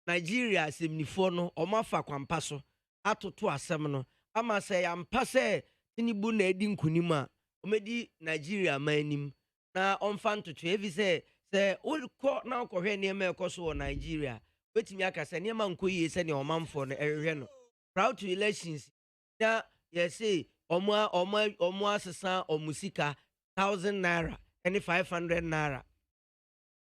Nigeria asɛmnifo no ɔmo afa kwampa so atoto asɛm no ama sɛ yampa sɛ Tinubu na edi nkunim a ɔmɛdi Nigeria manim na ɔmfa ntoto evi sɛ wokɔ na ɔkɔhwɛ nneɛma ɛkɔ so wɔ Nigeria wetumi aka sɛ nneɛma nkɔ yie sɛ nea ɔmanfo no ɛhwehwɛ no proud to elections na yɛsɛ ɔmo asesa ɔmo sika 1,000 naira ɛne 500 naira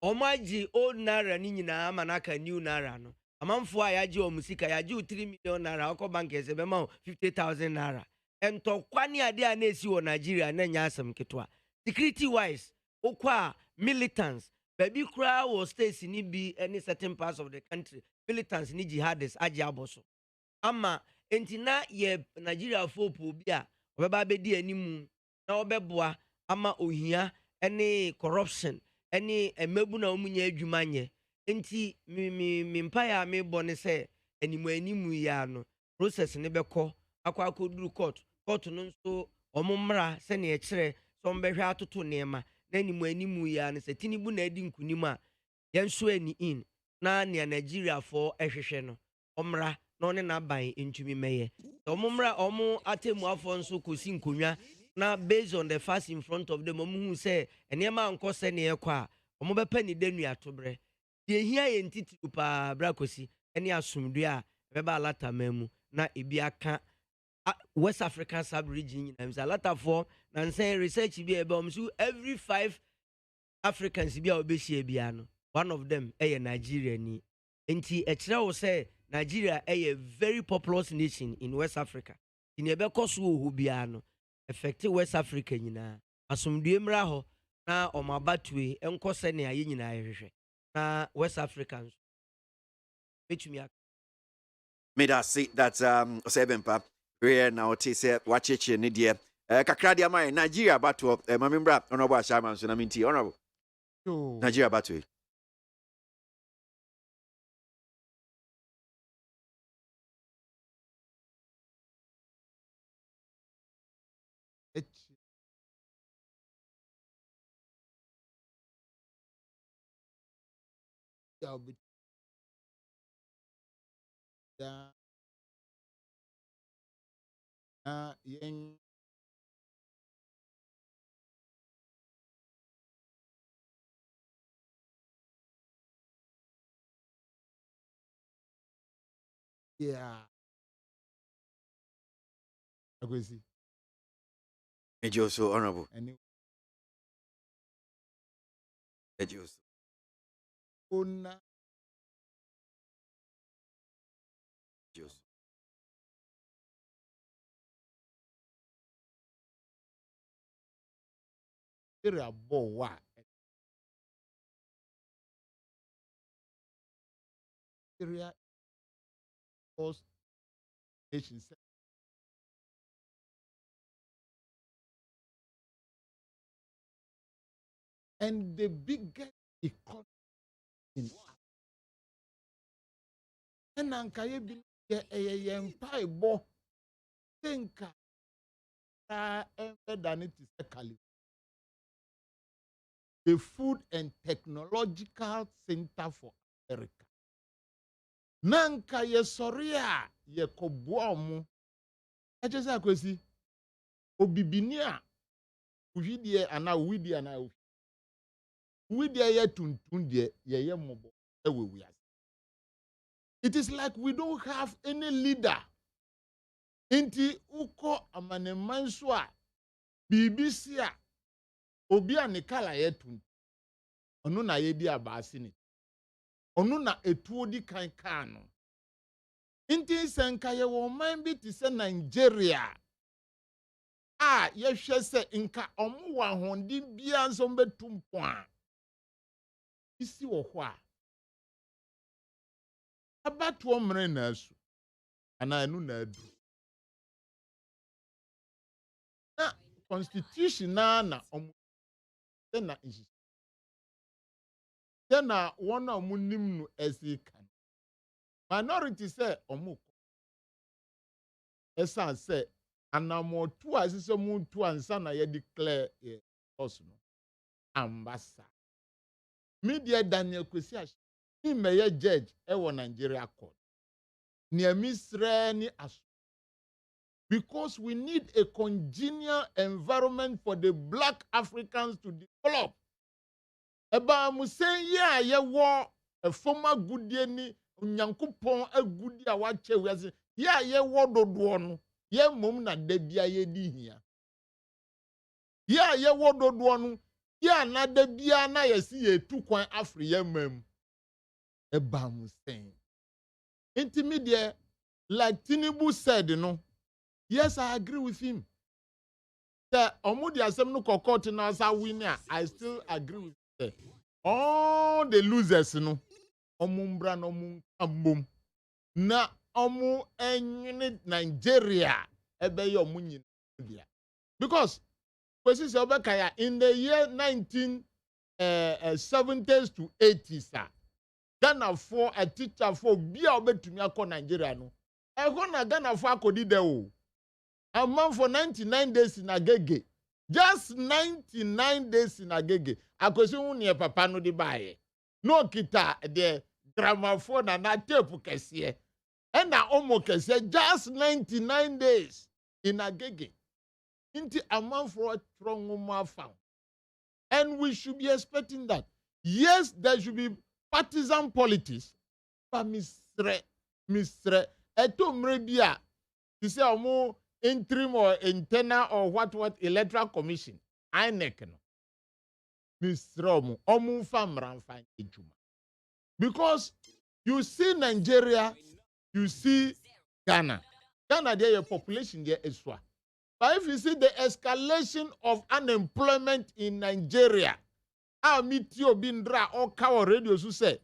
ɔmo agye old naira ni nyinaa ama naka new naira no amanfo a yagye ɔmo sika yagye 3 million naira ɔkɔ bank ɛsɛ bɛma 50,000 naira ɛntɔkwa ne ade a na-esi wɔ Nigeria na nya asɛm ketewa security wise okɔ a militants baabi koraa wɔ states ni bi any certain parts of the country militants ni jihadists agye abɔ so ama enti na yɛ Nigeria fopo bi a ɔbɛba bɛdi animu na ɔbɛboa ama ohia ɛne corruption ɛne ɛmabu na ɔmunya adwuma nyɛ enti me mpaya me bɔ ne sɛ animu ya no process ne bɛkɔ akɔduru court no nso ɔmo mmra sɛ ne ɛkyerɛ sɛ ɔmo bɛhwɛ atoto nneɛma na animu ya no sɛ Tinubu na adi nkunim a yɛnso ani in na nea Nigeria for ehwehwɛ no ɔmra na ɔne n'aban ntumi mɛyɛ ɔmo mra ɔmo atemuafo nso kosi nkonnwa na based on the facts in front of them ɔmo hu sɛ nneɛma ankɔ sɛ ne ɛkɔ a ɔmo bɛpɛ ne danu atobrɛ deɛ hia yɛ ntitiru paa bra kosi ɛne asomdue a ɛbɛba alataman mu na ebi aka West African sub-region nyinaa sɛ alatafoɔ na nsɛn research bi a ɛbɛ ɔmo so every 5 Africans bi a wɔbɛhyia biara no one of them ɛyɛ Nigeria ni nti ɛkyerɛ wo sɛ Nigeria a very populous nation in West Africa. In a bekosu hubiano, affected West Africa nyina. Asumdue mra ho na omabatwe enko sene aye nyina ehwehwe. Na West Africans. Betumi me that see that sebenpa we now te say wacheche ne de kakra de amai Nigeria bato mamembra honorable Ashaman so na minti honorable Nigeria bato yen yeah akwesi Ejoso honorable any Ejoso ona Ejoso area bowa area host nation and the biggest economy in and ankaye bi ye mpa ebo thinka than it is California. The Food and Technological Center for America. Nanka ye soria ye kobuamu. Eje sa kwesi obibinia uhidie ana uhidie ana uhidie ye tuntun die ye mobo ewe we. It is like we don't have any leader. Inti uko amanemanso a BBC a obi a ne kala ye tun ono na ye di abasi ni ono na etuo di kan kan no inti senka ye wo man bi ti se Nigeria a ye hwe se nka omo wa hondi bia nso betumpo a isi wo ho a abatuo mre na asu ana anu na adu na constitution na omo na isi na one of munim no esikan minority say omo esan say anamo tu asise mu tu ansa na ye declare us no ambassa media Daniel Kwesi him me judge e wo Nigeria court near misre ni aso because we need a congenial environment for the black Africans to develop. Eba musen ya ye wo former goodie ni nyankopon agudi a wache wiase ya ye wo dodo no ye mom na da bia ye di hia ya ye wo dodo no ya na da bia na ye si ye tu kwan afri ye mam eba musen intermediate like Tinubu said no yes I agree with him the omudi asem no kokot na sa win I still agree with him. All the losers no omumbra no mum na omu enyini Nigeria ebe ye omunyi dia because kwesi se obeka ya in the year 1970s to 80s Ghana for a teacher for bia obetumi akọ Nigeria no ehọ na Ghana for akodi de o a man for 99 days in Agege. Just 99 days in Agege. Akosi unye papa no di baye. no kita the gramophone and na tape kɛseɛ ɛna ɔmo kɛseɛ just 99 days in Agege nti amanfoɔ trɔ nwoma afa and we should be expecting that. Yes, there should be partisan politics, but Mr. Eto mrebia, you say omo interim or internal or what electoral commission. I neck no. Mr. Omo famran fan ejuma. Because you see Nigeria, you see Ghana. Ghana there your population there is what. But if you see the escalation of unemployment in Nigeria, our meteor bindra or cow radio so say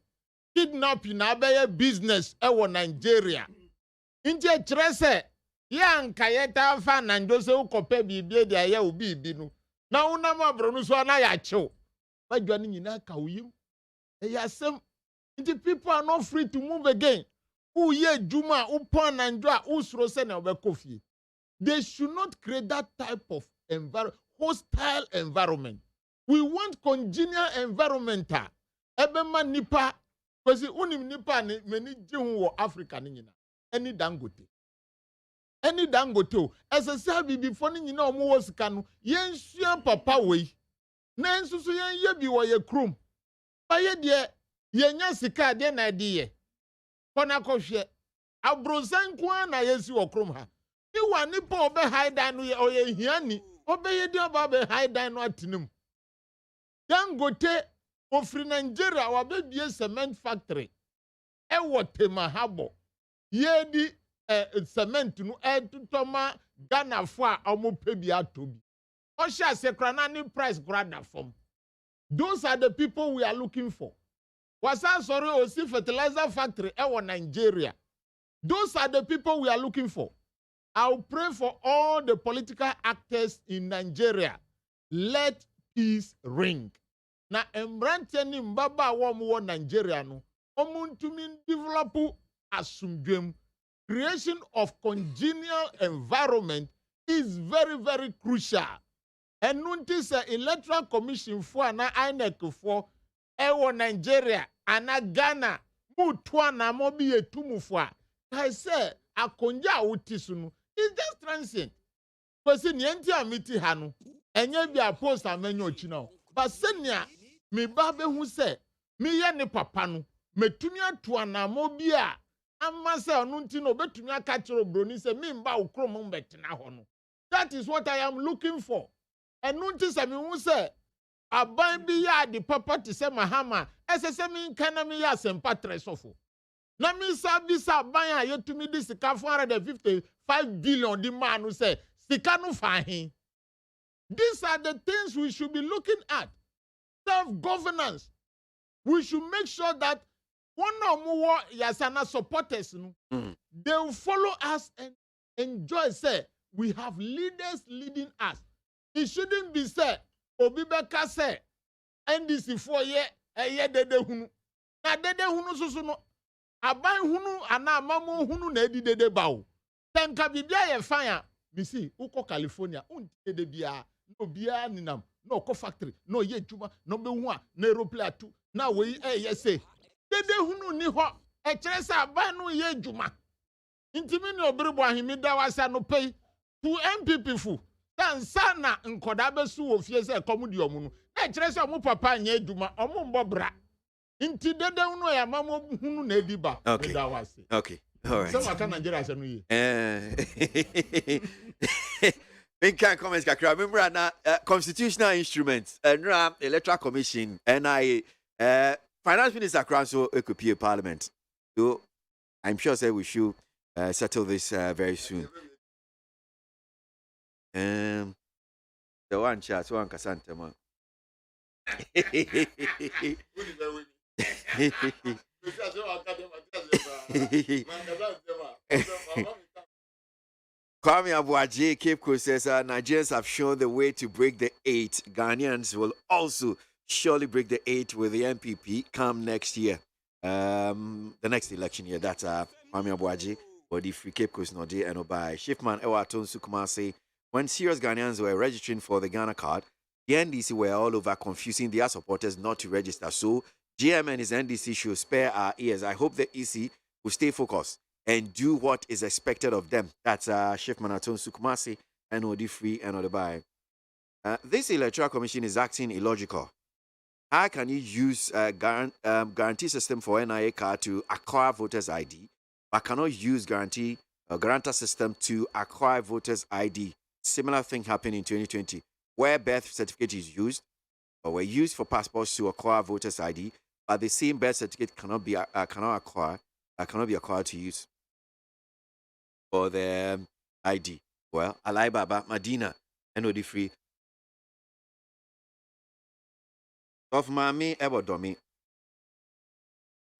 kidnapping abaya business ewo Nigeria. Inje trese yan kayeta fa nanjo se ukope bibie dia ya ubi binu. Na una mabro so na ya chew. Badwa ni nyina ka uyim. Eyasem the people are not free to move again. Uye juma upon nanjo usro se na obekofie. They should not create that type of hostile environment. We want congenial environment. Ebema nipa, because unim nipa ni many jihu Africa ni nyina. Any dangote. As I said before ni nyina omo wosikanu, yen sua papa wei. Na ensusu yen ye bi wo ye krom. Ba ye de yenya sika de na de ye. Kona kohwe. Abrosan kwa na yesi wo krom ha. You want to put a high down or ye hiani, obey the about a high down atinum. Young gote of Nigeria or baby a cement factory. E what mahabo. Ye di cement to add to Toma Ghana for almost pebia to be. Or shall say cranani price granda form. Those are the people we are looking for. Was I sorry or see fertilizer factory ewa Nigeria? Those are the people we are looking for. I'll pray for all the political actors in Nigeria. Let peace ring. Na embrante ni mbaba wa Nigeria no. Omuntumi develop asumdwem. Creation of congenial environment is very, very crucial. And notice electoral commission for na INEC for ewo Nigeria ana Ghana mutwa na mobi etumu for. I say akonja utisunu. It's just transient. Because in the amiti hanu, and ye be a post and menu chino. But senya, me babe who say, me ye ne papanu, me tumia tuana mobia, and masa nuntino betumia catcher broni se me mba ukromum betina hono. That is what I am looking for. And nuntis I mean who say, a baby ya the papa to say mahama, as a semi canami ya sempatre sofo. Na mi sabisa banya ye to me this ka 455 billion the man who say sika no fahin. These are the things we should be looking at. Self-governance. We should make sure that one or more Yasana supporters they will follow us and enjoy. Say we have leaders leading us. It shouldn't be said Obibeka say NDC 4 year dede hunu. Na dede hunu susu aban hunu ana mamu hunu na edi dede bawo tenka bibia ye fanya misi uko California unti de bia no bia ninam no ko factory no ye juma no be hu a na aeroplane atu na we ye say dede hunu ni ho e kire say aban no ye juma intimi ni obrebo ahimi da wasa no pay to MPP fu dan sana nkoda besu wo fie say komudi omu no e kire say omu papa nya juma omu mbobra. Okay. Okay. All right. Some can Nigeria say no ye. Can't comments kakra. Remember na constitutional instruments and electoral commission and finance minister so equipie parliament. So I'm sure say we should settle this very soon. The one chat one kasante man. Kwame ABOAGYE, Cape Coast says Nigerians have shown the way to break the 8. Ghanaians will also surely break the 8 with the MPP come next year. The next election year. That's Kwame ABOAGYE or the Free Cape Coast Nodi and by Shiftman Ewaton Sukumase. When serious Ghanaians were registering for the Ghana card, the NDC were all over confusing their supporters not to register. So GM and his NDC should spare our ears. I hope the EC will stay focused and do what is expected of them. That's Chief Manaton Sukumasi and Odi Free and Odebai. This electoral commission is acting illogical. How can you use a guarantee system for NIA card to acquire voters ID, but cannot use guarantor system to acquire voters ID? Similar thing happened in 2020, where birth certificate is used or were used for passports to acquire voters ID, but the same birth certificate cannot be acquired to use for the ID. Well, Alai Baba, Madina, and Odi Free. Of Mami Ebodomi.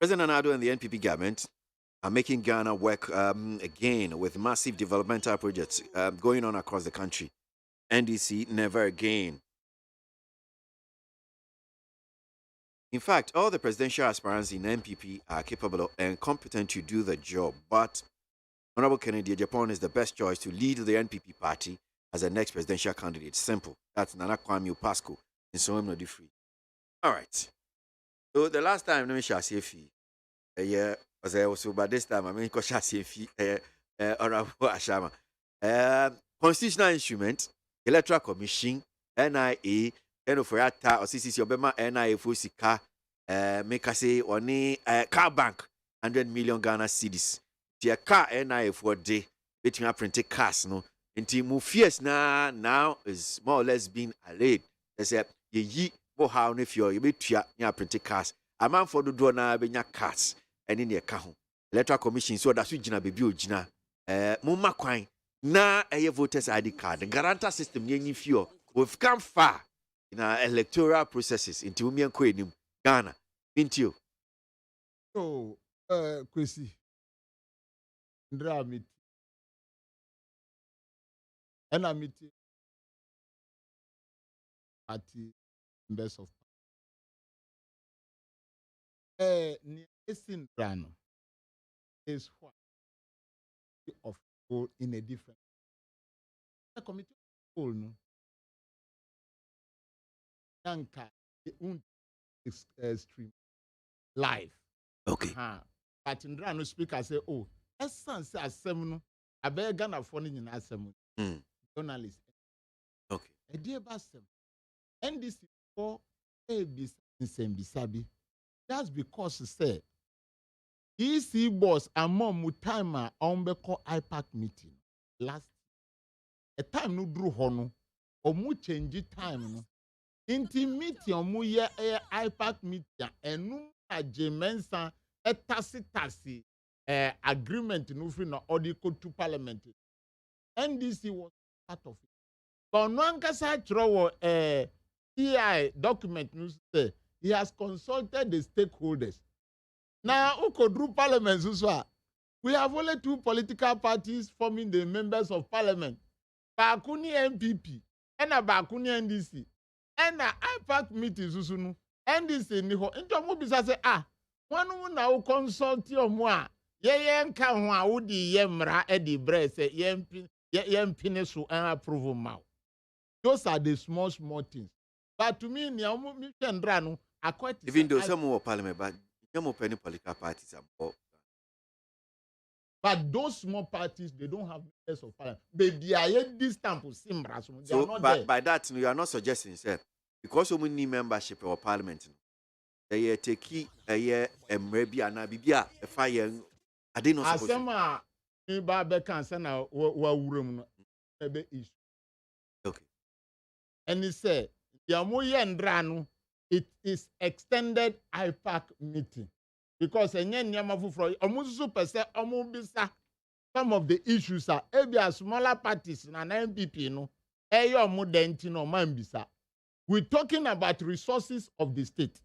President Nadu and the NPP government are making Ghana work again with massive developmental projects going on across the country. NDC, never again. In fact, all the presidential aspirants in NPP are capable and competent to do the job, but Honorable Kennedy Japan is the best choice to lead the NPP party as the next presidential candidate. Simple. That's Nana Kwame Pasco and so I'm not free. All right. So the last time, let me share fee. Yeah, was also, but this time I mean, share fee. Honorable Ashama. Constitutional instrument, Electoral Commission, NIA, and for or CCC Obama, NIA for Sika, make us say on car bank, 100 million Ghana cedis. The car NIA for day, between printed cars, no. Until move fierce now is more or less being allayed. They said, ye. How if you be near printed cars, a man for the door now be your cars and in your car. Electoral Commission so that's which Jina baby Jina. Mumma Quine, na a voters ID card. The guarantor system yen few. We've come far in our electoral processes into me and Queen Ghana. Into you. So, Kwesi, Ndramit, Enamiti, Party. Best of Rano is what of goal in a different the committee of goal no Yanka stream live. Okay. But in Rano speaker say, oh, essence as seven I beg Ghana for in assembly. Journalist. Okay. A dear Bassem. NDC for ABC in Bisabi. That's because say EC boss and mom Mutama on beko IPAC meeting last a time no drew hono or mu change time no inti meeting or mu ye IPAC meeting and no ajemensa a tacit agreement no free no or to parliament. NDC was part of it. But no ankasa throw CI document news say he has consulted the stakeholders. Now, Ukodru Parliament, we have only two political parties forming the members of Parliament. Bakuni MPP and a Bakuni NDC. And a IPAC meeting Susunu. NDC Niho. Into Mubisa say, one who now consult your moi. Yen can udi yemra edi bre say yen pinesu and approval mouth. Those are the small things. But to me, even though some more parliament, but no penny political parties are. But those small parties, they don't have members of parliament. Baby, I hate this stamp of Simbra. So by that, you are not suggesting, sir, because we need membership of parliament. They take a year and maybe an abibia a fire. I didn't know. Asema in Babeka Sana wa room maybe issue. Okay. And he said, Yamuya and Dranu, it is extended IPAC meeting. Because some of the issues are maybe smaller parties in an MPP, no. We're talking about resources of the state.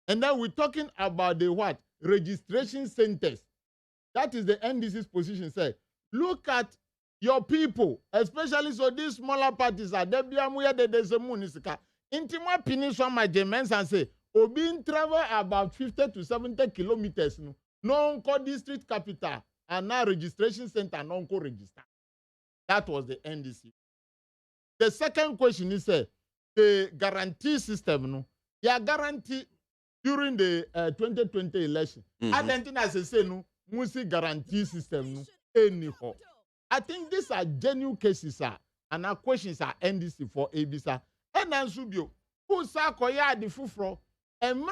And then we're talking about the what? Registration centers. That is the NDC's position. Say, look at your people, especially so these smaller parties are there. There's a municipal. Intima Peninsula, my Germans, and say, Obin travel about 50 to 70 kilometers. No district capital and now registration center non register. That was the NDC. The second question is the guarantee system. No, yeah, guarantee during the 2020 election. Mm-hmm. As I say, no, Musi guarantee system, no, anyhow. I think these are genuine cases, and our questions are NDC for ABSA. And then Subio, who sa koya the fufro, and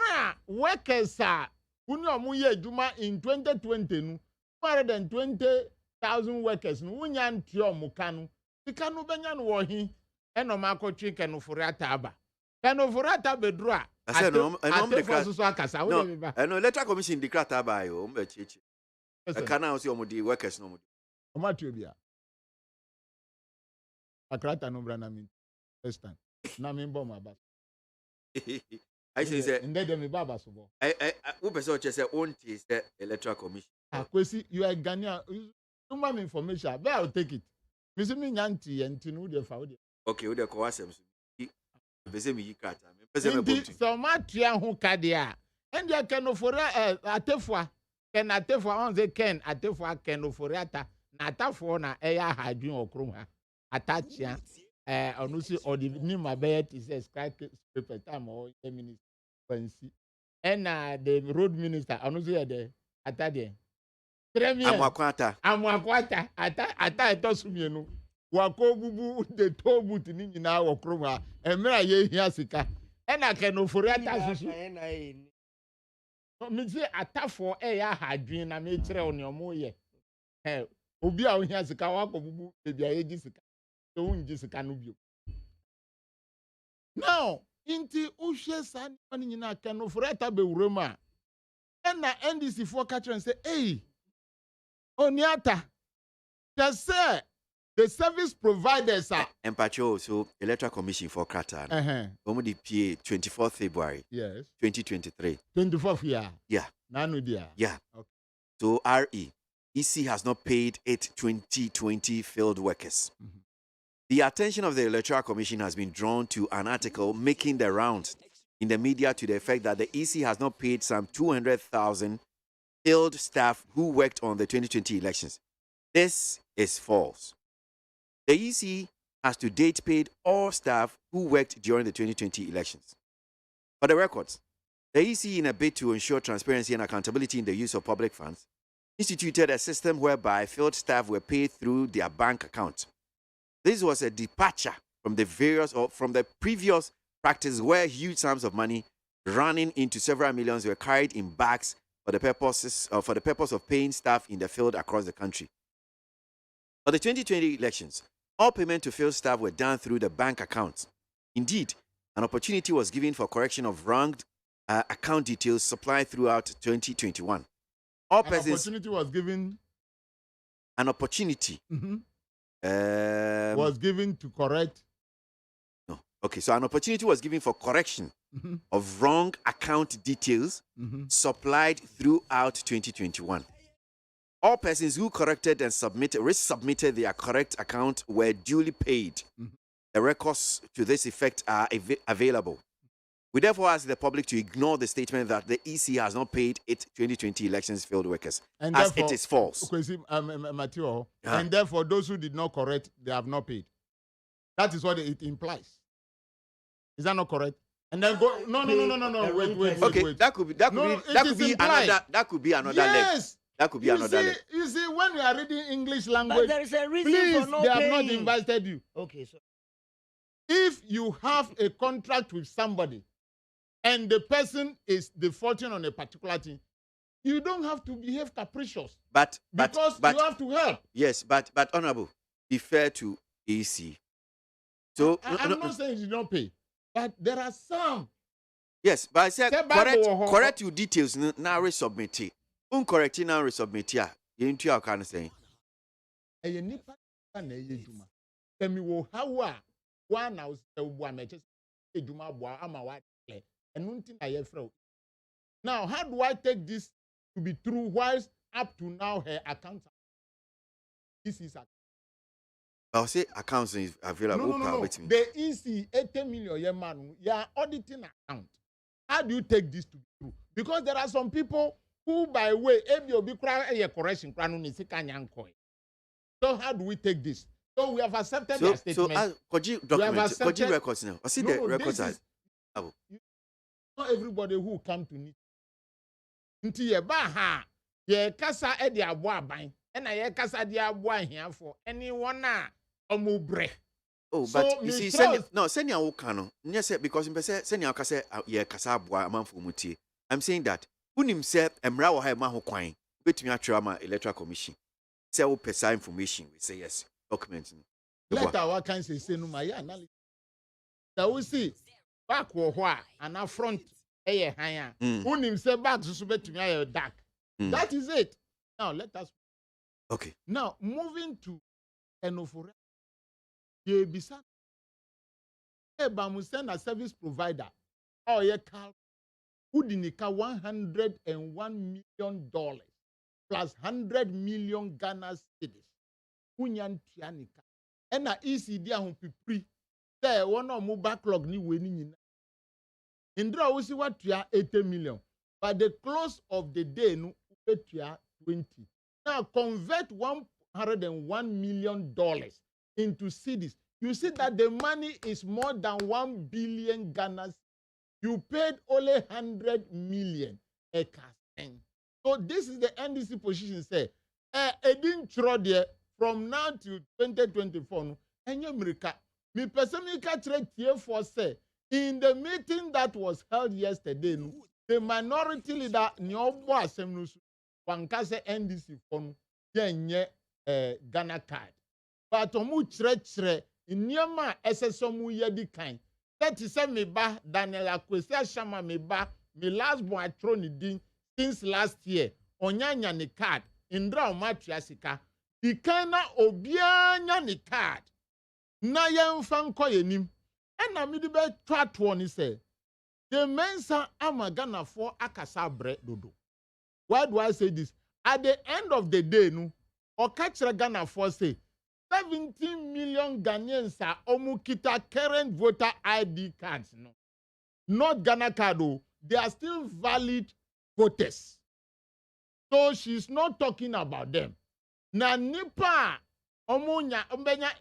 workers are, who know muye juma in 2020, no, 220,000 workers, no, unyan tio mukanu, the kanu benyan wahi, and no mako chicken no furata aba. Kanu furata bedroa. I said, no, I know, electoral commission declare by Chichi. I can't see the workers no more. Omatubia. Akrata no brana min. First time. Na min bomb about. I say, and then me baba so. Who person say own is the electoral commission. Kwesi, you are Ghanaian. Human information. But I'll take it. Missy me nyanti and tinu de faudi. Okay, we the KWASI. Bese mi yikata. So matria hu kadia. And ya ken ofora atefua. Ken atefua on the ken atefua ken oforiata. Na atafo na eya hadwin okrum ha. Atachia onusi or the name abet is a skyscraper time or minister fancy. And the road minister onusi the atade. Amwakwata ata etosumienu. Wako bubu the tobu tini nyina okrum ha. Emra ye hia sika. Ena keno foriata susu. Me say atafo eya hadwin na me kire oniomo ye. Obi a ohia sika wako bubu bebi aye sika. So unji sika no bio. Now, inti uhye san pani nyina keno foriata be wurema. Ena NDC for catch and say, "Hey, Oniata, just say the service providers are Empacho, so Electoral Commission for Qatar. The PA 24th February. Yes. 2023. 24th year. Yeah. Nanu dia. Yeah. Okay. So RE, EC has not paid its 2020 field workers. Mm-hmm. The attention of the Electoral Commission has been drawn to an article making the rounds in the media to the effect that the EC has not paid some 200,000 field staff who worked on the 2020 elections. This is false. The EC has to date paid all staff who worked during the 2020 elections. For the records, the EC, in a bid to ensure transparency and accountability in the use of public funds, instituted a system whereby field staff were paid through their bank account. This was a departure from the previous practice where huge sums of money running into several millions were carried in bags for the purpose of paying staff in the field across the country. For the 2020 elections, all payment to field staff were done through the bank accounts. Indeed, an opportunity was given for correction of wrong account details supplied throughout 2021. Opportunity was given. An opportunity was given to correct. No. Okay, so an opportunity was given for correction of wrong account details supplied throughout 2021. All persons who corrected and resubmitted their correct account were duly paid. The records to this effect are available. We therefore ask the public to ignore the statement that the EC has not paid its 2020 elections field workers, and as it is false. Matthew, and therefore those who did not correct, they have not paid. That is what it implies. Is that not correct? And then go no. Wait. Okay, that could be another leg. That could be another leg. You see, when we are reading English language, but there is a reason please, for not they paying. have not invited you. Okay, so if you have a contract with somebody and the person is defaulting on a particular thing, you don't have to behave capricious. Because you have to help. Yes, but Honorable, be fair to EC. So I'm not saying you don't pay, but there are some. Yes, but I said correct your details now resubmit it. Uncorrect now resubmit ya. You into your kind of saying. Tell me how one now now, how do I take this to be true? Whilst up to now her account, this is I'll say accounts is available. No. The EC 80 million man, you are auditing account. How do you take this to be true? Because there are some people who, by way, correction. So how do we take this? So we have accepted their statement. So, could you records now? I see the records. not everybody who come to need. Nti ye ba ha ye kasa e de abo aban e na ye kasa de abo ahia for anyone a omubre. Oh, but you see, send your cano. Yes, because in send your kasa ye kasa abo amanfo mutie. I'm saying that when himself emra wo ha ma ho kwan betumi atwama electoral commission. Say we pesa information we say yes document. Letter what can say no my analysis. That we see back wo ho a and front eye han a when himself back so betumi aye dark. That is it. Now let us. Okay. Now moving to Enofore. Ye bisa. Eba mu send a service provider. Oh ye call. Udinika $101 million plus 100 million Ghana cedis. Unyan tianika. Ena ECD ahun pipri. Say one of mu backlog ni weni nyina. Indra usi watua 80 million. By the close of the day no ubetua 20. Now convert $101 million into cedis. You see that the money is more than 1 billion Ghana. You paid only 100 million a casting. So this is the NDC position. Say, didn't throw there from now to 2024. No, and America, me personally trade here for say in the meeting that was held yesterday. No, the minority leader Nyobo Asemnusu wankase NDC for no yenye Ghana card. But omu chre in Nyama SSOMU yedi kind. That is me ba Daniel Akwesi Ashama me ba me last born I throw ni din since last year. Onyanya ni card. Indra omatria sika. Di kana obianya ni card. Na yemfa nko yenim. Ena mi di be twatwo ni say. The mensa ama Ghana for akasa bre dodo. Why do I say this? At the end of the day no, okachira Ghana for say 17 million Ghanaians are omukita current voter ID cards. No, not Ghana card. Oh, they are still valid voters. So she's not talking about them. Na nipa omunya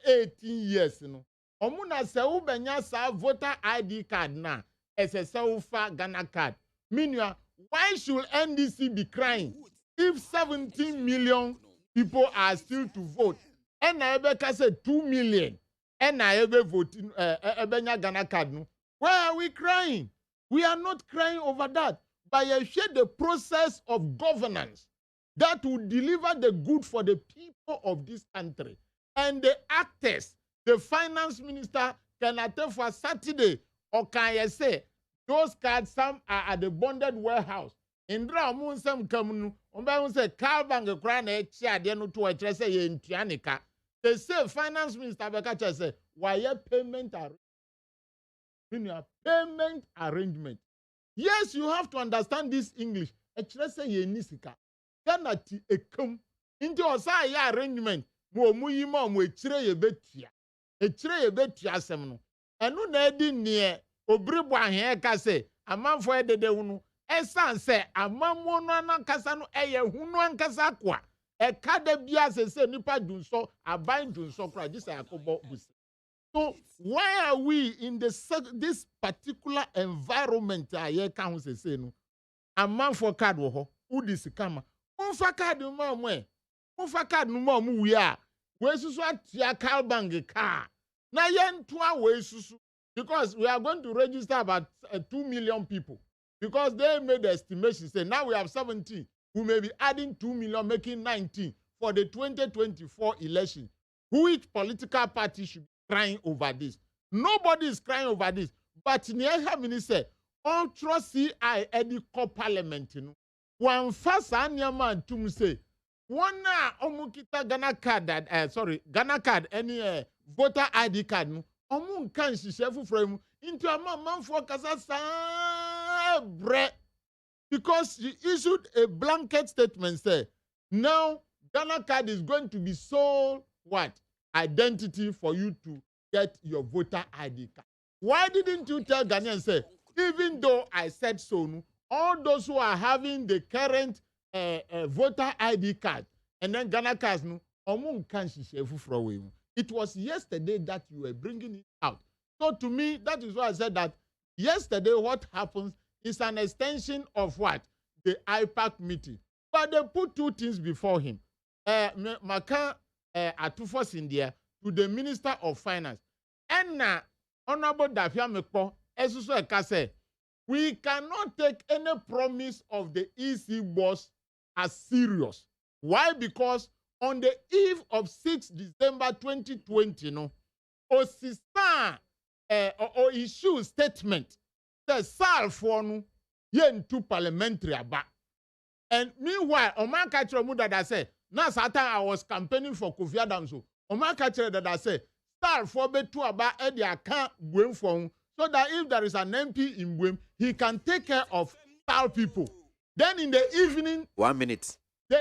18 years. No, omuna se ubenya sa voter ID card na ese ufa Ghana card. Meanwhile, why should NDC be crying if 17 million people are still to vote? And I say 2 million. And I ever voting Ghana card. No. Why are we crying? We are not crying over that. But I share the process of governance that will deliver the good for the people of this country. And the actors, the finance minister can attend for Saturday, or can I say those cards, some are at the bonded warehouse. Indra mun sam kamunu omba say Calvin kra na echi ade no to eche say ye ntuanika. They say finance minister Bekacha say why payment arrangement. Yes, you have to understand this English. Eche say ye nisika. Gana ti ekum into osa ya arrangement mo muyima mo echire ye betua. Echire ye betua asem no. Enu na edi ne obribo ahen ka say amanfo edede hunu esan se amamo no ankasa no eye hunu ankasa kwa eka de bia se nipa dunso aban dunso kra this akobo busi. So why are we in this particular environment aye ka hu se no amanfo card wo ho udisi kama unfa card mo e unfa card no mo wi a we susu atia Calbank car na ye ntoa we susu because we are going to register about 2 million people. Because they made the estimation, say now we have 17, we may be adding 2 million, making 19 for the 2024 election. Which political party should be crying over this? Nobody is crying over this. But Nieha Minister, Ultra CI Edico Parliament, you know, one first anyaman to say, one omukita Ghana card, Ghana card, any voter ID card, no, omun kan si shefu frame into a man for Kazasa. Bread, because she issued a blanket statement say now Ghana card is going to be sole identity for you to get your voter ID card. Why didn't you tell Ghanaians say even though I said so, no, all those who are having the current voter ID card and then Ghana cards no it was yesterday that you were bringing it out. So to me that is why I said that yesterday what happens is an extension of what? The IPAC meeting. But they put two things before him. Maka Atufos in there to the Minister of Finance. And Honorable Dafia Mekpo, Esusu Ekase, we cannot take any promise of the EC boss as serious. Why? Because on the eve of 6 December 2020, Osisa or issue statement says Sal for yen to parliamentary aba. And meanwhile, Oman Kachiro Muda that said, now Satan I was campaigning for Kofi Adams. Oman Kachiro that I said, Sal for betu aba edi account going for so that if there is an MP in Bwem, he can take care of Sal people. Then in the evening, 1 minute.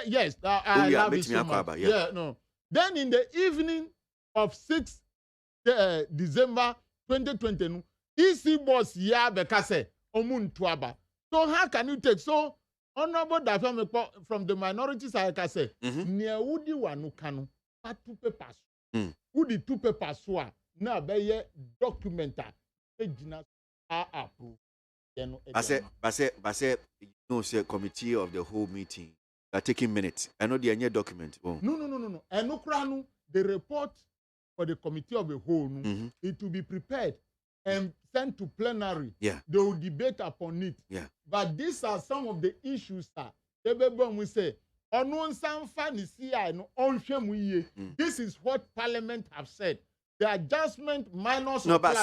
Yes, I love it so much. Yeah, no. Then in the evening of 6 December 2020, EC boss ya bekase omun tuaba. So how can you take so Honorable Dafia from the minority side can say near Woody Wanukanu two papers. Woody two papers wa na be documenta are approved. I said, you know, say committee of the whole meeting are taking minutes. I know the any document. Oh. No. And no, the report for the committee of the whole, it will be prepared and sent to plenary. Yeah. They will debate upon it. Yeah. But these are some of the issues that we say. This is what Parliament have said. The adjustment minus no, but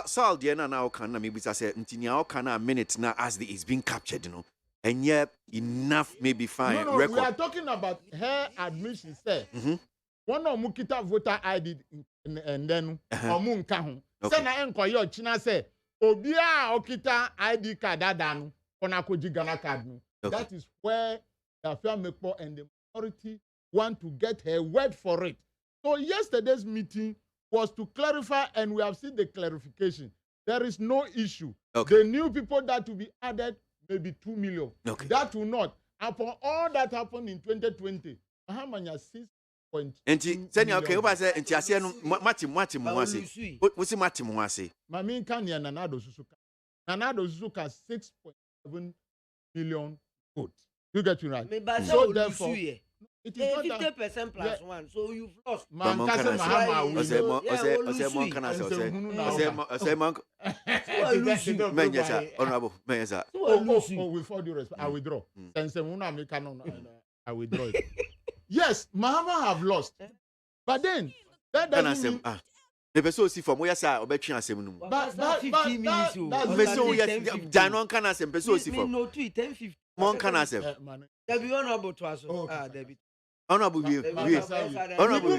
Sal Diana now can maybe say Ntinia can a minute now as the is being captured, and yet enough may be fine. No, we are talking about her admission. Say one of Mukita voter ID and then Omun Kahun. Sena enkoyo China say Obia Okita ID card adanu Konakoji Ghana card. That is where the Mekpo and the authority want to get her word for it. So yesterday's meeting was to clarify, and we have seen the clarification. There is no issue. The new people that will be added may be 2 million. That will not. Upon all that happened in 2020, Mahamanya 6.2 million. Okay, what say? Enti ase no mati muase. Wosi mati muase. Mami kan ya Nanado Susuka. Nanado Susuka 6.7 million votes. You get me right? So therefore, it is 50% plus one, so you've lost. Man, with all due respect, I withdraw. I withdraw it. Yes, Mahama have lost. But then, that doesn't mean... The person see from where side obetwe asem no. But 15 minutes. Person Janon can asem person see from. No 10-15. Mon can asem. There be honorable to us. There be honorable we. Honorable.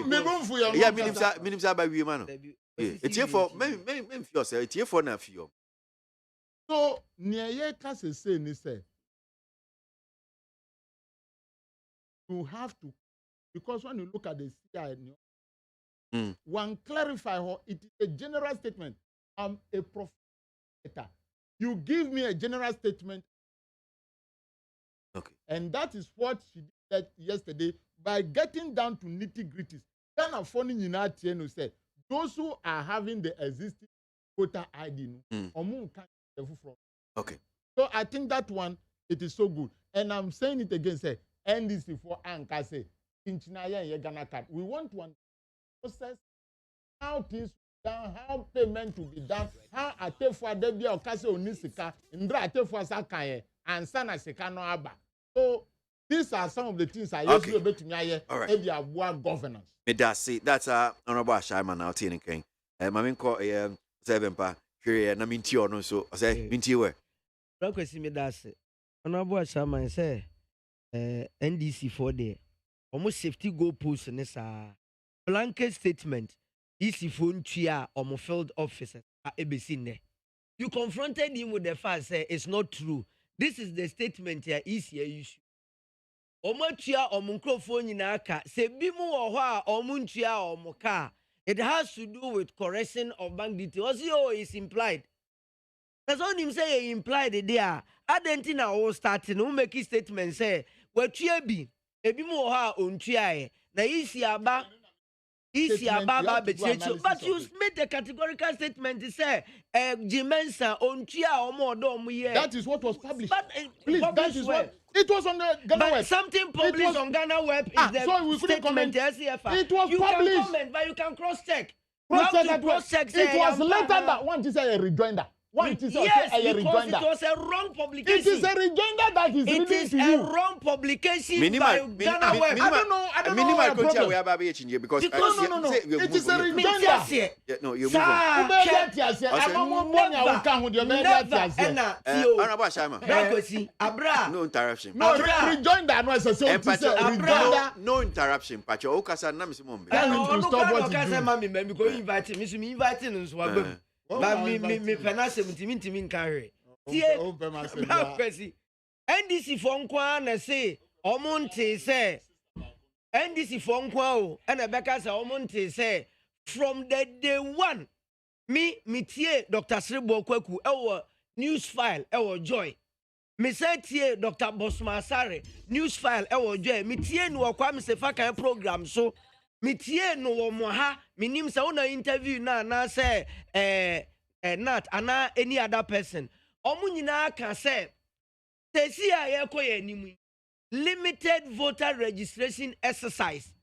Yeah, minim sa ba we man. It's here for me feel say it's here for na feel. So near ye can say ni say you have to, because when you look at the CI, one clarify how it is a general statement. I'm a prophet. You give me a general statement. Okay. And that is what she did yesterday by getting down to nitty-gritties. Then a funny United said, those who are having the existing voter ID, okay. So I think that one, it is so good. And I'm saying it again, say, NDC for Anka say, in Chinaya and Ghana card. We want to process how things done, how payment to be done, how a tefa debia or kase onisika, indra tefa sakaye, and sana sika no aba. So these are some of the things I used to bet to me maybe about governance. That's honorable Ashaiman now tin king. Mamin ko seven pa hwe na minti ono so say minti we. Rakwesi me that's honorable Ashaiman say NDC for there. Almost safety goalpost in this blanket statement. EC phone chia or field officer at ABC. You confronted him with the fact say it's not true. This is the statement here EC issue. Omochia or microphone in aka say bimu or omunchia or moka. It has to do with correction of bank details. Oh, is implied. That's all him say he implied there. Adentina all starting who make his statement say, well, chia be. Ebi mo ha ontua na isi aba Easy Ababa Betrecho, but you made a categorical statement to say, Jimensa, Ontia, or more dom. That is what was published. But please, that is what it was on the Ghana web. Something published on Ghana web is the so we couldn't comment. SCFR. It was you published. You can comment, but you can cross-check. Cross-check. It was later that one to say a rejoinder. Yes, because it was a wrong publication. It is a rejoinder that is reading to you. It is a wrong publication by Ghana web. I don't know. Because no. It is a rejoinder. No, you no interruption. No rejoinder. No, it's a rejoinder. No interruption. Pacho, Okasa, Namisimum. Tell him to stop what he's doing. Inviting us. But me penance 17 min carry. NDC phone kwa na say omonte say NDC phone kwa o and Rebecca say omonte say from the day one me tie Dr. Sribo Kwaku ewo news file ewo joy me say tie Dr. Bosma Sare news file ewo joy me tie no kwa me se fa kan program so me tie no wo mo ha me nim say una interview na say not ana any other person omu nyina ka say tesi a yekoye nimu limited voter registration exercise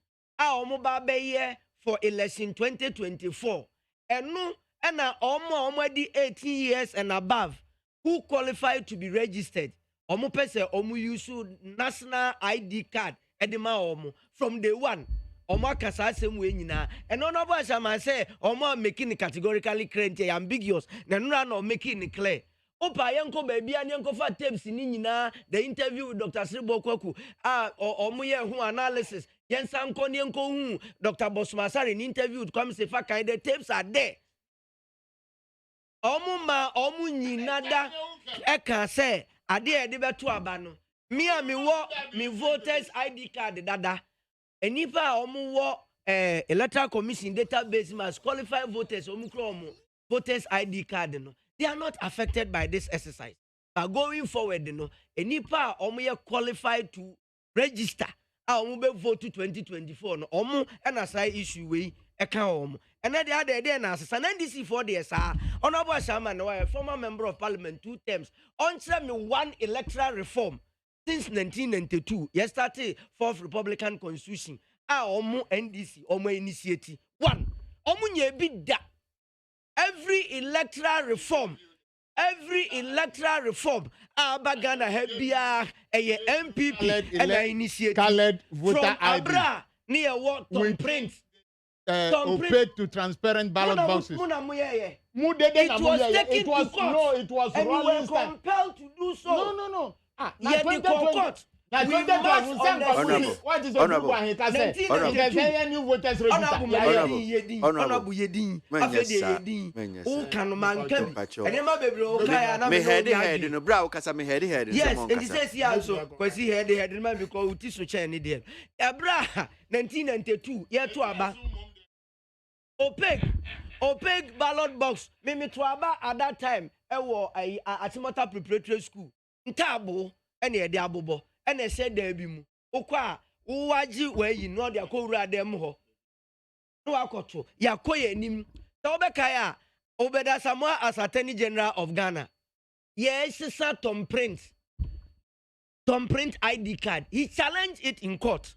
a omu ba be for election 2024 enu na omu di 18 years and above who qualify to be registered omu pese omu use national ID card edema omu from day one omo akasa asem we nyina eno no bo asama say omo making it categorically clear ambiguous na nura no making it clear opa yenko baby an yenko fa tapes ni nyina the interview with Dr. Sribo Kwaku omo ye hu analysis yensa nko ni yenko hu Dr. Bosmasari ni interview come say fa kind the tapes are there omo nyina da e kan say ade e de beto aba no me a me wo me voters ID card dada enipa omu electoral commission database must qualify voters voters ID card no they are not affected by this exercise but going forward no enipa omu qualified to register omu be vote 2024 no omu na say issue we e kan omu and the other day na asesa na NDC for the sa honorable Shaman no a former member of parliament 2 terms on me one electoral reform since 1992, you started 4th Republican Constitution. Omu NDC, omu initiative. 1. Omu nye bida. Every electoral reform. Abagana hebia a MPP and a initiative. Colored voter from ID. Abra near what Tom Prince. Opaque to transparent ballot boxes. It was taken to court. No, it was and you were compelled to do so. No. Yeah, the court. What is honorable? Yes, and he says he also because he had man because it is so chain there. Abra 1992 year to aba opaque ballot box me to aba at that time Atimota preparatory school ntabo ene e de abobo ene se da bi mu okwa waji wayi no de akowura dem ho no akoto yakoye nim so obeka ya obeda Samoa as Attorney General of Ghana yes sir Tom Prince ID card he challenged it in court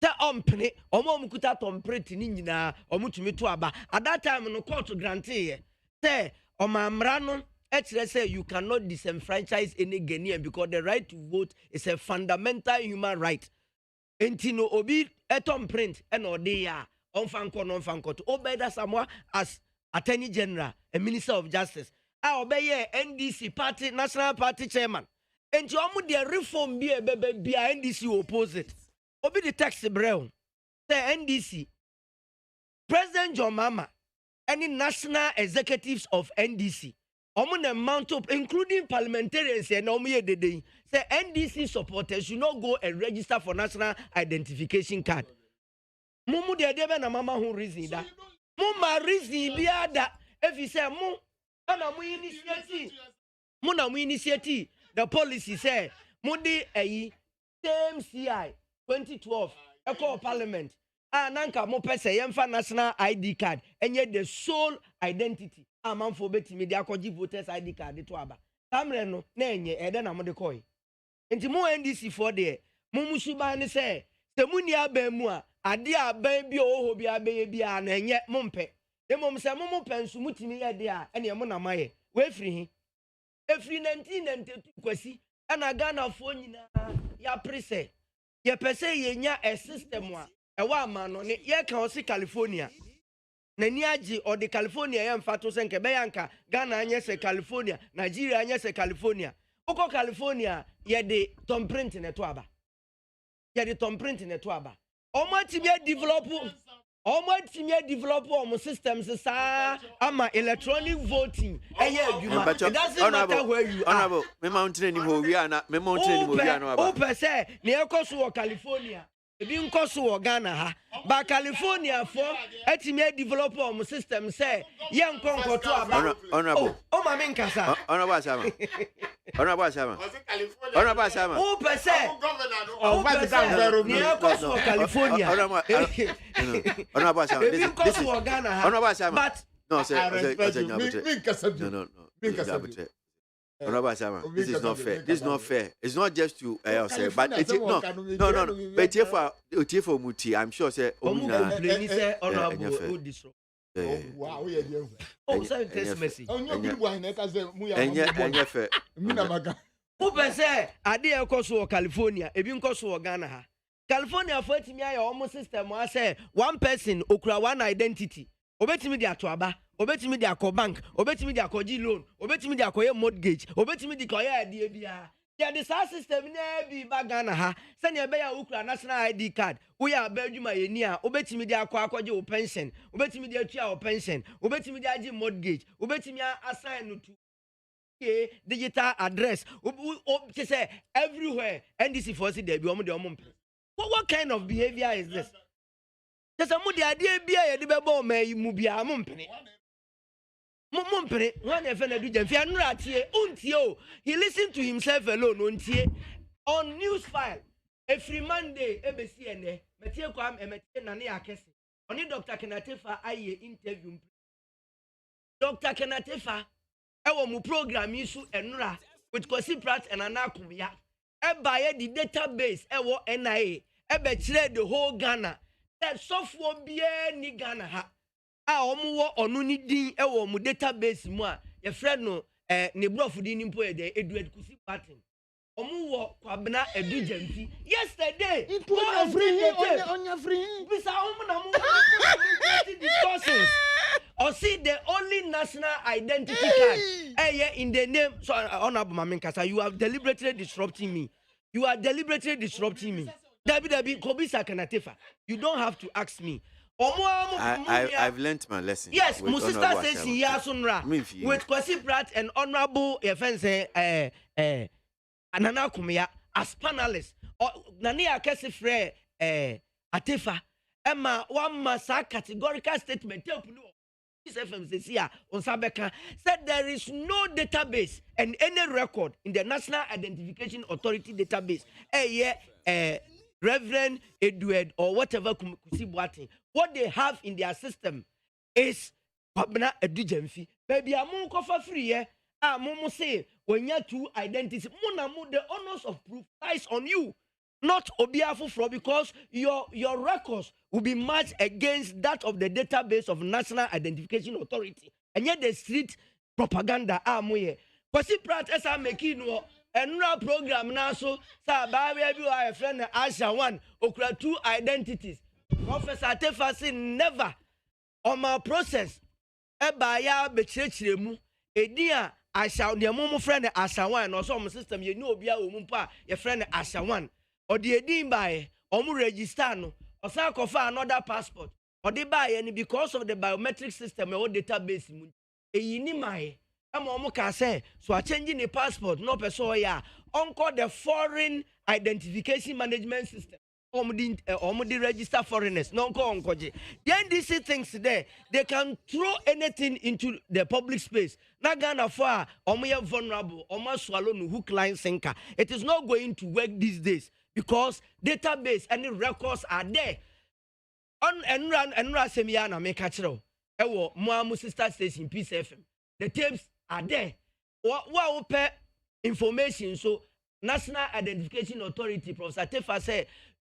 ta ompene omukuta Tom Prince ni nyina omutumi to aba at that time no court granted say omamra no say you cannot disenfranchise any Ghanaian because the right to vote is a fundamental human right. Entino obi etom print and odeya onfanko to obeda Samoa as Attorney General and Minister of Justice. Obey NDC party National Party chairman. And you the reform be NDC opposite. Obi the text brown. Say NDC President John Mama any national executives of NDC. Omuna mount up, including parliamentarians and Omuye say NDC supporters should not go and register for national identification card. Mumu de debe na mama who reason that. Muma reason biada if you say mu na mu initiative the policy say mu di same CI 2012 echo parliament nanka mo pese yemfa national ID card enye the sole identity amanfo betimi de akọji voters ID card to aba tamre no na enye ede na mo de koy enti mo NDC for de mo musuba ne se temuni aban mu a ade aban bi oho bi abeye bi a na enye mo mpe emom se mo pensu mutimi ye de a ene mo na maye we free hi efri 1992 kwasi ana Ghana fo nyina ya prese ye pese ye nya a system a ewa ama no ne ye kan osi California na ni agi o de California ye mfa to se nke be yanka Ghana anye se California Nigeria anye se California uko California ye de thumbprint ne to aba ye de thumbprint ne to aba omo timi develop omo systems sa ama electronic voting eye adwuma it doesn't matter where you are honorable me mountain ni ho wi ana me mountain ni ho wi ana aba o pese ne ekoso wo California ebi nkoso wo Ghana ha ba California for etimi develop omo system say ye nkonkoto aba honorable o ma me nkasa honorable asama o pese o pese ne ekoso wo California honorable asama this is honorable asama but no say Honorable Sama, this is not fair. This is not fair. It's not just to say, but it's no. But if for Muti, I'm sure say wow, oh, sorry, text message. Who say ade ekoso California, ebi nkoso Ghana ha. California for etimi aye omo system wa say one person okura one identity. Obetimi di ato aba, obetimi di akọ bank, obetimi di akọji loan, obetimi di akọye mortgage, obetimi di koye ade bia. Ya the SARS system na bi ba Ghana ha. Se ne be ya ukura national ID card, wo ya ba adwuma ye ni a, obetimi di akọje wo pension, obetimi di atua wo pension, obetimi di agi mortgage, obetimi assign no to digital address. She say everywhere NDC for see there be omo de omo. What kind of behavior is this? There's a mudi idea be a debebo me mubia mumpene. Mumpene, one if I do Janfianratie, untio. He listened to himself alone, untie. On news file, every Monday, EBCN, Mathieu Kwam and Mathieu Nania Kessi. Only Dr. Kenatefa aye interview. Dr. Kenatefa, our mu program issue enra with Kwasi Pratt and Anakumia. Eba the database, ewo NIA, ebe chire the whole Ghana. That software be ni Ghana ha. Omu wo onu ni din ewo mu database mu a ye friend no ne brofu din nimpo e de Edward Kusi pattern. Omu wo kwabena edu jamfi. Yesterday, on free. Bisa omu na mu discussions. Or see the only national identity card in the name so honorable Maminkasa, you are deliberately disrupting me. You are deliberately disrupting me. Dabi Kobisa Kanatefa. You don't have to ask me. I've learnt my lesson. Yes, my sister says here Sunra with Kwasi Pratt and honorable Efense Anana Kumia as panelists. Nani akesi frere Atefa. Emma one masa categorical statement. FM says here on Sabeka said there is no database and any record in the National Identification Authority database. Reverend Edward or whatever what they have in their system is Pabna Edujemfi. Baby, I'm for free. Momo say when you have two identities, the honors of proof lies on you, not Obiafu Fro, because your records will be matched against that of the database of National Identification Authority. And yet the street propaganda amoye. Kwasi Pratt esa mekino enra program na so sa ba we bi wa friend Asha one okura two identities. Professor Atefa say never on my process e ba ya be chirechiremu edi a Asha de mo friend Asha one no so mo system ye ni obi a wo mu pa ye friend Asha one or the edin by omu register no osa kofa another passport or the buy and because of the biometric system or database mu eyi ni mai ama omu ka say so a changing the passport no person ya onko the foreign identification management system omu di register foreigners no onko the NDC thinks there they can throw anything into the public space na Ghana for omu ye vulnerable omu swallow no hook line sinker. It is not going to work these days because database and the records are there. on enra semia na me ka kire ewo mo sister station Peace FM. The tapes are there. Wa open information so National Identification Authority Professor Tefa say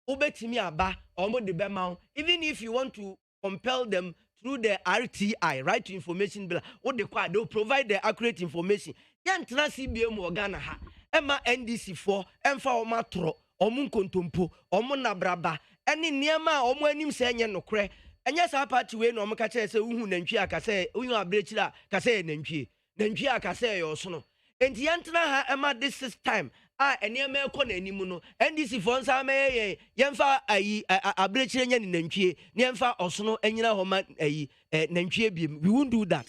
ubetimi aba omo de bema even if you want to compel them through the RTI, right to information bill, what they'll provide the accurate information. Yantra CBM Ghana ha, Emma NDC4, Emfa Omatro, Omun Kontumpo, Omun Nabraba, any Niama, Omonim Sanya no cre, and yes, our party way no Makache say, Uhu Nenchia Kase, Uya Brechila, Kase Nenchia Kase or sono. And Yantra ha Emma this is time. And near Melcon anymore, and this is for some Yamfa a breaching Nenchie, Nyamfa or Sono, and you know, Nenchie, we won't do that.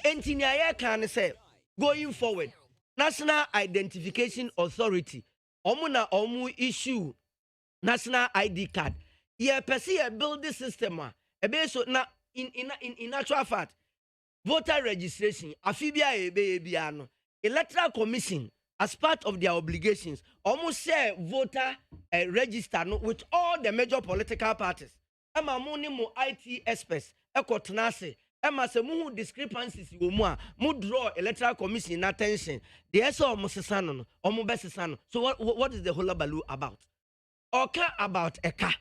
Engineer can say, going forward, National Identification Authority, Omuna Omu issue National ID card. Ye perceive a building system, a base na in actual fact, voter registration, Afibia Ebeano, Electoral Commission. As part of their obligations, almost share voter register with all the major political parties. Emma mo IT experts, ekotenase. Emma se mu discrepancies mu draw electoral commission attention. The eso omo besesano. So what is the hullabaloo about? Oka about eka.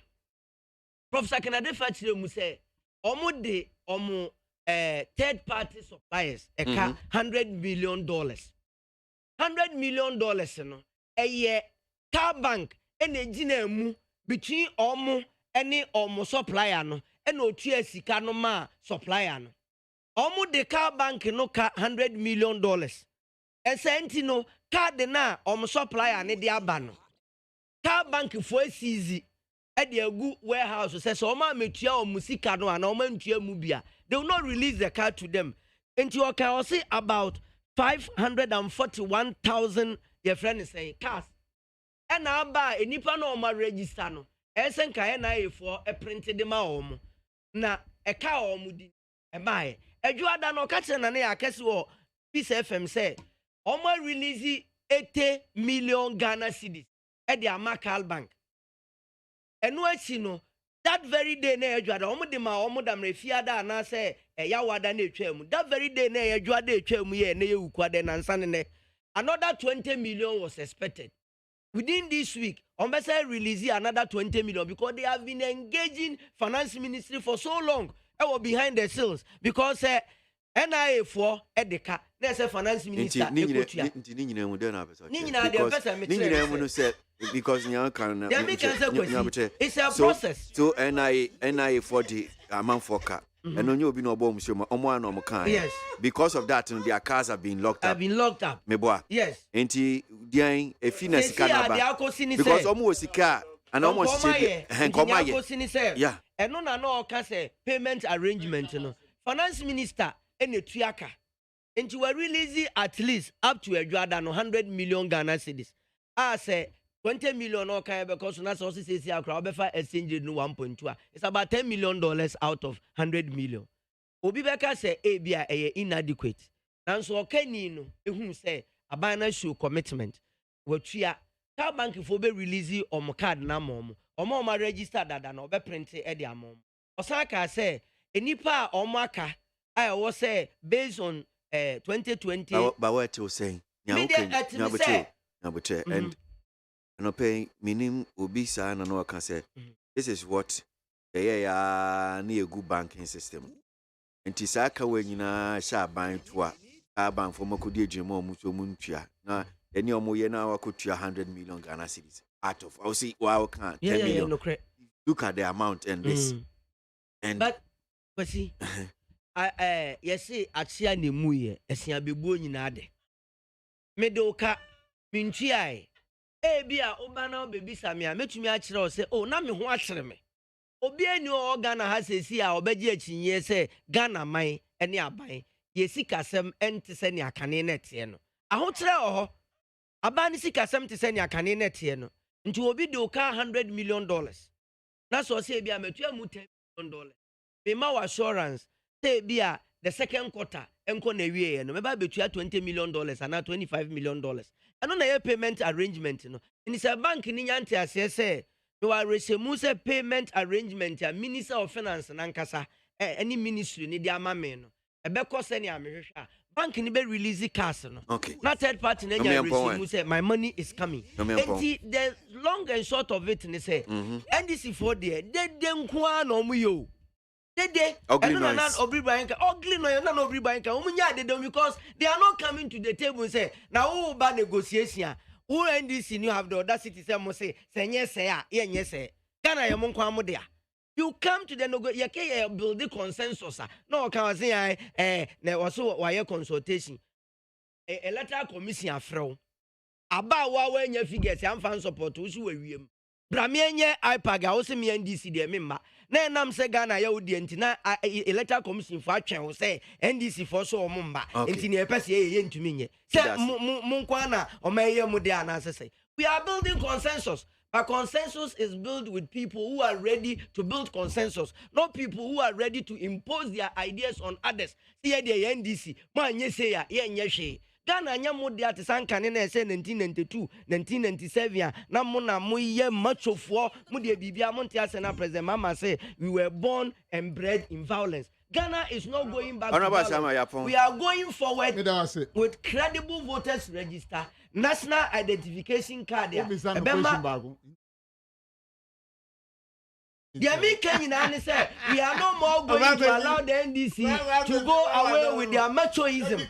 Professor Kennedy Fachire mu say omo de omo third party suppliers eka $100 million. $100 million no a year car bank and a gina between any supplier no and no sika no ma supplier no the car bank no ka $100 million and sentino car de na supplier ne de aba no car bank for easy at the good warehouse says metua sika no and ntua mu bia they will not release the car to them and you can see about 541,000 your friend is saying cars and now buy a nipa no ma register no esen ka na for a printed ma omo na e ka omo di e buy adwada no ka che na na yakese wo Peace FM say omo release 80 million Ghana cedis e di Amakal Bank enu achi no that very day na adwada omo di ma omo dam refiada na say ya wada na etwa that very day na adwada etwa mu ye na ye wukwade na nsan ne another 20 million was expected within this week. Ombesa release another 20 million because they have been engaging finance ministry for so long. I was behind the scenes because NIA for Edeka. There's a finance minister. Because it's a process. So NIA for the amount for car. And on you be no bomb yes. Because of that, their cars have been locked up. Meboa. Yes. And the a finance because almost a car and almost yeah. And no say payment arrangement. Finance minister and a triaka. And you were releasing at least up to a $100 million Ghana cedis. I say 20 million okay because that's also says here crowd befa exchange no 1.2. It's about $10 million out of 100 million. Obi beka say bia inadequate. Nanso okani no ehun say abana show commitment. Watua car bank for be release card na mom. Omo register dada na obe print e de amom. Osaka say enipa aka I was say based on 2020 but what you saying? And and pay minim ubisa and no can say this is what near a good banking system. And Tisaka when you na sha buying to a bank for Mokudi Jimo Mucho Muntia. Now any omoye now could 100 million Ghana cedis out of I'll see wow can't 10 million. No, look at the amount and this. And but see I yes say achia ne muye esia bebuo nyina de. Medoka mintua bia oba na obebi samia metumi a kire o se o na me ho a kire me obi ani o Ghana ha sesi a obeji achinye se Ghana man ene aban ye sikasem ente se ne akane na tie no aho kire o aban sikasem te se ne akane na tie no nti obi de oka $100 million na so se bia metua mu $10 million me ma assurance say bia the second quarter enko na wie no me ba betua $20 million and $25 million. And on a payment arrangement, no. And it's a bank in Yanti as say no aresemuse payment arrangement a minister of finance nankasa any ministry ni dia mame no ebeko se ne amehwehwa bank ni be release cash no okay not third party na nya aresemuse my money is coming and the long and short of it ni say NDC for there de nkoa na omuyo Dede, ugly noise. Ugly noise. Not ugly banka. Because they are not coming to the table and say, now who bad negotiation? Who NDC you have the audacity to say, yes, yes, Ghana ya mungu amudia. You come to the negotiation, you build the consensus. No, can I say, there was wire consultation. Electoral commission afro. Aba wa wenye figures, I'm fan support. Who's we? Bramienye iPad, I also me NDC de member. Na nam se Ghana ya odi enti na electoral commission for atwen say NDC for so omumba enti ne epese ye ntumi nye se munkwa na omeye mu de anasese. We are building consensus, but consensus is built with people who are ready to build consensus, not people who are ready to impose their ideas on others. See the NDC man ye say ya ye nye hwe Ghana nya mo de atesanka ne na say 1992 1997 na mo na mo ye machofo mo de bibia monte ase na president mama say we were born and bred in violence. Ghana is not going back to violence. We are going forward with credible voters register, national identification card. The American say we are no more going to allow the NDC to go away with their machoism.